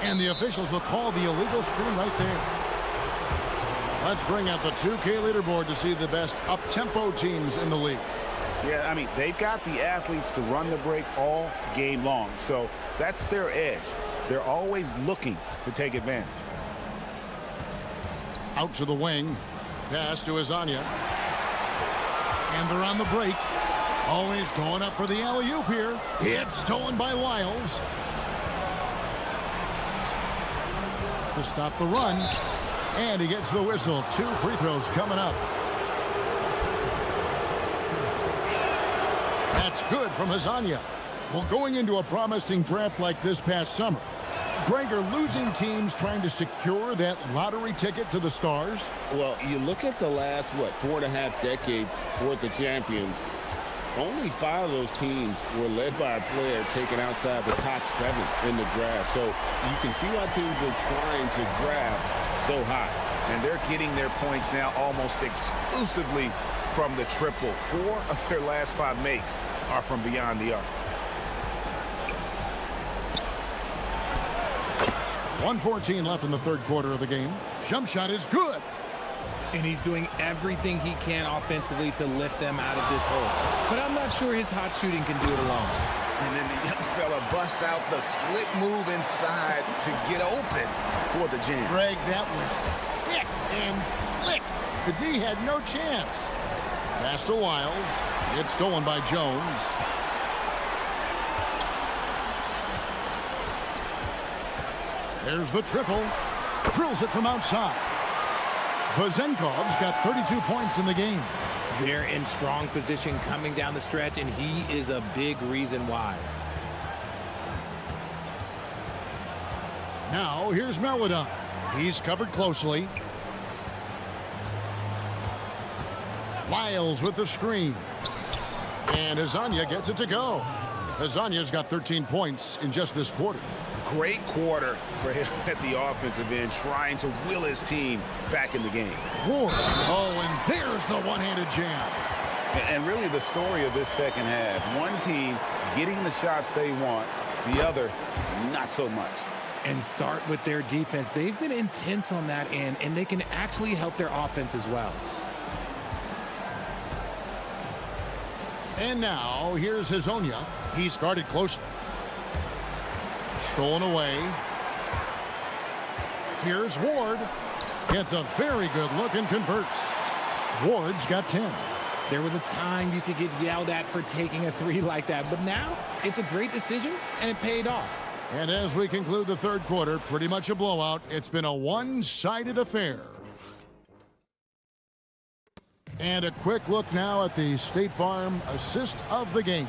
And the officials will call the illegal screen right there. Let's bring out the 2K leaderboard to see the best up-tempo teams in the league. Yeah, I mean, they've got the athletes to run the break all game long. So that's their edge. They're always looking to take advantage. Out to the wing. Pass to Azania. And they're on the break. Always going up for the alley-oop here. It's stolen by Lyles. To stop the run. And he gets the whistle. 2 free throws coming up. That's good from Azania. Well, going into a promising draft like this past summer, Greg, are losing teams trying to secure that lottery ticket to the stars? Well, you look at the last, 4.5 decades worth of champions. Only 5 of those teams were led by a player taken outside the top 7 in the draft. So you can see why teams are trying to draft so high. And they're getting their points now almost exclusively from the triple. 4 of their last 5 makes are from beyond the arc. 1:14 left in the third quarter of the game. Jump shot is good. And he's doing everything he can offensively to lift them out of this hole. But I'm not sure his hot shooting can do it alone. And then the young fella busts out the slick move inside to get open for the jam. Greg, that was sick and slick. The D had no chance. Pass to Lyles. It's stolen by Jones. There's the triple. Drills it from outside. Vazenkov's got 32 points in the game. They're in strong position coming down the stretch, and he is a big reason why. Now here's Melodon. He's covered closely. Lyles with the screen. And Azania gets it to go. Azania's got 13 points in just this quarter. Great quarter for him at the offensive end, trying to will his team back in the game. Ward. Oh, and there's the one-handed jam. And really the story of this second half, one team getting the shots they want, the other not so much. And start with their defense. They've been intense on that end, and they can actually help their offense as well. And now, here's Hazonia. He's guarded closely. Stolen away. Here's Ward. Gets a very good look and converts. Ward's got 10. There was a time you could get yelled at for taking a three like that, but now it's a great decision, and it paid off. And as we conclude the third quarter, pretty much a blowout. It's been a one-sided affair. And a quick look now at the State Farm assist of the game.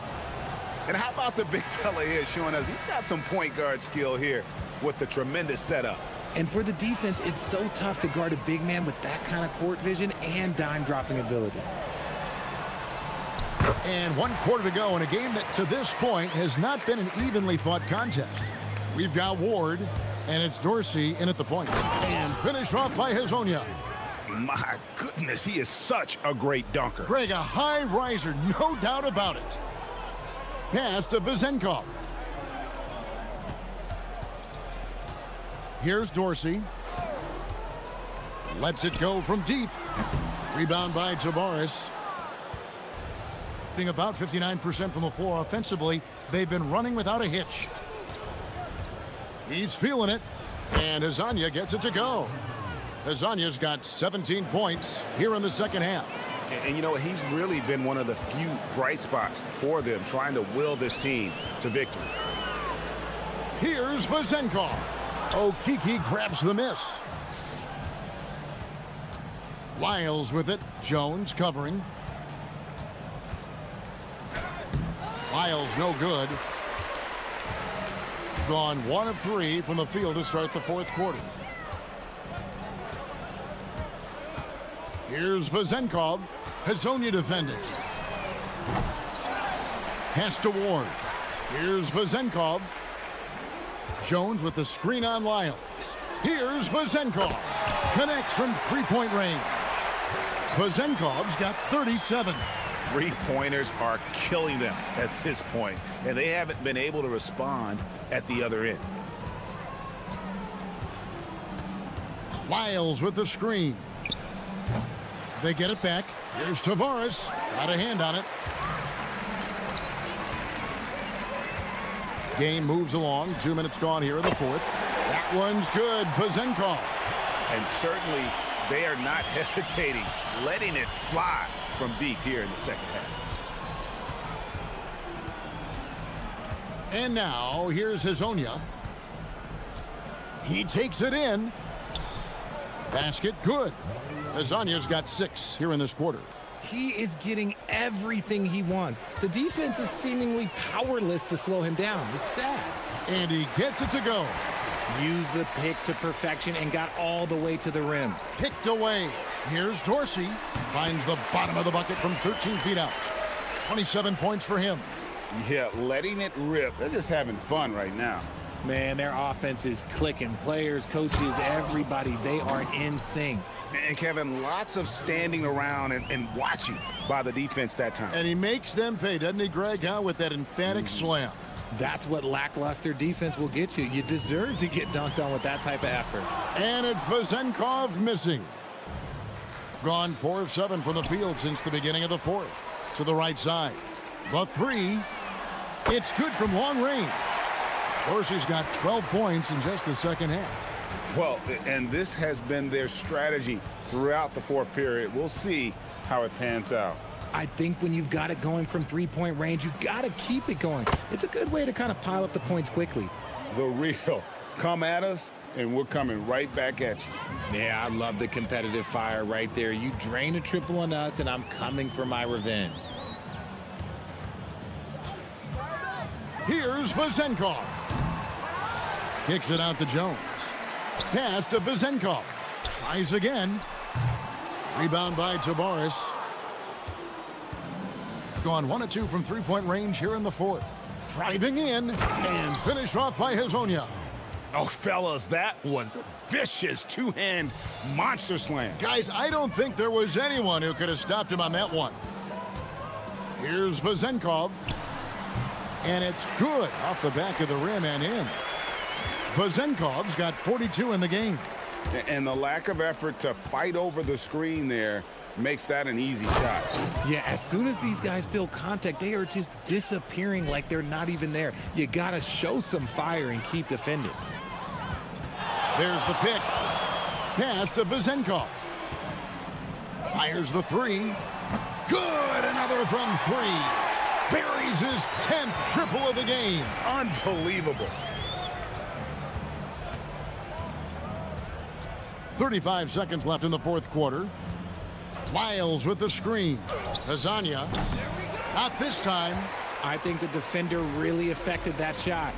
And how about the big fella here showing us he's got some point guard skill here with the tremendous setup. And for the defense, it's so tough to guard a big man with that kind of court vision and dime-dropping ability. And 1 quarter to go in a game that to this point has not been an evenly fought contest. We've got Ward, and it's Dorsey in at the point. And finished off by Hazonia. My goodness, he is such a great dunker. Greg, a high riser, no doubt about it. Pass to Vezenkov. Here's Dorsey. Lets it go from deep. Rebound by Tavares. Being about 59% from the floor offensively, they've been running without a hitch. He's feeling it, and Azania gets it to go. Azania's got 17 points here in the second half. And you know, he's really been one of the few bright spots for them, trying to will this team to victory. Here's Vezenkov. Okiki grabs the miss. Lyles with it. Jones covering. Lyles no good. Gone 1 of 3 from the field to start the fourth quarter. Here's Vezenkov. Hazonia defending. Pass to Ward. Here's Vezenkov. Jones with the screen on Lyles. Here's Vezenkov. Connects from three-point range. Vezenkov's got 37. Three-pointers are killing them at this point, and they haven't been able to respond at the other end. Lyles with the screen. They get it back. Here's Tavares. Got a hand on it. Game moves along. 2 minutes gone here in the fourth. That one's good. Vezenkov. And certainly they are not hesitating, letting it fly from deep here in the second half. And now here's Hazonia. He takes it in. Basket good. Azania's got 6 here in this quarter. He is getting everything he wants. The defense is seemingly powerless to slow him down. It's sad. And he gets it to go. Used the pick to perfection and got all the way to the rim. Picked away. Here's Dorsey. Finds the bottom of the bucket from 13 feet out. 27 points for him. Yeah, letting it rip. They're just having fun right now. Man, their offense is clicking. Players, coaches, everybody, they are in sync. And Kevin, lots of standing around and watching by the defense that time. And he makes them pay, doesn't he, Greg, with that emphatic slam. That's what lackluster defense will get you. You deserve to get dunked on with that type of effort. And it's Vezenkov missing. Gone 4 of 7 from the field since the beginning of the fourth. To the right side. The 3. It's good from long range. Dorsey's got 12 points in just the second half. Well, and this has been their strategy throughout the fourth period. We'll see how it pans out. I think when you've got it going from three-point range, you got to keep it going. It's a good way to kind of pile up the points quickly. The real come at us, and we're coming right back at you. Yeah, I love the competitive fire right there. You drain a triple on us, and I'm coming for my revenge. Here's Vezenkov. Kicks it out to Jones. Pass to Vezenkov. Tries again. Rebound by Tavares. Gone 1 of 2 from three-point range here in the fourth. Driving in and finished off by Hezonja. Oh, fellas, that was a vicious two-hand monster slam. Guys, I don't think there was anyone who could have stopped him on that one. Here's Vezenkov. And it's good off the back of the rim and in. Vezenkov's got 42 in the game. And the lack of effort to fight over the screen there makes that an easy shot. Yeah, as soon as these guys feel contact, they are just disappearing like they're not even there. You gotta show some fire and keep defending. There's the pick. Pass to Vezenkov. Fires the three. Good, another from three. Buries his 10th triple of the game. Unbelievable. 35 seconds left in the fourth quarter. Lyles with the screen. Hezonja. Not this time. I think the defender really affected that shot.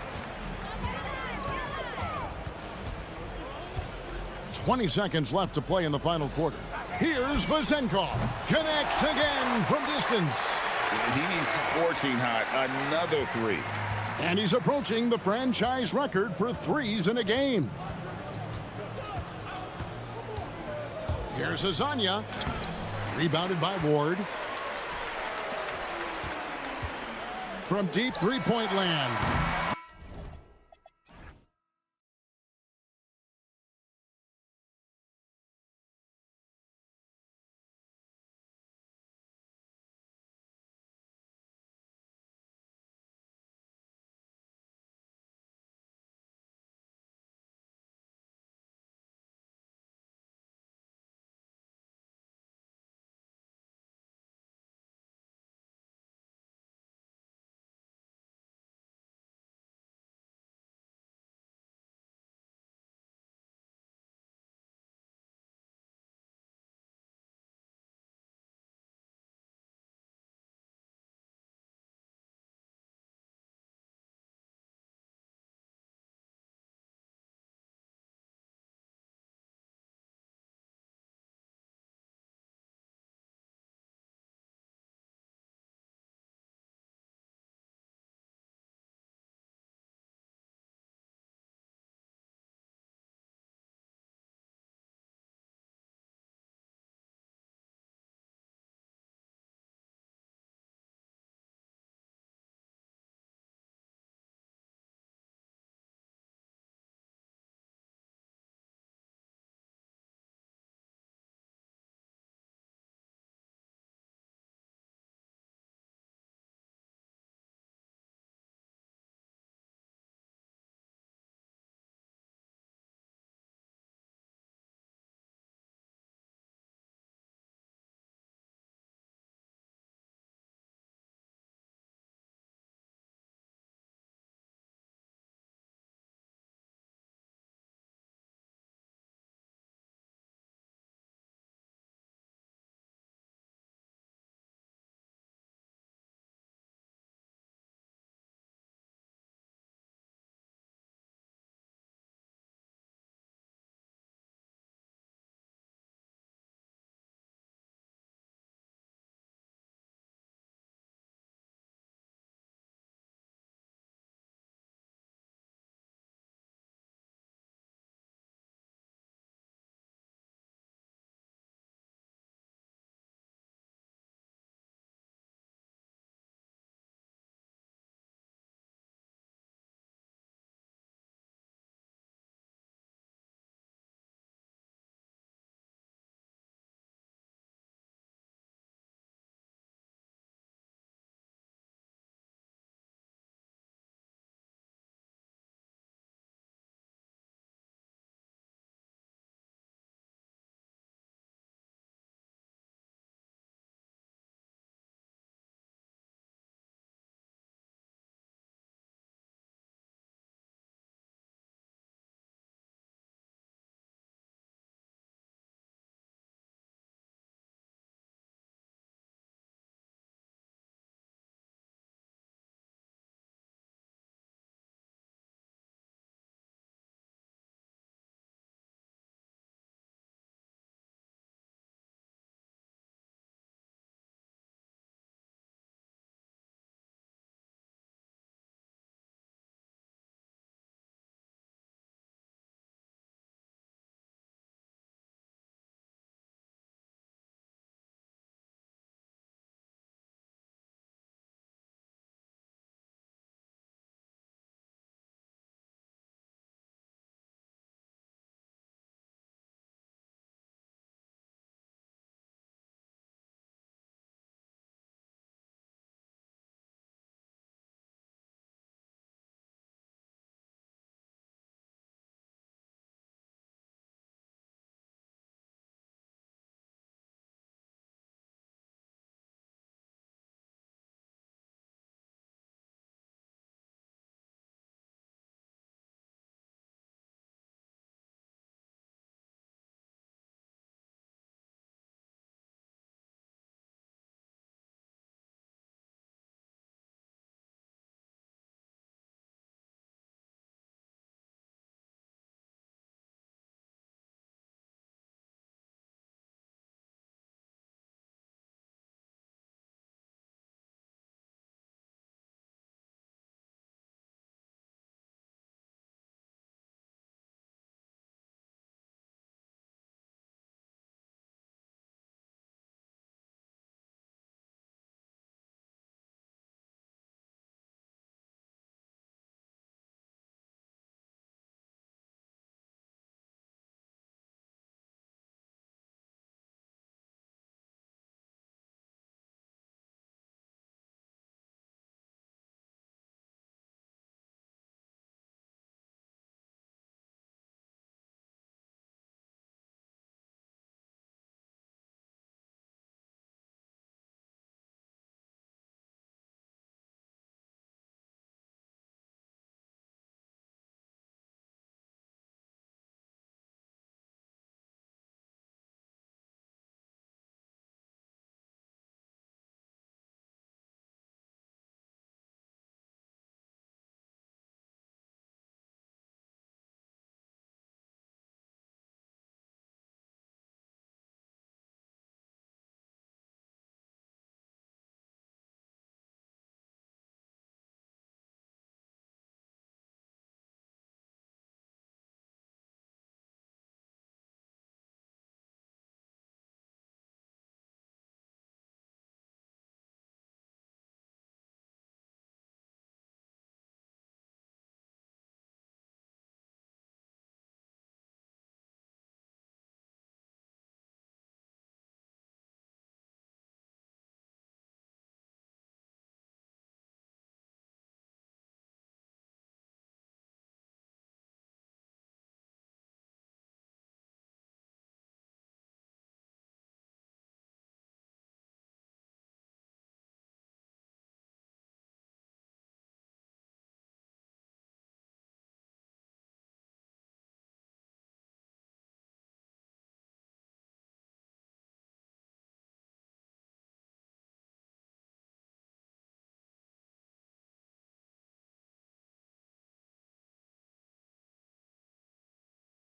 20 seconds left to play in the final quarter. Here's Vezenkov. Connects again from distance. He's scorching hot. Another three. And he's approaching the franchise record for threes in a game. Here's Hezonja. Rebounded by Ward. From deep three-point land.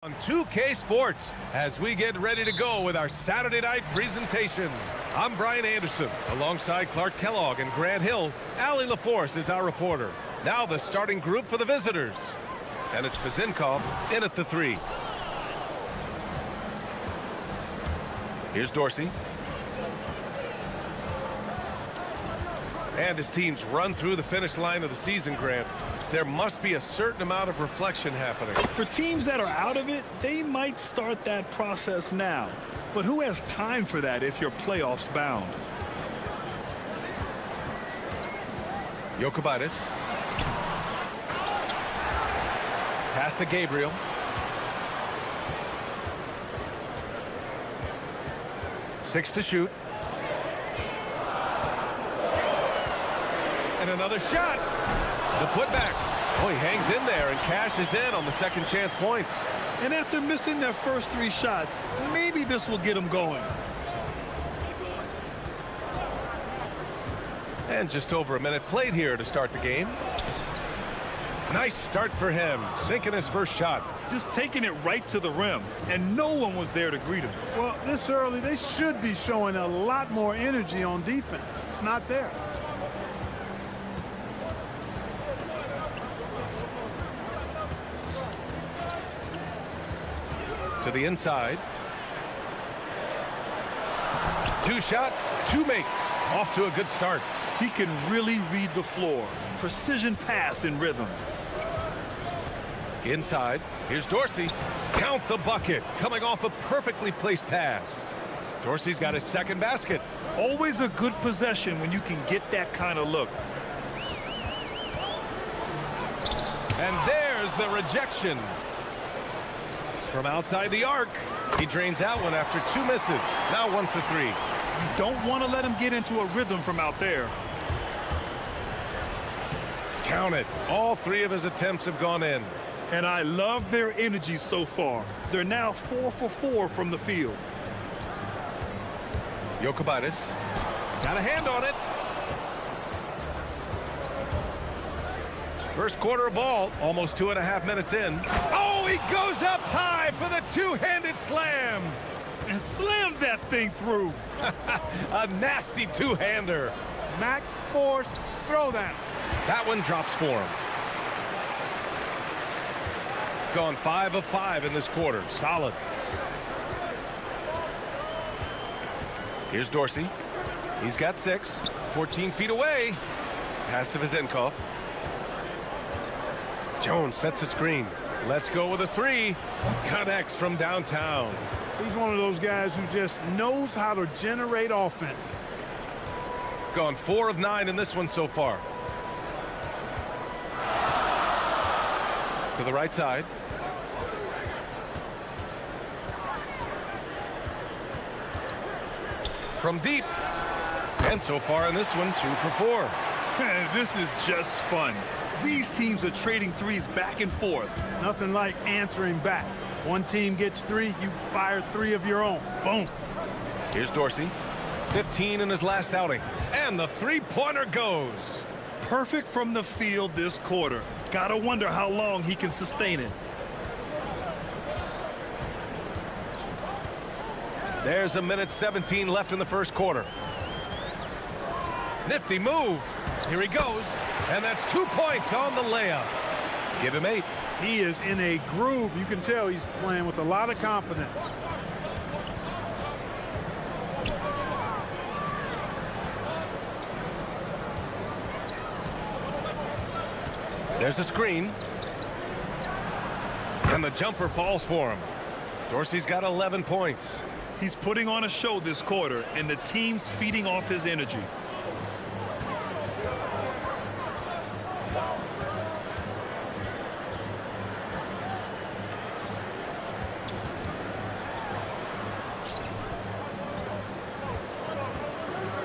On 2K Sports, as we get ready to go with our Saturday night presentation. I'm Brian Anderson, alongside Clark Kellogg and Grant Hill. Allie LaForce is our reporter. Now the starting group for the visitors. And it's Vizinkov in at the 3. Here's Dorsey. And his teams run through the finish line of the season, Grant. There must be a certain amount of reflection happening. For teams that are out of it, they might start that process now. But who has time for that if you're playoffs bound? Jokubaitis. Pass to Gabriel. Six to shoot. And another shot. The putback. Oh, he hangs in there and cashes in on the second chance points. And after missing their first 3 shots, maybe this will get them going. And just over a minute played here to start the game. Nice start for him, sinking his first shot. Just taking it right to the rim, and no one was there to greet him. Well, this early, they should be showing a lot more energy on defense. It's not there. To the inside. 2 shots, 2 makes. Off to a good start. He can really read the floor. Precision pass in rhythm. Inside. Here's Dorsey. Count the bucket. Coming off a perfectly placed pass. Dorsey's got his second basket. Always a good possession when you can get that kind of look. And there's the rejection. From outside the arc. He drains out one after 2 misses. Now 1 for 3. You don't want to let him get into a rhythm from out there. Count it. All 3 of his attempts have gone in. And I love their energy so far. They're now 4 for 4 from the field. Jokubaitis. Got a hand on it. First quarter of ball, almost 2.5 minutes in. Oh, he goes up high for the 2-handed slam. And slammed that thing through. A nasty 2-hander. Max force, throw that. That one drops for him. Gone 5 of 5 in this quarter. Solid. Here's Dorsey. He's got 6. 14 feet away. Pass to Vizinkov. Jones sets a screen. Let's go with a 3. Connects from downtown. He's one of those guys who just knows how to generate offense. Gone 4 of 9 in this one so far. To the right side. From deep. And so far in this one, 2 for 4. This is just fun. These teams are trading threes back and forth. Nothing like answering back. One team gets 3, you fire 3 of your own. Boom. Here's Dorsey. 15 in his last outing. And the 3-pointer goes. Perfect from the field this quarter. Gotta wonder how long he can sustain it. There's a minute 17 left in the first quarter. Nifty move. Here he goes. And that's 2 points on the layup. Give him 8. He is in a groove. You can tell he's playing with a lot of confidence. There's a screen. And the jumper falls for him. Dorsey's got 11 points. He's putting on a show this quarter, and the team's feeding off his energy.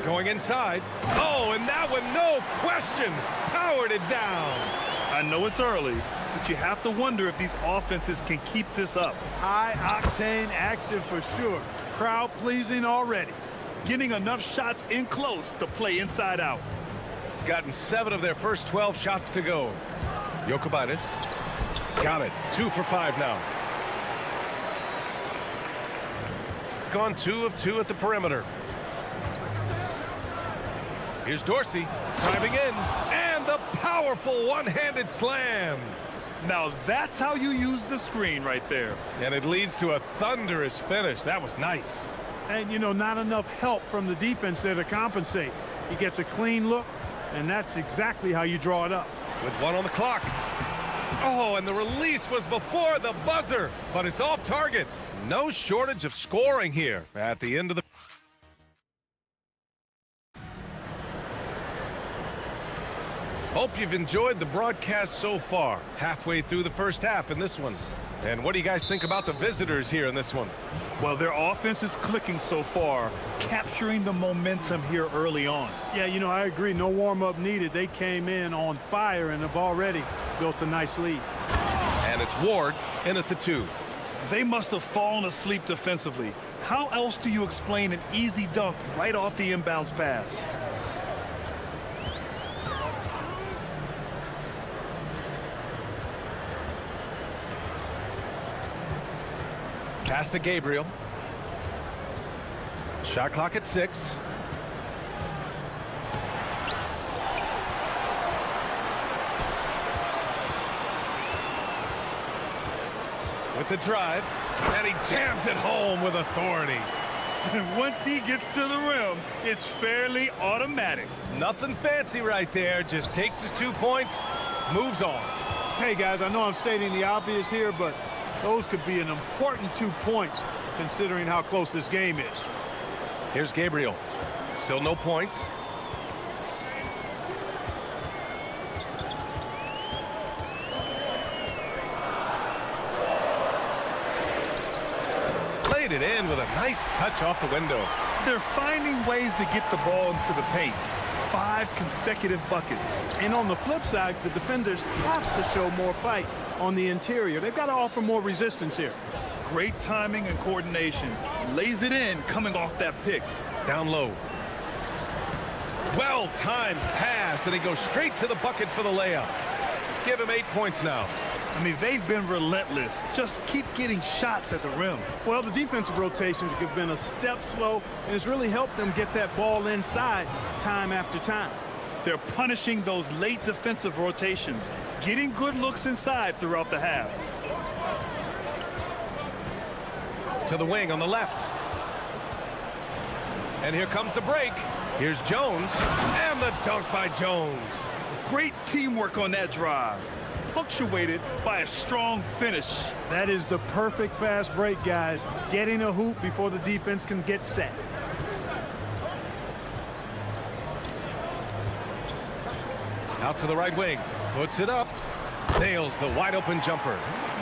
Going inside. Oh, and that one, no question, powered it down. I know it's early, but you have to wonder if these offenses can keep this up. High-octane action for sure. Crowd pleasing already. Getting enough shots in close to play inside out. Gotten 7 of their first 12 shots to go. Jokubaitis. Got it. 2 for 5 now. gone 2 of 2 at the perimeter. Here's Dorsey driving in, and the powerful one-handed slam. Now that's how you use the screen right there. And it leads to a thunderous finish. That was nice. And, you know, not enough help from the defense there to compensate. He gets a clean look, and that's exactly how you draw it up. With 1 on the clock. Oh, and the release was before the buzzer, but it's off target. No shortage of scoring here at the end of the... Hope you've enjoyed the broadcast so far. Halfway through the first half in this one. And what do you guys think about the visitors here in this one? Well, their offense is clicking so far, capturing the momentum here early on. Yeah, you know, I agree. No warm-up needed. They came in on fire and have already built a nice lead. And it's Ward in at the 2. They must have fallen asleep defensively. How else do you explain an easy dunk right off the inbounds pass? Pass to Gabriel. Shot clock at 6. With the drive, and he jams it home with authority. And once he gets to the rim, it's fairly automatic. Nothing fancy right there, just takes his 2 points, moves on. Hey, guys, I know I'm stating the obvious here, but those could be an important 2 points considering how close this game is. Here's Gabriel. Still no points. Played it in with a nice touch off the window. They're finding ways to get the ball into the paint. 5 consecutive buckets. And on the flip side, the defenders have to show more fight on the interior. They've got to offer more resistance here. Great timing and coordination. Lays it in coming off that pick. Down low. Well-timed pass, and he goes straight to the bucket for the layup. Give him 8 points now. I mean, they've been relentless. Just keep getting shots at the rim. Well, the defensive rotations have been a step slow, and it's really helped them get that ball inside time after time. They're punishing those late defensive rotations, getting good looks inside throughout the half. To the wing on the left. And here comes the break. Here's Jones, and the dunk by Jones. Great teamwork on that drive, punctuated by a strong finish. That is the perfect fast break, guys. Getting a hoop before the defense can get set. Out to the right wing, puts it up, nails the wide open jumper.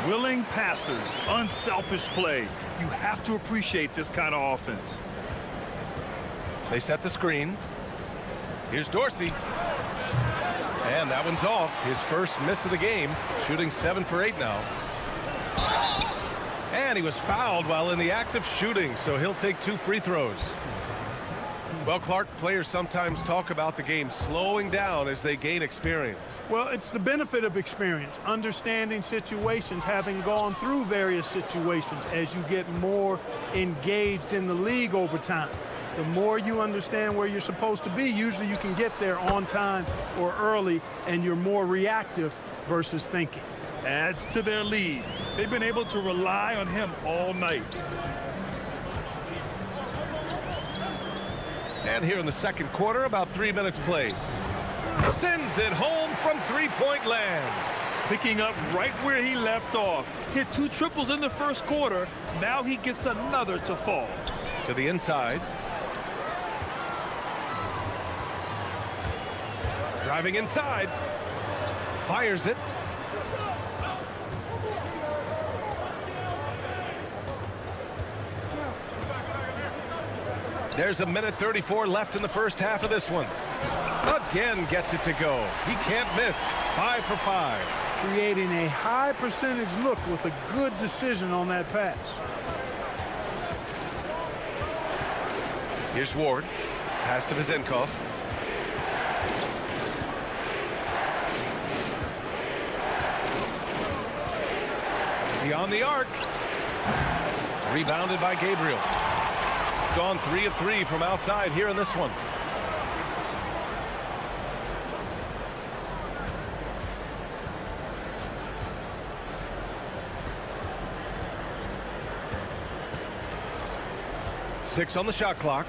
Willing passers, unselfish play. You have to appreciate this kind of offense. They set the screen. Here's Dorsey. And that one's off. His first miss of the game, shooting 7 for 8 now. And he was fouled while in the act of shooting, so he'll take 2 free throws. Well, Clark, players sometimes talk about the game slowing down as they gain experience. Well, it's the benefit of experience, understanding situations, having gone through various situations as you get more engaged in the league over time. The more you understand where you're supposed to be, usually you can get there on time or early, and you're more reactive versus thinking. Adds to their lead. They've been able to rely on him all night. And here in the second quarter, about 3 minutes played. Sends it home from three-point land. Picking up right where he left off. Hit 2 triples in the first quarter. Now he gets another to fall. To the inside. Driving inside. Fires it. There's a minute 34 left in the first half of this one. Again gets it to go. He can't miss. 5 for 5. Creating a high percentage look with a good decision on that pass. Here's Ward. Pass to Vizenkov. Beyond the arc. Rebounded by Gabriel. Gone 3 of 3 from outside here in this one. Six on the shot clock.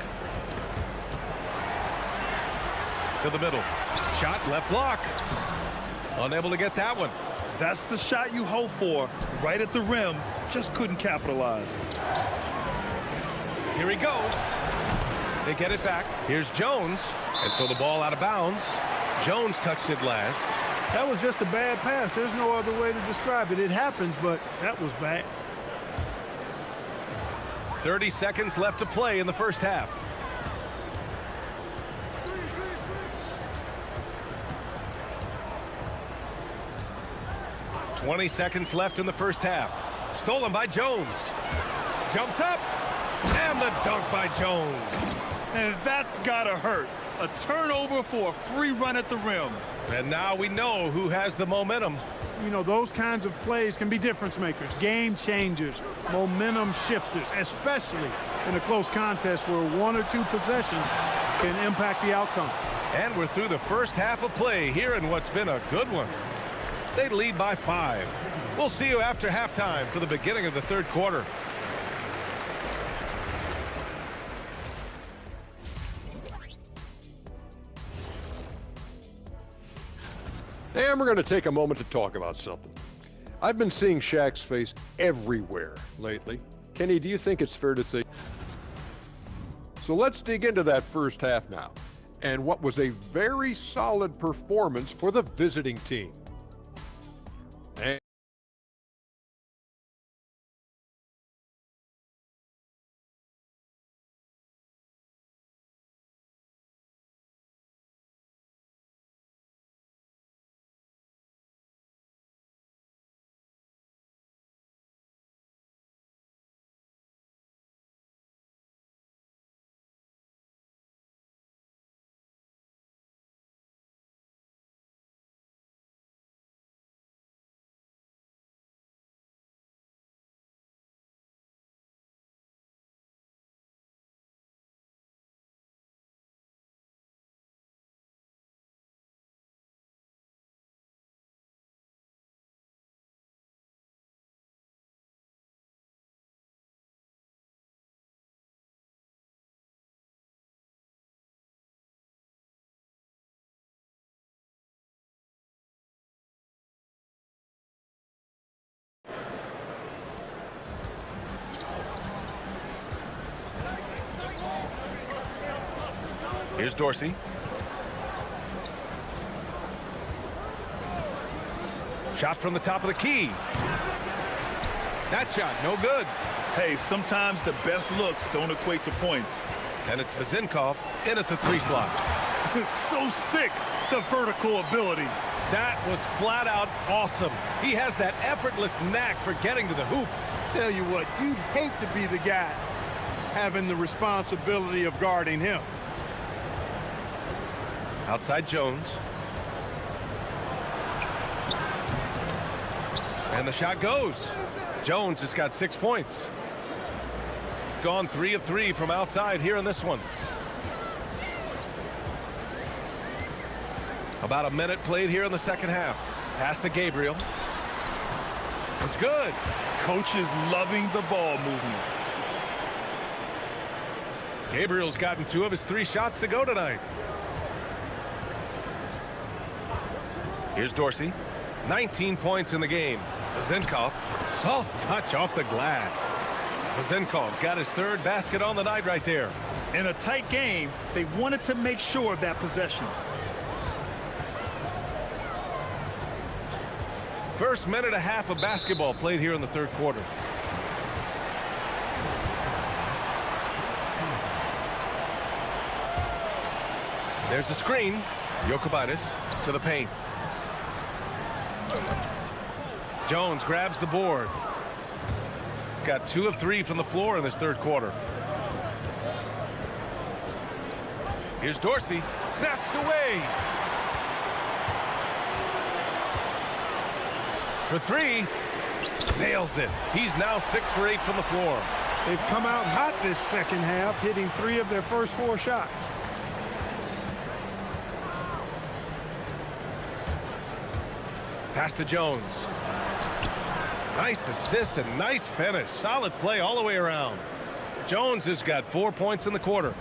To the middle. Shot, left block. Unable to get that one. That's the shot you hope for, right at the rim. Just couldn't capitalize. Here he goes. They get it back. Here's Jones. And so the ball out of bounds. Jones touched it last. That was just a bad pass. There's no other way to describe it. It happens, but that was bad. 30 seconds left to play in the first half. "20 seconds left in the first half. Stolen by Jones. Jumps up. And the dunk by Jones. And that's gotta hurt. A turnover for a free run at the rim. And now we know who has the momentum. You know, those kinds of plays can be difference makers, game changers, momentum shifters, especially in a close contest where 1 or 2 possessions can impact the outcome. And we're through the first half of play here in what's been a good one. They lead by 5. We'll see you after halftime for the beginning of the third quarter. And we're going to take a moment to talk about something. I've been seeing Shaq's face everywhere lately. Kenny, do you think it's fair to say? So let's dig into that first half now, and what was a very solid performance for the visiting team. And Here's Dorsey. Shot from the top of the key. That shot, no good. Hey, sometimes the best looks don't equate to points. And it's Vazinkov in at the 3 slot. So sick, the vertical ability. That was flat out awesome. He has that effortless knack for getting to the hoop. Tell you what, you'd hate to be the guy having the responsibility of guarding him. Outside Jones. And the shot goes. Jones has got 6 points. Gone 3 of 3 from outside here in this one. About a minute played here in the second half. Pass to Gabriel. It's good. Coach is loving the ball movement. Gabriel's gotten 2 of his 3 shots to go tonight. Here's Dorsey. 19 points in the game. Vazinkov, soft touch off the glass. Vazinkov's got his 3rd basket on the night right there. In a tight game, they wanted to make sure of that possession. First minute and a half of basketball played here in the third quarter. There's a screen. Jokubaitis to the paint. Jones grabs the board. Got 2 of 3 from the floor in this third quarter. Here's Dorsey. Snatched away. For 3. Nails it. He's now 6 for 8 from the floor. They've come out hot this second half, hitting 3 of their first 4 shots. Pass to Jones. Nice assist and nice finish. Solid play all the way around. Jones has got 4 points in the quarter.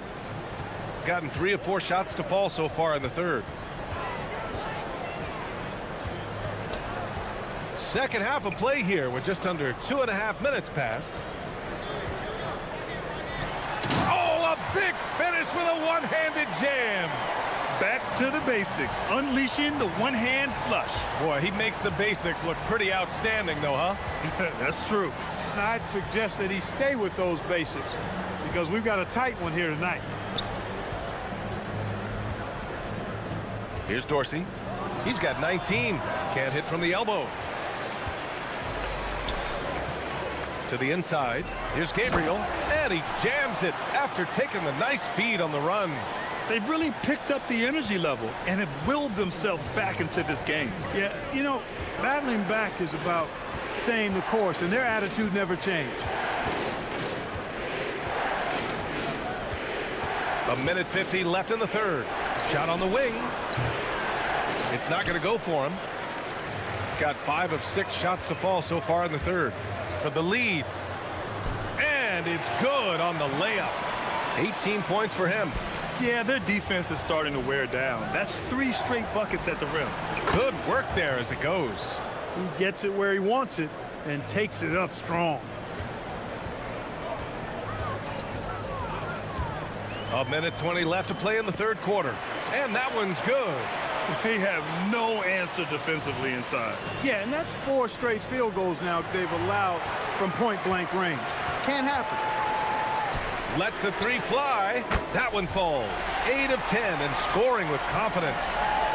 Gotten 3 of 4 shots to fall so far in the third. Second half of play here with just under 2.5 minutes passed. Oh, a big finish with a one-handed jam. Back to the basics, unleashing the one-hand flush. Boy, he makes the basics look pretty outstanding, though, huh? That's true. I'd suggest that he stay with those basics because we've got a tight one here tonight. Here's Dorsey. He's got 19. Can't hit from the elbow. To the inside. Here's Gabriel. And he jams it after taking the nice feed on the run. They've really picked up the energy level and have willed themselves back into this game. Yeah, you know, battling back is about staying the course, and their attitude never changed. A minute 50 left in the third. Shot on the wing. It's not going to go for him. Got 5 of 6 shots to fall so far in the third. For the lead. And it's good on the layup. 18 points for him. Yeah, their defense is starting to wear down. That's 3 straight buckets at the rim. Good work there as it goes. He gets it where he wants it and takes it up strong. A minute 20 left to play in the third quarter. And that one's good. They have no answer defensively inside. Yeah, and that's 4 straight field goals now they've allowed from point-blank range. Can't happen. Lets the 3 fly. That one falls. 8 of 10 and scoring with confidence.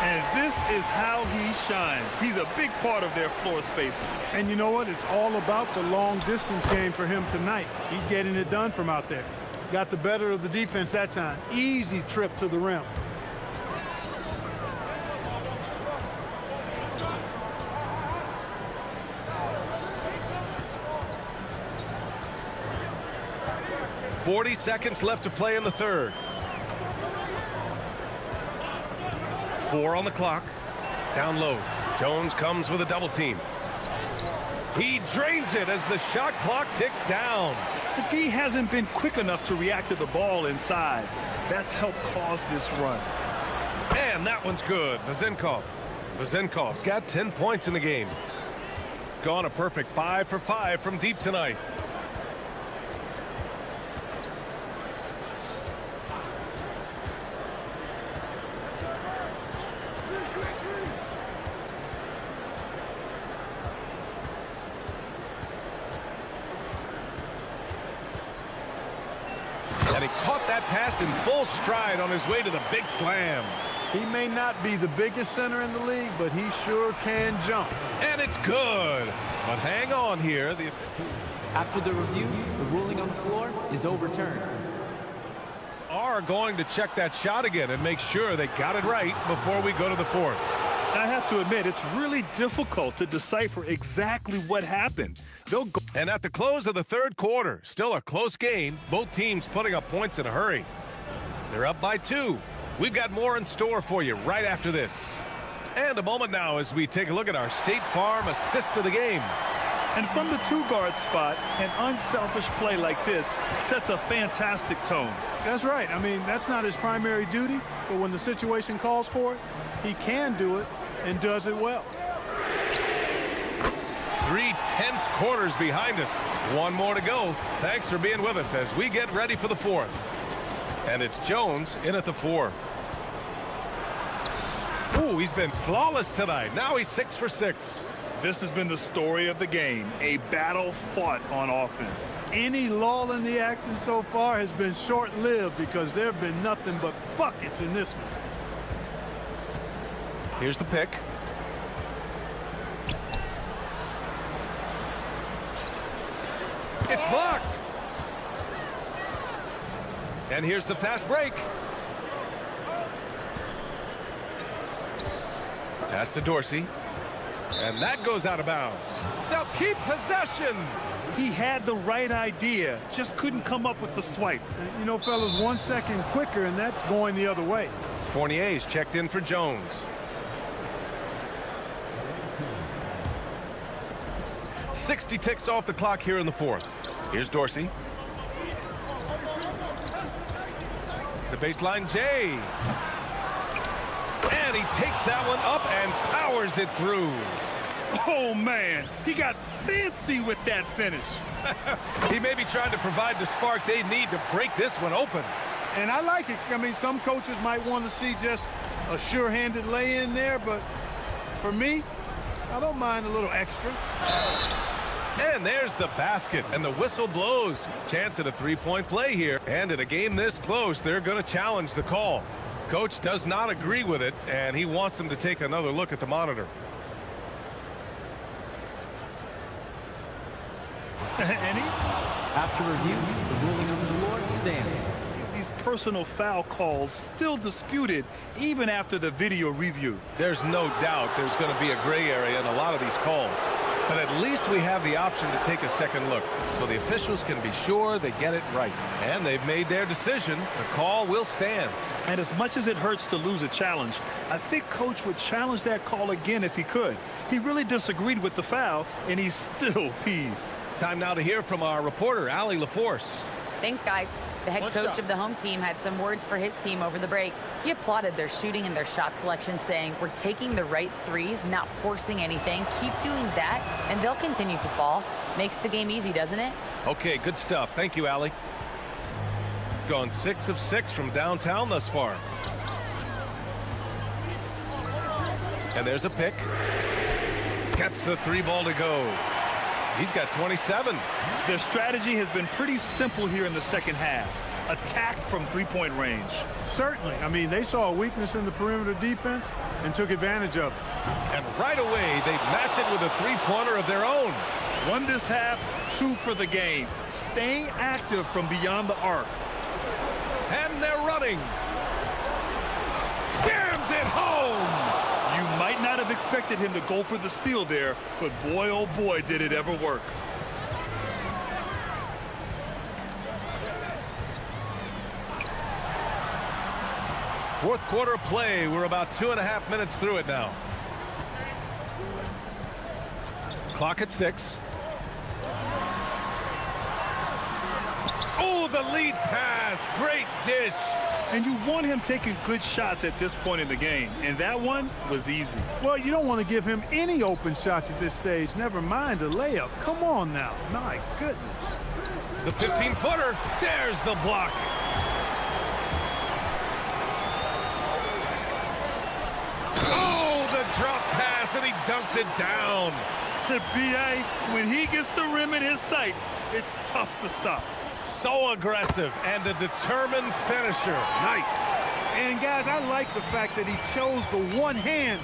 And this is how he shines. He's a big part of their floor spacing. And you know what? It's all about the long-distance game for him tonight. He's getting it done from out there. Got the better of the defense that time. Easy trip to the rim. .40 seconds left to play in the third. 4 on the clock. Down low. Jones comes with a double team. He drains it as the shot clock ticks down. The D hasn't been quick enough to react to the ball inside. That's helped cause this run. And that one's good. Vazenkov's got 10 points in the game. Gone a perfect 5 for 5 from deep tonight. And he caught that pass in full stride on his way to the big slam. He may not be the biggest center in the league, but he sure can jump. And it's good. But hang on here. After the review, the ruling on the floor is overturned. Are going to check that shot again and make sure they got it right before we go to the fourth. I have to admit, it's really difficult to decipher exactly what happened. They'll go. And at the close of the third quarter, still a close game, both teams putting up points in a hurry. They're up by 2. We've got more in store for you right after this. And a moment now as we take a look at our State Farm assist of the game. And from the 2-guard spot, an unselfish play like this sets a fantastic tone. That's right. I mean, that's not his primary duty, but when the situation calls for it, he can do it and does it well. 3 tense quarters behind us. 1 more to go. Thanks for being with us as we get ready for the fourth. And it's Jones in at the 4. Ooh, he's been flawless tonight. Now he's 6 for 6. This has been the story of the game, a battle fought on offense. Any lull in the action so far has been short-lived because there have been nothing but buckets in this one. Here's the pick. It's blocked. And here's the fast break. Pass to Dorsey. And that goes out of bounds. They'll keep possession. He had the right idea, just couldn't come up with the swipe. You know, fellas, 1 second quicker, and that's going the other way. Fournier's checked in for Jones. .60 ticks off the clock here in the fourth. Here's Dorsey. The baseline, Jay. And he takes that one up and powers it through. Oh, man, he got fancy with that finish. He may be trying to provide the spark they need to break this one open. And I like it. I mean, some coaches might want to see just a sure-handed lay-in there, but for me, I don't mind a little extra. And there's the basket, and the whistle blows. Chance at a three-point play here. And in a game this close, they're going to challenge the call. Coach does not agree with it, and he wants them to take another look at the monitor. Any? After review, the ruling on the floor stands. These personal foul calls still disputed even after the video review. There's no doubt there's going to be a gray area in a lot of these calls. But at least we have the option to take a second look, so the officials can be sure they get it right. And they've made their decision. The call will stand. And as much as it hurts to lose a challenge, I think Coach would challenge that call again if he could. He really disagreed with the foul, and he's still peeved. Time now to hear from our reporter, Allie LaForce. Thanks, guys. The head coach of the home team had some words for his team over the break. He applauded their shooting and their shot selection, saying, "We're taking the right threes, not forcing anything. Keep doing that, and they'll continue to fall." Makes the game easy, doesn't it? Okay, good stuff. Thank you, Allie. Gone 6 of 6 from downtown thus far. And there's a pick. Gets the 3-ball to go. He's got 27. Their strategy has been pretty simple here in the second half. Attack from three-point range. Certainly. I mean, they saw a weakness in the perimeter defense and took advantage of it. And right away, they match it with a three-pointer of their own. 1 this half, 2 for the game. Staying active from beyond the arc. And they're running. Jams it home. You might not have expected him to go for the steal there, but boy, oh boy, did it ever work. Fourth quarter play. We're about 2.5 minutes through it now. Clock at 6. Oh, the lead pass. Great dish. And you want him taking good shots at this point in the game, and that one was easy. Well, you don't want to give him any open shots at this stage, never mind a layup. Come on now. My goodness. The 15-footer. There's the block. Oh, the drop pass, and he dunks it down. B.A., when he gets the rim in his sights, it's tough to stop. So aggressive and a determined finisher. Nice. And guys, I like the fact that he chose the one-hand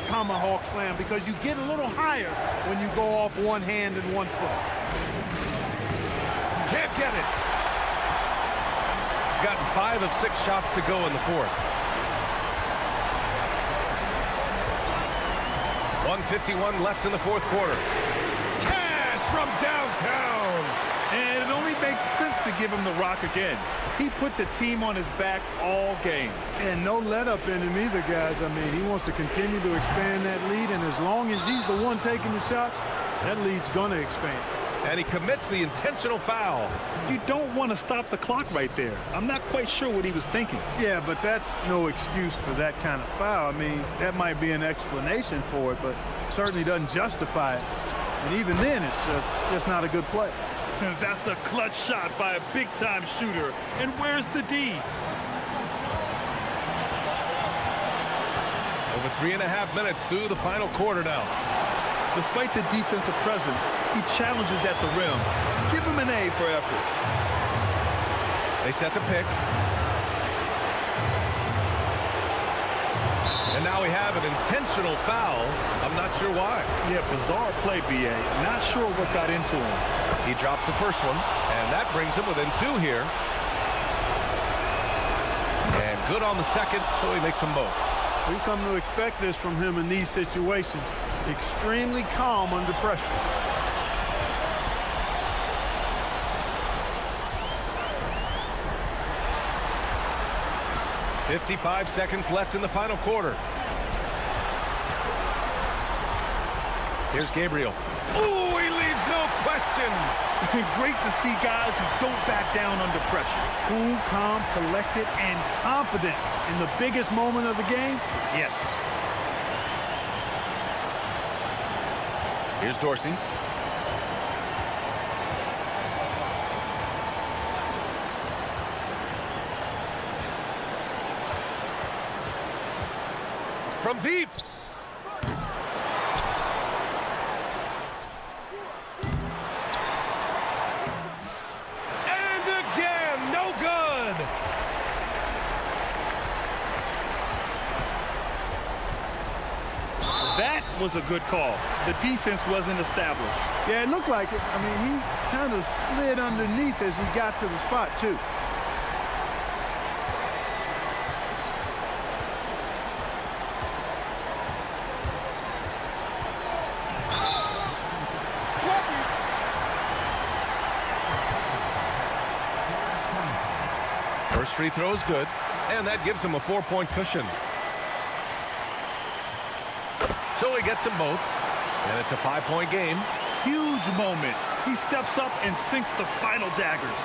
tomahawk slam because you get a little higher when you go off one hand and 1 foot. Can't get it. Gotten 5 of 6 shots to go in the fourth. 1:51 left in the fourth quarter. Cash from downtown. And it only makes sense to give him the rock again. He put the team on his back all game. And no let-up in him either, guys. I mean, he wants to continue to expand that lead, and as long as he's the one taking the shots, that lead's going to expand. And he commits the intentional foul. You don't want to stop the clock right there. I'm not quite sure what he was thinking. Yeah, but that's no excuse for that kind of foul. I mean, that might be an explanation for it, but certainly doesn't justify it. And even then, it's just not a good play. That's a clutch shot by a big-time shooter. And where's the D? Over 3.5 minutes through the final quarter now. Despite the defensive presence, he challenges at the rim. Give him an A for effort. They set the pick. And now we have an intentional foul. I'm not sure why. Yeah, bizarre play, B.A. Not sure what got into him. He drops the first one, and that brings him within 2 here. And good on the second, so he makes them both. We've come to expect this from him in these situations. Extremely calm under pressure. "55 seconds left in the final quarter." Here's Gabriel. Ooh, he leaves no question. Great to see guys who don't back down under pressure. Cool, calm, collected, and confident in the biggest moment of the game. Yes. Here's Dorsey. From deep. And again, no good. That was a good call. The defense wasn't established. Yeah, it looked like it. I mean, he kind of slid underneath as he got to the spot, too. First free throw is good, and that gives him a 4-point cushion. So he gets them both, and it's a 5-point game. Huge moment. He steps up and sinks the final daggers.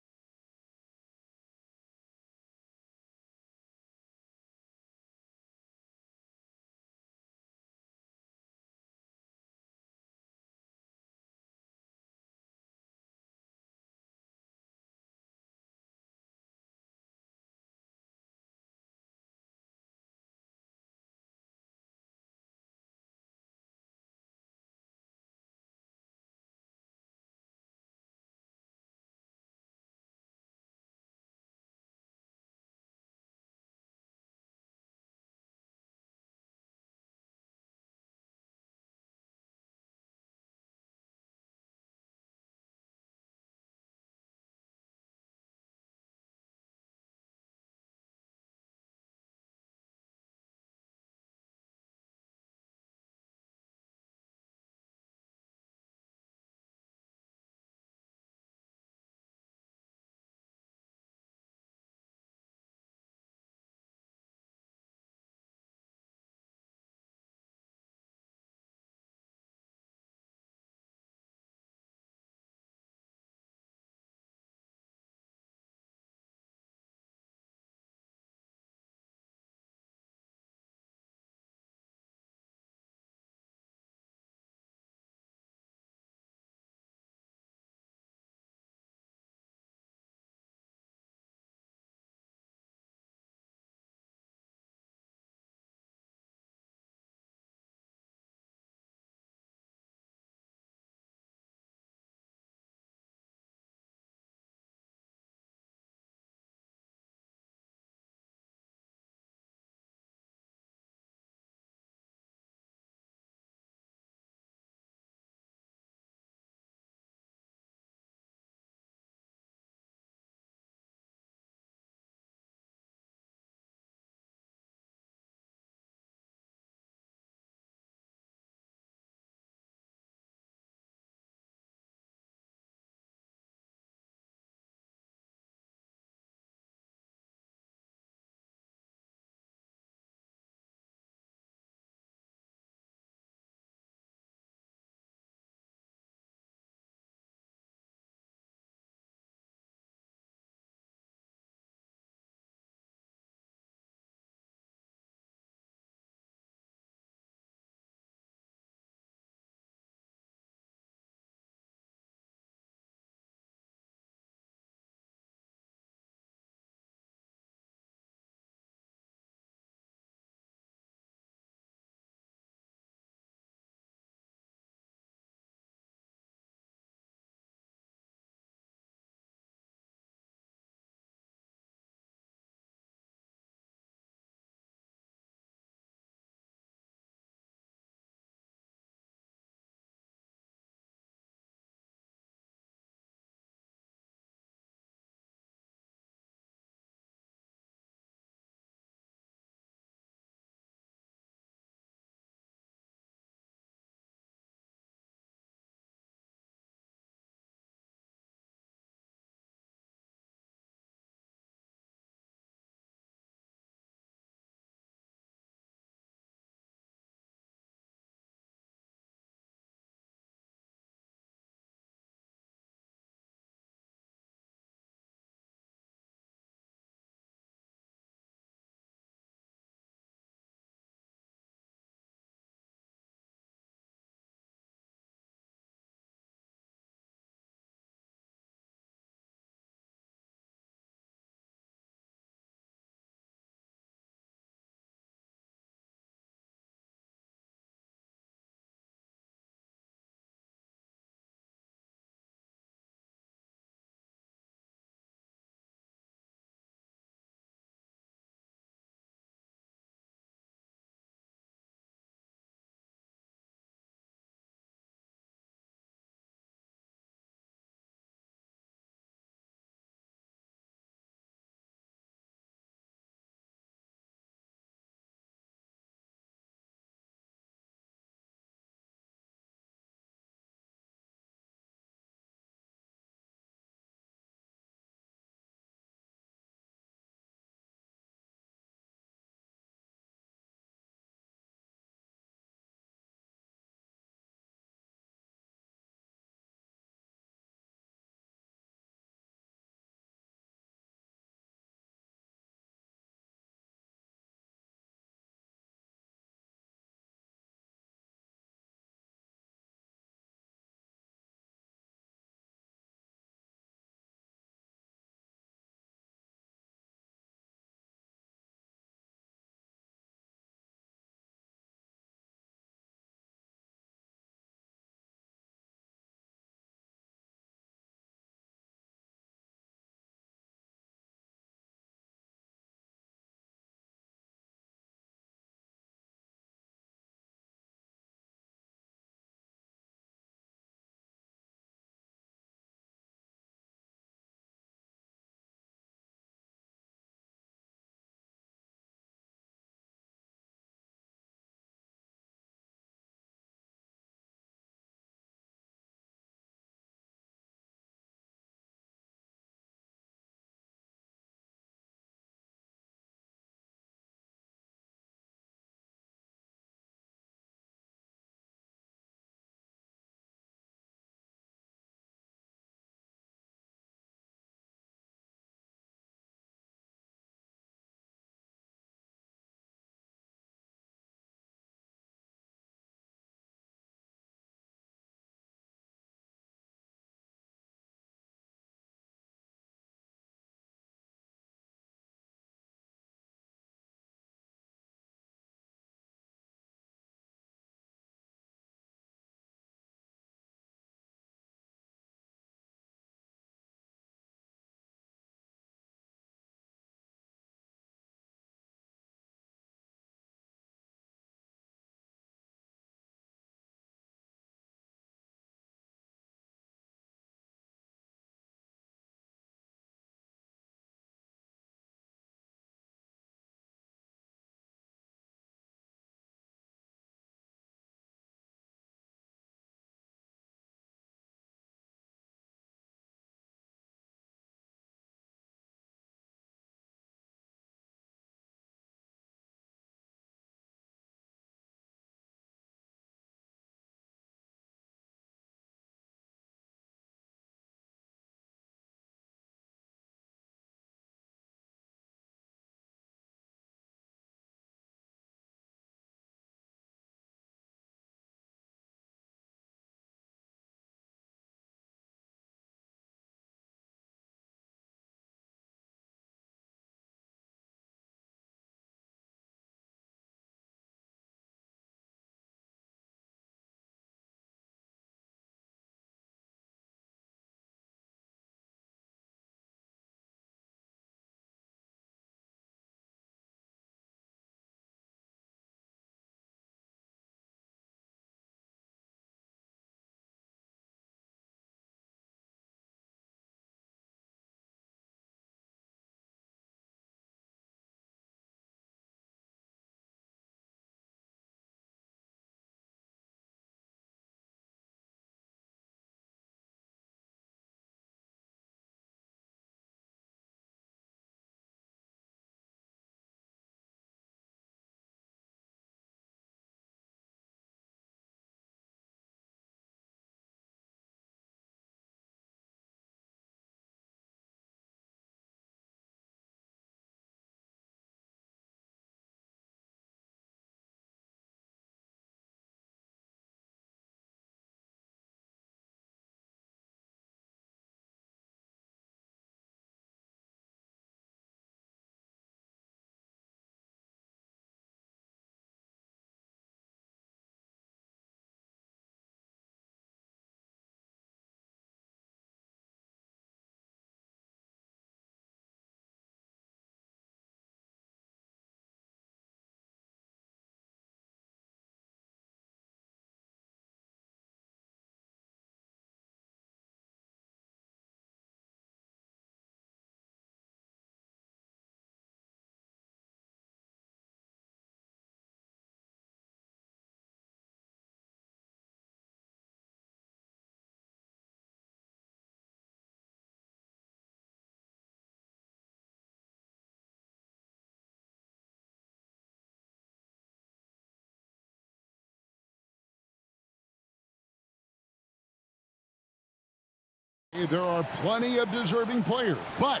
There are plenty of deserving players, but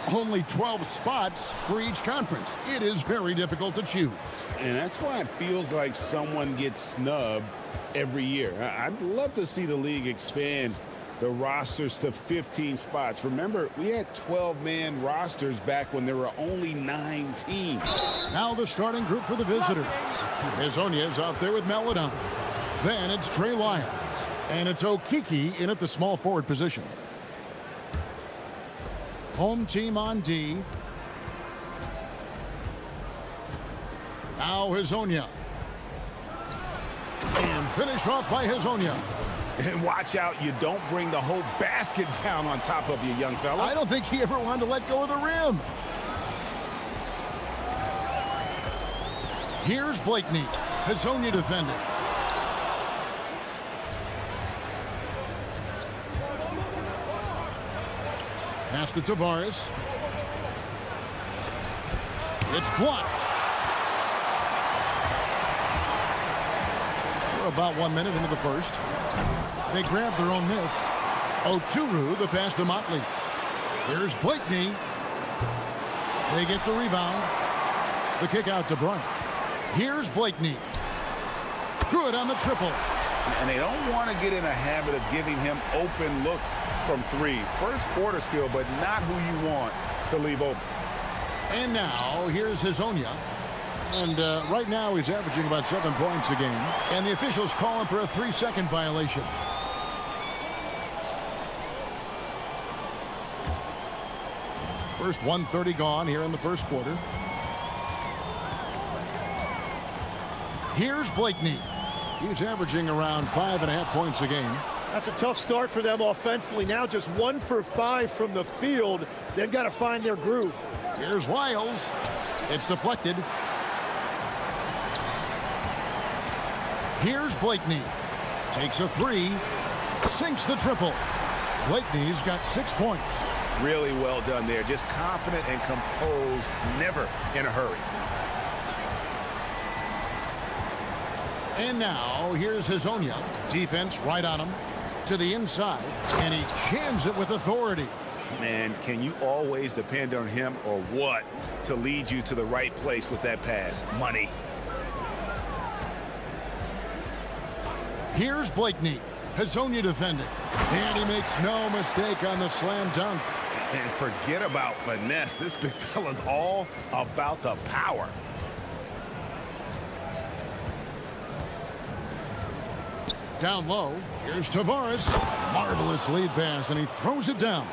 only 12 spots for each conference. It is very difficult to choose. And that's why it feels like someone gets snubbed every year. I'd love to see the league expand the rosters to 15 spots. Remember, we had 12-man rosters back when there were only 9 teams. Now the starting group for the visitors. Hazonia is out there with Melodon. Then it's Trey Lyons. And it's Okiki in at the small forward position. Home team on D. Now Hazonia. And finish off by Hazonia. And watch out, you don't bring the whole basket down on top of you, young fella. I don't think he ever wanted to let go of the rim. Here's Blakeney. Hazonia defending. Pass to Tavares. It's blocked. We're about 1 minute into the first. They grab their own miss. Oturu, the pass to Motley. Here's Blakeney. They get the rebound. The kick out to Bryant. Here's Blakeney. Good on the triple. And they don't want to get in a habit of giving him open looks from 3. First quarter still, but not who you want to leave open. And now, here's Hazonia. And right now, he's averaging about 7 points a game. And the officials call him for a 3-second violation. First 1:30 gone here in the first quarter. Here's Blakeney. He's averaging around 5.5 points a game. That's a tough start for them offensively. Now just 1 for 5 from the field. They've got to find their groove. Here's Wiles. It's deflected. Here's Blakeney. Takes a 3. Sinks the triple. Blakeney's got 6 points. Really well done there. Just confident and composed. Never in a hurry. And now, here's Hazonia. Defense right on him. To the inside. And he jams it with authority. Man, can you always depend on him or what to lead you to the right place with that pass? Money. Here's Blakeney. Hazonia defending. And he makes no mistake on the slam dunk. And forget about finesse. This big fella's all about the power. Down low, here's Tavares. Marvelous lead pass, and he throws it down.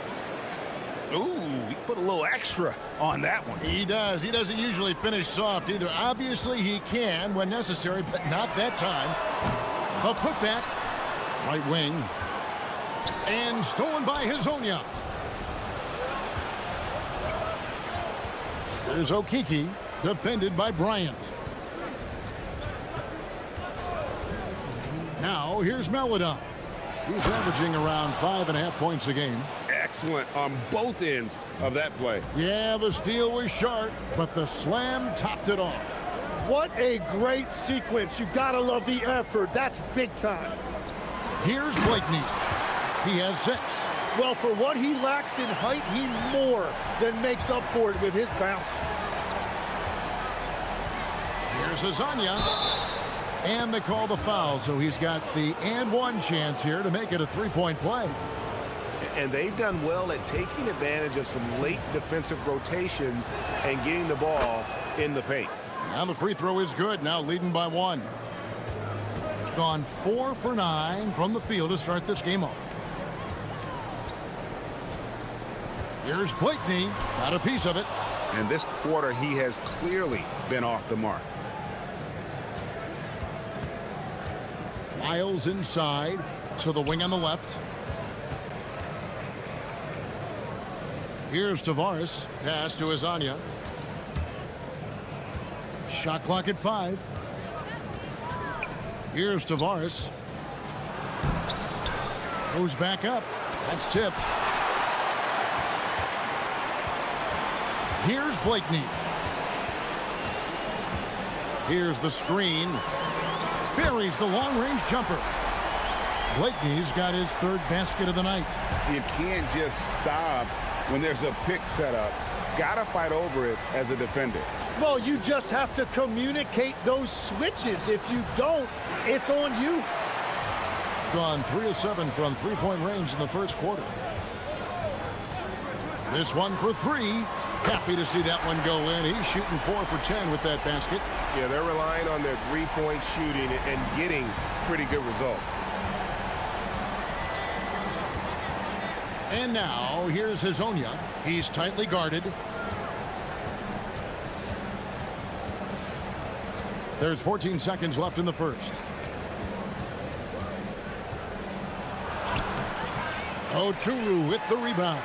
Ooh, he put a little extra on that one. He does. He doesn't usually finish soft either. Obviously, he can when necessary, but not that time. A putback. Right wing. And stolen by Hazonia. Here's Okiki, defended by Bryant. Now, here's Melodon. He's averaging around 5.5 points a game. Excellent on both ends of that play. Yeah, the steal was sharp, but the slam topped it off. What a great sequence. You gotta love the effort. That's big time. Here's Blakeney. He has 6. Well, for what he lacks in height, he more than makes up for it with his bounce. Here's Hazonia. And they call the foul, so he's got the and 1 chance here to make it a 3-point play. And they've done well at taking advantage of some late defensive rotations and getting the ball in the paint. Now the free throw is good, now leading by 1. Gone 4 for 9 from the field to start this game off. Here's Blakeney, got a piece of it. And this quarter, he has clearly been off the mark. Miles inside to the wing on the left. Here's Tavares. Pass to Hazonia. Shot clock at 5. Here's Tavares. Goes back up. That's tipped. Here's Blakeney. Here's the screen. Buries the long-range jumper. Blakeney's got his third basket of the night. You can't just stop when there's a pick set up. Gotta fight over it as a defender. Well, you just have to communicate those switches. If you don't, it's on you. Gone 3 of 7 from three-point range in the first quarter. This one for three. Happy to see that one go in. He's shooting 4 for 10 with that basket. Yeah, they're relying on their three-point shooting and getting pretty good results. And now, here's Hazonia. He's tightly guarded. There's 14 seconds left in the first. Oturu with the rebound.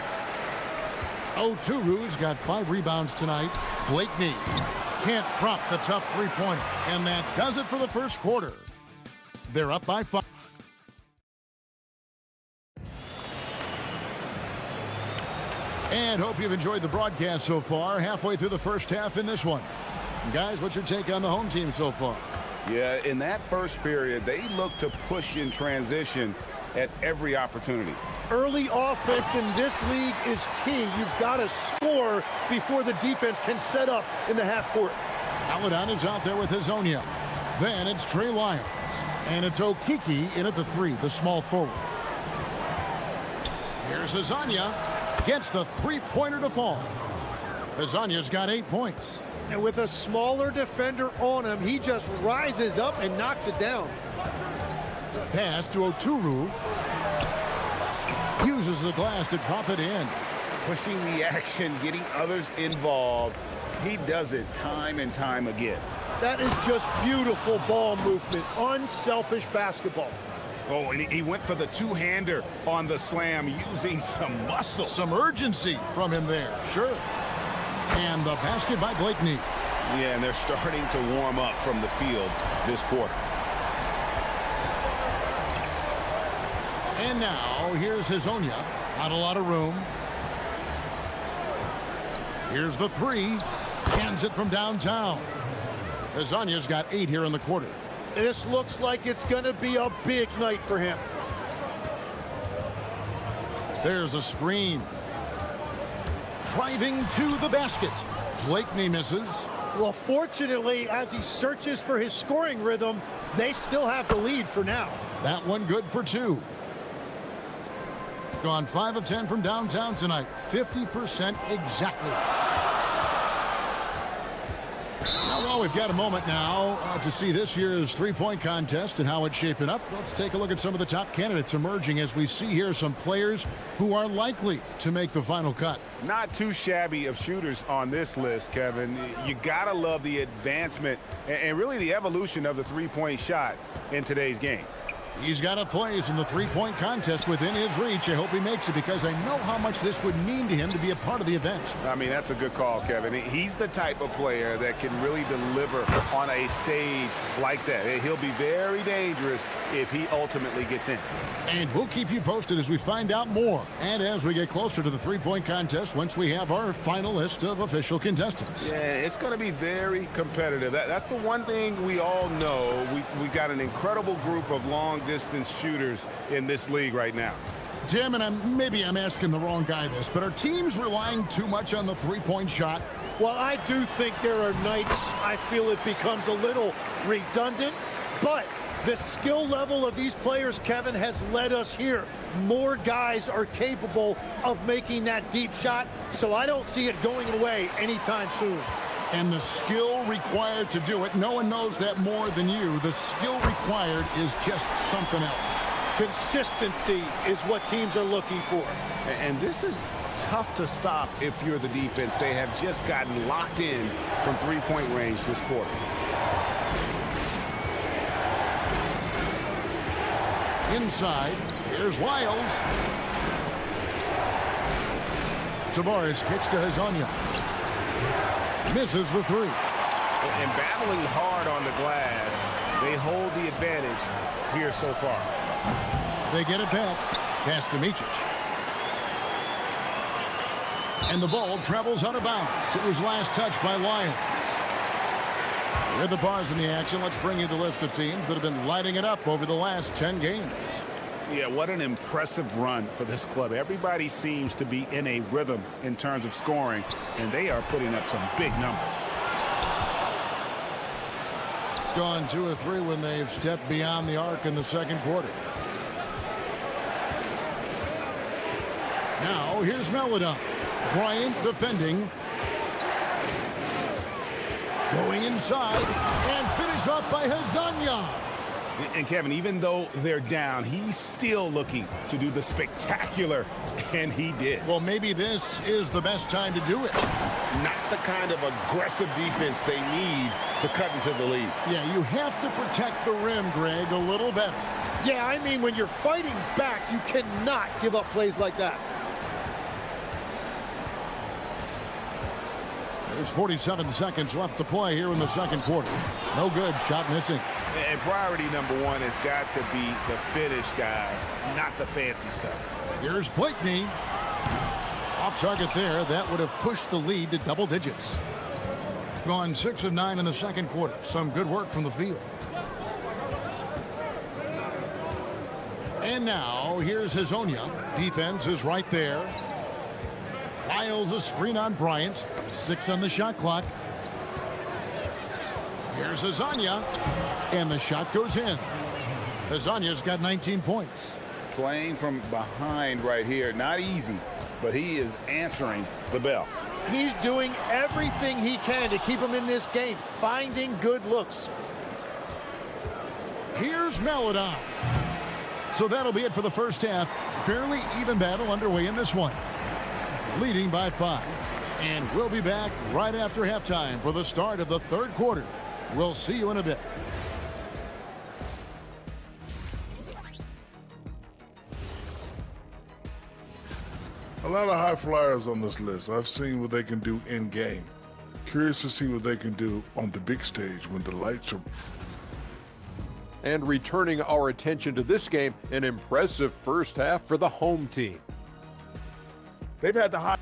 Oturu's got 5 rebounds tonight. Blakeney can't drop the tough three-pointer. And that does it for the first quarter. They're up by 5. And hope you've enjoyed the broadcast so far. Halfway through the first half in this one. Guys, what's your take on the home team so far? Yeah, in that first period, they look to push in transition at every opportunity. Early offense in this league is key. You've got to score before the defense can set up in the half court. Aladdin is out there with Hazonia. Then it's Trey Lyons. And it's Okiki in at the 3, the small forward. Here's Hazonia. Gets the three-pointer to fall. Hazonia's got 8 points. And with a smaller defender on him, he just rises up and knocks it down. Pass to Oturu. Uses the glass to drop it in. Pushing the action, getting others involved. He does it time and time again. That is just beautiful ball movement. Unselfish basketball. Oh, and he went for the two-hander on the slam, using some muscle. Some urgency from him there, sure. And the basket by Blakeney. Yeah, and they're starting to warm up from the field this quarter. And now, here's Hazonia. Not a lot of room. Here's the 3. Cans it from downtown. Hazonia's got 8 here in the quarter. This looks like it's going to be a big night for him. There's a screen. Driving to the basket. Blakeney misses. Well, fortunately, as he searches for his scoring rhythm, they still have the lead for now. That one good for 2. Gone 5 of 10 from downtown tonight. 50% exactly. Well, we've got a moment now to see this year's three-point contest and how it's shaping up. Let's take a look at some of the top candidates emerging as we see here some players who are likely to make the final cut. Not too shabby of shooters on this list, Kevin. You gotta love the advancement and really the evolution of the three-point shot in today's game. He's got a place in the three-point contest within his reach. I hope he makes it because I know how much this would mean to him to be a part of the event. I mean, that's a good call, Kevin. He's the type of player that can really deliver on a stage like that. He'll be very dangerous if he ultimately gets in. And we'll keep you posted as we find out more and as we get closer to the three-point contest once we have our final list of official contestants. Yeah, it's going to be very competitive. That's the one thing we all know. We've got an incredible group of long-distance shooters in this league right now. Tim, and maybe I'm asking the wrong guy this, but are teams relying too much on the three-point shot? Well, I do think there are nights I feel it becomes a little redundant, but the skill level of these players, Kevin, has led us here. More guys are capable of making that deep shot, so I don't see it going away anytime soon. And the skill required to do it, no one knows that more than you. The skill required is just something else. Consistency is what teams are looking for. And this is tough to stop if you're the defense. They have just gotten locked in from three-point range this quarter. Inside, here's Lyles. Tavares kicks to Hazonia. Misses the 3. And battling hard on the glass, they hold the advantage here so far. They get it back. Pass to Micic. And the ball travels out of bounds. It was last touched by Lyons. Here are the bars in the action. Let's bring you the list of teams that have been lighting it up over the last 10 games. Yeah, what an impressive run for this club. Everybody seems to be in a rhythm in terms of scoring, and they are putting up some big numbers. Gone 2 of 3 when they've stepped beyond the arc in the second quarter. Now here's Melodon. Bryant defending. Going inside and finished off by Hazanya. And Kevin, even though they're down, he's still looking to do the spectacular, and he did. Well, maybe this is the best time to do it. Not the kind of aggressive defense they need to cut into the lead. Yeah, you have to protect the rim, Greg, a little better. Yeah, I mean, when you're fighting back, you cannot give up plays like that. There's 47 seconds left to play here in the second quarter. No good, shot missing. And priority number one has got to be the finish, guys, not the fancy stuff. Here's Blakeney. Off target there. That would have pushed the lead to double digits. Gone 6 of 9 in the second quarter. Some good work from the field. And now here's Hazonia. Defense is right there. Files a screen on Bryant. 6 on the shot clock. Here's Hazanya, and the shot goes in. Hazanya's got 19 points. Playing from behind right here, not easy, but he is answering the bell. He's doing everything he can to keep him in this game, finding good looks. Here's Melodon. So that'll be it for the first half. Fairly even battle underway in this one. Leading by 5. And we'll be back right after halftime for the start of the third quarter. We'll see you in a bit. A lot of high flyers on this list. I've seen what they can do in game. Curious to see what they can do on the big stage when the lights are. And returning our attention to this game, an impressive first half for the home team. They've had the high.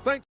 Thanks.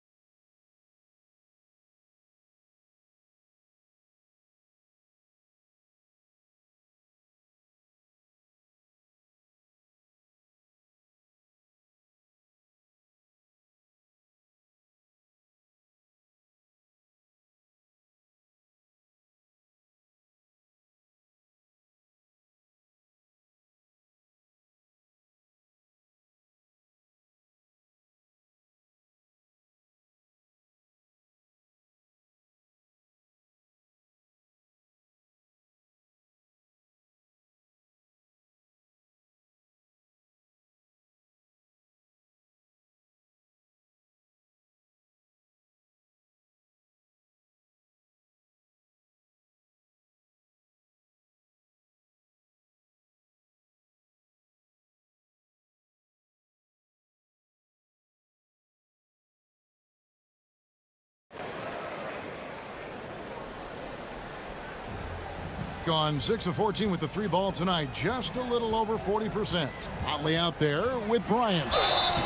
Gone 6 of 14 with the 3 ball tonight. Just a little over 40%. Otley out there with Bryant.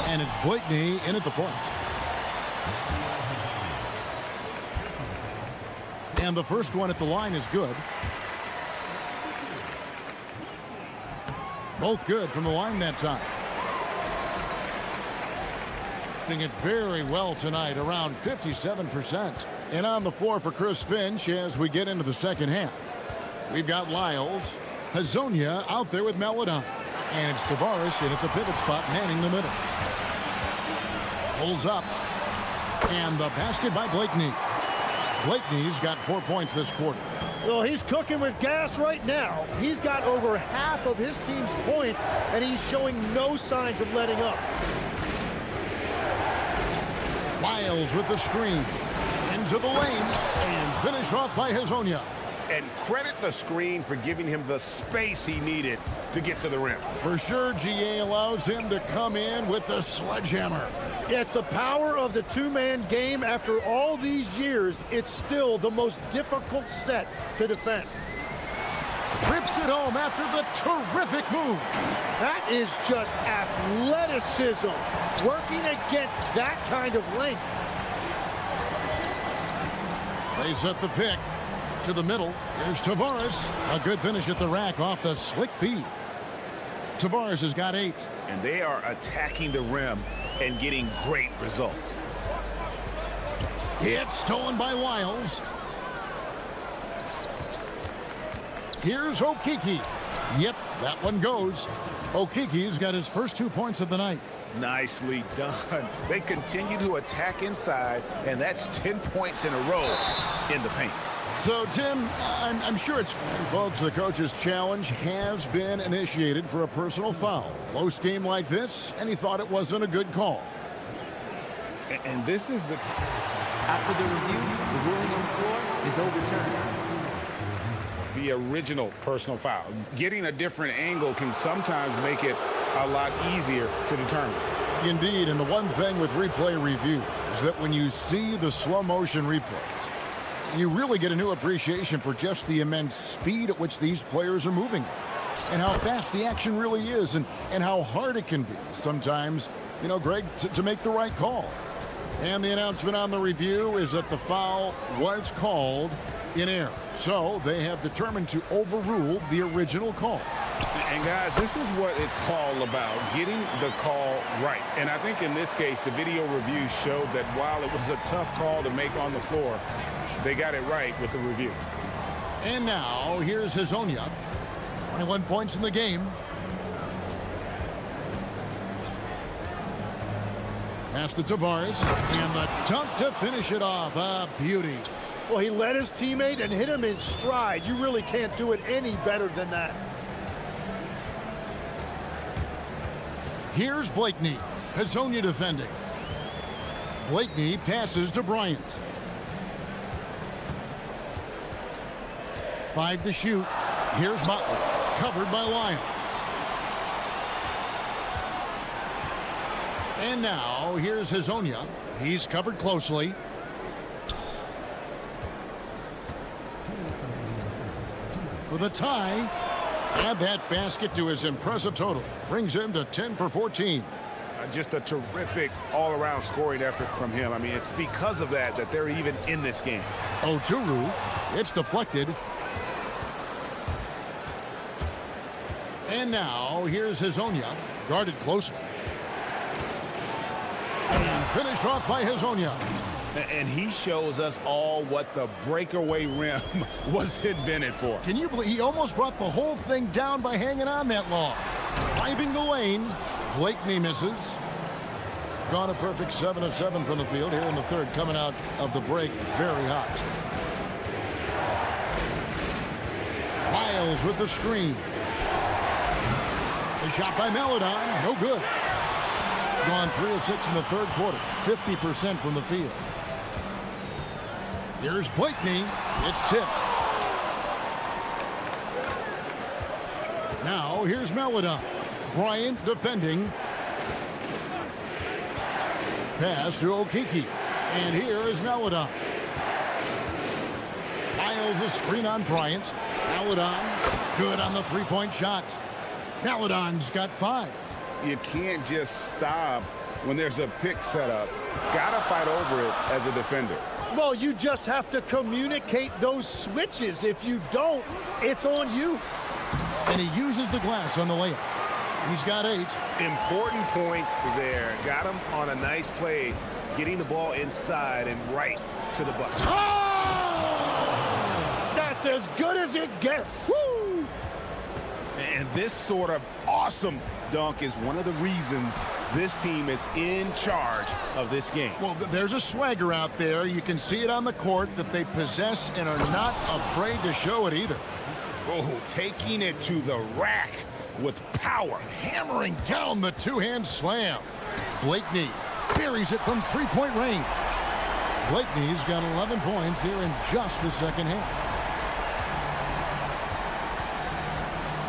And it's Blakeney in at the point. And the first one at the line is good. Both good from the line that time. Doing it very well tonight, around 57%. And on the floor for Chris Finch as we get into the second half. We've got Lyles, Hazonia out there with Melodon. And it's Tavares in at the pivot spot, manning the middle. Pulls up. And the basket by Blakeney. Blakeney's got 4 points this quarter. Well, he's cooking with gas right now. He's got over half of his team's points, and he's showing no signs of letting up. Lyles with the screen. Into the lane. And finish off by Hazonia. And credit the screen for giving him the space he needed to get to the rim. For sure, GA allows him to come in with the sledgehammer. Yeah, it's the power of the two-man game. After all these years, it's still the most difficult set to defend. Trips it home after the terrific move. That is just athleticism, working against that kind of length. They set the pick. To the middle. Here's Tavares. A good finish at the rack off the slick feed. Tavares has got 8. And they are attacking the rim and getting great results. It's stolen by Wiles. Here's Okiki. Yep, that one goes. Okiki's got his first 2 points of the night. Nicely done. They continue to attack inside, and that's 10 points in a row in the paint. So, Tim, I'm sure it's folks, the coach's challenge has been initiated for a personal foul. Close game like this, and he thought it wasn't a good call. And this is the... After the review, the ruling on the floor is overturned. The original personal foul. Getting a different angle can sometimes make it a lot easier to determine. Indeed, and the one thing with replay review is that when you see the slow motion replays, you really get a new appreciation for just the immense speed at which these players are moving and how fast the action really is and how hard it can be sometimes, you know, Greg, to make the right call. And the announcement on the review is that the foul was called in error. So they have determined to overrule the original call. And guys, this is what it's all about, getting the call right. And I think in this case, the video review showed that while it was a tough call to make on the floor, they got it right with the review. And now here's Hazonia. 21 points in the game. Pass to Tavares, and the dunk to finish it off. A beauty. Well, he led his teammate and hit him in stride. You really can't do it any better than that. Here's Blakeney. Hazonia defending. Blakeney passes to Bryant. 5 to shoot. Here's Motley. Covered by Lyons. And now, here's Hazonia. He's covered closely. For the tie. Add that basket to his impressive total. Brings him to 10 for 14. Just a terrific all-around scoring effort from him. I mean, it's because of that they're even in this game. Oturu. It's deflected. And now, here's Hazonia. Guarded closely. And finished off by Hazonia. And he shows us all what the breakaway rim was invented for. Can you believe he almost brought the whole thing down by hanging on that long? Driving the lane. Blakeney misses. Gone a perfect 7 of 7 from the field here in the third, coming out of the break very hot. Miles with the screen. A shot by Melodon, no good. Gone 3 of 6 in the third quarter, 50% from the field. Here's Blakeney. It's tipped. Now here's Melodon. Bryant defending. Pass to Okiki. And here is Melodon. Miles a screen on Bryant. Melodon good on the three-point shot. Melodon's got 5. You can't just stop when there's a pick set up. Gotta fight over it as a defender. Well, you just have to communicate those switches. If you don't, it's on you. And he uses the glass on the layup. He's got 8. Important points there. Got him on a nice play, getting the ball inside and right to the bucket. Oh! That's as good as it gets. Woo! And this sort of awesome dunk is one of the reasons this team is in charge of this game. Well, there's a swagger out there. You can see it on the court that they possess and are not afraid to show it either. Oh, taking it to the rack with power. Hammering down the two-hand slam. Blakeney buries it from three-point range. Blakeney's got 11 points here in just the second half.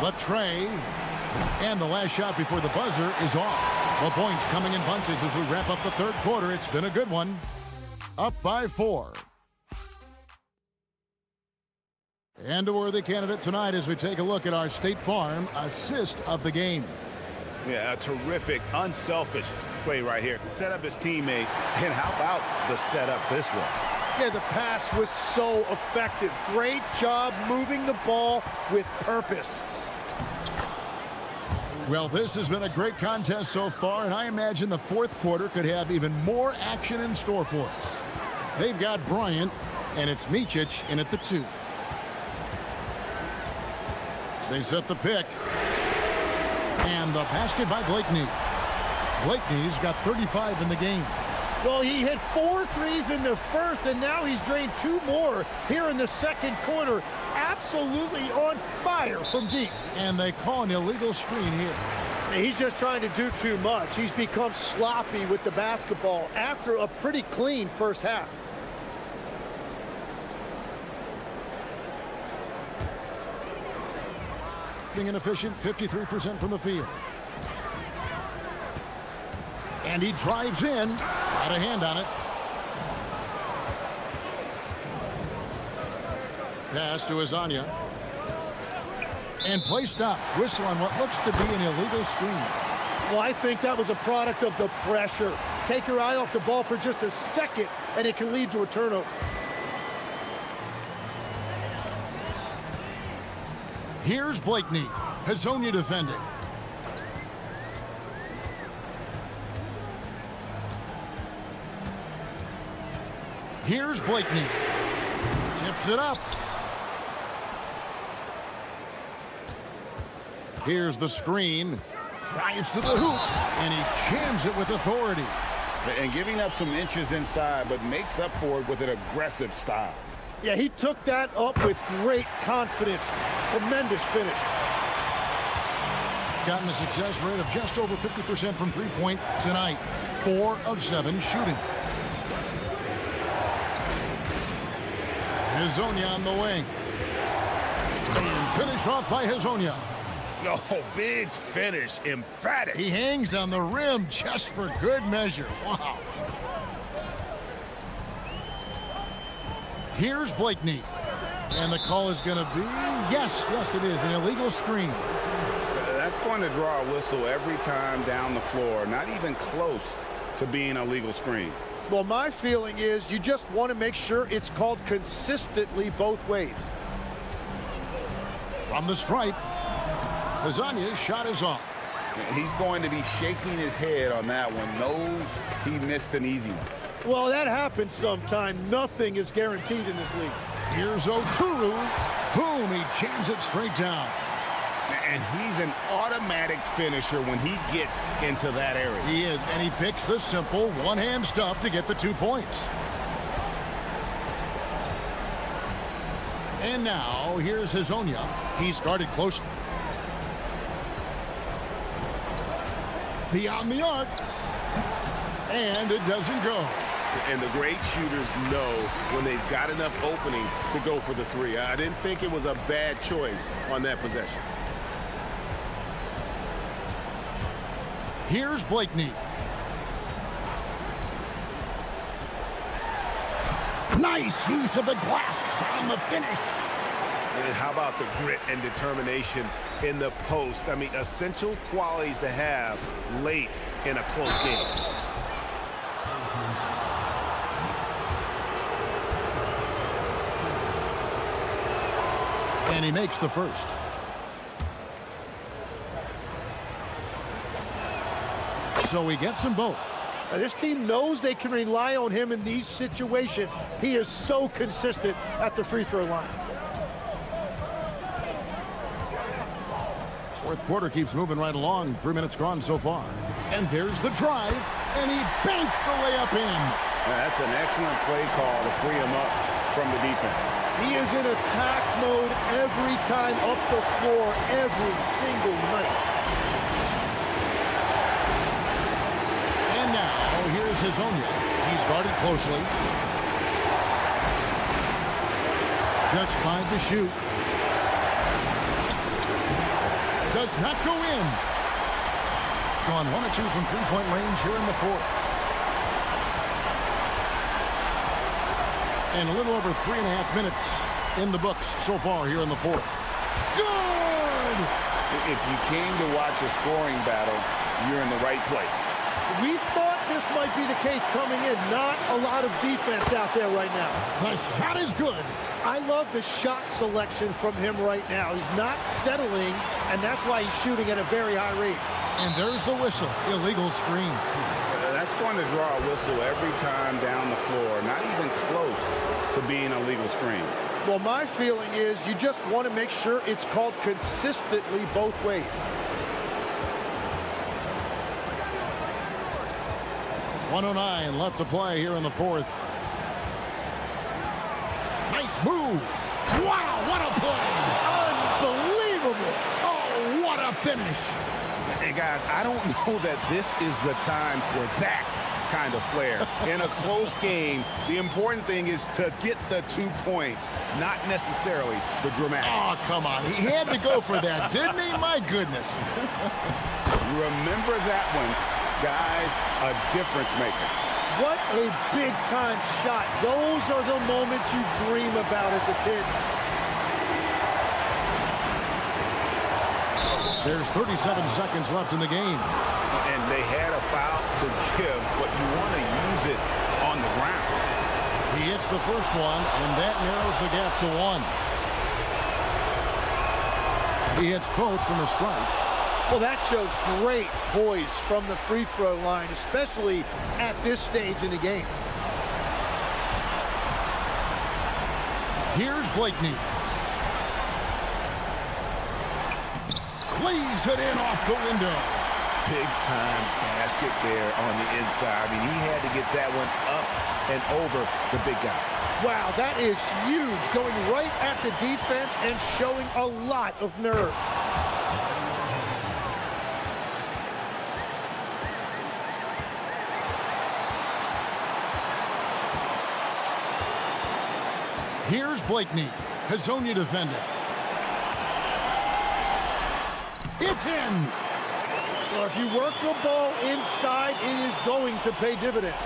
The tray. And the last shot before the buzzer is off. The points coming in bunches as we wrap up the third quarter. It's been a good one. Up by 4. And a worthy candidate tonight as we take a look at our State Farm assist of the game. Yeah, a terrific, unselfish play right here. Set up his teammate, and how about the setup this one? Yeah, the pass was so effective. Great job moving the ball with purpose. Well, this has been a great contest so far, and I imagine the fourth quarter could have even more action in store for us. They've got Bryant, and it's Micic in at the 2. They set the pick. And the basket by Blakeney. Blakeney's got 35 in the game. Well, he hit 4 threes in the first, and now he's drained 2 more here in the second quarter. Absolutely on fire from deep. And they call an illegal screen here. He's just trying to do too much. He's become sloppy with the basketball after a pretty clean first half. Being inefficient, 53% from the field. And he drives in. Got a hand on it. Pass to Azania. And play stops. Whistle on what looks to be an illegal screen. Well, I think that was a product of the pressure. Take your eye off the ball for just a second, and it can lead to a turnover. Here's Blakeney. Hazonia defending. Here's Blakeney. Tips it up. Here's the screen. Drives to the hoop. And he jams it with authority. And giving up some inches inside, but makes up for it with an aggressive style. Yeah, he took that up with great confidence. Tremendous finish. Gotten a success rate of just over 50% from three-point tonight. 4 of 7 shooting. Hazonia on the wing. And finished off by Hazonia. No, big finish, emphatic. He hangs on the rim just for good measure. Wow. Here's Blakeney. And the call is going to be, yes, it is, an illegal screen. That's going to draw a whistle every time down the floor. Not even close to being a legal screen. Well, my feeling is you just want to make sure it's called consistently both ways. From the stripe, Hazania's shot is off. He's going to be shaking his head on that one. Knows he missed an easy one. Well, that happens sometime. Nothing is guaranteed in this league. Here's Okuru. Boom, he jams it straight down. And he's an automatic finisher when he gets into that area. He is, and he picks the simple one-hand stuff to get the 2 points. And now, here's Hazonia. He's guarded closely. Beyond the arc. And it doesn't go. And the great shooters know when they've got enough opening to go for the 3. I didn't think it was a bad choice on that possession. Here's Blakeney. Nice use of the glass on the finish. And how about the grit and determination in the post? I mean, essential qualities to have late in a close game. And he makes the first. So he gets them both. Now, this team knows they can rely on him in these situations. He is so consistent at the free throw line. Fourth quarter keeps moving right along. 3 minutes gone so far. And there's the drive, and he banks the layup in. That's an excellent play call to free him up from the defense. He is in attack mode every time up the floor, every single night. And now, here's Hazonia. He's guarded closely. Just 5 to shoot. Does not go in. Gone 1 or 2 from three-point range here in the fourth. And a little over 3.5 minutes in the books so far here in the fourth. Good! If you came to watch a scoring battle, you're in the right place. We thought this might be the case coming in. Not a lot of defense out there right now. The shot is good. I love the shot selection from him right now. He's not settling, and that's why he's shooting at a very high rate. And there's the whistle. Illegal screen. That's going to draw a whistle every time down the floor. Not even close to being a legal screen. Well, my feeling is you just want to make sure it's called consistently both ways. .109 left to play here in the fourth. Nice move. Wow, what a play. Unbelievable. Oh, what a finish. Hey, guys, I don't know that this is the time for that kind of flair. In a close game, the important thing is to get the 2 points, not necessarily the dramatics. Oh, come on. He had to go for that, didn't he? My goodness. Remember that one, guys, a difference maker. What a big-time shot. Those are the moments you dream about as a kid. There's 37 seconds left in the game. And they had a foul to give, but you want to use it on the ground. He hits the first one, and that narrows the gap to 1. He hits both from the stripe. Well, that shows great poise from the free throw line, especially at this stage in the game. Here's Blakeney. Lays it in off the window. Big-time basket there on the inside. I mean, he had to get that one up and over the big guy. Wow, that is huge, going right at the defense and showing a lot of nerve. Here's Blakeney. Hazonia defending. It's in. Well, if you work the ball inside, it is going to pay dividends.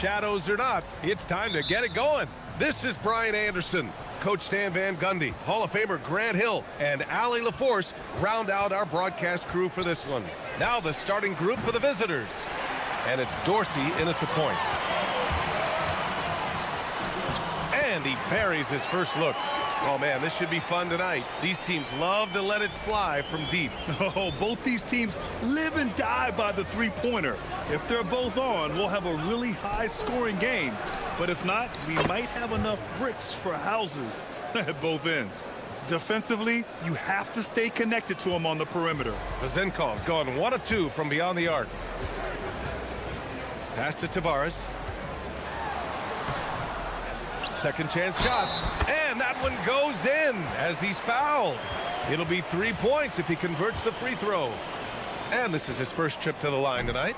shadows or not, it's time to get it going. This is Brian Anderson. Coach Stan Van Gundy, Hall of Famer Grant Hill, and Allie LaForce round out our broadcast crew for this one. Now the starting group for the visitors. And it's Dorsey in at the point. And he buries his first look. Oh man, this should be fun tonight. These teams love to let it fly from deep. Oh, both these teams live and die by the three-pointer. If they're both on, we'll have a really high-scoring game. But if not, we might have enough bricks for houses at both ends. Defensively, you have to stay connected to him on the perimeter. Vezinkov's gone 1 of 2 from beyond the arc. Pass to Tavares. Second chance shot, and that one goes in as he's fouled. It'll be 3 points if he converts the free throw. And this is his first trip to the line tonight.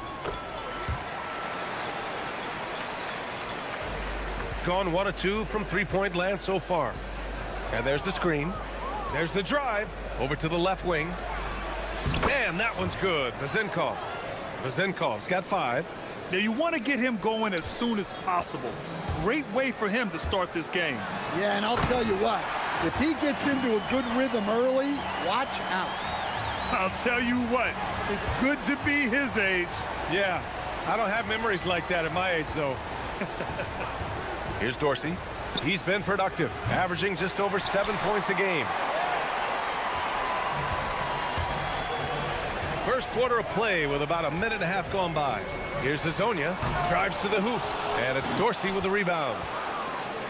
Gone 1 of 2 from three-point land so far. And there's the screen. There's the drive over to the left wing. And that one's good. Vezinkov. Vezinkov's got 5. Now, you want to get him going as soon as possible. Great way for him to start this game. Yeah, and I'll tell you what, if he gets into a good rhythm early, watch out. I'll tell you what, it's good to be his age. Yeah, I don't have memories like that at my age, though. Here's Dorsey. He's been productive, averaging just over 7 points a game. First quarter of play with about a minute and a half gone by. Here's Hazonia, drives to the hoop, and it's Dorsey with the rebound.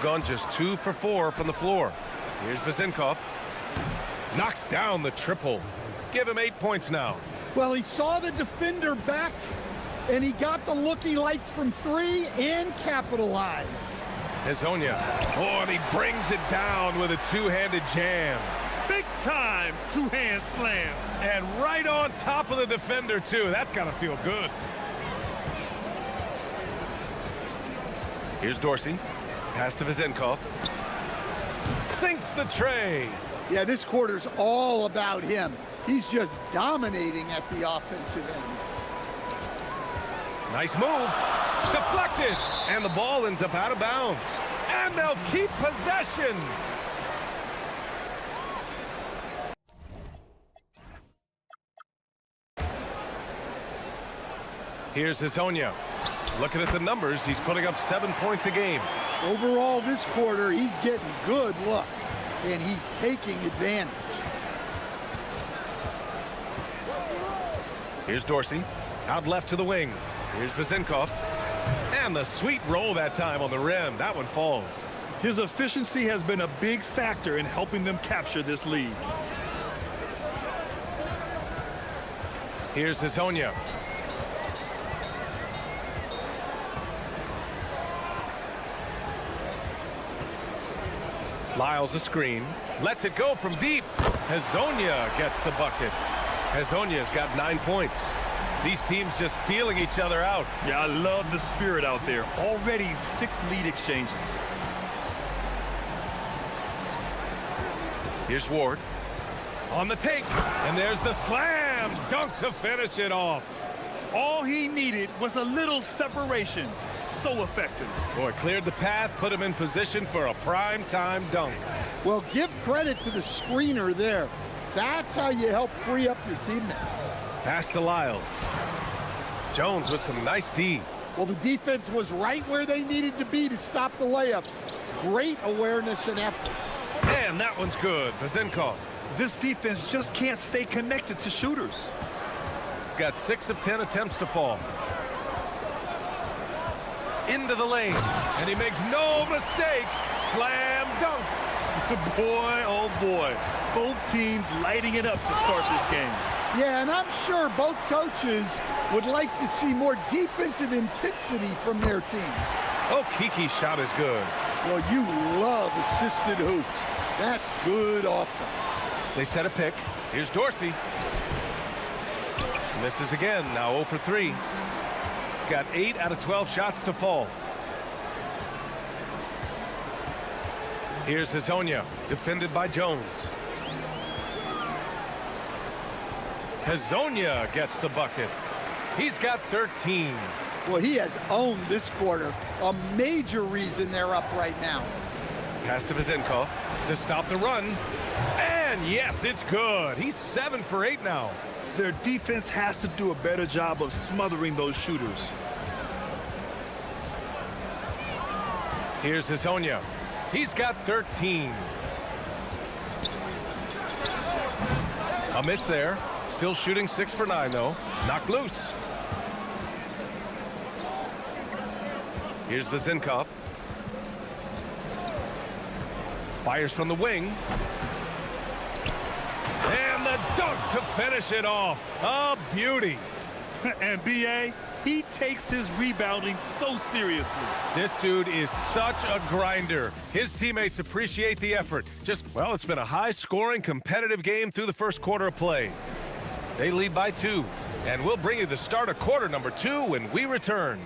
Gone just 2 for 4 from the floor. Here's Vezinkov. Knocks down the triple. Give him 8 points now. Well, he saw the defender back, and he got the look he liked from 3 and capitalized. Hazonia. Oh, and he brings it down with a two-handed jam. Big time two-hand slam. And right on top of the defender, too. That's got to feel good. Here's Dorsey. Pass to Vezinkov. Sinks the tray. Yeah, this quarter's all about him. He's just dominating at the offensive end. Nice move. Deflected. And the ball ends up out of bounds. And they'll keep possession. Here's Hazonia. Looking at the numbers, he's putting up 7 points a game. Overall, this quarter, he's getting good looks, and he's taking advantage. Here's Dorsey. Out left to the wing. Here's Vezinkov. And the sweet roll that time on the rim. That one falls. His efficiency has been a big factor in helping them capture this lead. Here's Hazonia. Lyles a screen. Lets it go from deep. Hazonia gets the bucket. Hazonia's got 9 points. These teams just feeling each other out. Yeah, I love the spirit out there. Already 6 lead exchanges. Here's Ward. On the take. And there's the slam dunk to finish it off. All he needed was a little separation. So effective. Boy, cleared the path, put him in position for a prime-time dunk. Well, give credit to the screener there. That's how you help free up your teammates. Pass to Lyles. Jones with some nice D. Well, the defense was right where they needed to be to stop the layup. Great awareness and effort. And that one's good. Vezinkov. This defense just can't stay connected to shooters. Got 6 of 10 attempts to fall. Into the lane. And he makes no mistake. Slam dunk. Boy, oh boy. Both teams lighting it up to start this game. Yeah, and I'm sure both coaches would like to see more defensive intensity from their teams. Oh, Kiki's shot is good. Well, you love assisted hoops. That's good offense. They set a pick. Here's Dorsey. Misses again. Now 0 for 3. Got 8 out of 12 shots to fall. Here's Hazonia, defended by Jones. Hazonia gets the bucket. He's got 13. Well, he has owned this quarter, a major reason they're up right now. Pass to Vezinkov to stop the run. And yes, it's good. He's 7 for 8 now. Their defense has to do a better job of smothering those shooters. Here's Hazonia. He's got 13. A miss there. Still shooting 6 for 9, though. Knocked loose. Here's Vezinkov. Fires from the wing. And the dunk to finish it off. A beauty. And B.A., he takes his rebounding so seriously. This dude is such a grinder. His teammates appreciate the effort. Well, it's been a high-scoring, competitive game through the first quarter of play. They lead by 2. And we'll bring you the start of quarter number 2 when we return.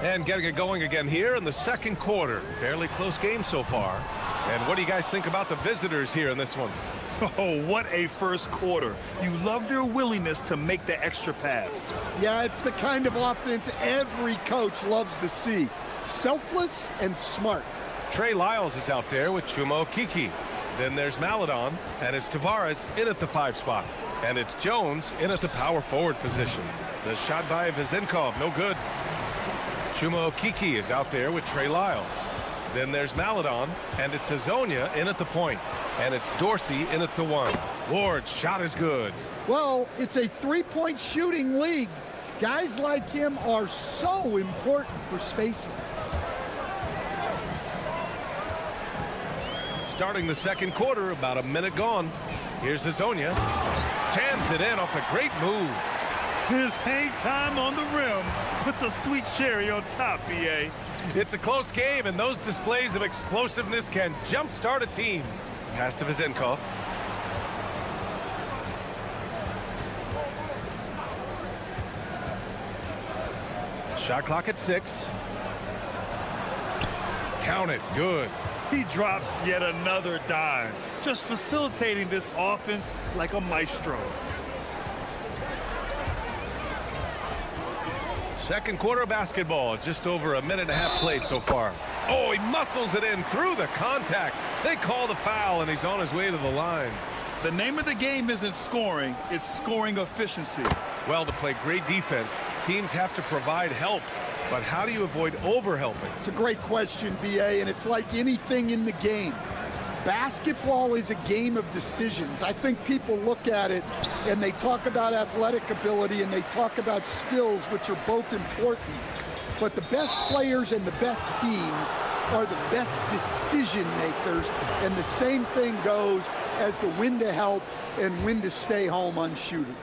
And getting it going again here in the second quarter. Fairly close game so far. And what do you guys think about the visitors here in this one? Oh, what a first quarter. You love their willingness to make the extra pass. Yeah, it's the kind of offense every coach loves to see. Selfless and smart. Trey Lyles is out there with Chuma Okeke. Then there's Maladon, and it's Tavares in at the 5 spot. And it's Jones in at the power forward position. The shot by Vezinkov, no good. Chuma Okeke is out there with Trey Lyles. Then there's Maladon, and it's Hazonia in at the point. And it's Dorsey in at the 1. Ward's shot is good. Well, it's a three-point shooting league. Guys like him are so important for spacing. Starting the second quarter, about a minute gone. Here's Hazonia. Jams it in off a great move. His hang time on the rim puts a sweet cherry on top, B.A. It's a close game, and those displays of explosiveness can jumpstart a team. Pass to Vezinkov. Shot clock at 6. Count it. Good. He drops yet another dime, just facilitating this offense like a maestro. Second quarter of basketball, just over a minute and a half played so far. Oh, he muscles it in through the contact. They call the foul, and he's on his way to the line. The name of the game isn't scoring, it's scoring efficiency. Well, to play great defense, teams have to provide help. But how do you avoid overhelping? It's a great question, B.A., and it's like anything in the game. Basketball is a game of decisions. I think people look at it and they talk about athletic ability and they talk about skills, which are both important. But the best players and the best teams are the best decision makers, and the same thing goes as to when to help and when to stay home on shooters.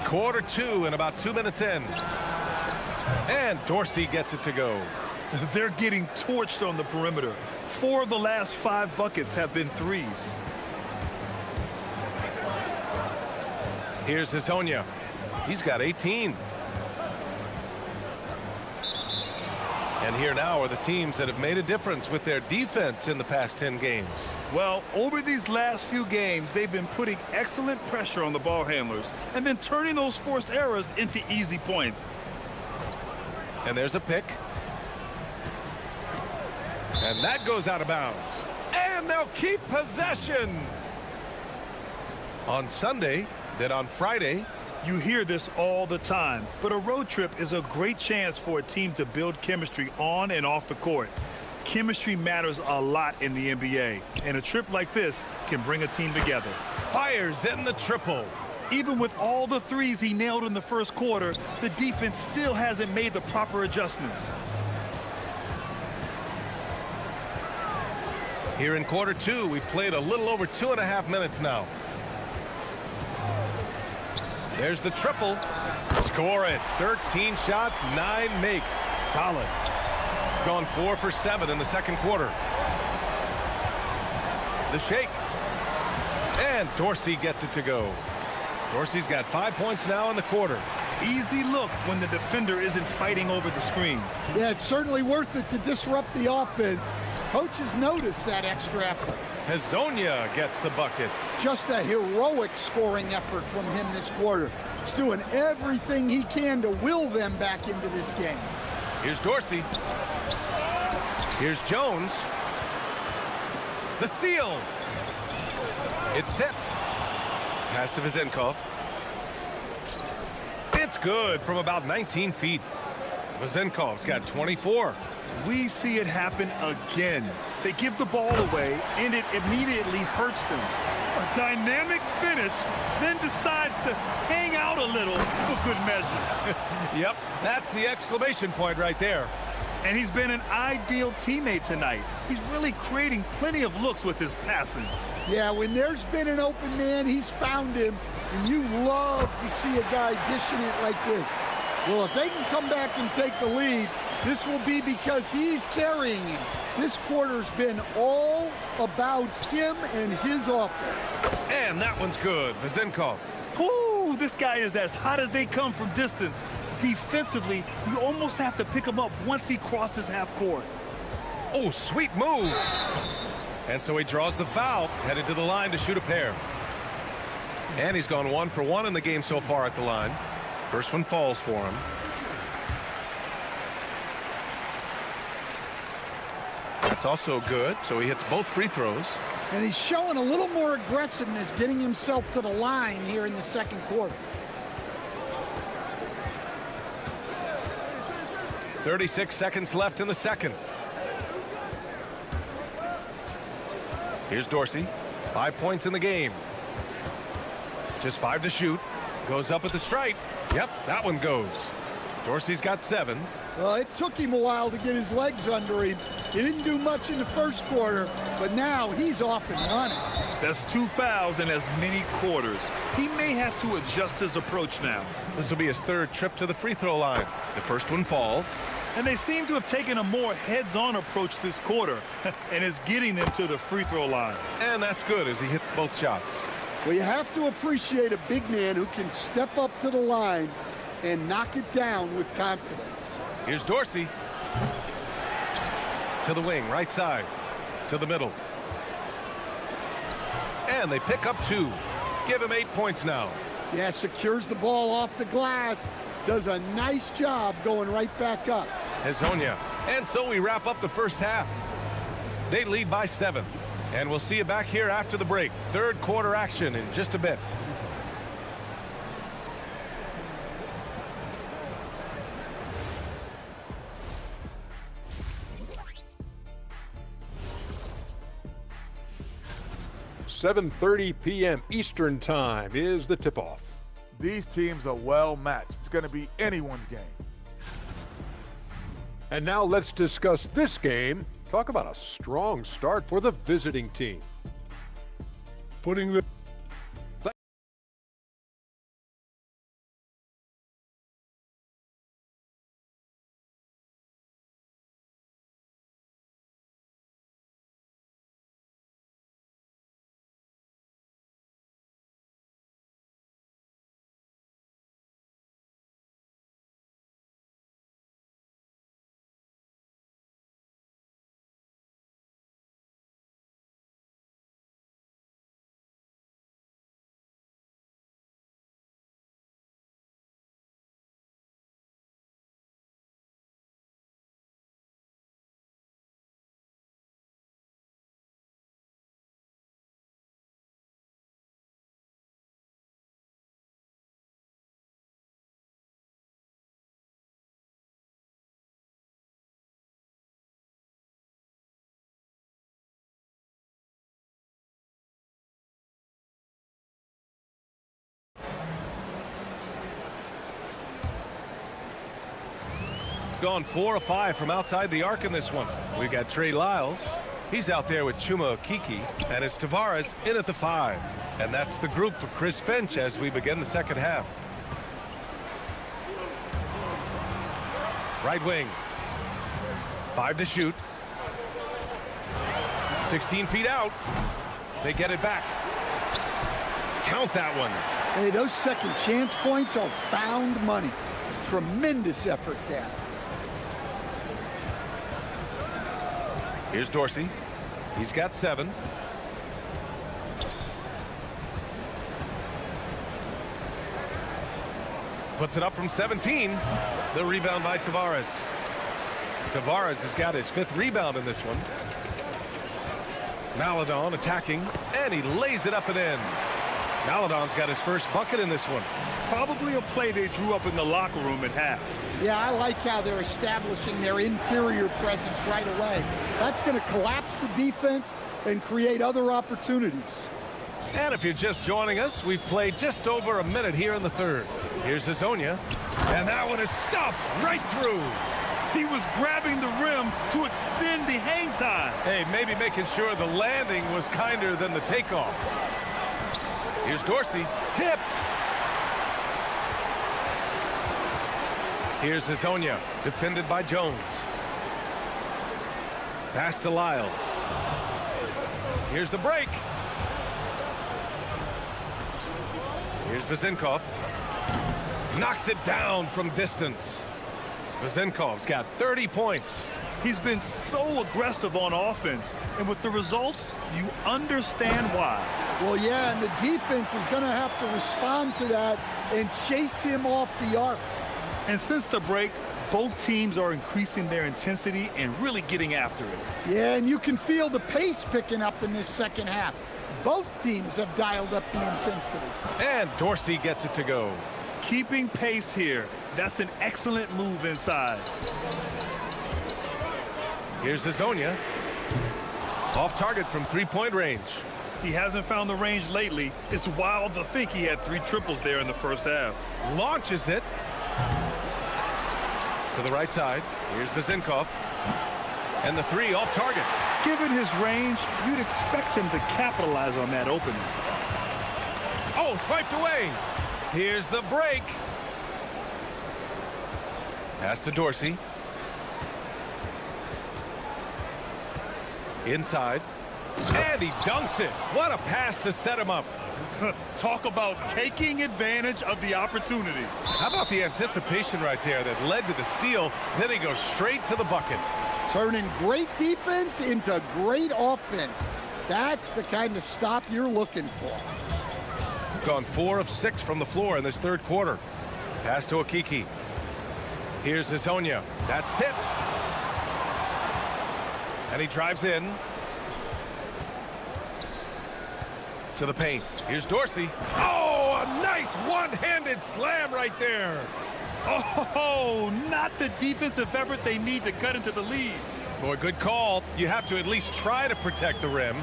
Quarter 2 and about 2 minutes in. And Dorsey gets it to go. They're getting torched on the perimeter. 4 of the last 5 buckets have been threes. Here's Hazonia. He's got 18. And here now are the teams that have made a difference with their defense in the past 10 games. Well, over these last few games, they've been putting excellent pressure on the ball handlers and then turning those forced errors into easy points. And there's a pick. And that goes out of bounds. And they'll keep possession. On Sunday, then on Friday. You hear this all the time, but a road trip is a great chance for a team to build chemistry on and off the court. Chemistry matters a lot in the NBA, and a trip like this can bring a team together. Fires in the triple. Even with all the threes he nailed in the first quarter, the defense still hasn't made the proper adjustments. Here in quarter 2, we've played a little over 2.5 minutes now. There's the triple. Score it. 13 shots, 9 makes. Solid. Gone 4 for 7 in the second quarter. The shake. And Dorsey gets it to go. Dorsey's got 5 points now in the quarter. Easy look when the defender isn't fighting over the screen. Yeah, it's certainly worth it to disrupt the offense. Coaches notice that extra effort. Hezonja gets the bucket. Just a heroic scoring effort from him this quarter. He's doing everything he can to will them back into this game. Here's Dorsey. Here's Jones. The steal. It's tipped. Pass to Vezenkov. It's good from about 19 feet. Vezenkov's got 24. We see it happen again. They give the ball away, and it immediately hurts them. A dynamic finish, then decides to hang out a little for good measure. Yep, that's the exclamation point right there. And he's been an ideal teammate tonight. He's really creating plenty of looks with his passing. Yeah, when there's been an open man, he's found him, and you love to see a guy dishing it like this. Well, if they can come back and take the lead, this will be because he's carrying him. This quarter's been all about him and his offense. And that one's good. Vezenkov. Ooh, this guy is as hot as they come from distance. Defensively, you almost have to pick him up once he crosses half court. Oh, sweet move. And so he draws the foul, headed to the line to shoot a pair. And he's gone 1 for 1 in the game so far at the line. First one falls for him. That's also good, so he hits both free throws. And he's showing a little more aggressiveness getting himself to the line here in the second quarter. 36 seconds left in the second. Here's Dorsey. 5 points in the game. Just 5 to shoot. Goes up at the stripe. Yep, that one goes. Dorsey's got 7. Well, it took him a while to get his legs under him. He didn't do much in the first quarter, but now he's off and running. That's 2 fouls in as many quarters. He may have to adjust his approach now. This will be his 3rd trip to the free throw line. The first one falls. And they seem to have taken a more heads-on approach this quarter, and is getting them to the free throw line. And that's good as he hits both shots. Well, you have to appreciate a big man who can step up to the line and knock it down with confidence. Here's Dorsey. To the wing, right side. To the middle. And they pick up 2. Give him 8 points now. Yeah, secures the ball off the glass. Does a nice job going right back up. Hezonja. And so we wrap up the first half. They lead by 7. And we'll see you back here after the break. 3rd quarter action in just a bit. "7:30 p.m. Eastern Time is the tip-off. These teams are well matched. It's going to be anyone's game. And now let's discuss this game. Talk about a strong start for the visiting team. Putting the Gone 4 of 5 from outside the arc in this one. We've got Trey Lyles. He's out there with Chuma Kiki. And it's Tavares in at the 5. And that's the group for Chris Finch as we begin the second half. Right wing. 5 to shoot. 16 feet out. They get it back. Count that one. Hey, those second chance points are found money. Tremendous effort there. Here's Dorsey. He's got 7. puts it up from 17. The rebound by Tavares. Tavares has got his 5th rebound in this one. Maledon attacking, and he lays it up and in. Maledon's got his first bucket in this one. Probably a play they drew up in the locker room at half. Yeah, I like how they're establishing their interior presence right away. That's going to collapse the defense and create other opportunities. And if you're just joining us, we've played just over a minute here in the third. Here's Hazonia, and that one is stuffed right through. He was grabbing the rim to extend the hang time. Hey, maybe making sure the landing was kinder than the takeoff. Here's Dorsey, tipped. Here's Hazonia, defended by Jones. Pass to Lyles. Here's the break. Here's Vezenkov. Knocks it down from distance. Vezenkov's got 30 points. He's been so aggressive on offense, and with the results, you understand why. Well, yeah, and the defense is going to have to respond to that and chase him off the arc. And since the break, both teams are increasing their intensity and really getting after it. Yeah, and you can feel the pace picking up in this second half. Both teams have dialed up the intensity. And Dorsey gets it to go. Keeping pace here. That's an excellent move inside. Here's Hazonia. Off target from 3-point range. He hasn't found the range lately. It's wild to think he had 3 triples there in the first half. Launches it. To the right side. Here's Vezenkov. And the 3 off target. Given his range, you'd expect him to capitalize on that opening. Oh, swiped away. Here's the break. Pass to Dorsey. Inside. And he dunks it. What a pass to set him up. Talk about taking advantage of the opportunity. How about the anticipation right there that led to the steal? Then he goes straight to the bucket. Turning great defense into great offense. That's the kind of stop you're looking for. Gone 4 of 6 from the floor in this third quarter. Pass to Akiki. Here's Hazonia. That's tipped. And he drives in. To the paint. Here's Dorsey. Oh, a nice one-handed slam right there. Oh, not the defensive effort they need to cut into the lead. Boy, good call. You have to at least try to protect the rim.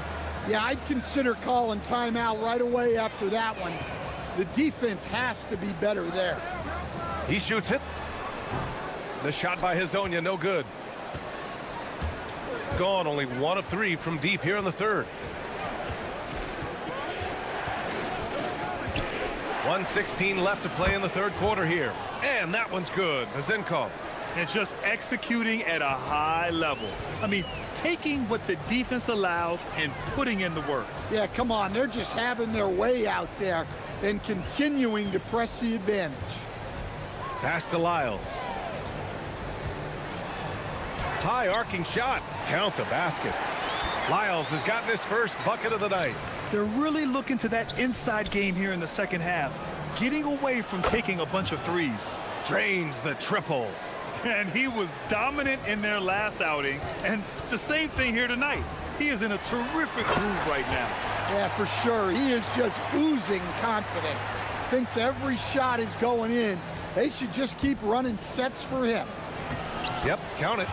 Yeah, I'd consider calling timeout right away after that one. The defense has to be better there. He shoots it. The shot by Hazonia, no good. Gone, only 1 of 3 from deep here in the third. 1:16 left to play in the third quarter here. And that one's good. Vezenkov. And just executing at a high level. I mean, taking what the defense allows and putting in the work. Yeah, come on. They're just having their way out there and continuing to press the advantage. Pass to Lyles. High arcing shot. Count the basket. Lyles has gotten his first bucket of the night. They're really looking to that inside game here in the second half, getting away from taking a bunch of threes. Drains the triple. And he was dominant in their last outing, and the same thing here tonight. He is in a terrific groove right now. Yeah, for sure. He is just oozing confidence. Thinks every shot is going in. They should just keep running sets for him. Yep, count it.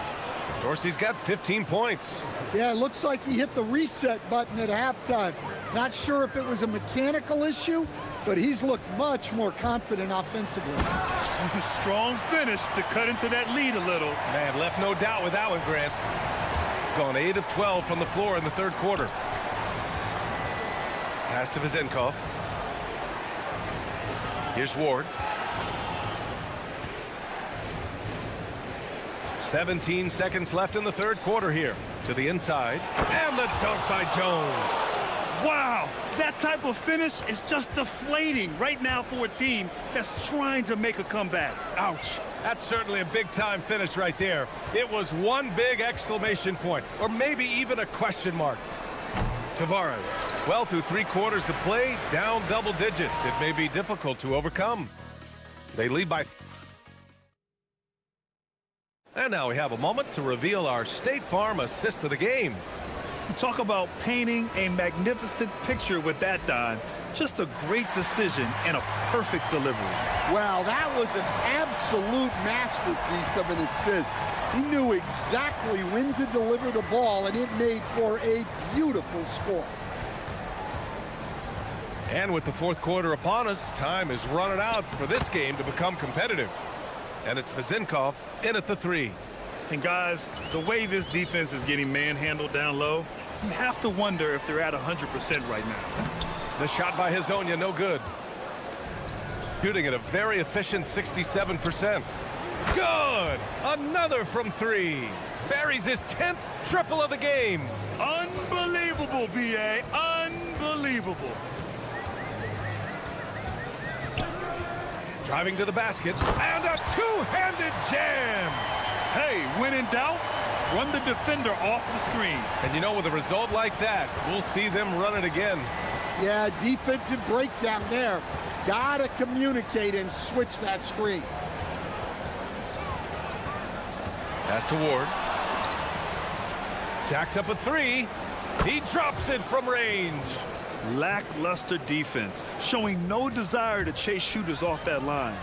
Dorsey's got 15 points. Yeah, it looks like he hit the reset button at halftime. Not sure if it was a mechanical issue, but he's looked much more confident offensively. Strong finish to cut into that lead a little. Man, left no doubt with that one, Grant. Gone 8 of 12 from the floor in the third quarter. Pass to Vezenkov. Here's Ward. 17 seconds left in the third quarter here. To the inside. And the dunk by Jones. Wow, that type of finish is just deflating right now for a team that's trying to make a comeback. Ouch. That's certainly a big-time finish right there. It was one big exclamation point, or maybe even a question mark. Tavares, well, through 3 quarters of play, down double digits. It may be difficult to overcome. They lead by... And now we have a moment to reveal our State Farm assist of the game. You talk about painting a magnificent picture with that, Don. Just a great decision and a perfect delivery. Well, that was an absolute masterpiece of an assist. He knew exactly when to deliver the ball, and it made for a beautiful score. And with the fourth quarter upon us, time is running out for this game to become competitive. And it's Vezinkov in at the three. And guys, the way this defense is getting manhandled down low, you have to wonder if they're at 100% right now. The shot by Hezonja, no good. Shooting at a very efficient 67%. Good! Another from three. Buries his 10th triple of the game. Unbelievable, B.A. Unbelievable. Driving to the basket, and a two-handed jam! Hey, when in doubt, run the defender off the screen. And you know, with a result like that, we'll see them run it again. Yeah, defensive breakdown there. Gotta communicate and switch that screen. Pass to Ward. Jacks up a three. He drops it from range. Lackluster defense, showing no desire to chase shooters off that line.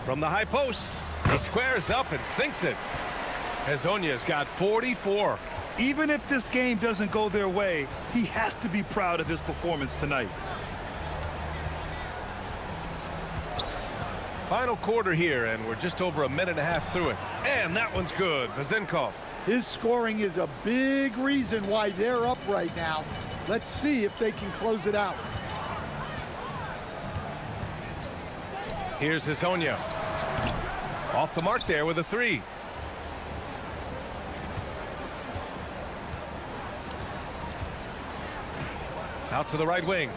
From the high post, he squares up and sinks it. Hezonja's got 44. Even if this game doesn't go their way, he has to be proud of his performance tonight. Final quarter here, and we're just over a minute and a half through it. And that one's good. Vezinkov. His scoring is a big reason why they're up right now. Let's see if they can close it out. Here's Hezonja. Off the mark there with a three. Out to the right wing.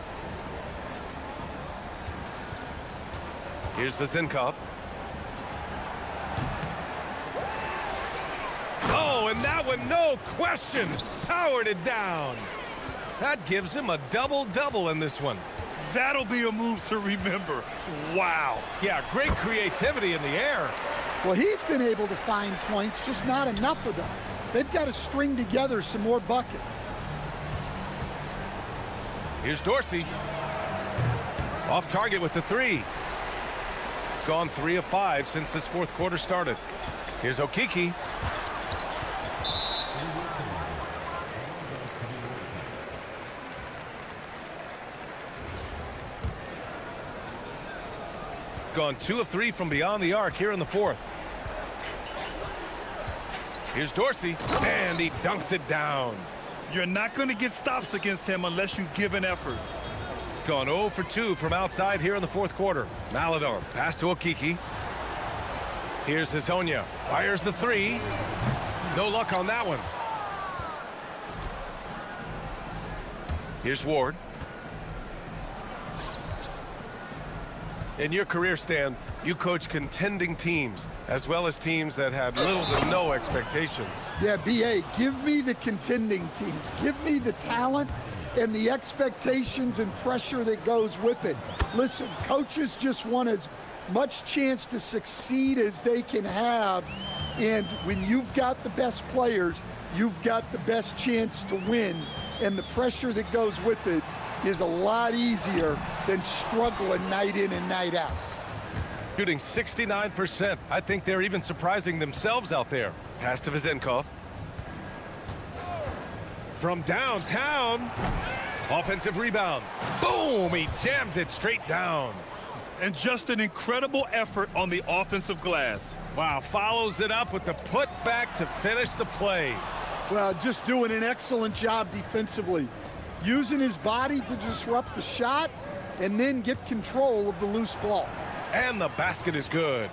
Here's Vezinkov. Oh, and that one, no question, powered it down. That gives him a double-double in this one. That'll be a move to remember. Wow. Yeah, great creativity in the air. Well, he's been able to find points, just not enough of them. They've got to string together some more buckets. Here's Dorsey. Off target with the three. Gone 3 of 5 since this fourth quarter started. Here's Okiki. Gone 2 of 3 from beyond the arc here in the fourth. Here's Dorsey, and he dunks it down. You're not going to get stops against him unless you give an effort. Gone 0 for 2 from outside here in the fourth quarter. Malador, pass to Okiki. Here's Hezonja, fires the three. No luck on that one. Here's Ward. In your career, Stan, you coach contending teams, as well as teams that had little to no expectations. Yeah, B.A., give me the contending teams. Give me the talent and the expectations and pressure that goes with it. Listen, coaches just want as much chance to succeed as they can have. And when you've got the best players, you've got the best chance to win. And the pressure that goes with it is a lot easier than struggling night in and night out. Shooting 69%. I think they're even surprising themselves out there. Pass to Vezinkov. From downtown. Offensive rebound. Boom! He jams it straight down. And just an incredible effort on the offensive glass. Wow, follows it up with the putback to finish the play. Well, just doing an excellent job defensively. Using his body to disrupt the shot and then get control of the loose ball. And the basket is good.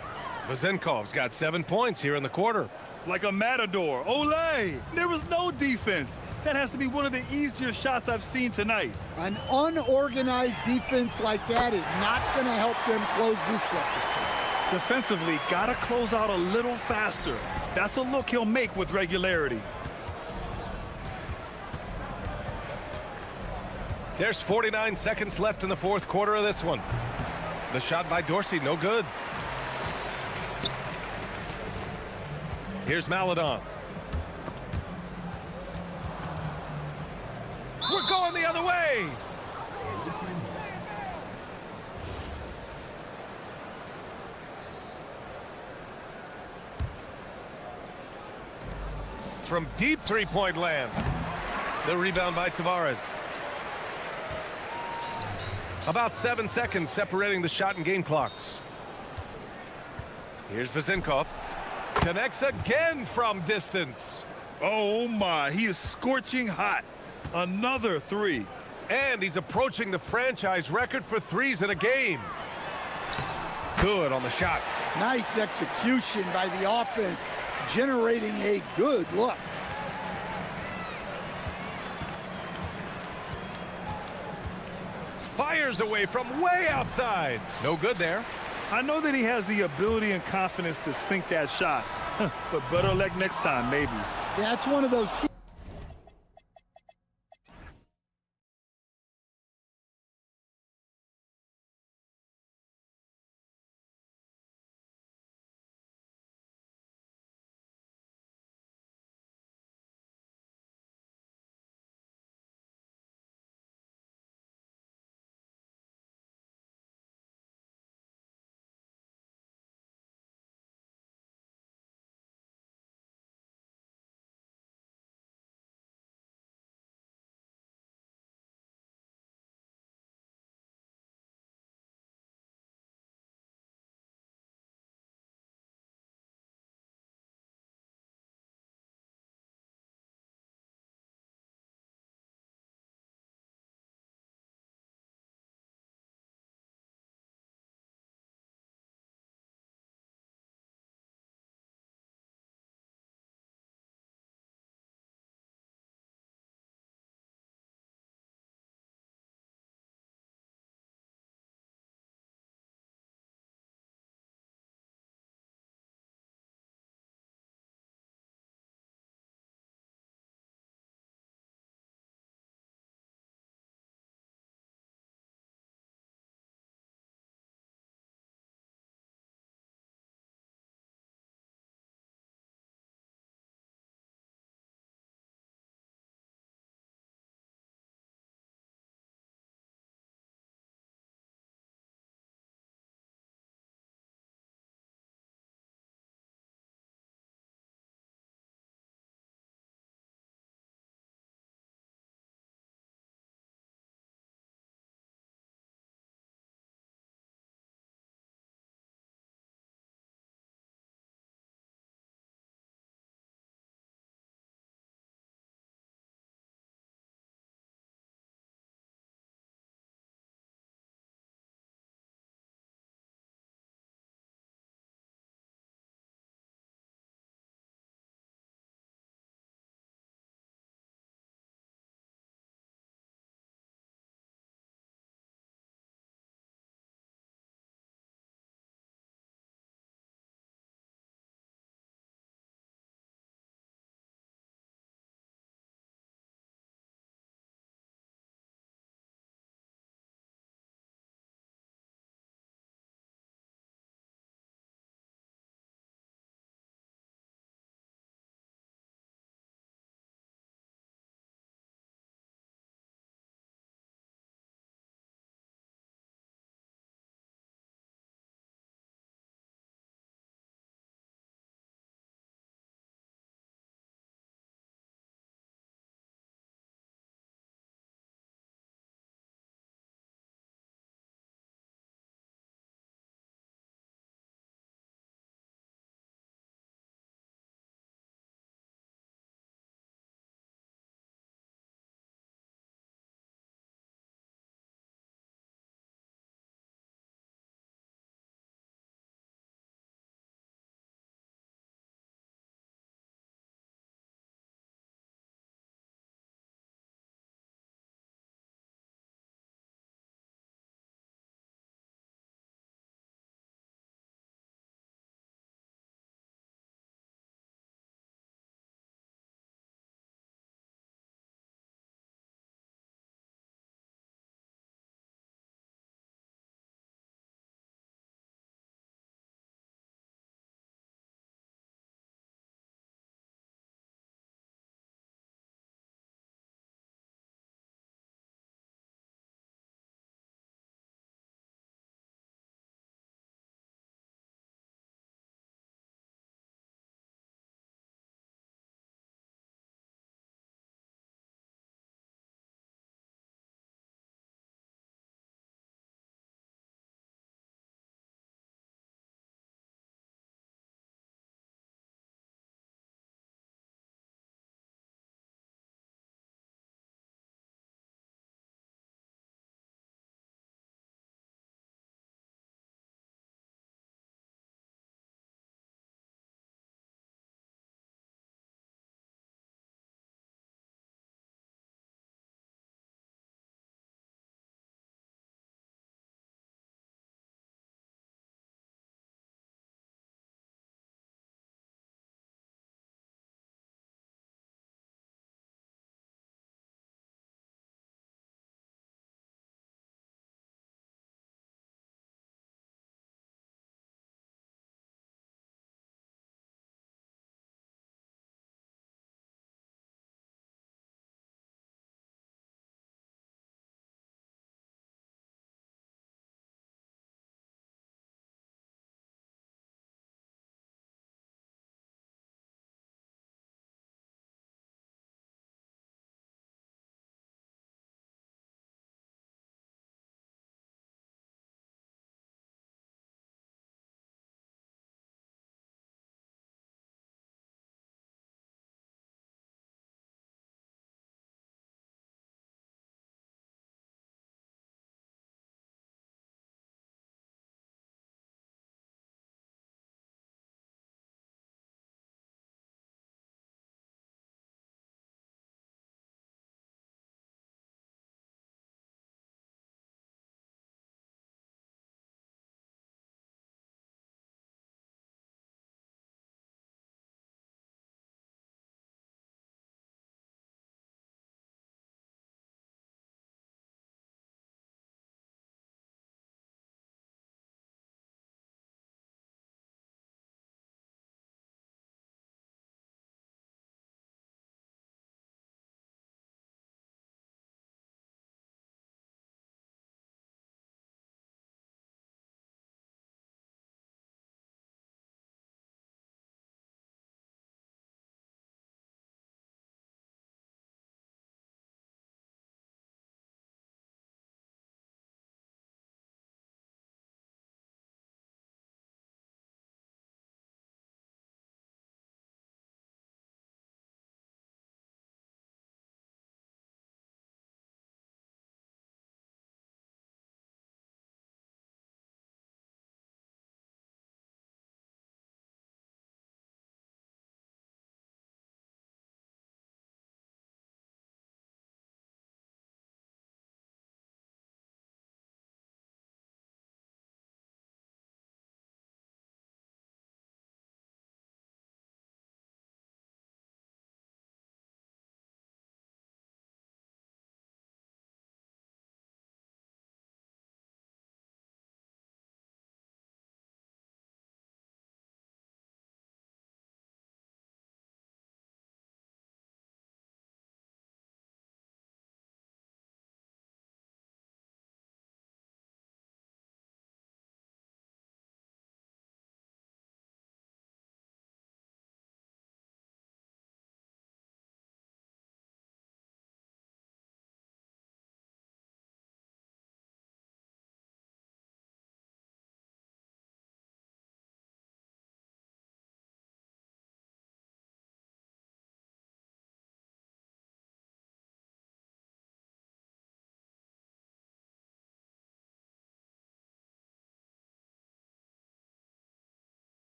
Vezinkov's got 7 points here in the quarter. Like a matador. Olé! There was no defense. That has to be one of the easier shots I've seen tonight. An unorganized defense like that is not going to help them close this deficit. Defensively, got to close out a little faster. That's a look he'll make with regularity. There's 49 seconds left in the fourth quarter of this one. The shot by Dorsey, no good. Here's Maladon. We're going the other way. From deep three-point land. The rebound by Tavares. About 7 seconds separating the shot and game clocks. Here's Vezinkov. Connects again from distance. Oh my, he is scorching hot. Another three. And he's approaching the franchise record for threes in a game. Good on the shot. Nice execution by the offense, generating a good look. Fires away from way outside. No good there. I know that he has the ability and confidence to sink that shot, but better luck next time, maybe. Yeah, it's one of those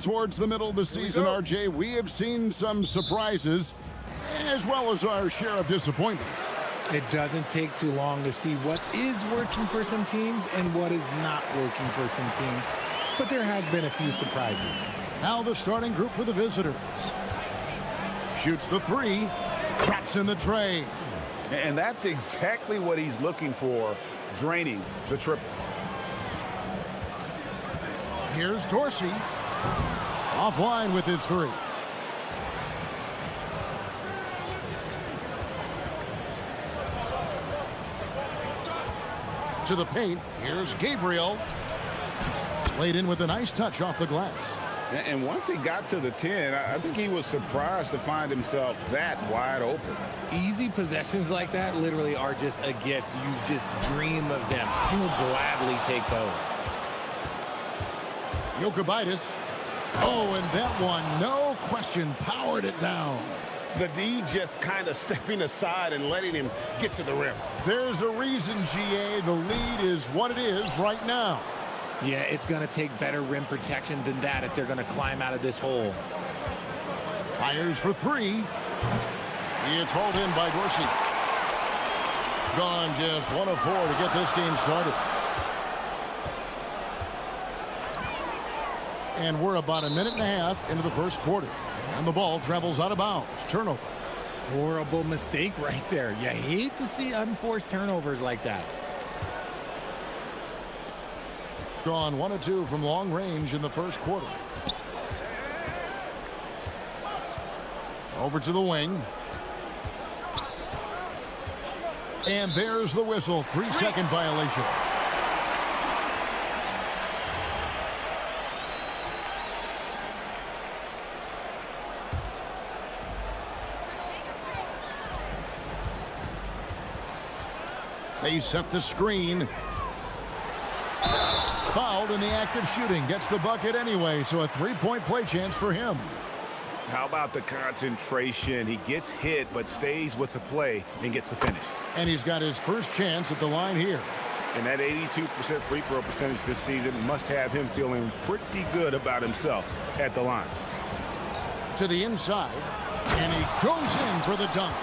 Towards the middle of the season, RJ, we have seen some surprises as well as our share of disappointment. It doesn't take too long to see what is working for some teams and what is not working for some teams. But there has been a few surprises. Now the starting group for the visitors. Shoots the three, traps in the tray. And that's exactly what he's looking for, draining the triple. Here's Dorsey. Offline with his three. To the paint. Here's Gabriel. Laid in with a nice touch off the glass. And once he got to the 10, I think he was surprised to find himself that wide open. Easy possessions like that literally are just a gift. You just dream of them. He'll gladly take those. Jokibitis. Oh, and that one, no question, powered it down. The D just kind of stepping aside and letting him get to the rim. There's a reason, GA, the lead is what it is right now. Yeah, it's going to take better rim protection than that if they're going to climb out of this hole. Fires for three. It's hauled in by Dorsey. Gone just 1 of 4 to get this game started. And we're about a minute and a half into the first quarter. And the ball travels out of bounds. Turnover. Horrible mistake right there. You hate to see unforced turnovers like that. Gone 1 of 2 from long range in the first quarter. Over to the wing. And there's the whistle. 3-second violation. They set the screen. Fouled in the act of shooting. Gets the bucket anyway, so a 3-point play chance for him. How about the concentration? He gets hit, but stays with the play and gets the finish. And he's got his first chance at the line here. And that 82% free throw percentage this season must have him feeling pretty good about himself at the line. To the inside, and he goes in for the dunk.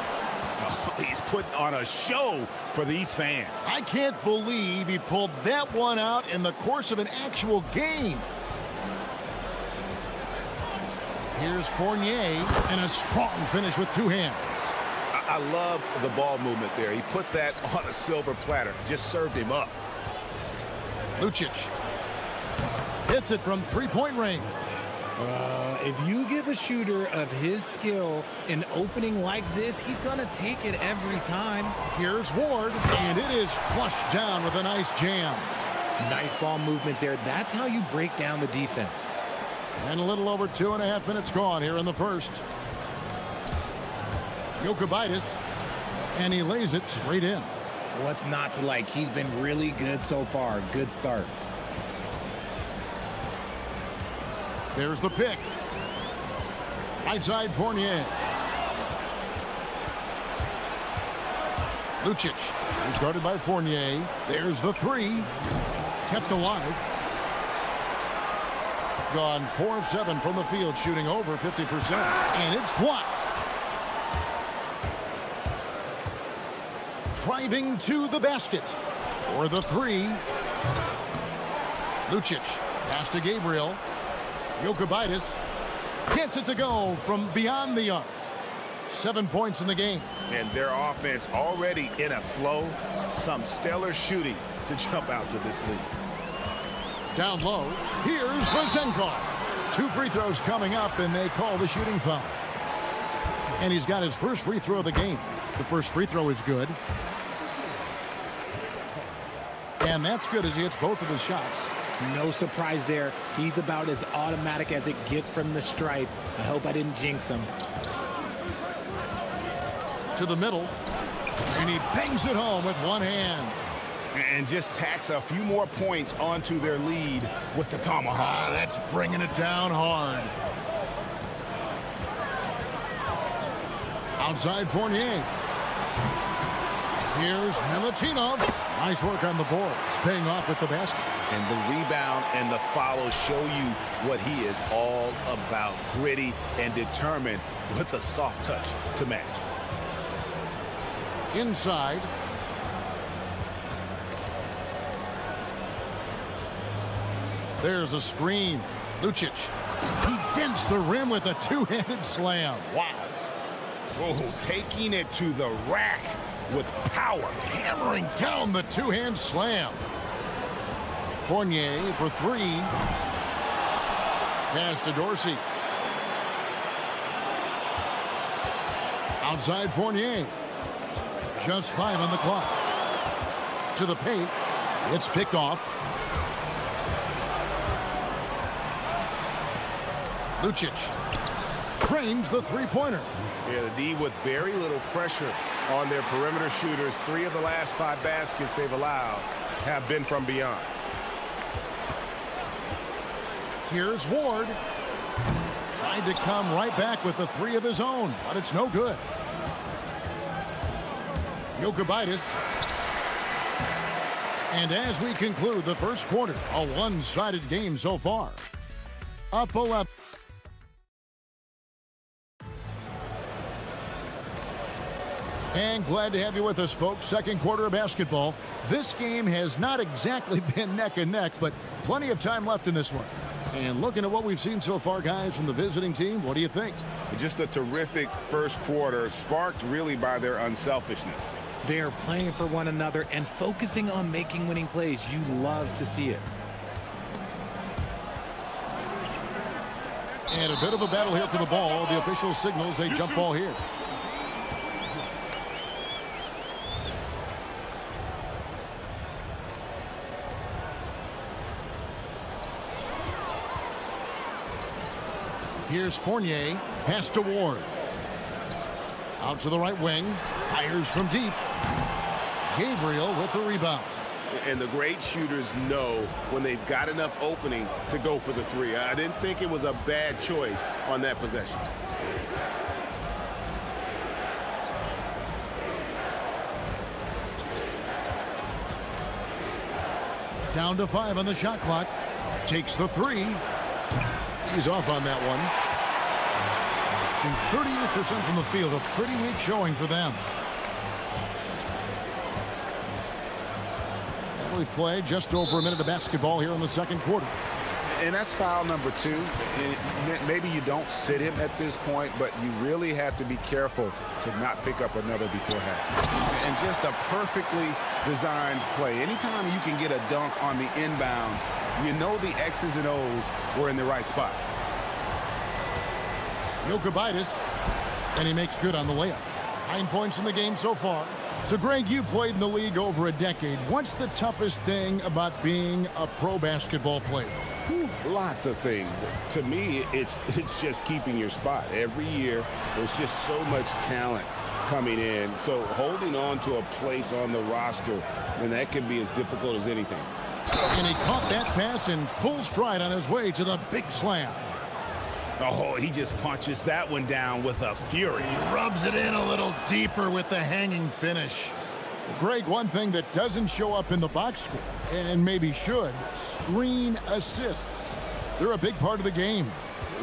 Oh, he's putting on a show for these fans. I can't believe he pulled that one out in the course of an actual game. Here's Fournier, and a strong finish with 2 hands. I love the ball movement there. He put that on a silver platter. Just served him up. Lucic hits it from 3-point range. If you give a shooter of his skill an opening like this, he's going to take it every time. Here's Ward, and it is flushed down with a nice jam. Nice ball movement there. That's how you break down the defense. And a little over 2.5 minutes gone here in the first. Jokibitis, and he lays it straight in. What's not to like? He's been really good so far. Good start. There's the pick. Right side Fournier. Lucic is guarded by Fournier. There's the three. Kept alive. Gone 4 of 7 from the field, shooting over 50%. And it's blocked. Driving to the basket. For the three. Lucic. Pass to Gabriel. Jokibitis gets it to go from beyond the arc. 7 points in the game. And their offense already in a flow. Some stellar shooting to jump out to this lead. Down low, here's Vazenkov. 2 free throws coming up, and they call the shooting foul. And he's got his first free throw of the game. The first free throw is good. And that's good as he hits both of his shots. No surprise there. He's about as automatic as it gets from the stripe. I hope I didn't jinx him. To the middle, and he bangs it home with one hand. And just tacks a few more points onto their lead with the tomahawk. That's bringing it down hard. Outside Fournier. Here's Milutinov. Nice work on the board. It's paying off with the basket. And the rebound and the follow show you what he is all about. Gritty and determined with a soft touch to match. Inside. There's a screen. Lucic. He dents the rim with a two-handed slam. Wow. Oh, taking it to the rack with power. Hammering down the two-hand slam. Fournier for three. Pass to Dorsey. Outside Fournier. Just 5 on the clock. To the paint. It's picked off. Lucic trains the three-pointer. Yeah, the D with very little pressure on their perimeter shooters. 3 of the last 5 baskets they've allowed have been from beyond. Here's Ward. Tried to come right back with the 3 of his own, but it's no good. Jokubaitis. And as we conclude the first quarter, a one-sided game so far. Up 11. And glad to have you with us, folks. Second quarter of basketball. This game has not exactly been neck and neck, but plenty of time left in this one. And looking at what we've seen so far, guys, from the visiting team, what do you think? Just a terrific first quarter, sparked really by their unselfishness. They're playing for one another and focusing on making winning plays. You love to see it. And a bit of a battle here for the ball. The official signals a jump ball here. Here's Fournier. Pass to Ward. Out to the right wing. Fires from deep. Gabriel with the rebound. And the great shooters know when they've got enough opening to go for the 3. I didn't think it was a bad choice on that possession. Down to 5 on the shot clock. Takes the 3. He's off on that one. And 38% from the field, a pretty weak showing for them. And we've played just over a minute of basketball here in the second quarter. And that's foul number 2. And maybe you don't sit him at this point, but you really have to be careful to not pick up another before half. And just a perfectly designed play. Anytime you can get a dunk on the inbounds, you know the X's and O's were in the right spot. Jokubaitis, and he makes good on the layup. 9 points in the game so far. So, Greg, you played in the league over a decade. What's the toughest thing about being a pro basketball player? Lots of things. To me, it's just keeping your spot. Every year, there's just so much talent coming in. So holding on to a place on the roster, and that can be as difficult as anything. And he caught that pass in full stride on his way to the big slam. Oh, he just punches that one down with a fury. He rubs it in a little deeper with the hanging finish. Greg, one thing that doesn't show up in the box score, and maybe should, screen assists. They're a big part of the game.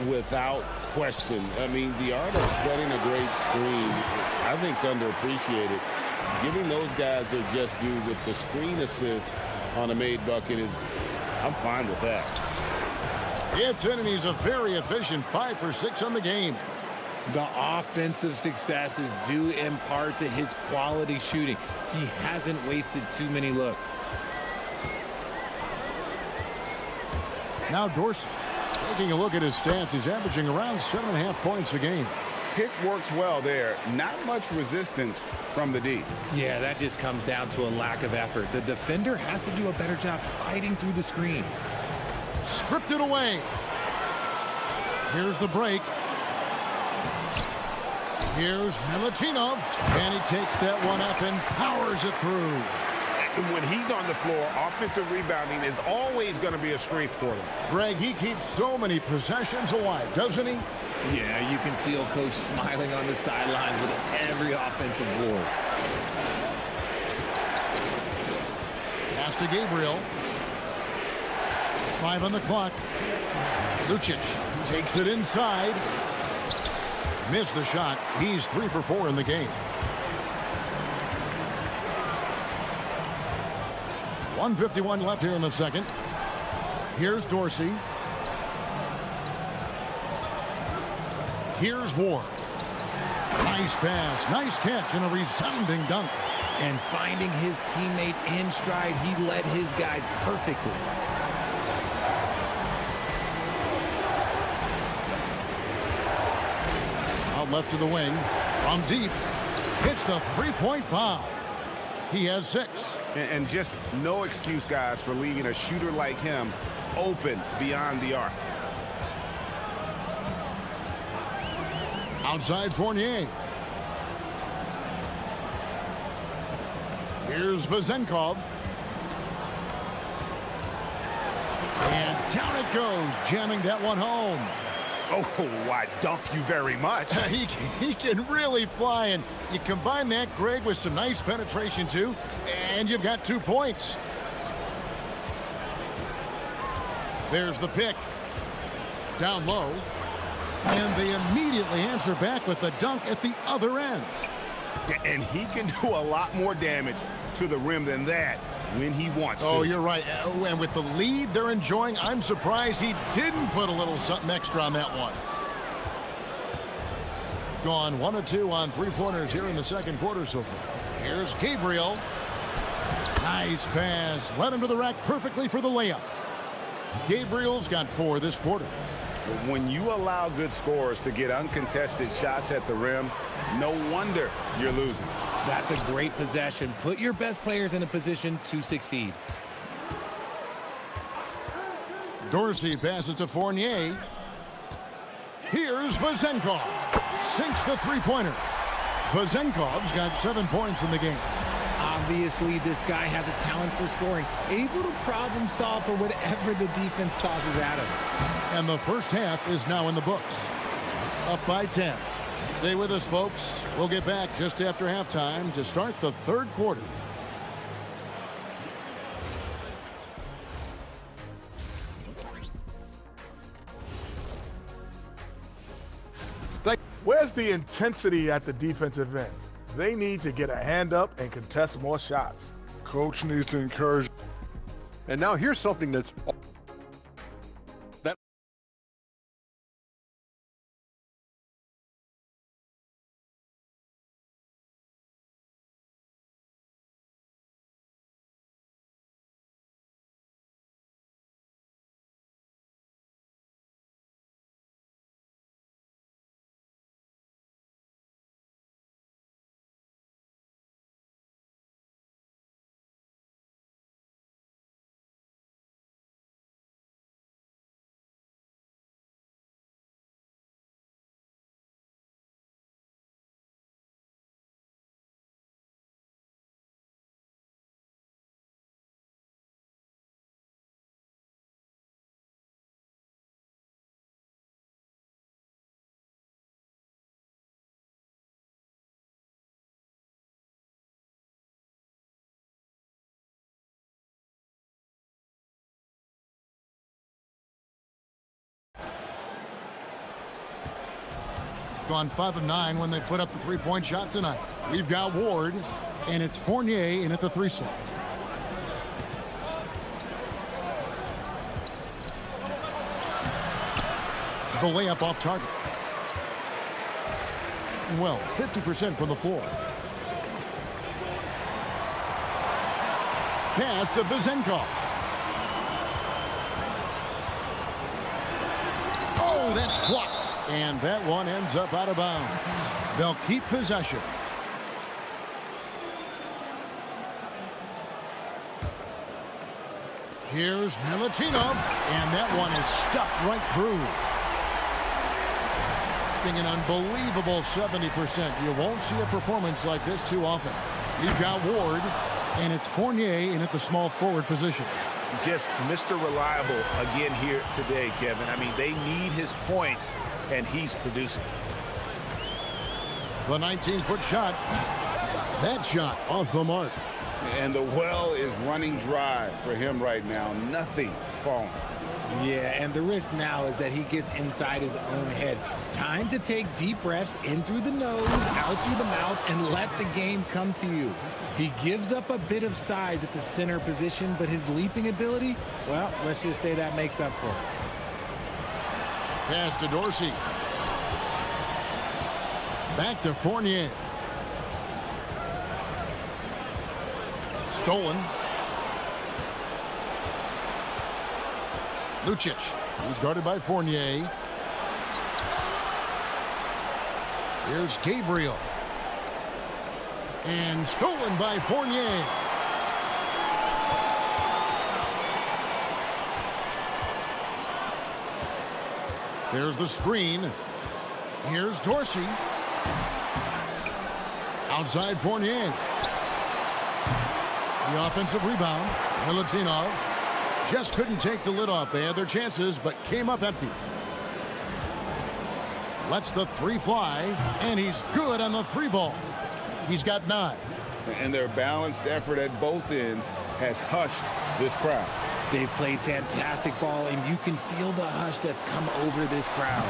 Without question. I mean, the art of setting a great screen, I think, is underappreciated. Giving those guys their just due with the screen assist on a made bucket is, I'm fine with that. Gets in, and he's a very efficient 5 for 6 on the game. The offensive success is due in part to his quality shooting. He hasn't wasted too many looks. Now Dorsey. Taking a look at his stats, he's averaging around 7.5 points a game. Pick works well there. Not much resistance from the D. Yeah, that just comes down to a lack of effort. The defender has to do a better job fighting through the screen. Stripped it away. Here's the break. Here's Milutinov, and he takes that one up and powers it through. And when he's on the floor, offensive rebounding is always going to be a strength for him. Greg, he keeps so many possessions alive, doesn't he? Yeah, you can feel Coach smiling on the sidelines with every offensive board. Pass to Gabriel. 5 on the clock. Lucic takes it inside. Missed the shot. He's 3 for 4 in the game. 1:51 left here in the second. Here's Dorsey. Here's Ward. Nice pass, nice catch, and a resounding dunk. And finding his teammate in stride, he led his guy perfectly. Out left to the wing. From deep. Hits the three-point bomb. He has 6. And just no excuse, guys, for leaving a shooter like him open beyond the arc. Outside Fournier. Here's Vezenkov. And down it goes, jamming that one home. Oh, I dunk you very much. He can really fly, and you combine that, Greg, with some nice penetration, too, and you've got 2 points. There's the pick. Down low. And they immediately answer back with the dunk at the other end. And he can do a lot more damage to the rim than that when he wants to. Oh, you're right. And with the lead they're enjoying, I'm surprised he didn't put a little something extra on that one. Gone 1 of 2 on 3-pointers here in the second quarter so far. Here's Gabriel. Nice pass. Led him to the rack perfectly for the layup. Gabriel's got 4 this quarter. When you allow good scorers to get uncontested shots at the rim, no wonder you're losing. That's a great possession. Put your best players in a position to succeed. Dorsey passes to Fournier. Here's Vezenkov. Sinks the three-pointer. Vezenkov's got 7 points in the game. Obviously, this guy has a talent for scoring, able to problem solve for whatever the defense tosses at him. And the first half is now in the books. Up by 10. Stay with us, folks. We'll get back just after halftime to start the third quarter. Where's the intensity at the defensive end? They need to get a hand up and contest more shots. Coach needs to encourage. And now here's something that's gone 5 of 9 when they put up the three-point shot tonight. We've got Ward, and it's Fournier in at the 3 slot. The layup off target. Well, 50% from the floor. Pass to Vezenkov. Oh, that's blocked. And that one ends up out of bounds. They'll keep possession. Here's Milutinov, and that one is stuffed right through. An unbelievable 70%. You won't see a performance like this too often. We've got Ward, and it's Fournier in at the small forward position. Just Mr. Reliable again here today, Kevin. I mean, they need his points, and he's producing. The 19-foot shot. That shot off the mark. And the well is running dry for him right now. Nothing falling. Yeah, and the risk now is that he gets inside his own head. Time to take deep breaths in through the nose, out through the mouth, and let the game come to you. He gives up a bit of size at the center position, but his leaping ability, well, let's just say that makes up for it. Pass to Dorsey. Back to Fournier. Stolen. Lucic. He's guarded by Fournier. Here's Gabriel. And stolen by Fournier. There's the screen. Here's Dorsey. Outside Fournier. The offensive rebound. Milutinov just couldn't take the lid off. They had their chances, but came up empty. Lets the three fly, and he's good on the three ball. He's got 9. And their balanced effort at both ends has hushed this crowd. They've played fantastic ball, and you can feel the hush that's come over this crowd.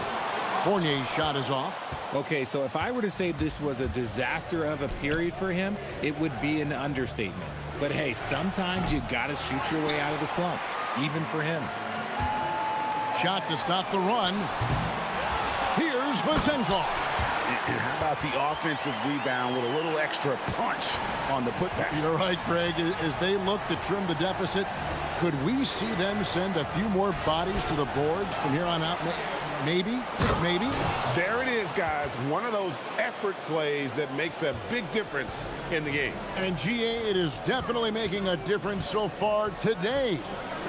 Fournier's shot is off. Okay, so if I were to say this was a disaster of a period for him, it would be an understatement. But hey, sometimes you gotta shoot your way out of the slump, even for him. Shot to stop the run. Here's Vazenko. And how about the offensive rebound with a little extra punch on the putback? You're right, Greg. As they look to trim the deficit, could we see them send a few more bodies to the boards from here on out? Maybe, just maybe. There it is, guys. One of those effort plays that makes a big difference in the game. And GA, it is definitely making a difference so far today.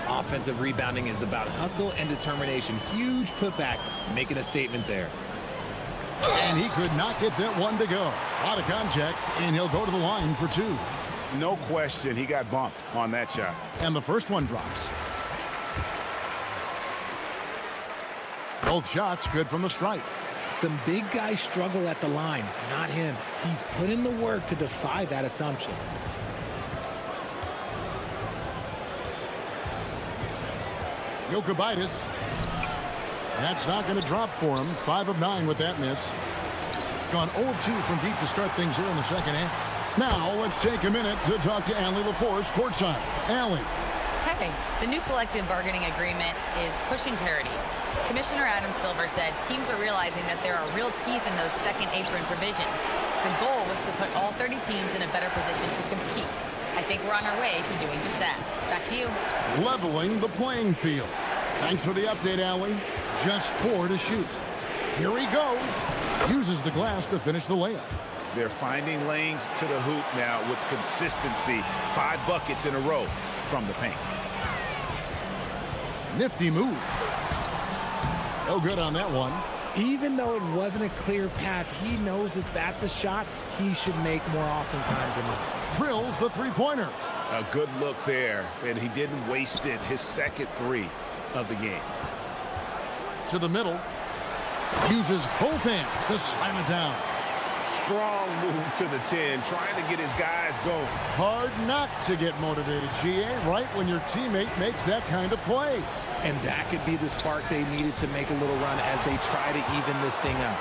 Offensive rebounding is about hustle and determination. Huge putback, making a statement there. And he could not get that one to go. Out of contact, and he'll go to the line for 2. No question, he got bumped on that shot. And the first one drops. Both shots good from the stripe. Some big guys struggle at the line, not him. He's put in the work to defy that assumption. Jokubaitis. That's not going to drop for him. 5 of 9 with that miss. Gone 0 of 2 from deep to start things here in the second half. Now let's take a minute to talk to Allie LaForce courtside. Allie. Hey, the new collective bargaining agreement is pushing parity. Commissioner Adam Silver said teams are realizing that there are real teeth in those second apron provisions. The goal was to put all 30 teams in a better position to compete. I think we're on our way to doing just that. Back to you. Leveling the playing field. Thanks for the update, Allie. Just 4 to shoot. Here he goes. Uses the glass to finish the layup. They're finding lanes to the hoop now with consistency. 5 buckets in a row from the paint. Nifty move. No good on that one. Even though it wasn't a clear path, he knows that that's a shot he should make more oftentimes than not. Drills the three-pointer. A good look there, and he didn't waste it. His second 3 of the game. To the middle. Uses both hands to slam it down. Strong move to the 10, trying to get his guys going. Hard not to get motivated, GA, right when your teammate makes that kind of play. And that could be the spark they needed to make a little run as they try to even this thing up.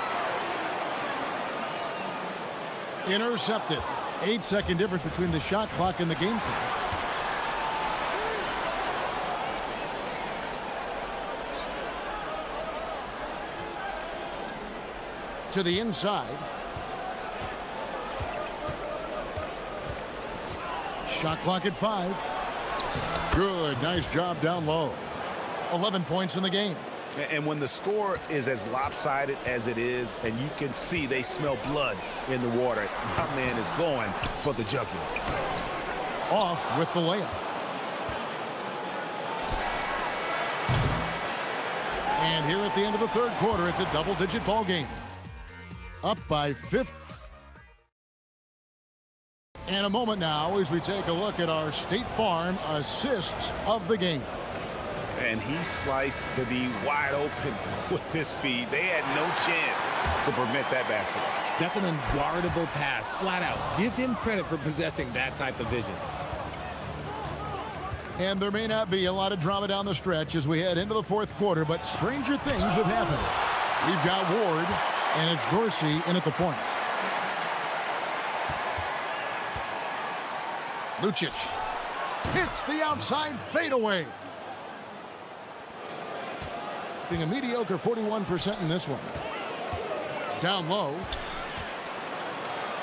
Intercepted. 8-second difference between the shot clock and the game clock. To the inside. Shot clock at 5. Good, nice job down low. 11 points in the game. And when the score is as lopsided as it is, and you can see they smell blood in the water, my man is going for the jugular. Off with the layup. And here at the end of the third quarter, it's a double-digit ball game. Up by 50. And a moment now as we take a look at our State Farm assists of the game. And he sliced the D wide open with his feed. They had no chance to prevent that basketball. That's an unguardable pass, flat out. Give him credit for possessing that type of vision. And there may not be a lot of drama down the stretch as we head into the fourth quarter, but stranger things have happened. We've got Ward, and it's Dorsey in at the point. Lucic hits the outside fadeaway. Being a mediocre 41% in this one. Down low.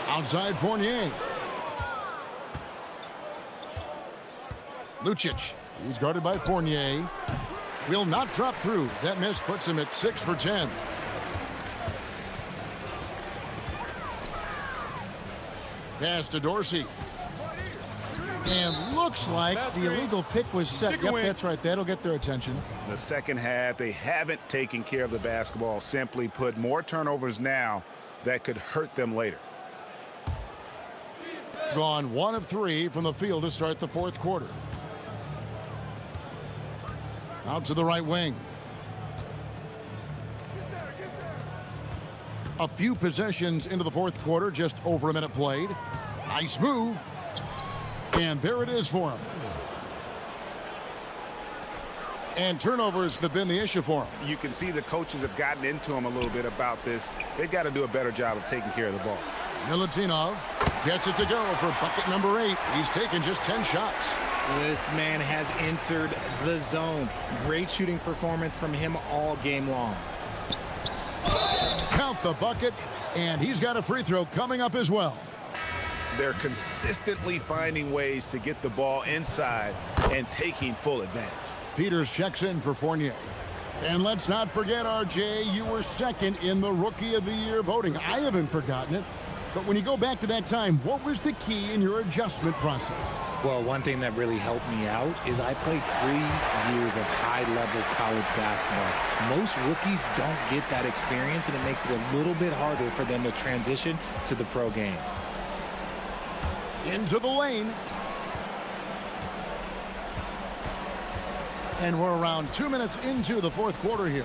Outside Fournier. Lucic, he's guarded by Fournier. Will not drop through. That miss puts him at 6 for 10. Pass to Dorsey. And looks like the illegal pick was set. Yep, that's right. That'll get their attention. The second half, they haven't taken care of the basketball. Simply put, more turnovers now that could hurt them later. Gone 1 of 3 from the field to start the fourth quarter. Out to the right wing. A few possessions into the fourth quarter, just over a minute played. Nice move. And there it is for him. And turnovers have been the issue for him. You can see the coaches have gotten into him a little bit about this. They've got to do a better job of taking care of the ball. Milutinov gets it to go for bucket number 8. He's taken just 10 shots. This man has entered the zone. Great shooting performance from him all game long. Count the bucket, and he's got a free throw coming up as well. They're consistently finding ways to get the ball inside and taking full advantage. Peters checks in for Fournier. And let's not forget, RJ, you were second in the Rookie of the Year voting. I haven't forgotten it. But when you go back to that time, what was the key in your adjustment process? Well, one thing that really helped me out is I played 3 years of high-level college basketball. Most rookies don't get that experience, and it makes it a little bit harder for them to transition to the pro game. Into the lane. And we're around 2 minutes into the fourth quarter here.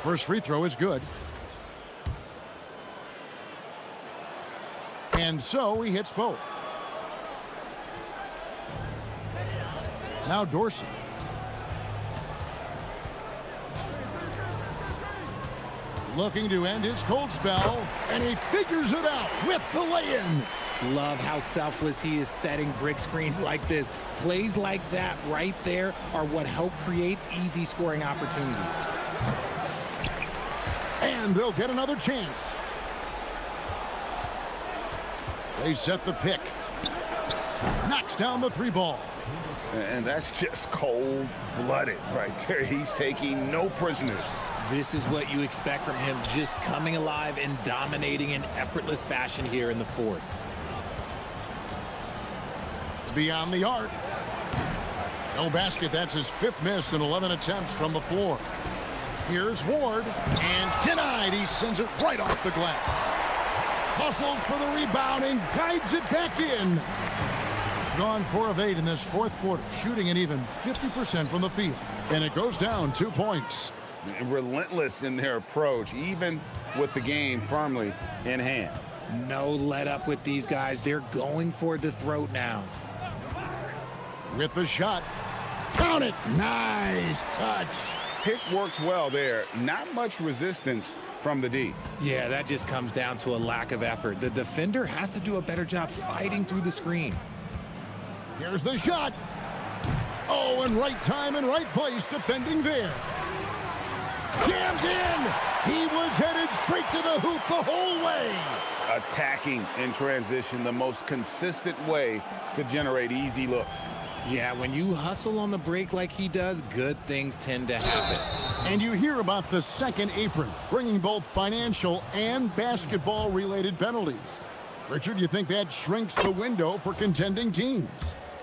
First free throw is good. And so he hits both. Now Dorsey. Looking to end his cold spell, and he figures it out with the lay-in. Love how selfless he is setting brick screens like this. Plays like that right there are what help create easy scoring opportunities. And they'll get another chance. They set the pick. Knocks down the 3 ball. And that's just cold-blooded right there. He's taking no prisoners. This is what you expect from him, just coming alive and dominating in effortless fashion here in the fourth. Beyond the arc. No basket. That's his 5th miss in 11 attempts from the floor. Here's Ward, and denied. He sends it right off the glass. Hustles for the rebound and guides it back in. Gone 4 of 8 in this fourth quarter, shooting an even 50% from the field. And it goes down 2 points. Relentless in their approach, even with the game firmly in hand. No let up with these guys. They're going for the throat now. With the shot. Count it. Nice touch. Pick works well there. Not much resistance from the D. Yeah, that just comes down to a lack of effort. The defender has to do a better job fighting through the screen. Here's the shot. Oh, and right time and right place defending there. Jammed in. He was headed straight to the hoop the whole way. Attacking in transition, the most consistent way to generate easy looks. Yeah, when you hustle on the break like he does, good things tend to happen. And you hear about the second apron, bringing both financial and basketball-related penalties. Richard, you think that shrinks the window for contending teams?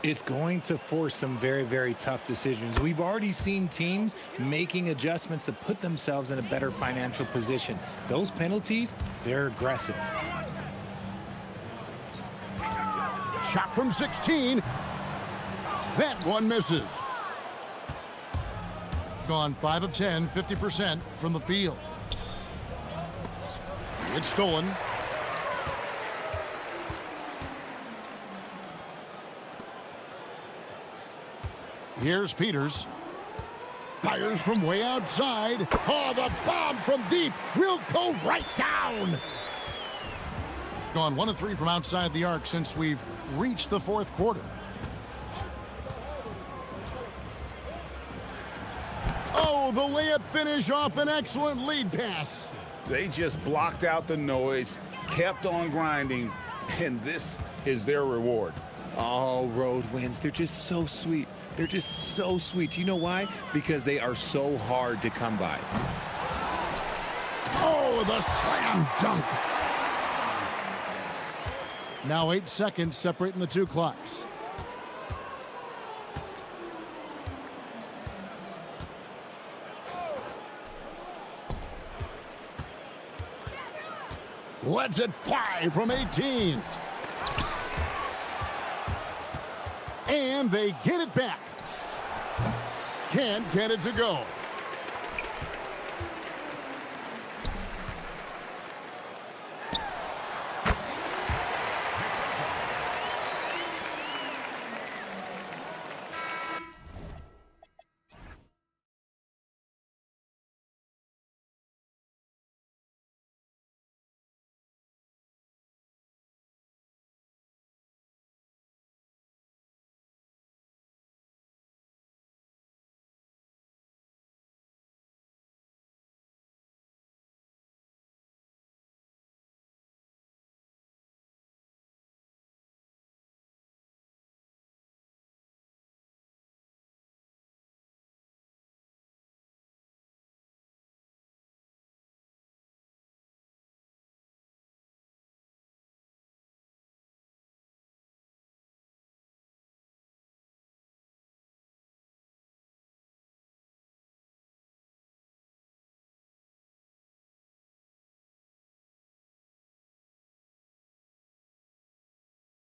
It's going to force some very, very tough decisions. We've already seen teams making adjustments to put themselves in a better financial position. Those penalties, they're aggressive. Shot from 16. That one misses. Gone 5 of 10, 50% from the field. It's stolen. Here's Peters. Fires from way outside. Oh, the bomb from deep will go right down. Gone 1 of 3 from outside the arc since we've reached the fourth quarter. Oh, the layup finish off an excellent lead pass. They just blocked out the noise, kept on grinding, and this is their reward. Oh, road wins. They're just so sweet. They're just so sweet. You know why? Because they are so hard to come by. Oh, the slam dunk. Now 8 seconds separating the two clocks. Lets it fly from 18. And they get it back. Can't get it to go.